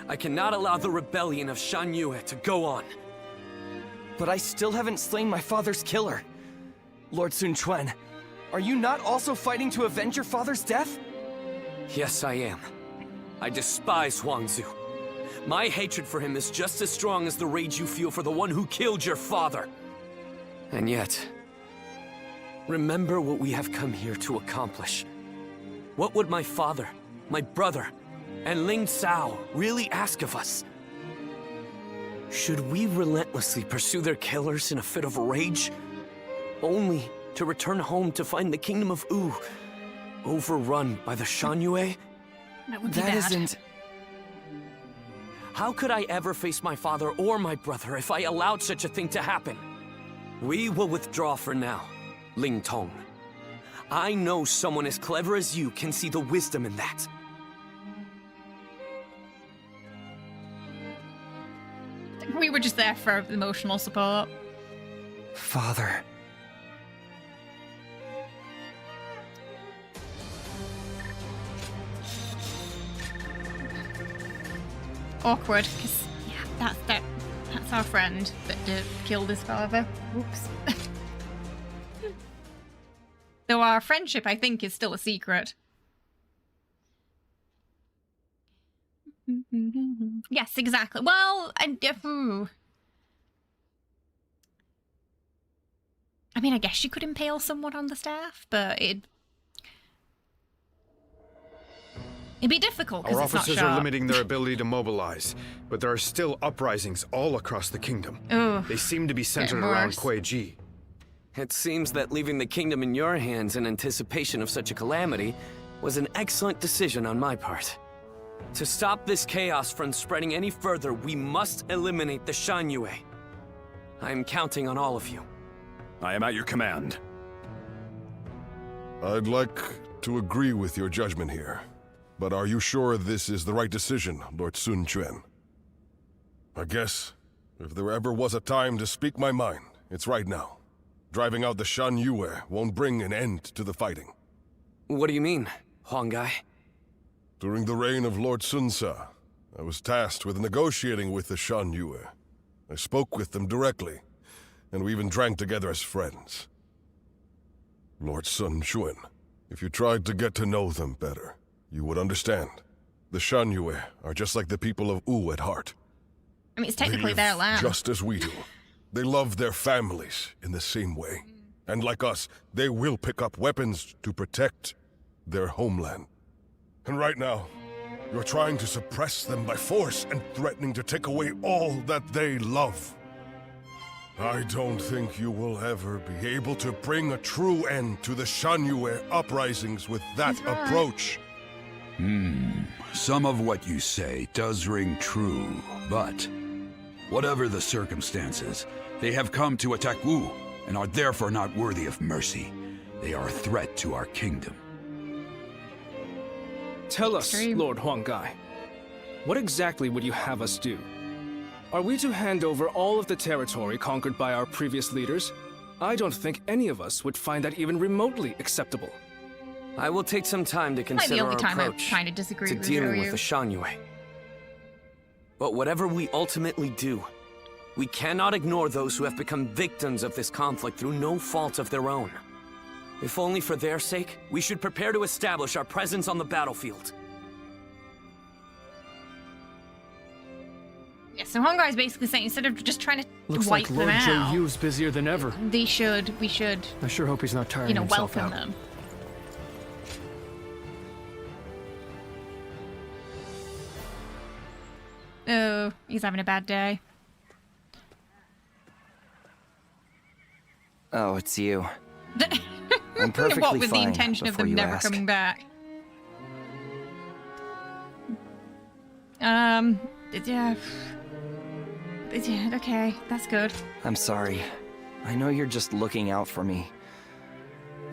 I cannot allow the rebellion of Shan Yue to go on. But I still haven't slain my father's killer. Lord Sun Quan, are you not also fighting to avenge your father's death? Yes, I am. I despise Huang Zu. My hatred for him is just as strong as the rage you feel for the one who killed your father. And yet, remember what we have come here to accomplish. What would my father, my brother, and Ling Cao really ask of us? Should we relentlessly pursue their killers in a fit of rage? Only to return home to find the kingdom of Wu overrun by the Shan Yue? That would be That bad. isn't... How could I ever face my father or my brother if I allowed such a thing to happen? We will withdraw for now, Ling Tong. I know someone as clever as you can see the wisdom in that. We were just there for emotional support. Father. Awkward, because yeah, that's our friend that killed his father. Oops. Though our friendship, I think, is still a secret. Yes, exactly. Well, I mean, I guess you could impale someone on the staff, but it'd be difficult because Our it's not officers sharp. are limiting their ability to mobilize, but there are still uprisings all across the kingdom. Ugh. They seem to be centered Getting around worse. Koei. It seems that leaving the kingdom in your hands in anticipation of such a calamity was an excellent decision on my part. To stop this chaos from spreading any further, we must eliminate the Shanyue. I am counting on all of you. I am at your command. I'd like to agree with your judgment here. But are you sure this is the right decision, Lord Sun Quan? I guess, if there ever was a time to speak my mind, it's right now. Driving out the Shanyue won't bring an end to the fighting. What do you mean, Huanggai? During the reign of Lord Sun Ce, I was tasked with negotiating with the Shanyue. I spoke with them directly, and we even drank together as friends. Lord Sun Quan, if you tried to get to know them better, you would understand. The Shanyue are just like the people of Wu at heart. I mean, it's technically their land. Just as we do. They love their families in the same way. And like us, they will pick up weapons to protect their homeland. And right now, you're trying to suppress them by force and threatening to take away all that they love. I don't think you will ever be able to bring a true end to the Shanyue uprisings with that approach. Some of what you say does ring true, but whatever the circumstances, they have come to attack Wu and are therefore not worthy of mercy. They are a threat to our kingdom. Tell us, Lord Huanggai, what exactly would you have us do? Are we to hand over all of the territory conquered by our previous leaders? I don't think any of us would find that even remotely acceptable. I will take some time to Like consider the only our time I'm approach trying to disagree to with dealing you. with the Shanyue. But whatever we ultimately do, we cannot ignore those who have become victims of this conflict through no fault of their own. If only for their sake, we should prepare to establish our presence on the battlefield. Yeah, so Huanggai is basically saying instead of just trying to Looks wipe like them Lord out, Zhou Yu's busier than ever. we should, I sure hope he's not tiring himself welcome out. them. Oh, he's having a bad day. Oh, it's you. I'm perfectly What was the fine intention of before them you never ask. coming back? Yeah, okay, that's good. I'm sorry. I know you're just looking out for me.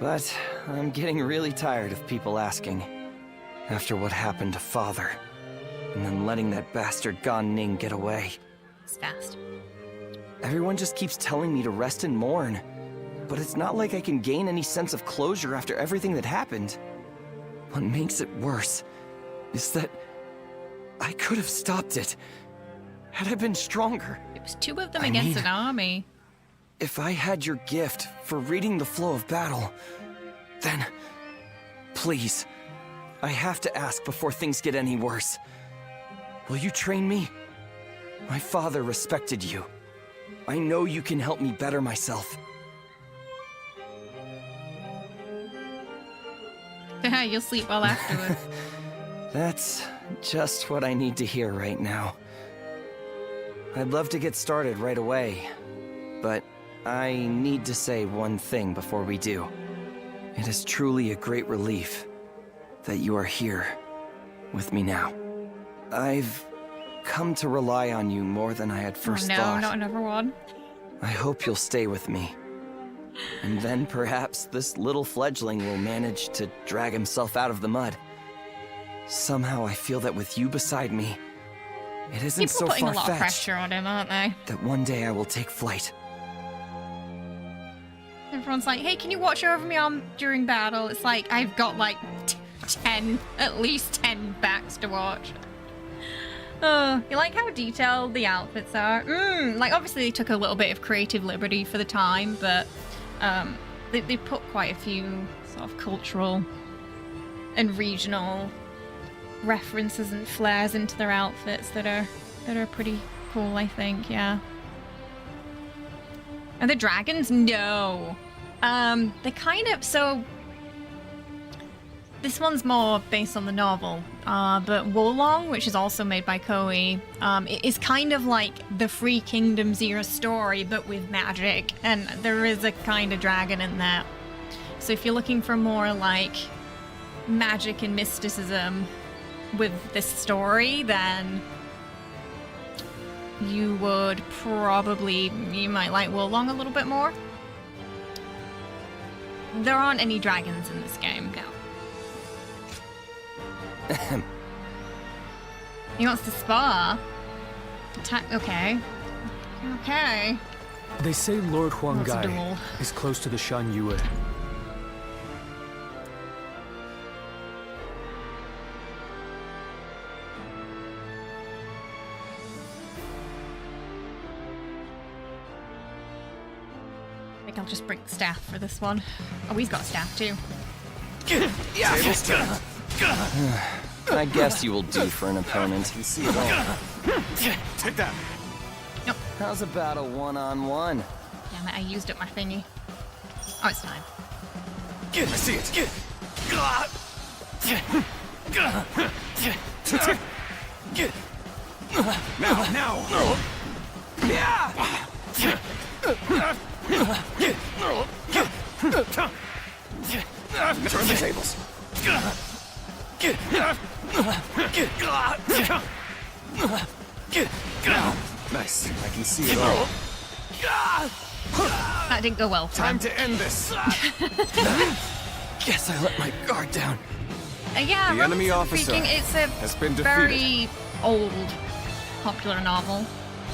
But I'm getting really tired of people asking. After what happened to Father, and then letting that bastard Gan Ning get away. It's fast. Everyone just keeps telling me to rest and mourn. But it's not like I can gain any sense of closure after everything that happened. What makes it worse is that I could have stopped it. Had I been stronger. It was two of them against an army. If I had your gift for reading the flow of battle, then please, I have to ask before things get any worse. Will you train me? My father respected you. I know you can help me better myself. You'll sleep well afterwards. That's just what I need to hear right now. I'd love to get started right away, but I need to say one thing before we do. It is truly a great relief that you are here with me now. I've come to rely on you more than I had first no, thought. not another one. I hope you'll stay with me. And then perhaps this little fledgling will manage to drag himself out of the mud. Somehow I feel that with you beside me, it isn't People so are putting a lot of far-fetched pressure on him, aren't they? that one day I will take flight. Everyone's like, hey, can you watch over me during battle? It's like, I've got like 10, at least 10 backs to watch. Oh, you like how detailed the outfits are? Like, obviously they took a little bit of creative liberty for the time, but they put quite a few sort of cultural and regional references and flares into their outfits that are pretty cool, I think. Yeah. Are the dragons? No. They kind of, so this one's more based on the novel, but Wolong, which is also made by Koei, it is kind of like the Three Kingdoms era story, but with magic, and there is a kind of dragon in there. So if you're looking for more like magic and mysticism with this story, then you would probably, you might like Wolong a little bit more. There aren't any dragons in this game, no. He wants to spar. Attack. Okay. Okay. They say Lord What's a duel? Huangai is close to the Shan Yue. I think I'll just bring the staff for this one. Oh, he's got staff too. I guess you will do for an opponent. You see it all. Take that. Nope. How's about a one-on-one? Damn it, I used up my thingy. Oh, it's fine. I see it. Now. Turn the tables. Nice. I can see it all. That didn't go well. Time to end this. Guess I let my guard down. Yeah, The enemy relatively officer speaking, it's a has been very old, popular novel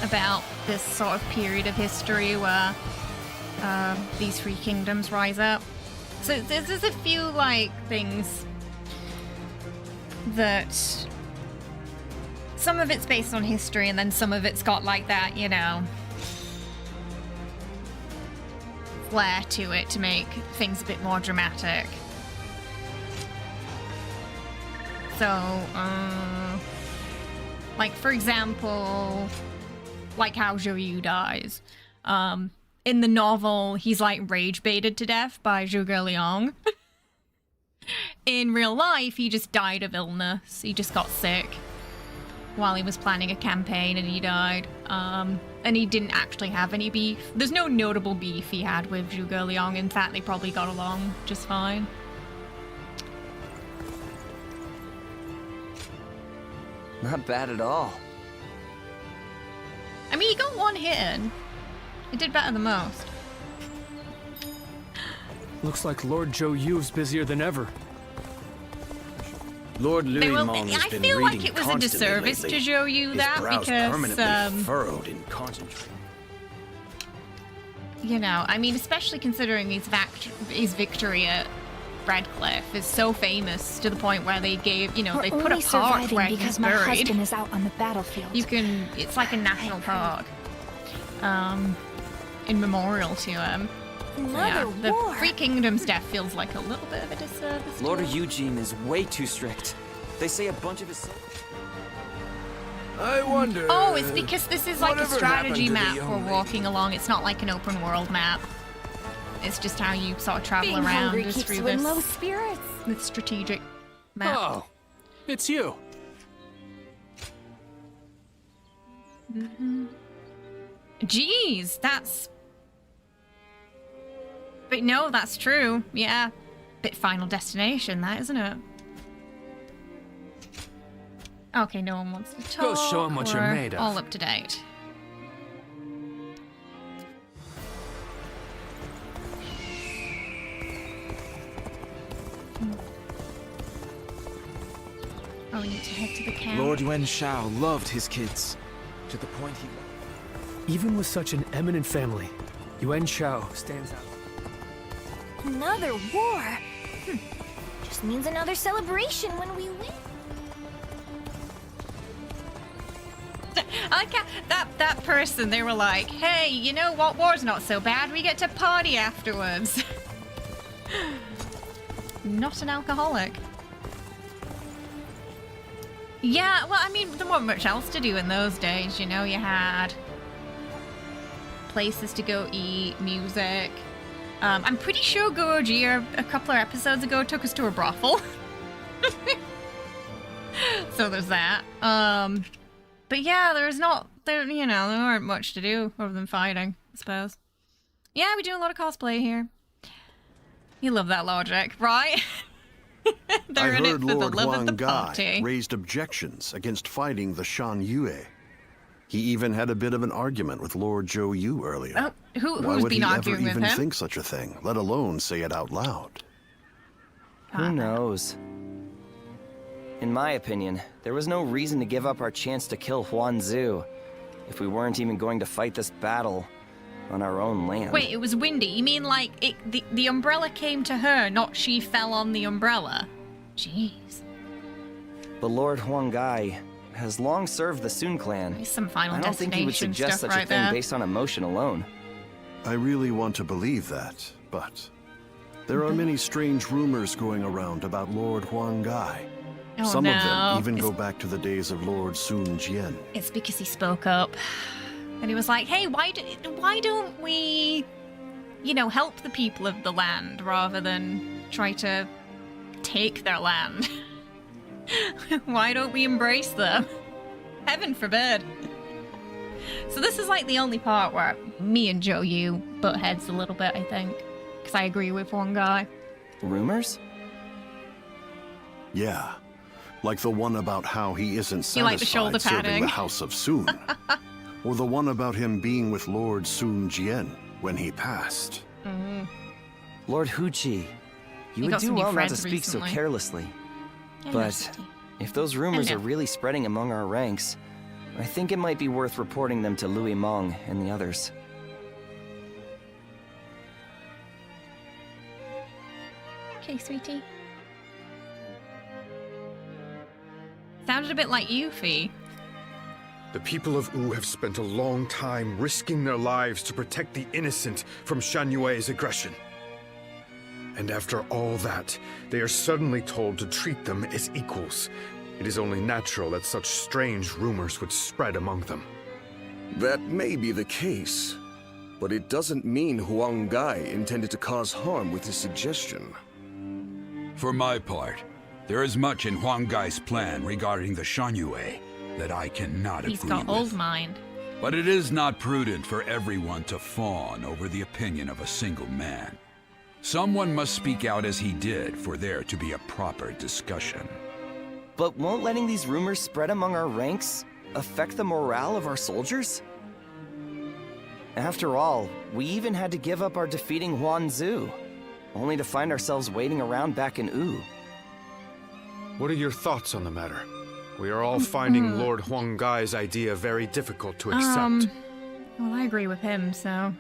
about this sort of period of history where these three kingdoms rise up. So there's a few like things that some of it's based on history, and then some of it's got like that, you know, flair to it to make things a bit more dramatic. So, like for example, like how Zhou dies. In the novel, he's like rage baited to death by Zhuge Liang. In real life, he just died of illness. He just got sick while he was planning a campaign and he died. And he didn't actually have any beef. There's no notable beef he had with Zhuge Liang. In fact, they probably got along just fine. Not bad at all. I mean, he got one hit in. He did better than most. Looks like Lord Zhou Yu's busier than ever. Lord Louis I Mong has been feel reading like it was a constantly disservice lately. to Zhou Yu His that brows because, permanently furrowed and concentrated. you know, I mean, especially considering his victory at Redcliffe is so famous to the point where they gave, you know, they put a park where he's because my buried. husband is out on the battlefield. You can, it's like a national park, in memorial to him. Another The war. Three Kingdoms death feels like a little bit of a disservice. to Lord him. Eugene is way too strict. They say a bunch of his... I wonder. Oh, it's because this is like a whatever strategy happened to map the we're young walking along. It's not like an open world map. It's just how you sort of travel Being around hungry is keeps through you in this, low spirits. this strategic map. Oh, it's you. Jeez, that's... But no, that's true. Yeah. Bit Final Destination, that, isn't it? Okay, no one wants to talk. Go show 'em what you're We're made of. all up to date. Oh, we need to head to the camp. Lord Yuan Shao loved his kids, to the point he... Even with such an eminent family, Yuan Shao stands out. Another war? Just means another celebration when we win. I like how that person, they were like, hey, you know what, war's not so bad, we get to party afterwards. not an alcoholic. Yeah, well, I mean, there wasn't much else to do in those days, you know. You had places to go eat, music. I'm pretty sure Gojira a couple of episodes ago took us to a brothel. So there's that. But yeah, there weren't much to do other than fighting, I suppose. Yeah, we do a lot of cosplay here. You love that logic, right? I in it heard for the Lord love of the Huang Gai party. raised objections against fighting the Shan Yue. He even had a bit of an argument with Lord Zhou Yu earlier. Oh, Why who's would been he ever arguing with even him? think such a thing, let alone say it out loud? Who knows? In my opinion, there was no reason to give up our chance to kill Huanzu if we weren't even going to fight this battle on our own land. Wait, it was windy. You mean like the umbrella came to her, not she fell on the umbrella? Jeez. But Lord Huang Gai has long served the Sun clan. Some Final I don't think he would Destination suggest stuff such right a thing there. based on emotion alone. I really want to believe that, but there are many strange rumors going around about Lord Huang Gai. Oh, Some of no. them even go back to the days of Lord Sun Jian. It's because he spoke up. And he was like, hey, why don't we, help the people of the land rather than try to take their land? Why don't we embrace them? Heaven forbid. So this is like the only part where me and Zhou Yu butt heads a little bit, I think. Because I agree with one guy. Rumors? Yeah, like the one about how he isn't You like the shoulder satisfied serving padding? the House of Sun. Or the one about him being with Lord Sun Jian when he passed. Mm. Lord Huchi, You you would got do some new well not to friends speak recently. so carelessly. Hello, But City. if those rumors Hello. are really spreading among our ranks, I think it might be worth reporting them to Louis Meng and the others. Okay, sweetie. Sounded a bit like you, Fee. The people of Wu have spent a long time risking their lives to protect the innocent from Shan Yue's aggression. And after all that, they are suddenly told to treat them as equals. It is only natural that such strange rumors would spread among them. That may be the case, but it doesn't mean Huang Gai intended to cause harm with his suggestion. For my part, there is much in Huang Gai's plan regarding the Shan Yue that I cannot He's agree got with. old mind. But it is not prudent for everyone to fawn over the opinion of a single man. Someone must speak out as he did for there to be a proper discussion. But won't letting these rumors spread among our ranks affect the morale of our soldiers? After all, we even had to give up our defeating Huanzu, only to find ourselves waiting around back in Wu. What are your thoughts on the matter? We are all finding Lord Huang Gai's idea very difficult to accept. Well, I agree with him, so...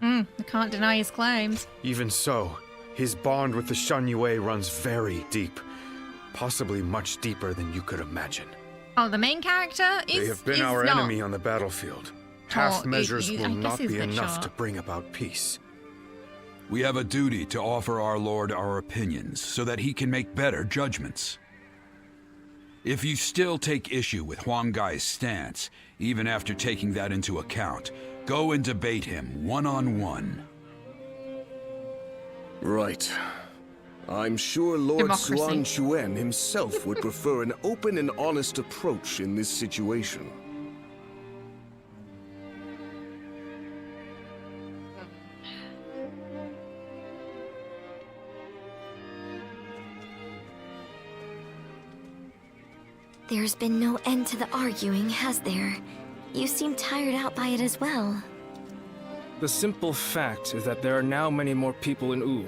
I can't deny his claims. Even so, his bond with the Shan Yue runs very deep. Possibly much deeper than you could imagine. Oh, the main character is They have been is our not... enemy on the battlefield. Half measures I will guess not he's a be bit enough short. to bring about peace. We have a duty to offer our Lord our opinions so that he can make better judgments. If you still take issue with Huang Gai's stance, even after taking that into account, go and debate him one-on-one. Right. I'm sure Lord Democracy. Suan Chuen himself would prefer an open and honest approach in this situation. There's been no end to the arguing, has there? You seem tired out by it as well. The simple fact is that there are now many more people in Wu.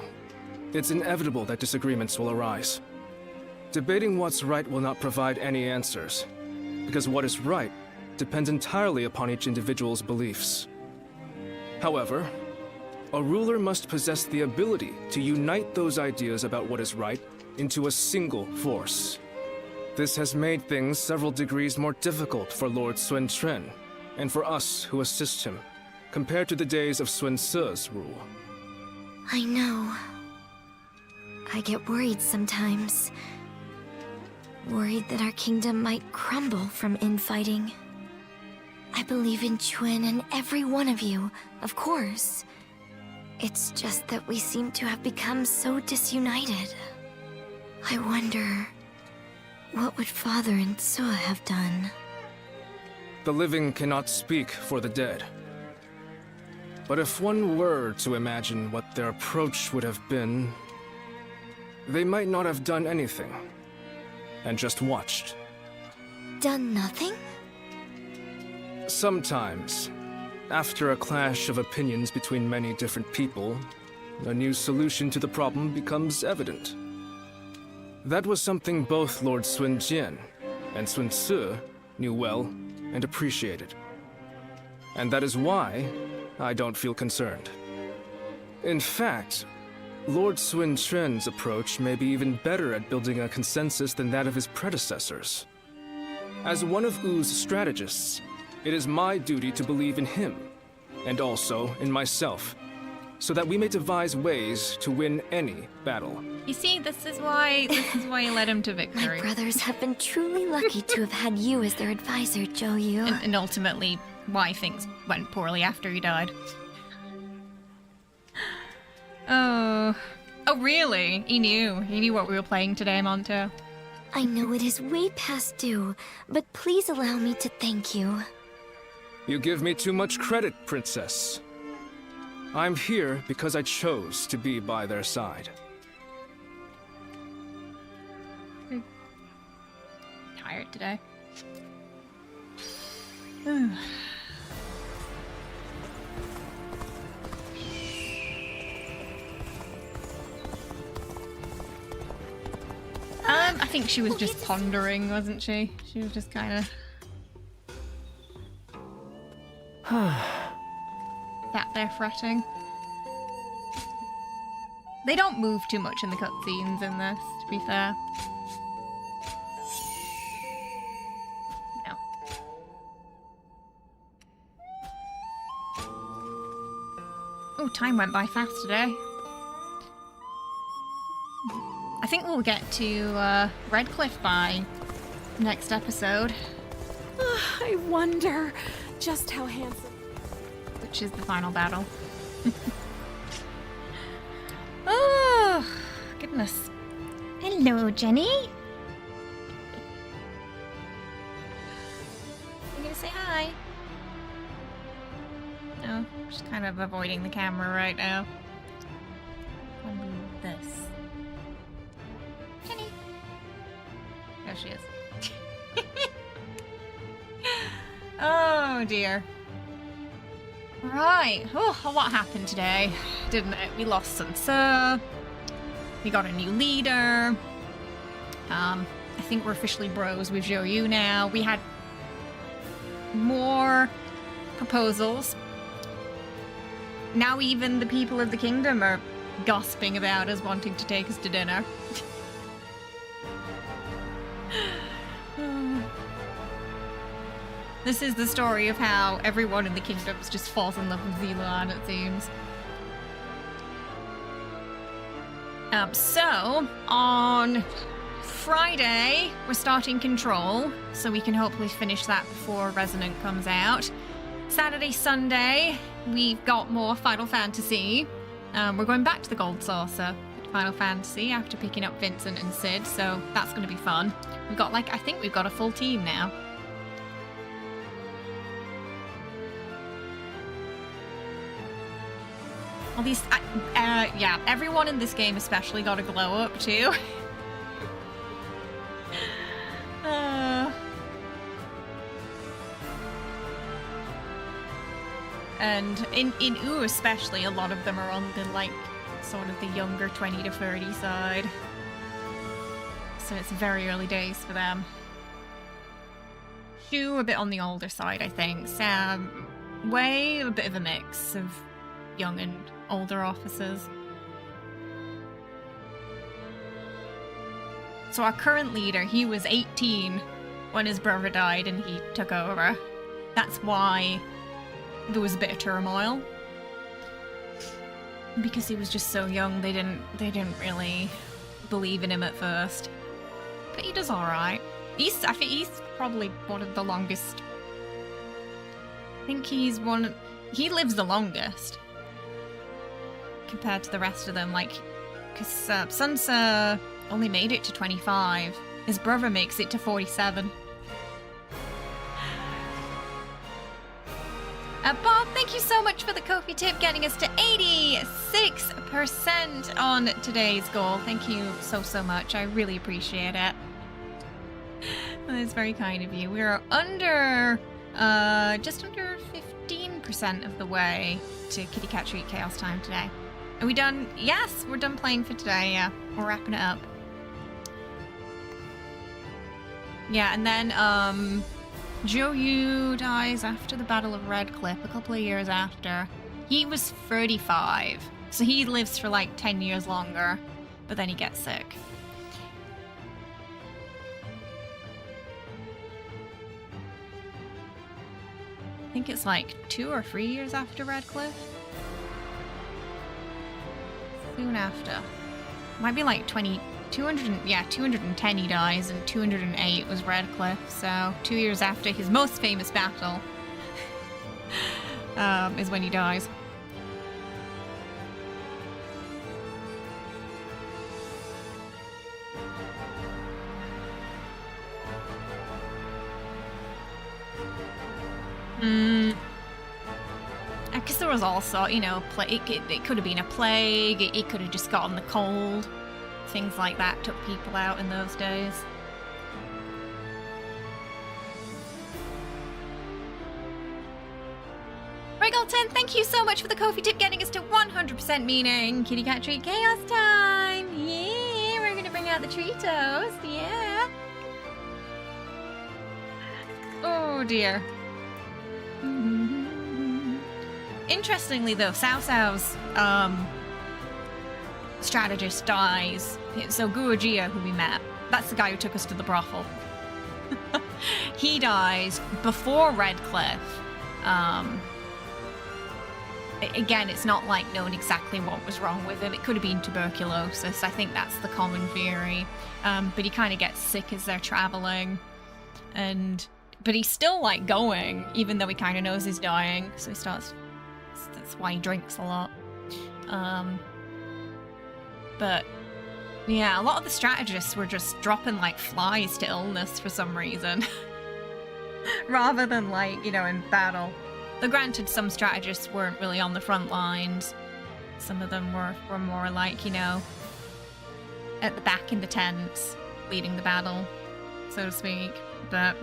It's inevitable that disagreements will arise. Debating what's right will not provide any answers, because what is right depends entirely upon each individual's beliefs. However, a ruler must possess the ability to unite those ideas about what is right into a single force. This has made things several degrees more difficult for Lord Sun Quan, and for us who assist him, compared to the days of Sun Ce's rule. I know. I get worried sometimes. Worried that our kingdom might crumble from infighting. I believe in Chuen and every one of you, of course. It's just that we seem to have become so disunited. I wonder, what would Father and Sua have done? The living cannot speak for the dead. But if one were to imagine what their approach would have been, they might not have done anything, and just watched. Done nothing? Sometimes, after a clash of opinions between many different people, a new solution to the problem becomes evident. That was something both Lord Sun Jian and Sun Ce knew well and appreciated. And that is why I don't feel concerned. In fact, Lord Sun Quan's approach may be even better at building a consensus than that of his predecessors. As one of Wu's strategists, it is my duty to believe in him, and also in myself, so that we may devise ways to win any battle. You see, this is why you led him to victory. My brothers have been truly lucky to have had you as their advisor, Zhou. And ultimately, why things went poorly after he died. Oh, really? He knew what we were playing today, Monto. I know it is way past due, but please allow me to thank you. You give me too much credit, Princess. I'm here because I chose to be by their side. Tired today. I think she was just pondering, wasn't she? She was just kind of sat there fretting. They don't move too much in the cutscenes in this, to be fair. No. Oh, time went by fast today. I think we'll get to Redcliffe by next episode. I wonder just how handsome. Which is the final battle. Oh, goodness. Hello, Jenny. You gonna say hi? No, just kind of avoiding the camera right now. I'll move this. Jenny. There she is. Oh dear. Right. Oh, a lot happened today, didn't it? We lost Sun Ce. We got a new leader. I think we're officially bros with Zhou Yu now. We had more proposals. Now even the people of the kingdom are gossiping about us wanting to take us to dinner. This is the story of how everyone in the kingdoms just falls in love with Zilan, it seems. So, on Friday, we're starting Control, so we can hopefully finish that before Resonant comes out. Saturday, Sunday, we've got more Final Fantasy. We're going back to the Gold Saucer Final Fantasy after picking up Vincent and Sid, so that's going to be fun. We've got, I think we've got a full team now. All these, yeah, everyone in this game especially got a glow up too. And in U especially, a lot of them are on the, sort of the younger 20 to 30 side. So it's very early days for them. Shu a bit on the older side, I think. Sam, Wei, a bit of a mix of young and older officers. So our current leader, he was 18 when his brother died and he took over. That's why there was a bit of turmoil. because he was just so young, they didn't really believe in him at first. But he does all right. I think he's probably one of the longest. I think he lives the longest compared to the rest of them. Like, because Sansa only made it to 25. His brother makes it to 47. Bob, thank you so much for the Kofi tip, getting us to 86% on today's goal. Thank you so much. I really appreciate it. That's very kind of you. We're under, just under 15% of the way to Kitty Cat Treat Chaos Time today. Are we done? Yes, we're done playing for today, yeah. We're wrapping it up. Yeah, and then, Joyu dies after the Battle of Redcliffe, a couple of years after. He was 35, so he lives for like 10 years longer, but then he gets sick. I think it's like 2 or 3 years after Redcliffe. Soon after. Might be like 210 he dies, and 208 was Redcliffe, so 2 years after his most famous battle is when he dies. Because there was also, you know, it could have been a plague, it could have just gotten the cold. Things like that took people out in those days. Riggleton, thank you so much for the Kofi tip, getting us to 100% meaning. Kitty Cat Treat Chaos Time! Yeah, we're gonna bring out the Treatos, yeah! Oh dear. Interestingly though, Cao Cao's strategist dies. So Guojia, who we met, that's the guy who took us to the brothel. He dies before Redcliffe. Again, it's not like known exactly what was wrong with him. It could have been tuberculosis. I think that's the common theory. But he kind of gets sick as they're traveling, but he's still like going, even though he kind of knows he's dying. So he starts. That's why he drinks a lot. But yeah, a lot of the strategists were just dropping like flies to illness for some reason. Rather than like, you know, in battle. Though granted, some strategists weren't really on the front lines. Some of them were more like, you know, at the back in the tents, leading the battle, so to speak. But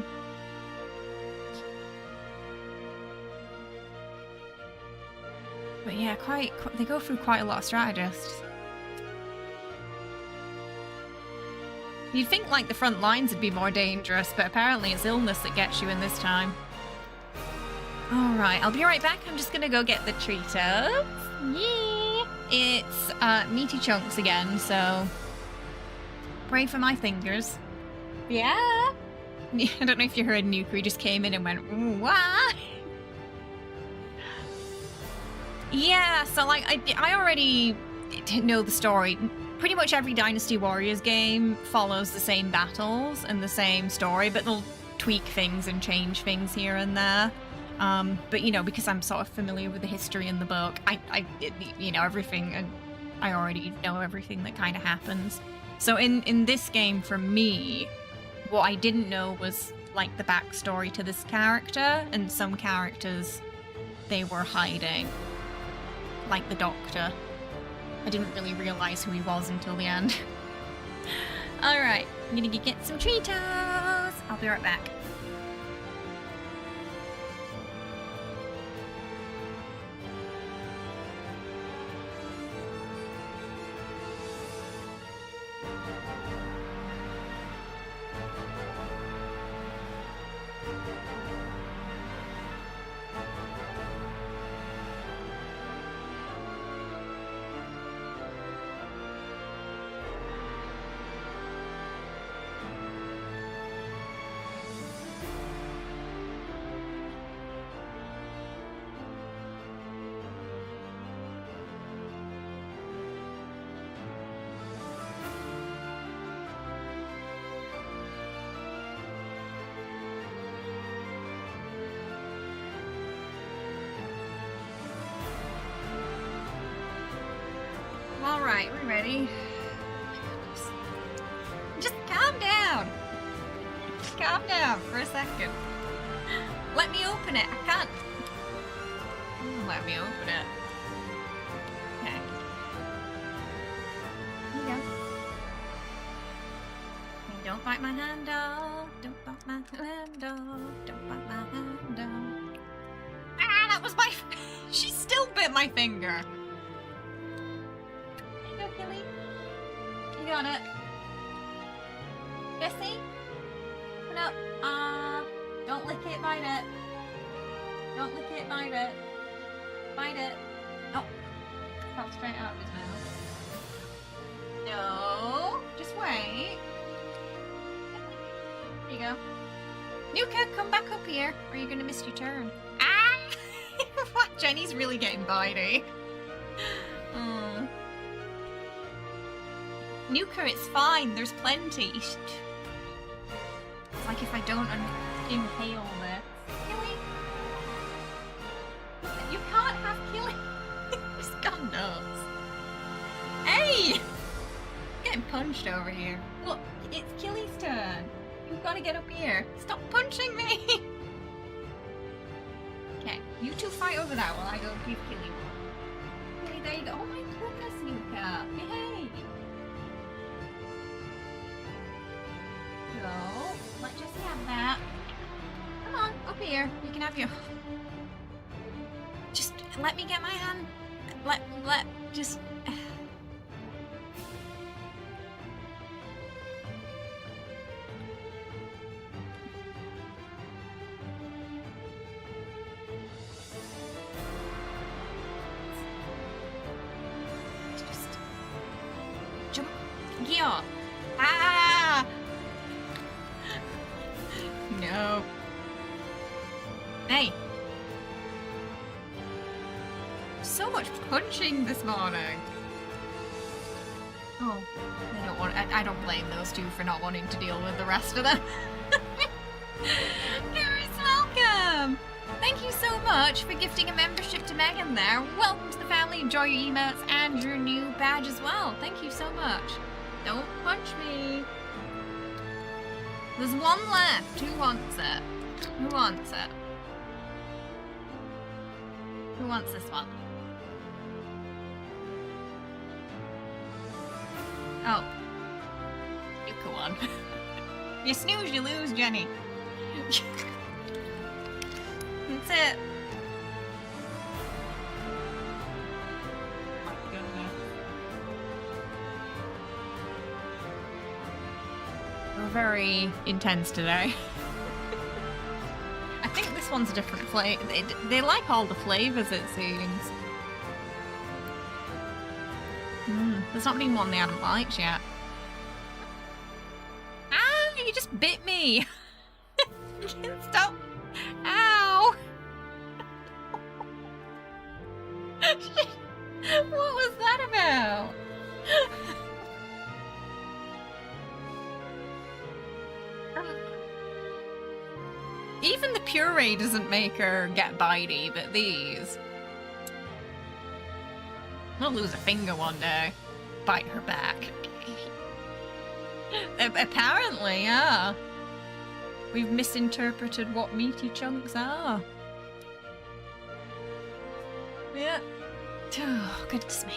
yeah, they go through quite a lot of strategists. You'd think like the front lines would be more dangerous, but apparently it's illness that gets you in this time. Alright, I'll be right back. I'm just gonna go get the Treatos. Yeah! It's meaty chunks again, so pray for my fingers. Yeah! I don't know if you heard Nuke, he just came in and went, wah! Yeah, so like, I already know the story. Pretty much every Dynasty Warriors game follows the same battles and the same story, but they'll tweak things and change things here and there. But, you know, because I'm sort of familiar with the history in the book, you know, everything, and I already know everything that kind of happens. So in this game, for me, what I didn't know was, like, the backstory to this character, and some characters, they were hiding. Like the Doctor. I didn't really realize who he was until the end. Alright, I'm gonna get some Treatos! I'll be right back. Alright, we're ready. Just calm down. Calm down for a second. Let me open it. I can't. Let me open it. Okay. Here you go. Hey, don't bite my hand off. Don't bite my hand off. Don't bite my hand off. Ah, that was my. She still bit my finger. There you go, Killy. You got it. Jesse? Open up. Don't lick it, bite it. Don't lick it, bite it. Bite it. Oh. Fell straight out of his mouth. No. Just wait. There you go. Nuka, come back up here, or you're gonna miss your turn. Ah! What? Jenny's really getting bitey. Oh. Nuka, it's fine. There's plenty. It's like if I don't inhale this. Killy? You can't have Killy. He's gone nuts. Hey! I'm getting punched over here. Look, it's Killy's turn. You've got to get up here. Stop punching me! Okay, you two fight over that while I go give Killy one. Killy, there you go. Oh my goodness, Nuka. Behave! Go. Let Jessie have that. Come on, up here. You can have your... Just let me get my hand. Just... Jump. Yeah. Ah! No. Hey. So much punching this morning. Oh, they don't want. I don't blame those two for not wanting to deal with the rest of them. You're welcome. Thank you so much for gifting a membership to Megan there. Welcome to the family. Enjoy your emotes and your new badge as well. Thank you so much. Don't punch me. There's one left. Who wants it? Who wants it? Who wants this one? Oh. You go on. You snooze, you lose, Jenny. That's it. My goodness. We're very intense today. I think this one's a different flavor. They like all the flavors, it seems. There's not been one they haven't liked yet. Ah, you just bit me. Stop. Ow. What was that about? Even the puree doesn't make her get bitey, but these... I'll lose a finger one day. Bite her back. Apparently, yeah. We've misinterpreted what meaty chunks are. Yeah. Oh, goodness me.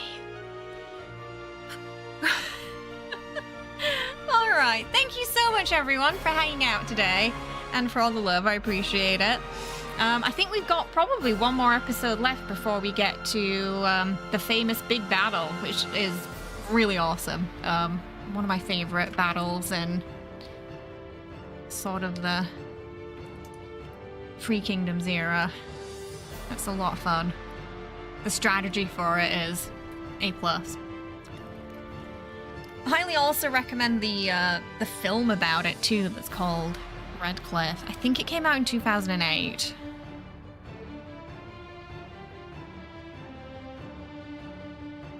Alright, thank you so much everyone for hanging out today and for all the love, I appreciate it. I think we've got probably one more episode left before we get to the famous big battle, which is really awesome. One of my favorite battles in sort of the Free Kingdoms era. That's a lot of fun. The strategy for it is A+. I highly also recommend the film about it too that's called Red Cliff. I think it came out in 2008.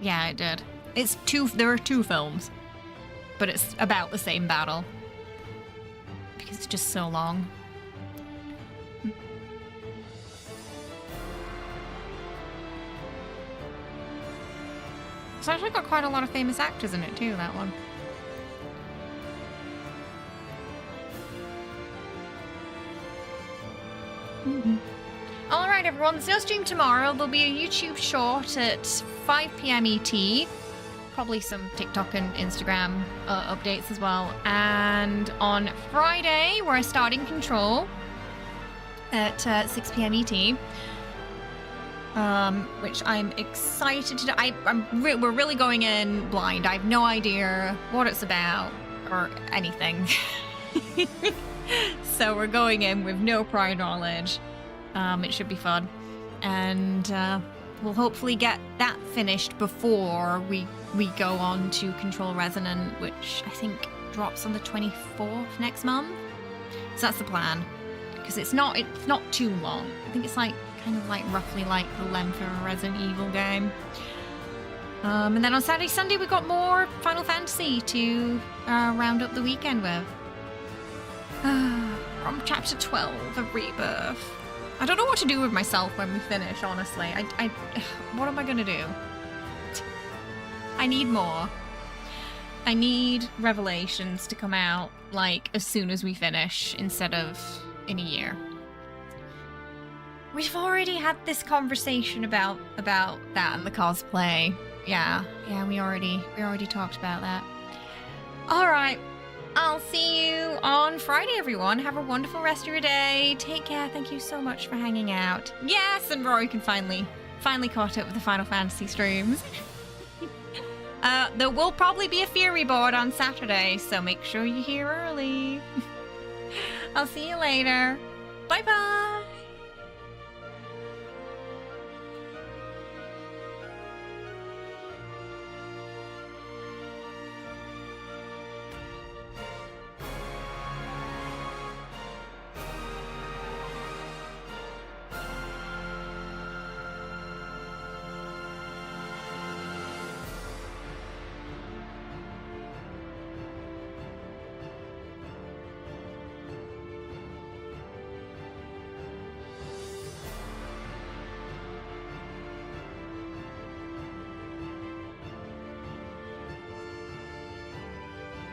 Yeah, it did. There are two films, but it's about the same battle. Because it's just so long. It's actually got quite a lot of famous actors in it too, that one. Alright everyone, there's no stream tomorrow. There'll be a YouTube short at 5 PM ET. Probably some TikTok and Instagram updates as well. And on Friday, we're starting Control at 6 PM ET. Which I'm excited to do. We're really going in blind. I have no idea what it's about or anything. So we're going in with no prior knowledge. It should be fun. And we'll hopefully get that finished before we go on to Control Resonant, which I think drops on the 24th next month. So that's the plan. Because it's not too long. I think it's like kind of like roughly like the length of a Resident Evil game. And then on Saturday, Sunday, we've got more Final Fantasy to round up the weekend with. From Chapter 12 of Rebirth. I don't know what to do with myself when we finish, honestly. What am I gonna do? I need more. I need Revelations to come out, like, as soon as we finish, instead of in a year. We've already had this conversation about that and the cosplay. Yeah, we already talked about that. Alright. I'll see you on Friday, everyone. Have a wonderful rest of your day. Take care. Thank you so much for hanging out. Yes, and Rory can finally caught up with the Final Fantasy streams. There will probably be a Fury board on Saturday, so make sure you're here early. I'll see you later. Bye-bye.